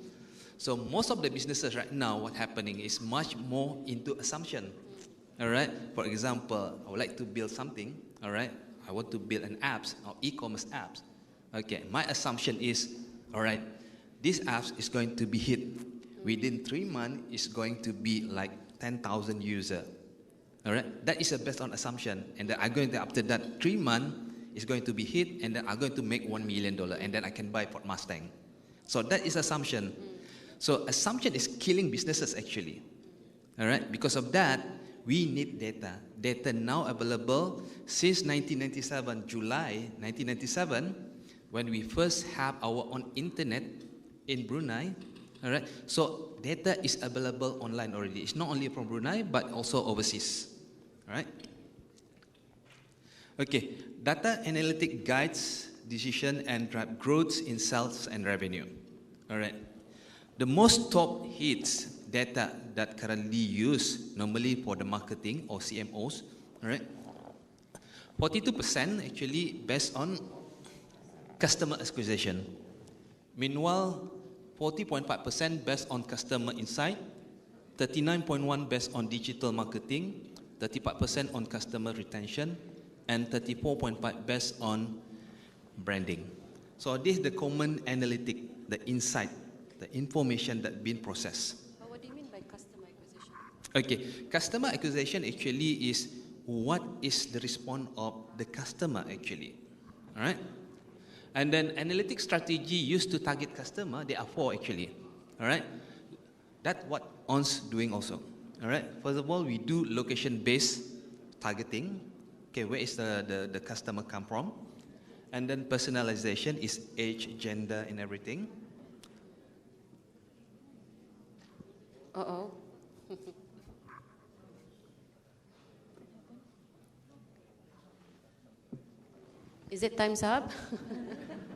So most of the businesses right now, what's happening is much more into assumption. All right. For example, I would like to build something. All right. I want to build an apps or e-commerce apps. Okay. My assumption is, all right, this apps is going to be hit within 3 months. It's going to be like 10,000 users. All right. That is based on assumption, and then I'm going to after that 3 months is going to be hit, and then I'm going to make $1 million, and then I can buy Ford Mustang. So that is assumption. So assumption is killing businesses actually. All right. Because of that, we need data. Data now available since 1997, July 1997, when we first have our own internet in Brunei. All right. So data is available online already. It's not only from Brunei, but also overseas. All right. Okay. Data analytic guides decision and drive growth in sales and revenue. All right. The most top hits data that currently used normally for the marketing or CMOs, all right? 42% actually based on customer acquisition. Meanwhile, 40.5% based on customer insight, 39.1% based on digital marketing, 35% on customer retention, and 34.5% based on branding. So this is the common analytic, the insight, the information that been processed. But what do you mean by customer acquisition? Okay, customer acquisition actually is what is the response of the customer actually, all right? And then analytic strategy used to target customer, there are 4 actually, all right? That's what ONS doing also, all right? First of all, we do location-based targeting. Okay, where is the customer come from? And then personalization is age, gender, and everything. Uh-oh. Is it time's up?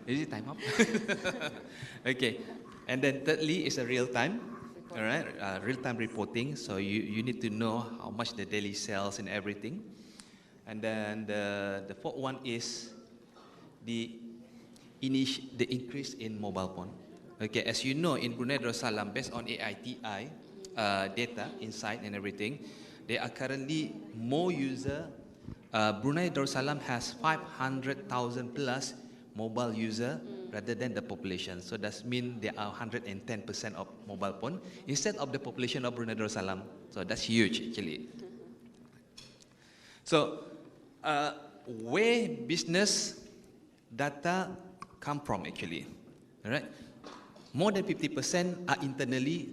Is it time up? Okay. And then thirdly is a real time. All right. Real time reporting. So you need to know how much the daily sales and everything. And then the fourth one is the increase in mobile phone. Okay. As you know, in Brunei Darussalam, based on AITI data, insight and everything, there are currently more users. Brunei Darussalam has 500,000 plus mobile users rather than the population. So that means there are 110% of mobile phone instead of the population of Brunei Darussalam. So that's huge actually. So where business data come from actually, all right? More than 50% are internally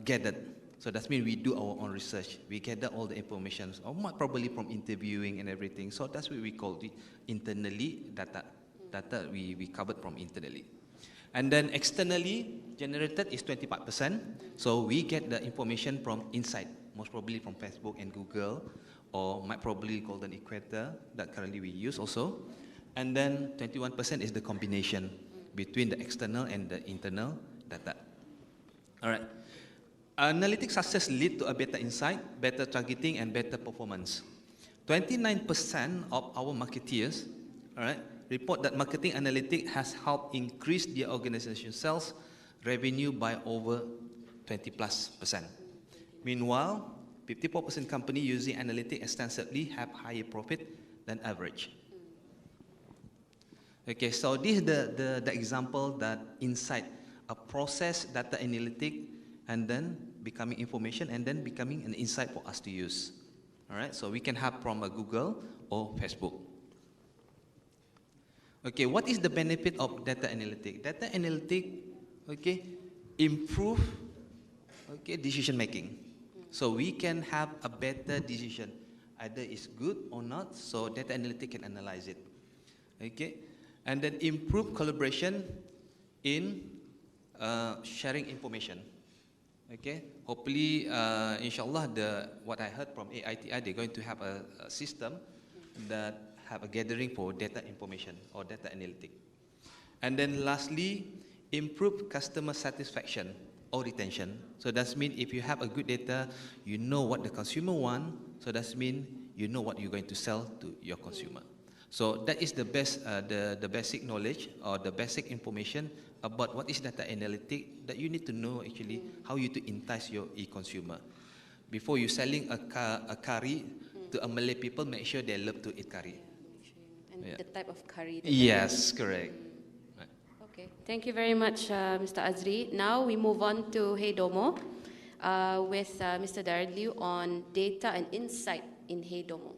gathered. So that means we do our own research. We gather all the information, or probably from interviewing and everything. So that's what we call it internally data. Data we covered from internally. And then externally generated is 25%. So we get the information from inside, most probably from Facebook and Google, or might probably Golden Equator that currently we use also. And then 21% is the combination between the external and the internal data. All right. Analytic success lead to a better insight, better targeting, and better performance. 29% of our marketeers, all right, report that marketing analytic has helped increase their organization sales revenue by over 20+%. Meanwhile, 54% company using analytic extensively have higher profit than average. Okay, so this is the example that insight, a process data analytic, and then becoming information, and then becoming an insight for us to use. All right, so we can have from a Google or Facebook. Okay, what is the benefit of data analytic? Data analytic, okay, improve, okay, decision making. so we can have a better decision, either it's good or not, so data analytics can analyze it. Okay, and then improve collaboration in sharing information. Okay, hopefully, inshallah, what I heard from AITI, they're going to have a system that have a gathering for data information or data analytics. And then lastly, improve customer satisfaction or retention. So that means if you have a good data, you know what the consumer want. So that means you know what you're going to sell to your consumer. So that is the best, the basic knowledge or the basic information about what is data analytics that you need to know actually how you to entice your e-consumer. Before you selling a curry to a Malay people, make sure they love to eat curry. And the type of curry. Yes, correct. Okay, thank you very much, Mr. Azri. Now we move on to Hey Domo with Mr. Darren Liu on data and insight in Hey Domo.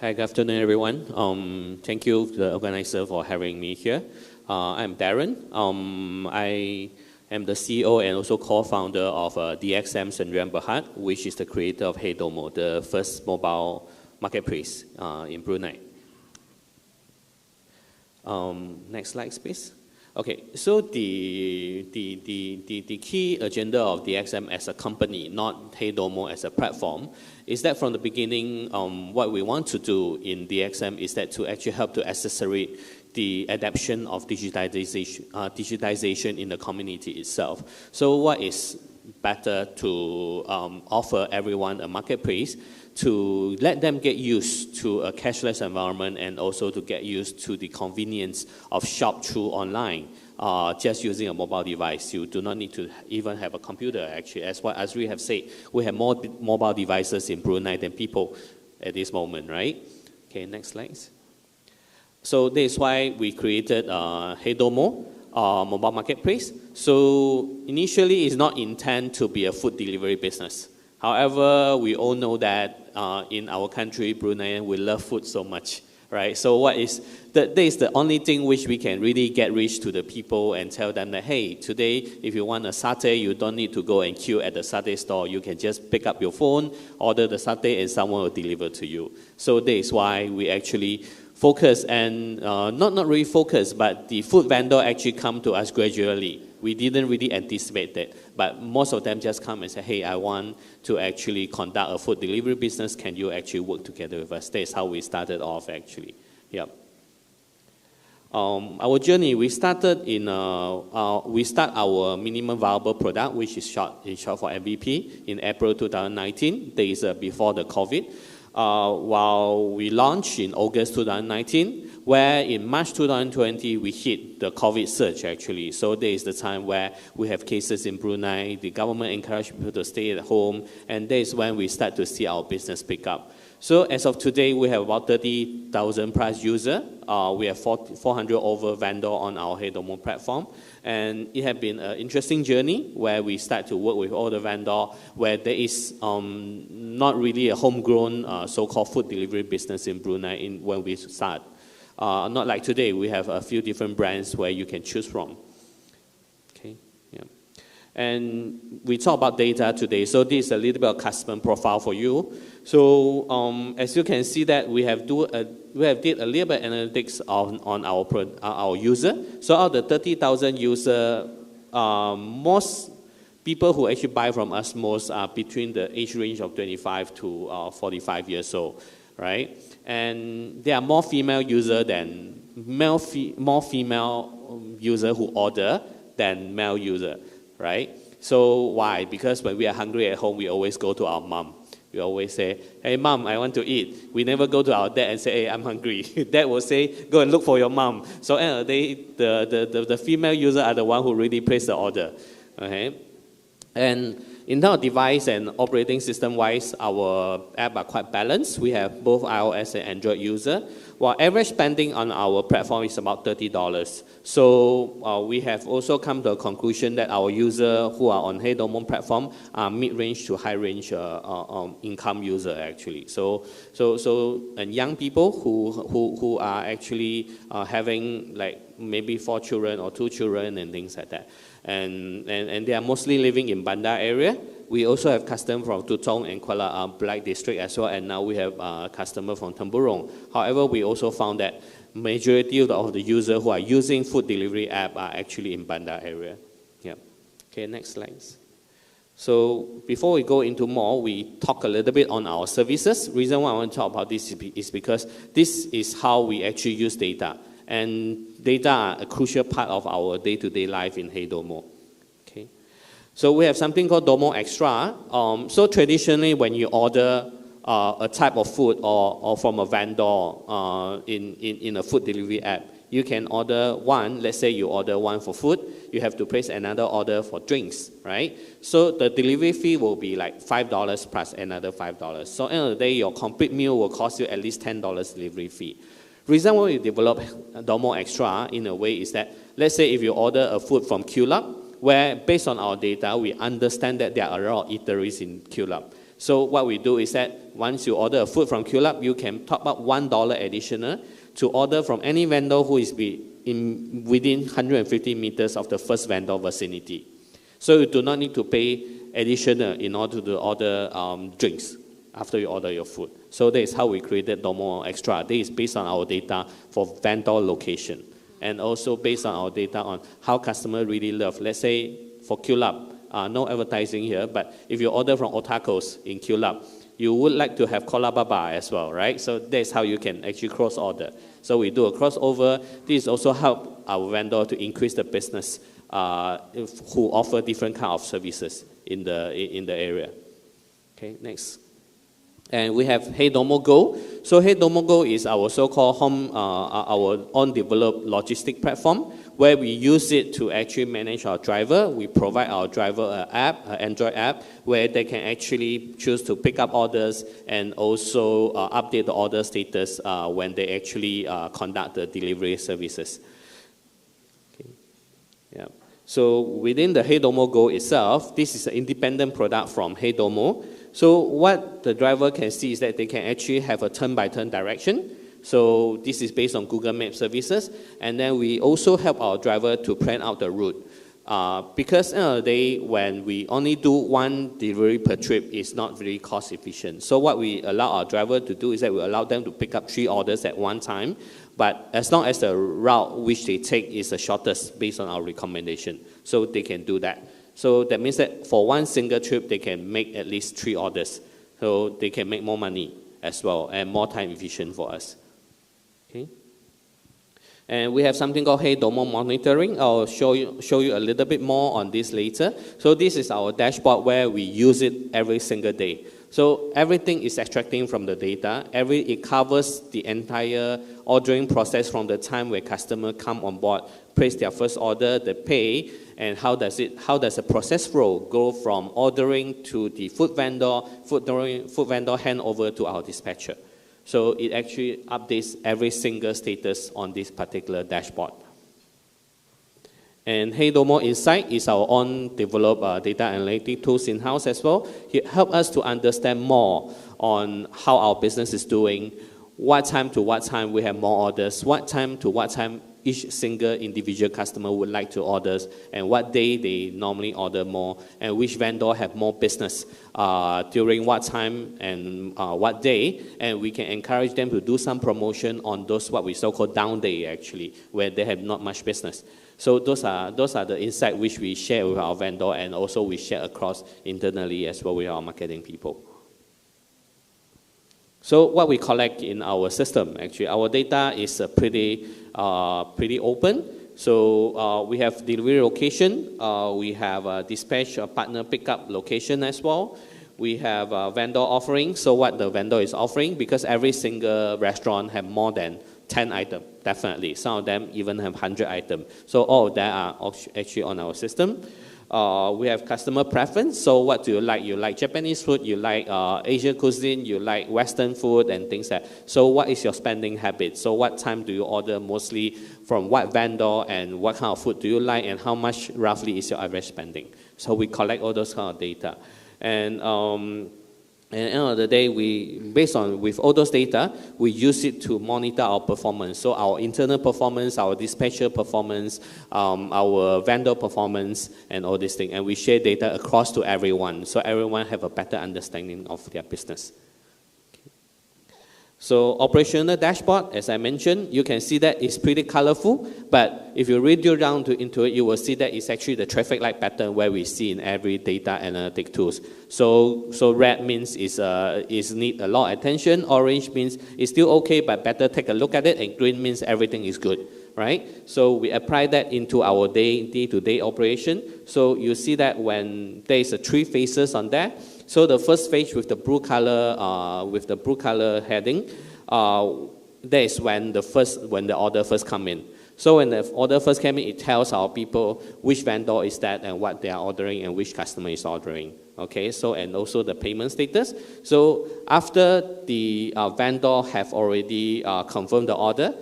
Hi, good afternoon, everyone. Thank you, the organizer, for having me here. I'm Darren. I am the CEO and also co-founder of DXM Sdn Bhd, which is the creator of Hey Domo, the first mobile marketplace in Brunei. Next slide, please. Okay, so the key agenda of DXM as a company, not Hey Domo as a platform, is that from the beginning, what we want to do in DXM is that to actually help to accelerate the adoption of digitization in the community itself. So what is better to offer everyone a marketplace to let them get used to a cashless environment and also to get used to the convenience of shop through online, just using a mobile device. You do not need to even have a computer, actually. As we have said, we have more mobile devices in Brunei than people at this moment, right? Okay, next slide. So this is why we created Hey Domo, mobile marketplace. So initially, it's not intended to be a food delivery business. However, we all know that in our country, Brunei, we love food so much, right? So that is the only thing which we can really get reach to the people and tell them that, hey, today, if you want a satay, you don't need to go and queue at the satay store. You can just pick up your phone, order the satay, and someone will deliver to you. So that is why we actually focus and not really focus, but the food vendor actually come to us gradually. We didn't really anticipate that, but most of them just come and say, hey, I want to actually conduct a food delivery business. Can you actually work together with us? That's how we started off, actually. Yep. Our journey, we started we start our minimum viable product, which is short for MVP, in April 2019. That is before the COVID. While we launched in August 2019, where in March 2020, we hit the COVID surge, actually. So there is the time where we have cases in Brunei, the government encouraged people to stay at home, and that is when we start to see our business pick up. So as of today, we have about 30,000 plus users. We have 400 over vendor on our Hey Domo platform. And it has been an interesting journey where we start to work with all the vendor where there is not really a homegrown so-called food delivery business in Brunei when we start. Not like today, we have a few different brands where you can choose from. Okay, yeah. And we talk about data today, so this is a little bit of customer profile for you. So as you can see that we have did a little bit analytics on our user. So out of the 30,000 user, most people who actually buy from us most are between the age range of 25 to 45 years old, right? And there are more female user than more female user who order than male user, right? So why? Because when we are hungry at home, we always go to our mom. We always say, hey, mom, I want to eat. We never go to our dad and say, hey, I'm hungry. Dad will say, go and look for your mom. So the female user are the one who really place the order. Okay? And in terms of device and operating system-wise, our app are quite balanced. We have both iOS and Android user, while average spending on our platform is about $30. So we have also come to a conclusion that our users who are on Hey Domo platform are mid-range to high-range income user, actually. So and young people who are actually having like maybe 4 children or 2 children and things like that. And they are mostly living in Bandar area. We also have customers from Tutong and Kuala Black district as well, and now we have customers from Temburong. However, we also found that majority of the users who are using food delivery app are actually in Bandar area. Yeah. Okay, next slides. So before we go into more, we talk a little bit on our services. Reason why I want to talk about this is because this is how we actually use data. And data are a crucial part of our day-to-day life in Hey Domo. Okay. So we have something called Domo Extra. So traditionally when you order a type of food or from a vendor in a food delivery app, you can order one, let's say you order one for food, you have to place another order for drinks, right? So the delivery fee will be like $5 plus another $5. So at the end of the day, your complete meal will cost you at least $10 delivery fee. Reason why we develop Domo Extra in a way is that, let's say if you order a food from QLab, where based on our data, we understand that there are a lot of eateries in QLab. So what we do is that once you order a food from QLab, you can top up $1 additional to order from any vendor who is within 150 meters of the first vendor vicinity. So you do not need to pay additional in order to order drinks after you order your food. So that is how we created Domo Extra. This is based on our data for vendor location, and also based on our data on how customers really love. Let's say for QLab, no advertising here, but if you order from Otakos in QLab, you would like to have Kola Baba as well, right? So that's how you can actually cross order. So we do a crossover. This also help our vendor to increase the business who offer different kind of services in the area. Okay, next. And we have Hey Domo Go. So Hey Domo Go is our so-called our own developed logistic platform, where we use it to actually manage our driver. We provide our driver an Android app, where they can actually choose to pick up orders and also update the order status when they actually conduct the delivery services. Okay. Yeah. So within the Hey Domo Go itself, this is an independent product from Hey Domo. So what the driver can see is that they can actually have a turn-by-turn direction. So this is based on Google Maps services. And then we also help our driver to plan out the route. Because at the end of the day, when we only do one delivery per trip, it's not very cost efficient. So what we allow our driver to do is that we allow them to pick up 3 orders at one time. But as long as the route which they take is the shortest based on our recommendation, so they can do that. So that means that for one single trip, they can make at least 3 orders. So they can make more money as well and more time efficient for us. Okay. And we have something called Hey Domo Monitoring. I'll show you a little bit more on this later. So this is our dashboard where we use it every single day. So everything is extracting from the data. It covers the entire ordering process from the time where customer come on board, place their first order, they pay, and how does the process flow go from ordering to the food vendor hand over to our dispatcher. So it actually updates every single status on this particular dashboard. And Hey Domo Insight is our own developed data analytic tools in-house as well. It helps us to understand more on how our business is doing, what time to what time we have more orders, what time to what time each single individual customer would like to order, and what day they normally order more, and which vendor have more business during what time and what day, and we can encourage them to do some promotion on those what we so-called down day actually, where they have not much business. So those are the insights which we share with our vendor, and also we share across internally as well with our marketing people. So what we collect in our system, actually, our data is pretty open. So we have delivery location, we have dispatch partner pickup location as well. We have vendor offering, so what the vendor is offering, because every single restaurant have more than 10 items, definitely. Some of them even have 100 items. So all of that are actually on our system. We have customer preference. So what do you like? You like Japanese food, you like Asian cuisine, you like Western food and things like that. So what is your spending habit? So what time do you order mostly from what vendor, and what kind of food do you like, and how much roughly is your average spending? So we collect all those kind of data. And And at the end of the day, with all those data, we use it to monitor our performance. So our internal performance, our dispatcher performance, our vendor performance, and all these things. And we share data across to everyone, so everyone have a better understanding of their business. So operational dashboard, as I mentioned, you can see that it's pretty colorful, but if you read down into it, you will see that it's actually the traffic light pattern where we see in every data analytic tools. So red means is need a lot of attention, orange means it's still okay, but better take a look at it, and green means everything is good, right? So we apply that into our day-to-day operation. So you see that when there is 3 phases on there. So the first phase with the blue color heading, that is when the order first come in. So when the order first came in, it tells our people which vendor is that and what they are ordering and which customer is ordering. Okay, so and also the payment status. So after the vendor have already confirmed the order,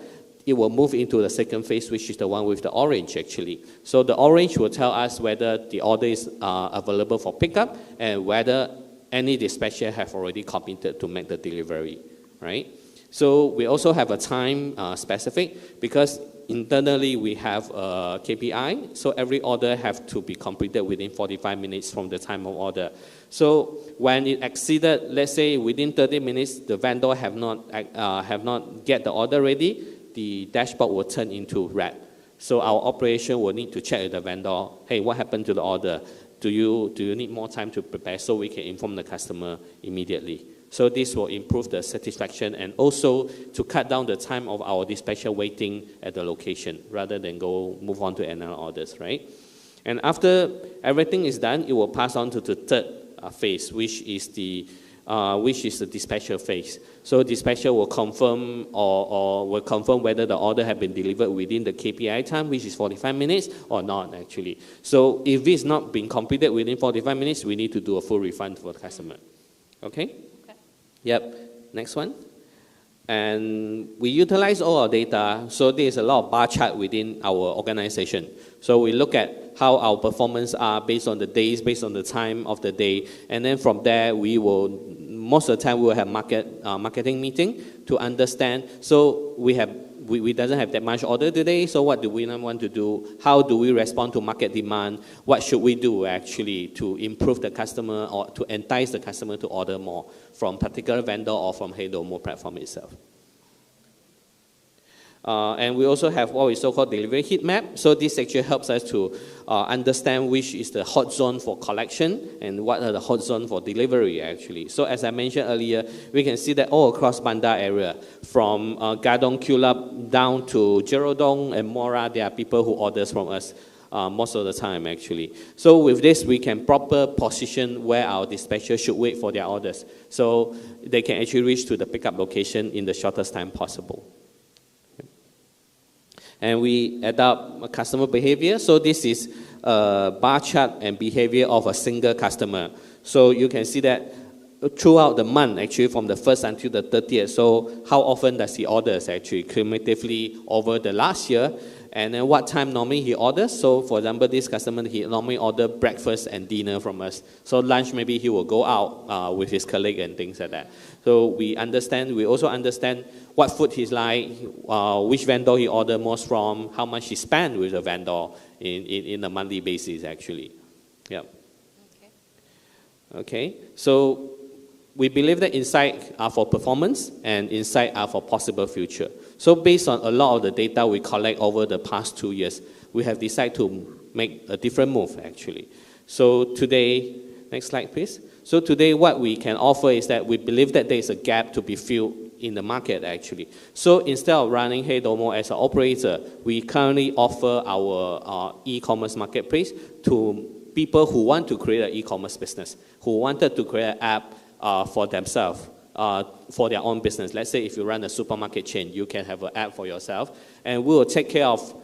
it will move into the second phase, which is the one with the orange actually. So the orange will tell us whether the order is available for pickup and whether any dispatcher have already committed to make the delivery, right? So we also have a time specific, because internally we have a KPI, so every order have to be completed within 45 minutes from the time of order. So when it exceeded, let's say within 30 minutes, the vendor have not get the order ready, the dashboard will turn into red. So our operation will need to check with the vendor, hey, what happened to the order? Do you need more time to prepare, so we can inform the customer immediately? So this will improve the satisfaction and also to cut down the time of our dispatcher waiting at the location rather than move on to another orders, right? And after everything is done, it will pass on to the third phase, which is the dispatcher phase. So dispatcher will confirm or will confirm whether the order has been delivered within the KPI time, which is 45 minutes, or not actually. So if it's not been completed within 45 minutes, we need to do a full refund for the customer. Okay? Yep. Next one. And we utilize all our data, so there's a lot of bar chart within our organization. So we look at how our performance are based on the days, based on the time of the day, and then from there we will, most of the time we will have marketing meeting to understand. So we doesn't have that much order today, so what do we want to do? How do we respond to market demand? What should we do actually to improve the customer or to entice the customer to order more from particular vendor or from HeyDomo platform itself? And we also have what we so-called delivery heat map. So this actually helps us to understand which is the hot zone for collection and what are the hot zone for delivery actually. So as I mentioned earlier, we can see that all across Bandar area, from Gadong Kulap down to Jerodong and Mora, there are people who orders from us most of the time actually. So with this, we can proper position where our dispatcher should wait for their orders. So they can actually reach to the pickup location in the shortest time possible. And we adopt a customer behavior. So this is a bar chart and behavior of a single customer. So you can see that throughout the month, actually from the 1st until the 30th. So how often does he orders actually cumulatively over the last year? And then what time normally he orders. So for example, this customer, he normally order breakfast and dinner from us. So lunch, maybe he will go out with his colleague and things like that. So we also understand what food he's like, which vendor he order most from, how much he spend with the vendor in a monthly basis actually. Yeah. Okay. So we believe that insight are for performance and insight are for possible future. So based on a lot of the data we collect over the past 2 years, we have decided to make a different move actually. So today, next slide please. So today what we can offer is that we believe that there is a gap to be filled in the market actually. So instead of running HeyDomo as an operator, we currently offer our e-commerce marketplace to people who want to create an e-commerce business, who wanted to create an app for themselves, for their own business. Let's say if you run a supermarket chain, you can have an app for yourself, and we will take care of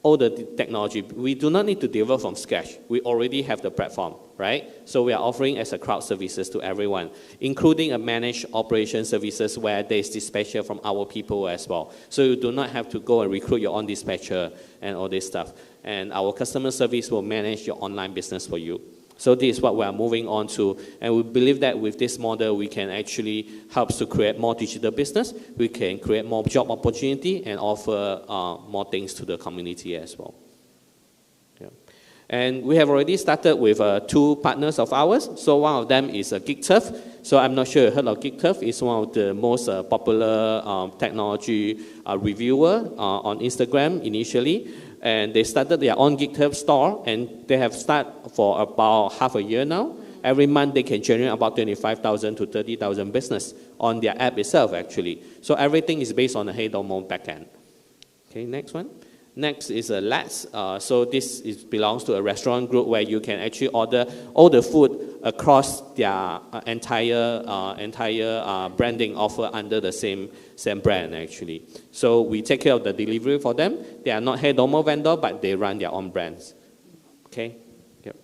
all the technology. We do not need to develop from scratch. We already have the platform, right? So we are offering as a crowd services to everyone, including a managed operation services where there is dispatcher from our people as well. So you do not have to go and recruit your own dispatcher and all this stuff. And our customer service will manage your online business for you. So this is what we are moving on to. And we believe that with this model, we can actually help to create more digital business. We can create more job opportunity and offer more things to the community as well. Yeah. And we have already started with 2 partners of ours. So one of them is GigTurf. So I'm not sure you heard of GigTurf. It's one of the most popular technology reviewer on Instagram initially. And they started their own GigTurf store, and they have started for about half a year now. Every month they can generate about 25,000 to 30,000 business on their app itself, actually. So everything is based on the HeyDomo backend. Okay, next one. Next is Let's. So this belongs to a restaurant group where you can actually order all the food across their entire branding offer under the same brand, actually. So we take care of the delivery for them. They are not HeyDomo vendor, but they run their own brands. Okay? Yep.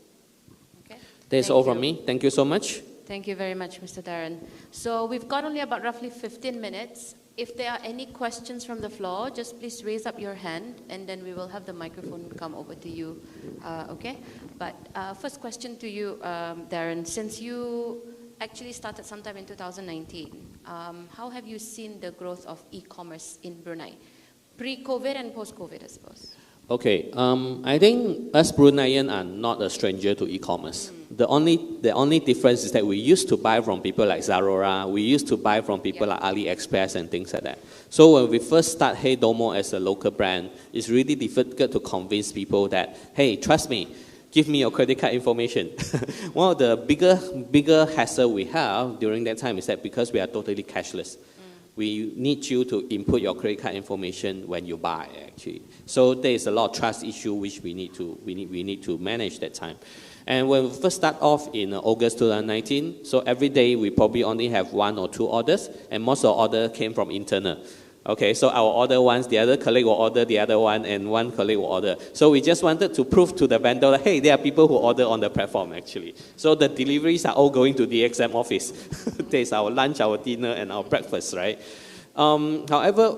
Okay. That's all from me. Thank you so much. Thank you very much, Mr. Darren. So we've got only about roughly 15 minutes. If there are any questions from the floor, just please raise up your hand, and then we will have the microphone come over to you, okay? But first question to you, Darren. Since you actually started sometime in 2019, how have you seen the growth of e-commerce in Brunei? Pre-COVID and post-COVID, I suppose. Okay, I think us Bruneian are not a stranger to e-commerce. The only difference is that we used to buy from people like Zalora, we used to buy from people like AliExpress and things like that. So when we first start HeyDomo as a local brand, it's really difficult to convince people that, hey, trust me, give me your credit card information. One of the bigger hassle we have during that time is that because we are totally cashless, we need you to input your credit card information when you buy, actually. So there is a lot of trust issue which we need to manage that time. And when we first start off in August 2019, so every day we probably only have 1 or 2 orders, and most of the order came from internal. Okay, so I'll order once, the other colleague will order the other one, and one colleague will order. So we just wanted to prove to the vendor that, hey, there are people who order on the platform, actually. So the deliveries are all going to the DXM office. There's our lunch, our dinner, and our breakfast, right? However,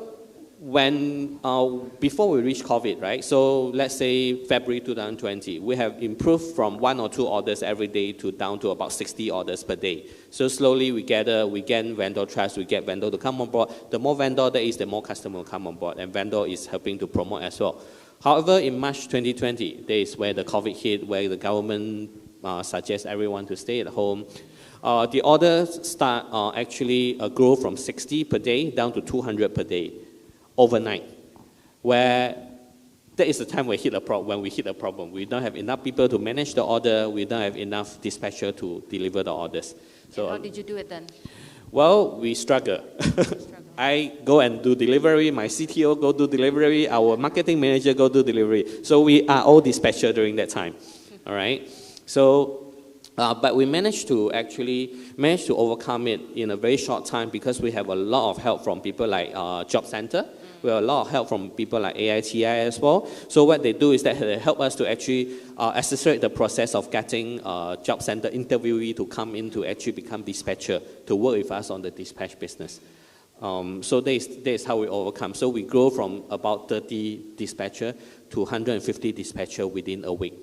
before we reach COVID, right? So let's say February 2020, we have improved from 1 or 2 orders every day to down to about 60 orders per day. So slowly we gain vendor trust, we get vendor to come on board. The more vendor there is, the more customer will come on board, and vendor is helping to promote as well. However, in March 2020, there is where the COVID hit, where the government suggests everyone to stay at home. The orders start actually grow from 60 per day down to 200 per day. Overnight, where that is the time when we hit a problem. We don't have enough people to manage the order. We don't have enough dispatcher to deliver the orders. So how did you do it then? Well, we struggle. I go and do delivery. My CTO go do delivery. Our marketing manager go do delivery. So we are all dispatcher during that time. All right. So. But we managed to overcome it in a very short time because we have a lot of help from people like Job Center. We have a lot of help from people like AITI as well. So what they do is that they help us to actually accelerate the process of getting Job Center interviewee to come in to actually become dispatcher, to work with us on the dispatch business. So that is how we overcome. So we grow from about 30 dispatcher to 150 dispatcher within a week.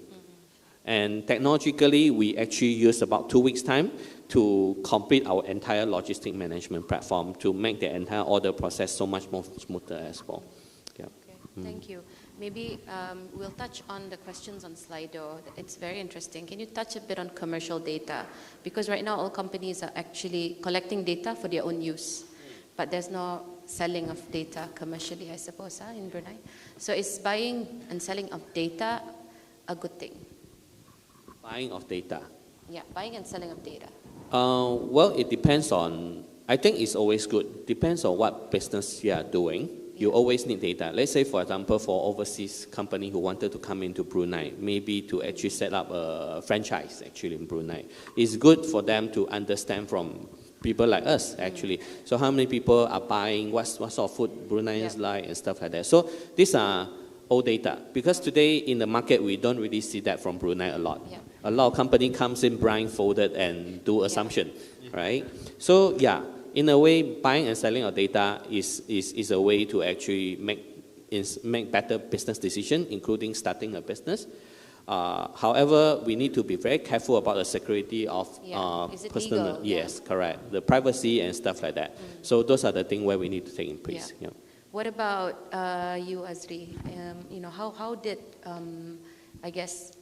And technologically, we actually use about 2 weeks' time to complete our entire logistic management platform to make the entire order process so much more smoother as well. Yeah. Okay, thank you. Maybe we'll touch on the questions on Slido. It's very interesting. Can you touch a bit on commercial data? Because right now, all companies are actually collecting data for their own use, but there's no selling of data commercially, I suppose, in Brunei. So is buying and selling of data a good thing? Buying of data. Yeah, buying and selling of data. Well, it depends on, I think it's always good. Depends on what business you are doing. You always need data. Let's say, for example, for overseas company who wanted to come into Brunei, maybe to actually set up a franchise actually in Brunei. It's good for them to understand from people like us actually. So how many people are buying, what sort of food Bruneians like and stuff like that. So these are all data. Because today in the market, we don't really see that from Brunei a lot. Yeah. A lot of company comes in blindfolded and do assumption, right? So yeah, in a way, buying and selling of data is a way to actually make better business decision, including starting a business. However, we need to be very careful about the security of Is it personal. legal? Yes, correct. The privacy and stuff like that. So those are the things where we need to take in place. Yeah. What about you, Azri? How did I guess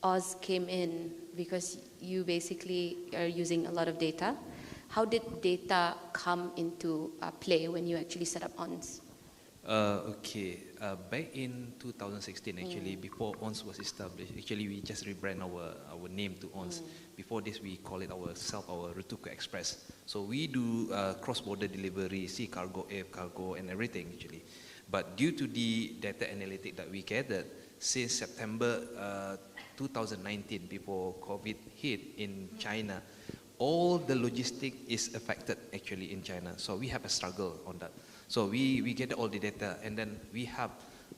Oz came in because you basically are using a lot of data. How did data come into play when you actually set up ONS? Okay, back in 2016, actually, before ONS was established, actually we just rebrand our name to ONS. Before this, we call it our Rutuku Express. So we do cross-border delivery, sea cargo, air cargo, and everything actually. But due to the data analytic that we gathered since September 2019, before COVID hit in China, all the logistic is affected actually in China. So we have a struggle on that. So we get all the data, and then we have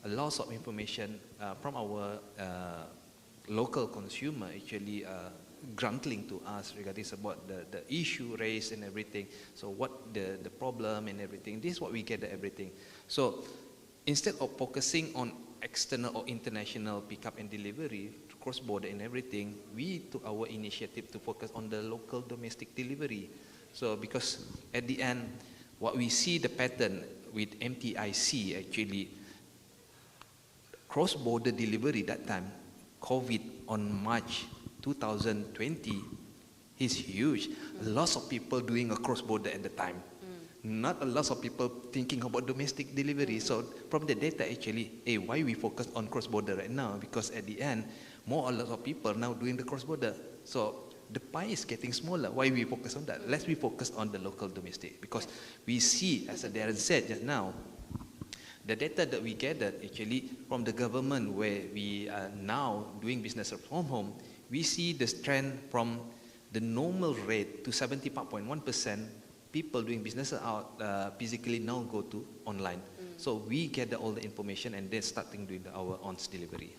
a lot of information from our local consumer actually granting to us regarding about the issue raised and everything. So what the problem and everything. This is what we get everything. So instead of focusing on external or international pickup and delivery, cross-border and everything, we took our initiative to focus on the local domestic delivery. So because at the end, what we see the pattern with MYCE actually, cross-border delivery that time, COVID on March 2020 is huge. Lots of people doing a cross-border at the time. Not a lot of people thinking about domestic delivery. So from the data actually, why we focus on cross-border right now? Because at the end, a lot of people now doing the cross-border. So the pie is getting smaller. Why we focus on that? Let's be focused on the local domestic. Because we see, as Darren said just now, the data that we gathered actually from the government where we are now doing business from home, we see this trend from the normal rate to 75.1%. People doing business out physically now go to online. So we gather all the information and then starting doing our ONS delivery.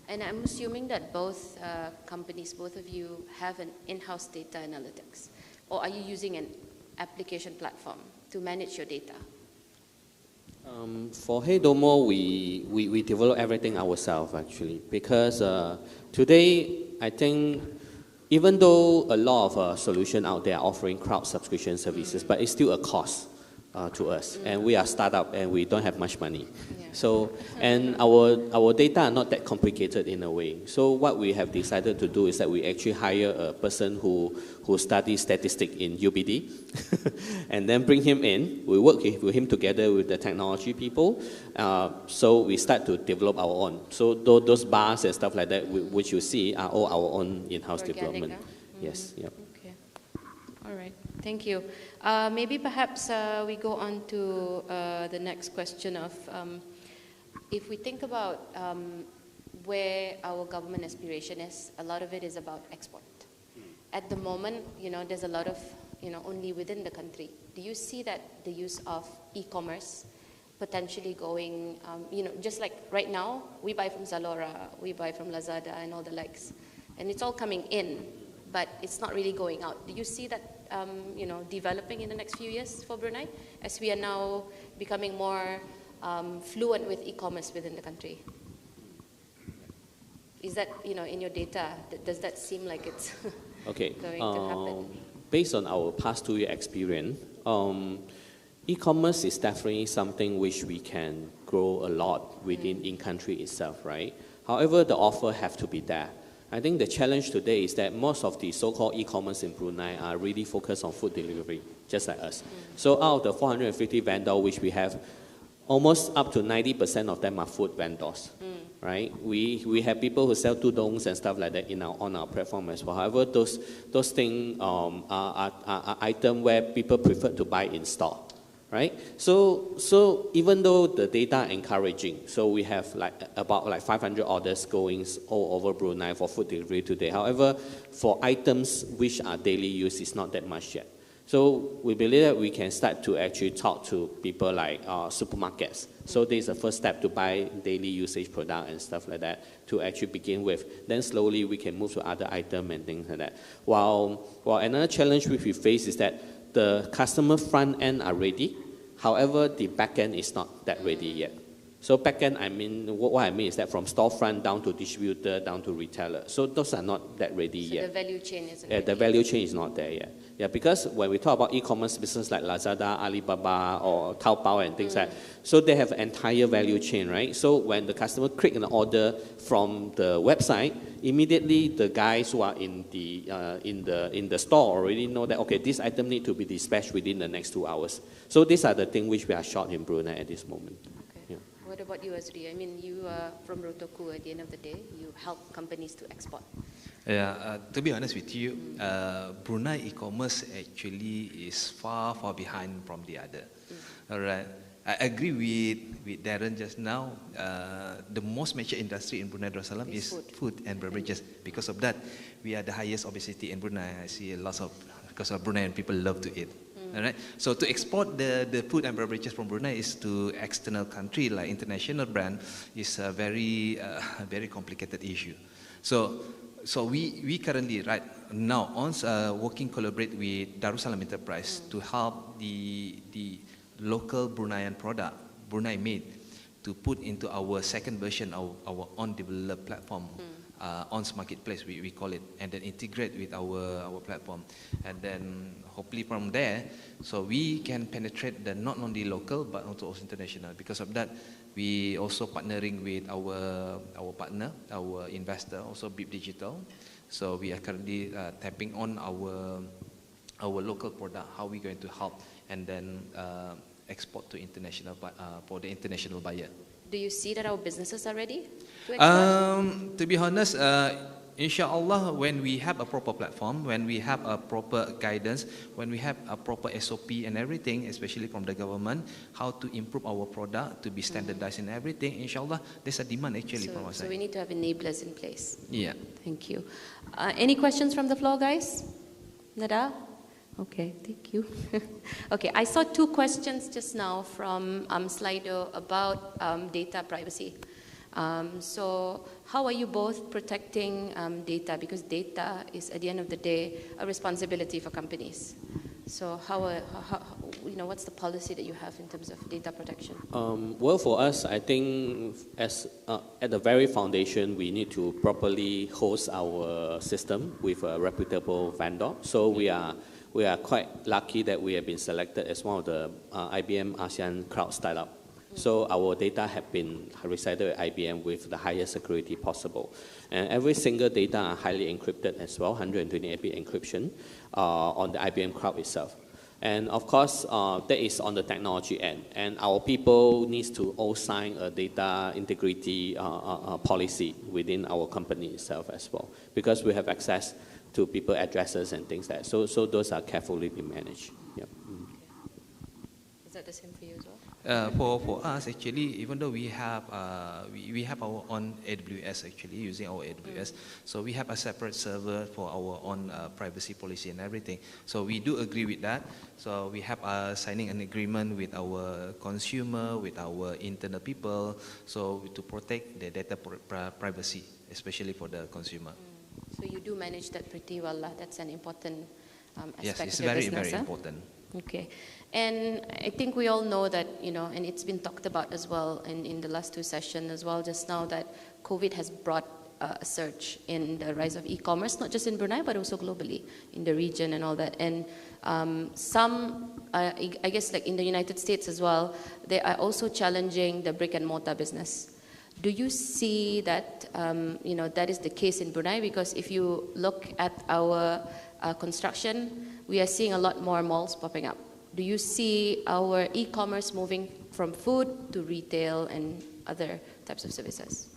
And I'm assuming that both companies, both of you, have an in-house data analytics, or are you using an application platform to manage your data? For HeyDomo, we develop everything ourselves actually, because today I think even though a lot of solutions out there are offering crowd subscription services, but it's still a cost to us, and we are startup and we don't have much money. So, and our data are not that complicated in a way. So what we have decided to do is that we actually hire a person who studies statistics in UBD, and then bring him in. We work with him together with the technology people. So we start to develop our own. So those bars and stuff like that, which you see, are all our own in-house development. Yes. Yep. Okay. All right. Thank you. Maybe perhaps we go on to the next question of if we think about where our government aspiration is, a lot of it is about export. At the moment, there's a lot of, only within the country. Do you see that the use of e-commerce potentially going, just like right now, we buy from Zalora, we buy from Lazada and all the likes, and it's all coming in, but it's not really going out. Do you see that, developing in the next few years for Brunei, as we are now becoming more fluent with e-commerce within the country? Is that, in your data, does that seem like it's okay. going to happen? Based on our past 2 year experience, e-commerce is definitely something which we can grow a lot within in-country itself, right? However, the offer have to be there. I think the challenge today is that most of the so-called e-commerce in Brunei are really focused on food delivery, just like us. So out of the 450 vendors which we have, almost up to 90% of them are food vendors, right? We have people who sell tudongs and stuff like that on our platform as well. However, those things are items where people prefer to buy in store, right? So even though the data are encouraging, so we have about 500 orders going all over Brunei for food delivery today. However, for items which are daily use, it's not that much yet. So we believe that we can start to actually talk to people like supermarkets. So this is the first step to buy daily usage product and stuff like that to actually begin with. Then slowly we can move to other items and things like that. While another challenge which we face is that the customer front end are ready. However, the back end is not that ready yet. So backend, I mean, what I mean is that from storefront down to distributor, down to retailer. So those are not that ready So yet. the value chain isn't Yeah, the value chain is not there yet. Yeah, because when we talk about e-commerce business like Lazada, Alibaba, or Taobao and things like that, so they have entire value chain, right? So when the customer click an order from the website, immediately the guys who are in the store already know that, okay, this item need to be dispatched within the next 2 hours. So these are the things which we are short in Brunei at this moment. Yeah. What about you, Azri? I mean, you are from Rotoku at the end of the day. You help companies to export. Yeah, to be honest with you, Brunei e-commerce actually is far, far behind from the other. All right. I agree with Darren just now. The most major industry in Brunei Darussalam is food and beverages. Because of that, we are the highest obesity in Brunei. I see lots of, because of Brunei, and people love to eat. All right. So to export the food and beverages from Brunei is to external country like international brand is a very complicated issue. So we currently right now working collaborate with Darussalam Enterprise to help the local Bruneian product, Brunei made, to put into our second version of our own developed platform, ONS Marketplace we call it, and then integrate with our platform, and then hopefully from there, so we can penetrate the not only local but also international. Because of that, we also partnering with our partner, our investor, also Beep Digital. So we are currently tapping on our local product, how we going to help, and then export to international for the international buyer. Do you see that our businesses are ready to export? To be honest, inshallah, when we have a proper platform, when we have a proper guidance, when we have a proper SOP and everything, especially from the government, how to improve our product to be standardized in everything, inshallah, there's a demand actually from our side. So we need to have enablers in place. Yeah. Thank you. Any questions from the floor, guys? Nada? Okay, thank you. Okay, I saw 2 questions just now from Slido about data privacy. So how are you both protecting data? Because data is, at the end of the day, a responsibility for companies. So what's the policy that you have in terms of data protection? Well, for us, I think as at the very foundation, we need to properly host our system with a reputable vendor. So we are quite lucky that we have been selected as one of the IBM ASEAN Cloud Startup. So our data have been resided at IBM with the highest security possible. And every single data are highly encrypted as well, 128-bit encryption on the IBM Cloud itself. And of course, that is on the technology end. And our people needs to all sign a data integrity policy within our company itself as well, because we have access to people addresses and things like that. So those are carefully be managed. Yep. Is that the same for you as well? For us, actually, even though we have our own AWS, actually using our AWS, so we have a separate server for our own privacy policy and everything. So we do agree with that. So we have signing an agreement with our consumer, with our internal people, so to protect the data privacy, especially for the consumer. So you do manage that pretty well. That's an important aspect yes, it's of your very, business. very important. Okay. And I think we all know that, and it's been talked about as well in the last 2 sessions as well just now, that COVID has brought a surge in the rise of e-commerce, not just in Brunei, but also globally in the region and all that. And I guess like in the United States as well, they are also challenging the brick and mortar business. Do you see that, that is the case in Brunei? Because if you look at our construction, we are seeing a lot more malls popping up. Do you see our e-commerce moving from food to retail and other types of services?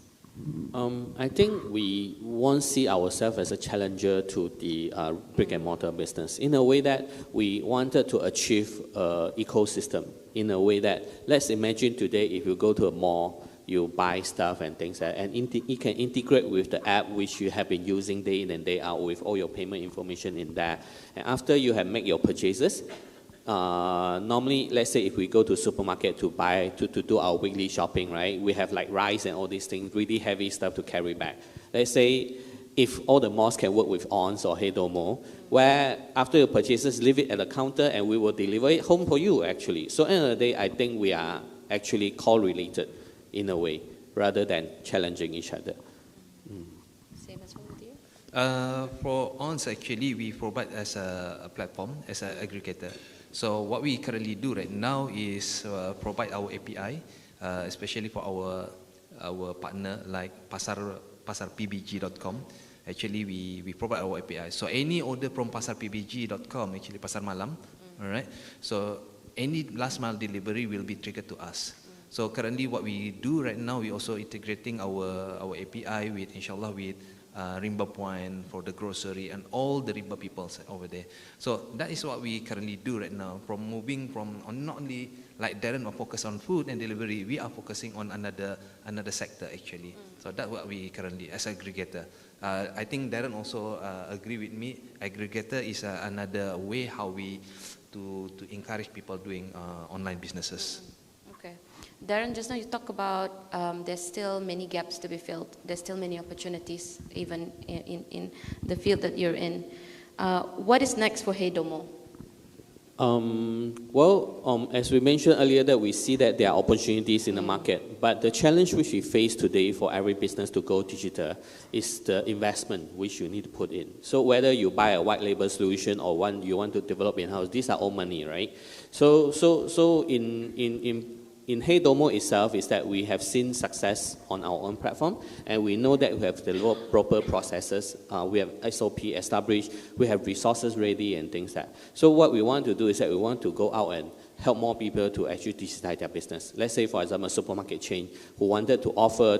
I think we won't see ourselves as a challenger to the brick and mortar business, in a way that we wanted to achieve an ecosystem, in a way that, let's imagine today if you go to a mall, you buy stuff and things like that, and you can integrate with the app which you have been using day in and day out with all your payment information in there. And after you have made your purchases, normally, let's say if we go to supermarket to buy, to do our weekly shopping, right? We have like rice and all these things, really heavy stuff to carry back. Let's say if all the malls can work with ONS or Hedomo, where after your purchases, leave it at the counter and we will deliver it home for you actually. So at the end of the day, I think we are actually correlated in a way, rather than challenging each other. Same as well with you? For ONS, actually, we provide as a platform, as an aggregator. So what we currently do right now is provide our API, especially for our partner like pasarpbg.com. Actually, we provide our API. So any order from pasarpbg.com, actually pasar malam, all right? So any last mile delivery will be triggered to us. So currently what we do right now, we also integrating our API with, inshallah, with Rimba Point for the grocery and all the Rimba people over there. So that is what we currently do right now. From moving from not only like Darren are focused on food and delivery, we are focusing on another sector actually. So that's what we currently as aggregator. I think Darren also agree with me. Aggregator is another way how we to encourage people doing online businesses. Okay. Darren, just now you talk about there's still many gaps to be filled. There's still many opportunities, even in the field that you're in. What is next for Hey Domo? As we mentioned earlier, that we see that there are opportunities in the market, but the challenge which we face today for every business to go digital is the investment which you need to put in. So whether you buy a white label solution or one you want to develop in-house, these are all money, right? So in Hey Domo itself is that we have seen success on our own platform, and we know that we have developed proper processes, we have SOP established, we have resources ready and things like that. So what we want to do is that we want to go out and help more people to actually digitize their business. Let's say, for example, a supermarket chain who wanted to offer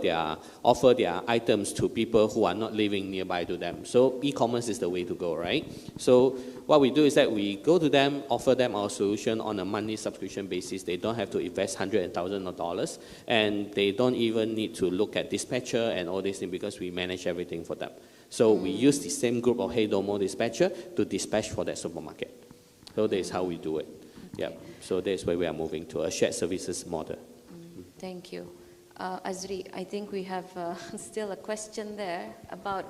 their items to people who are not living nearby to them. So e-commerce is the way to go, right? So what we do is that we go to them, offer them our solution on a monthly subscription basis. They don't have to invest hundreds and thousands of dollars, and they don't even need to look at dispatcher and all these things because we manage everything for them. So we use the same group of Hey Domo dispatcher to dispatch for that supermarket. So that is how we do it. Yeah. So that's where we are moving to a shared services model. Thank you. Azri, I think we have still a question there about,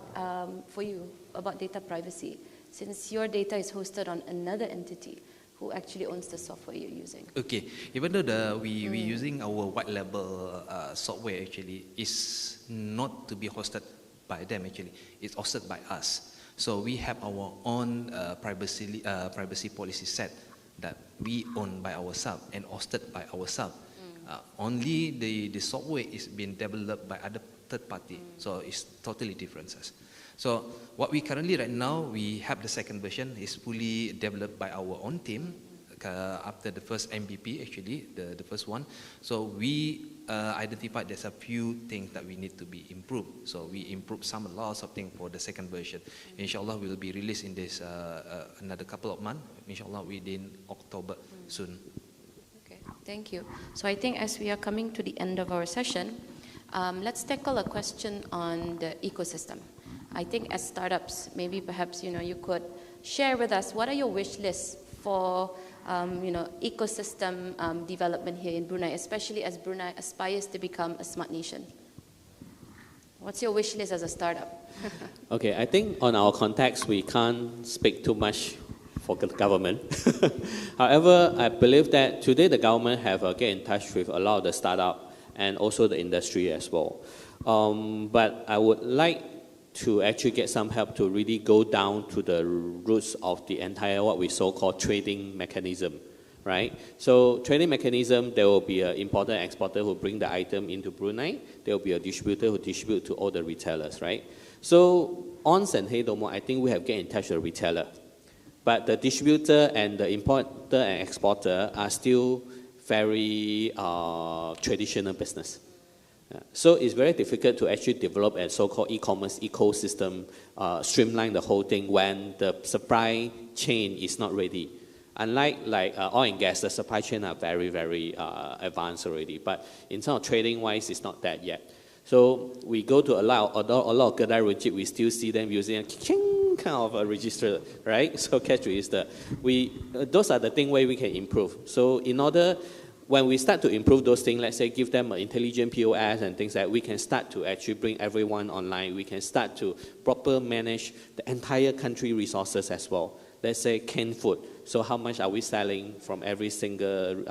for you, about data privacy. Since your data is hosted on another entity, who actually owns the software you're using? Okay, even though we using our white label software actually is not to be hosted by them actually, it's hosted by us. So we have our own privacy policy set that we own by ourselves and hosted by ourselves. Only the software is being developed by other third party, so it's totally different. So what we currently right now, we have the second version is fully developed by our own team after the first MVP actually, the first one. So we identified there's a few things that we need to be improved. So we improved lots of things for the second version. Inshallah, will be released in this another couple of months. Inshallah, within October soon. Okay, thank you. So I think as we are coming to the end of our session, let's tackle a question on the ecosystem. I think as startups, maybe perhaps you could share with us what are your wish lists for ecosystem development here in Brunei, especially as Brunei aspires to become a smart nation. What's your wish list as a startup? Okay, I think on our context, we can't speak too much for the government. However, I believe that today the government have get in touch with a lot of the startup and also the industry as well. But I would like to actually get some help to really go down to the roots of the entire what we so-called trading mechanism, right? So trading mechanism, there will be an importer and exporter who bring the item into Brunei. There will be a distributor who distribute to all the retailers, right? So ONS and Hey Domo, I think we have get in touch with the retailer. But the distributor and the importer and exporter are still very traditional business. So it's very difficult to actually develop a so-called e-commerce ecosystem, streamline the whole thing when the supply chain is not ready. Unlike oil and gas, the supply chain are very, very advanced already. But in terms of trading-wise, it's not that yet. So we go to a lot of kedai rujit, we still see them using a kind of a register, right? So cash register. Those are the things where we can improve. So in order, when we start to improve those things, let's say give them an intelligent POS and things like that, we can start to actually bring everyone online. We can start to properly manage the entire country resources as well. let's say canned food. So how much are we selling from every single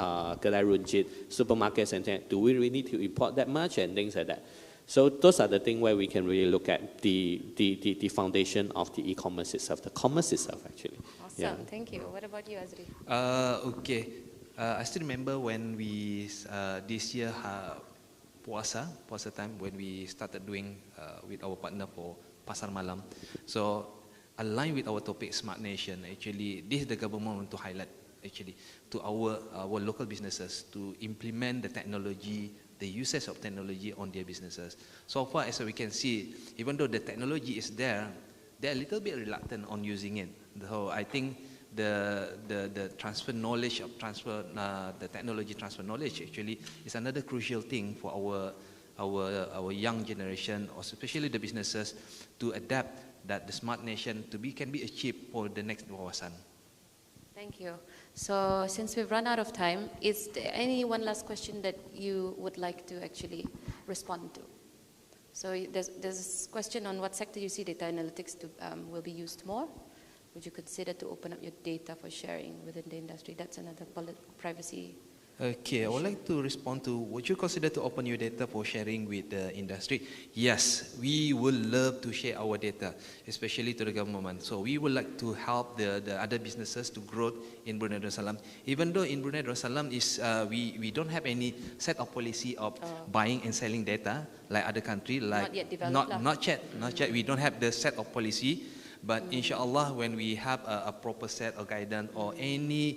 Kedai Runjit, supermarkets and things? Do we really need to import that much and things like that? So those are the things where we can really look at the foundation of the e-commerce itself, the commerce itself actually. Awesome, thank you. What about you, Azri? Okay, I still remember when we, this year, puasa time, when we started doing with our partner for Pasar Malam. So aligned with our topic, Smart Nation, actually, this is the government want to highlight actually to our local businesses to implement the technology, the usage of technology on their businesses. So far as we can see, even though the technology is there, they're a little bit reluctant on using it. So I think the transfer knowledge of the technology transfer knowledge actually is another crucial thing for our young generation, or especially the businesses, to adapt that the Smart Nation can be achieved for the next wawasan. Thank you. So since we've run out of time, is there any one last question that you would like to actually respond to? So there's this question on what sector you see data analytics will be used more. Would you consider to open up your data for sharing within the industry? That's another privacy. Okay, I would like to respond to, would you consider to open your data for sharing with the industry? Yes, we would love to share our data, especially to the government. So we would like to help the other businesses to grow in Brunei Darussalam. Even though in Brunei Darussalam we don't have any set of policy of buying and selling data like other country, like Not yet developed. not yet. We don't have the set of policy. But inshallah, when we have a proper set of guidance or any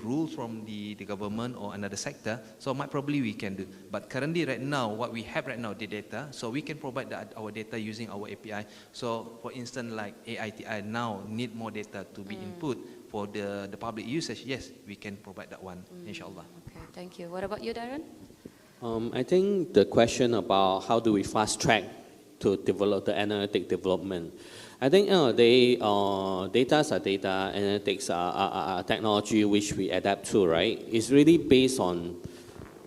rules from the government or another sector, so might probably we can do. But currently, right now, what we have right now, the data, so we can provide our data using our API. So, for instance, like AITI now need more data to be input for the public usage. Yes, we can provide that one, inshallah. Okay, thank you. What about you, Darren? I think the question about how do we fast track to develop the analytic development. I think data are data, analytics are technology which we adapt to, right? It's really based on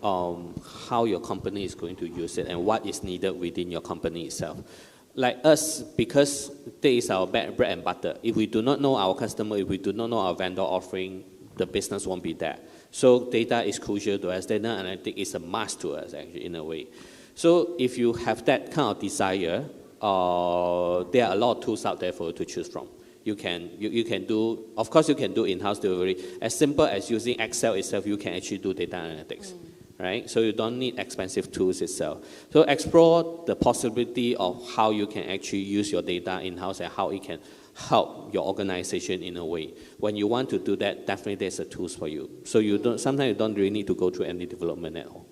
how your company is going to use it and what is needed within your company itself. Like us, because this is our bread and butter. If we do not know our customer, if we do not know our vendor offering, the business won't be there. So data is crucial to us. Data analytics is a must to us, actually, in a way. So if you have that kind of desire, there are a lot of tools out there for you to choose from. You can do, of course, you can do in-house delivery. As simple as using Excel itself, you can actually do data analytics, right? So you don't need expensive tools itself. So explore the possibility of how you can actually use your data in-house and how it can help your organization in a way. When you want to do that, definitely there's a tools for you. So sometimes you don't really need to go through any development at all.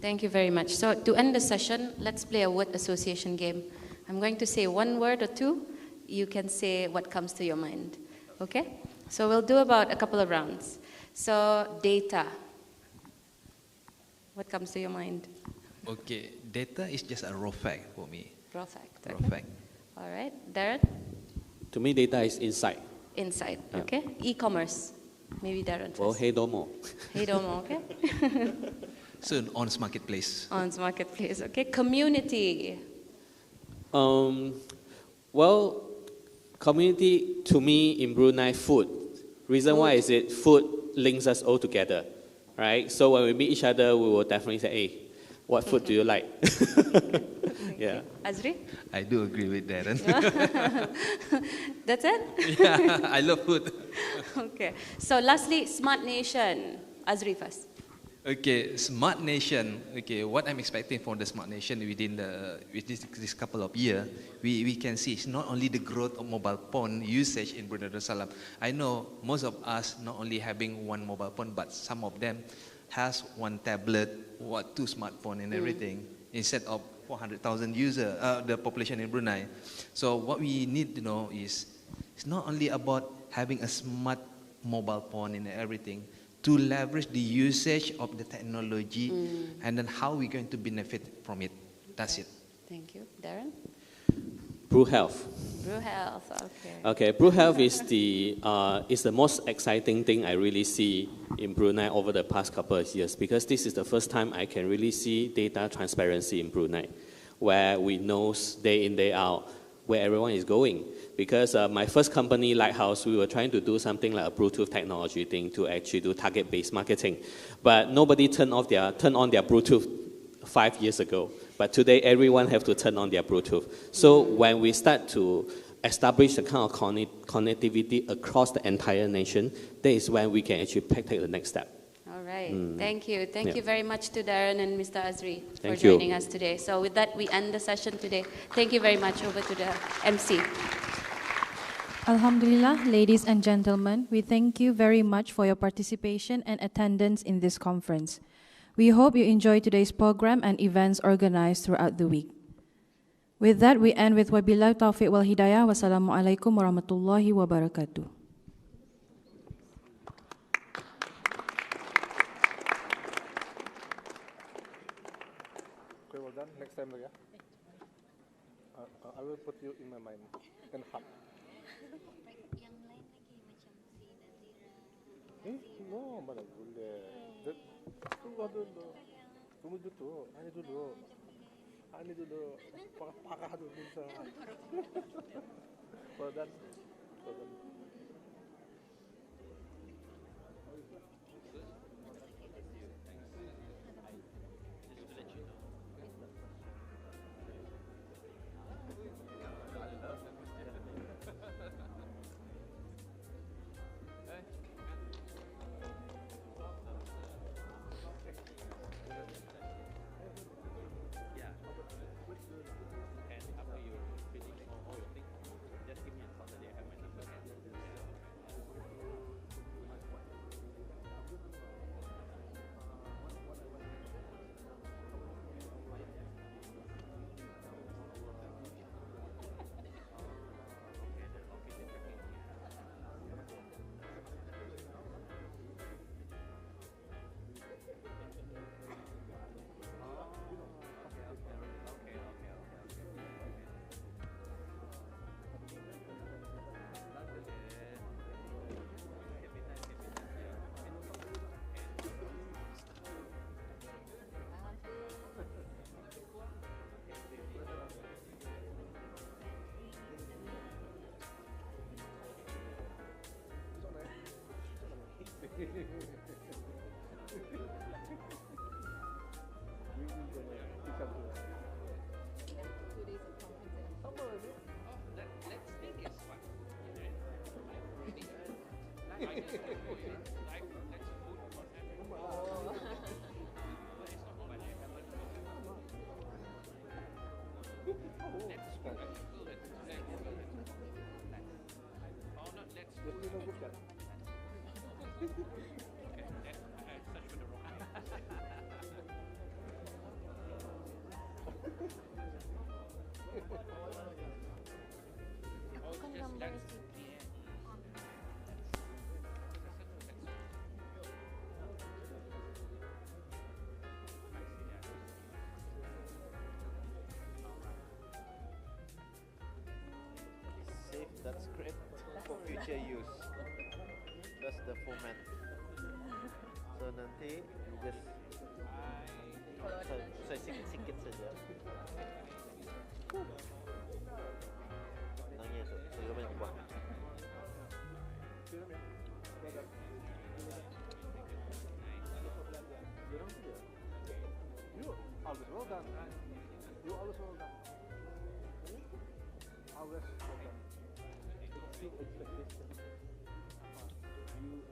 Thank you very much. So to end the session, let's play a word association game. I'm going to say one word or two. You can say what comes to your mind. Okay? So we'll do about a couple of rounds. So data. What comes to your mind? Okay, data is just a raw fact for me. Raw fact. Raw Okay. fact. All right. Darren? To me, data is insight. Insight. Okay. E-commerce. Maybe Darren first. Well, hey domo. Hey Domo. Okay. Soon, on marketplace. On marketplace. Okay. Community. Well, community to me in Brunei, food. Reason why is it food links us all together, right? So when we meet each other, we will definitely say, hey, what food do you like? Yeah. Azri? I do agree with Darren. That's it? Yeah, I love food. Okay. So lastly, Smart Nation. Azri first. Okay, Smart Nation. Okay, what I'm expecting from the Smart Nation within this couple of years, we can see it's not only the growth of mobile phone usage in Brunei Darussalam. I know most of us not only having one mobile phone, but some of them has one tablet, two smartphone and everything, instead of 400,000 users, the population in Brunei. So what we need to know is, it's not only about having a smart mobile phone and everything, to leverage the usage of the technology and then how we're going to benefit from it. That's it. Thank you. Darren? Brew Health. Brew Health, okay. Okay, Brew Health is the most exciting thing I really see in Brunei over the past couple of years, because this is the first time I can really see data transparency in Brunei, where we know day in, day out where everyone is going. Because my first company, Lighthouse, we were trying to do something like a Bluetooth technology thing to actually do target-based marketing. But nobody turned on their Bluetooth 5 years ago. But today, everyone have to turn on their Bluetooth. So when we start to establish the kind of connectivity across the entire nation, that is when we can actually take the next step. All right. Thank you. Thank you very much to Darren and Mr. Azri for Thank you. joining us today. So with that, we end the session today. Thank you very much. Over to the MC. Alhamdulillah, ladies and gentlemen, we thank you very much for your participation and attendance in this conference. We hope you enjoyed today's program and events organized throughout the week. With that, we end with wabillahi taufiq wal hidayah. Wassalamualaikum warahmatullahi wabarakatuh. Okay, well done. Next time, yeah. I will put you in my mind and heart. No, mana boleh. Tunggu dulu. Tunggu dulu. Ani dulu. Ani dulu. Pakah dulu bisa. Well done. Well done. Save that script for future use. That's the format. So nanti you just saya sikit-sikit saja. Nangnya tu, saya banyak buat. You always well done. You always well done. Always well done. Exceed expectation. You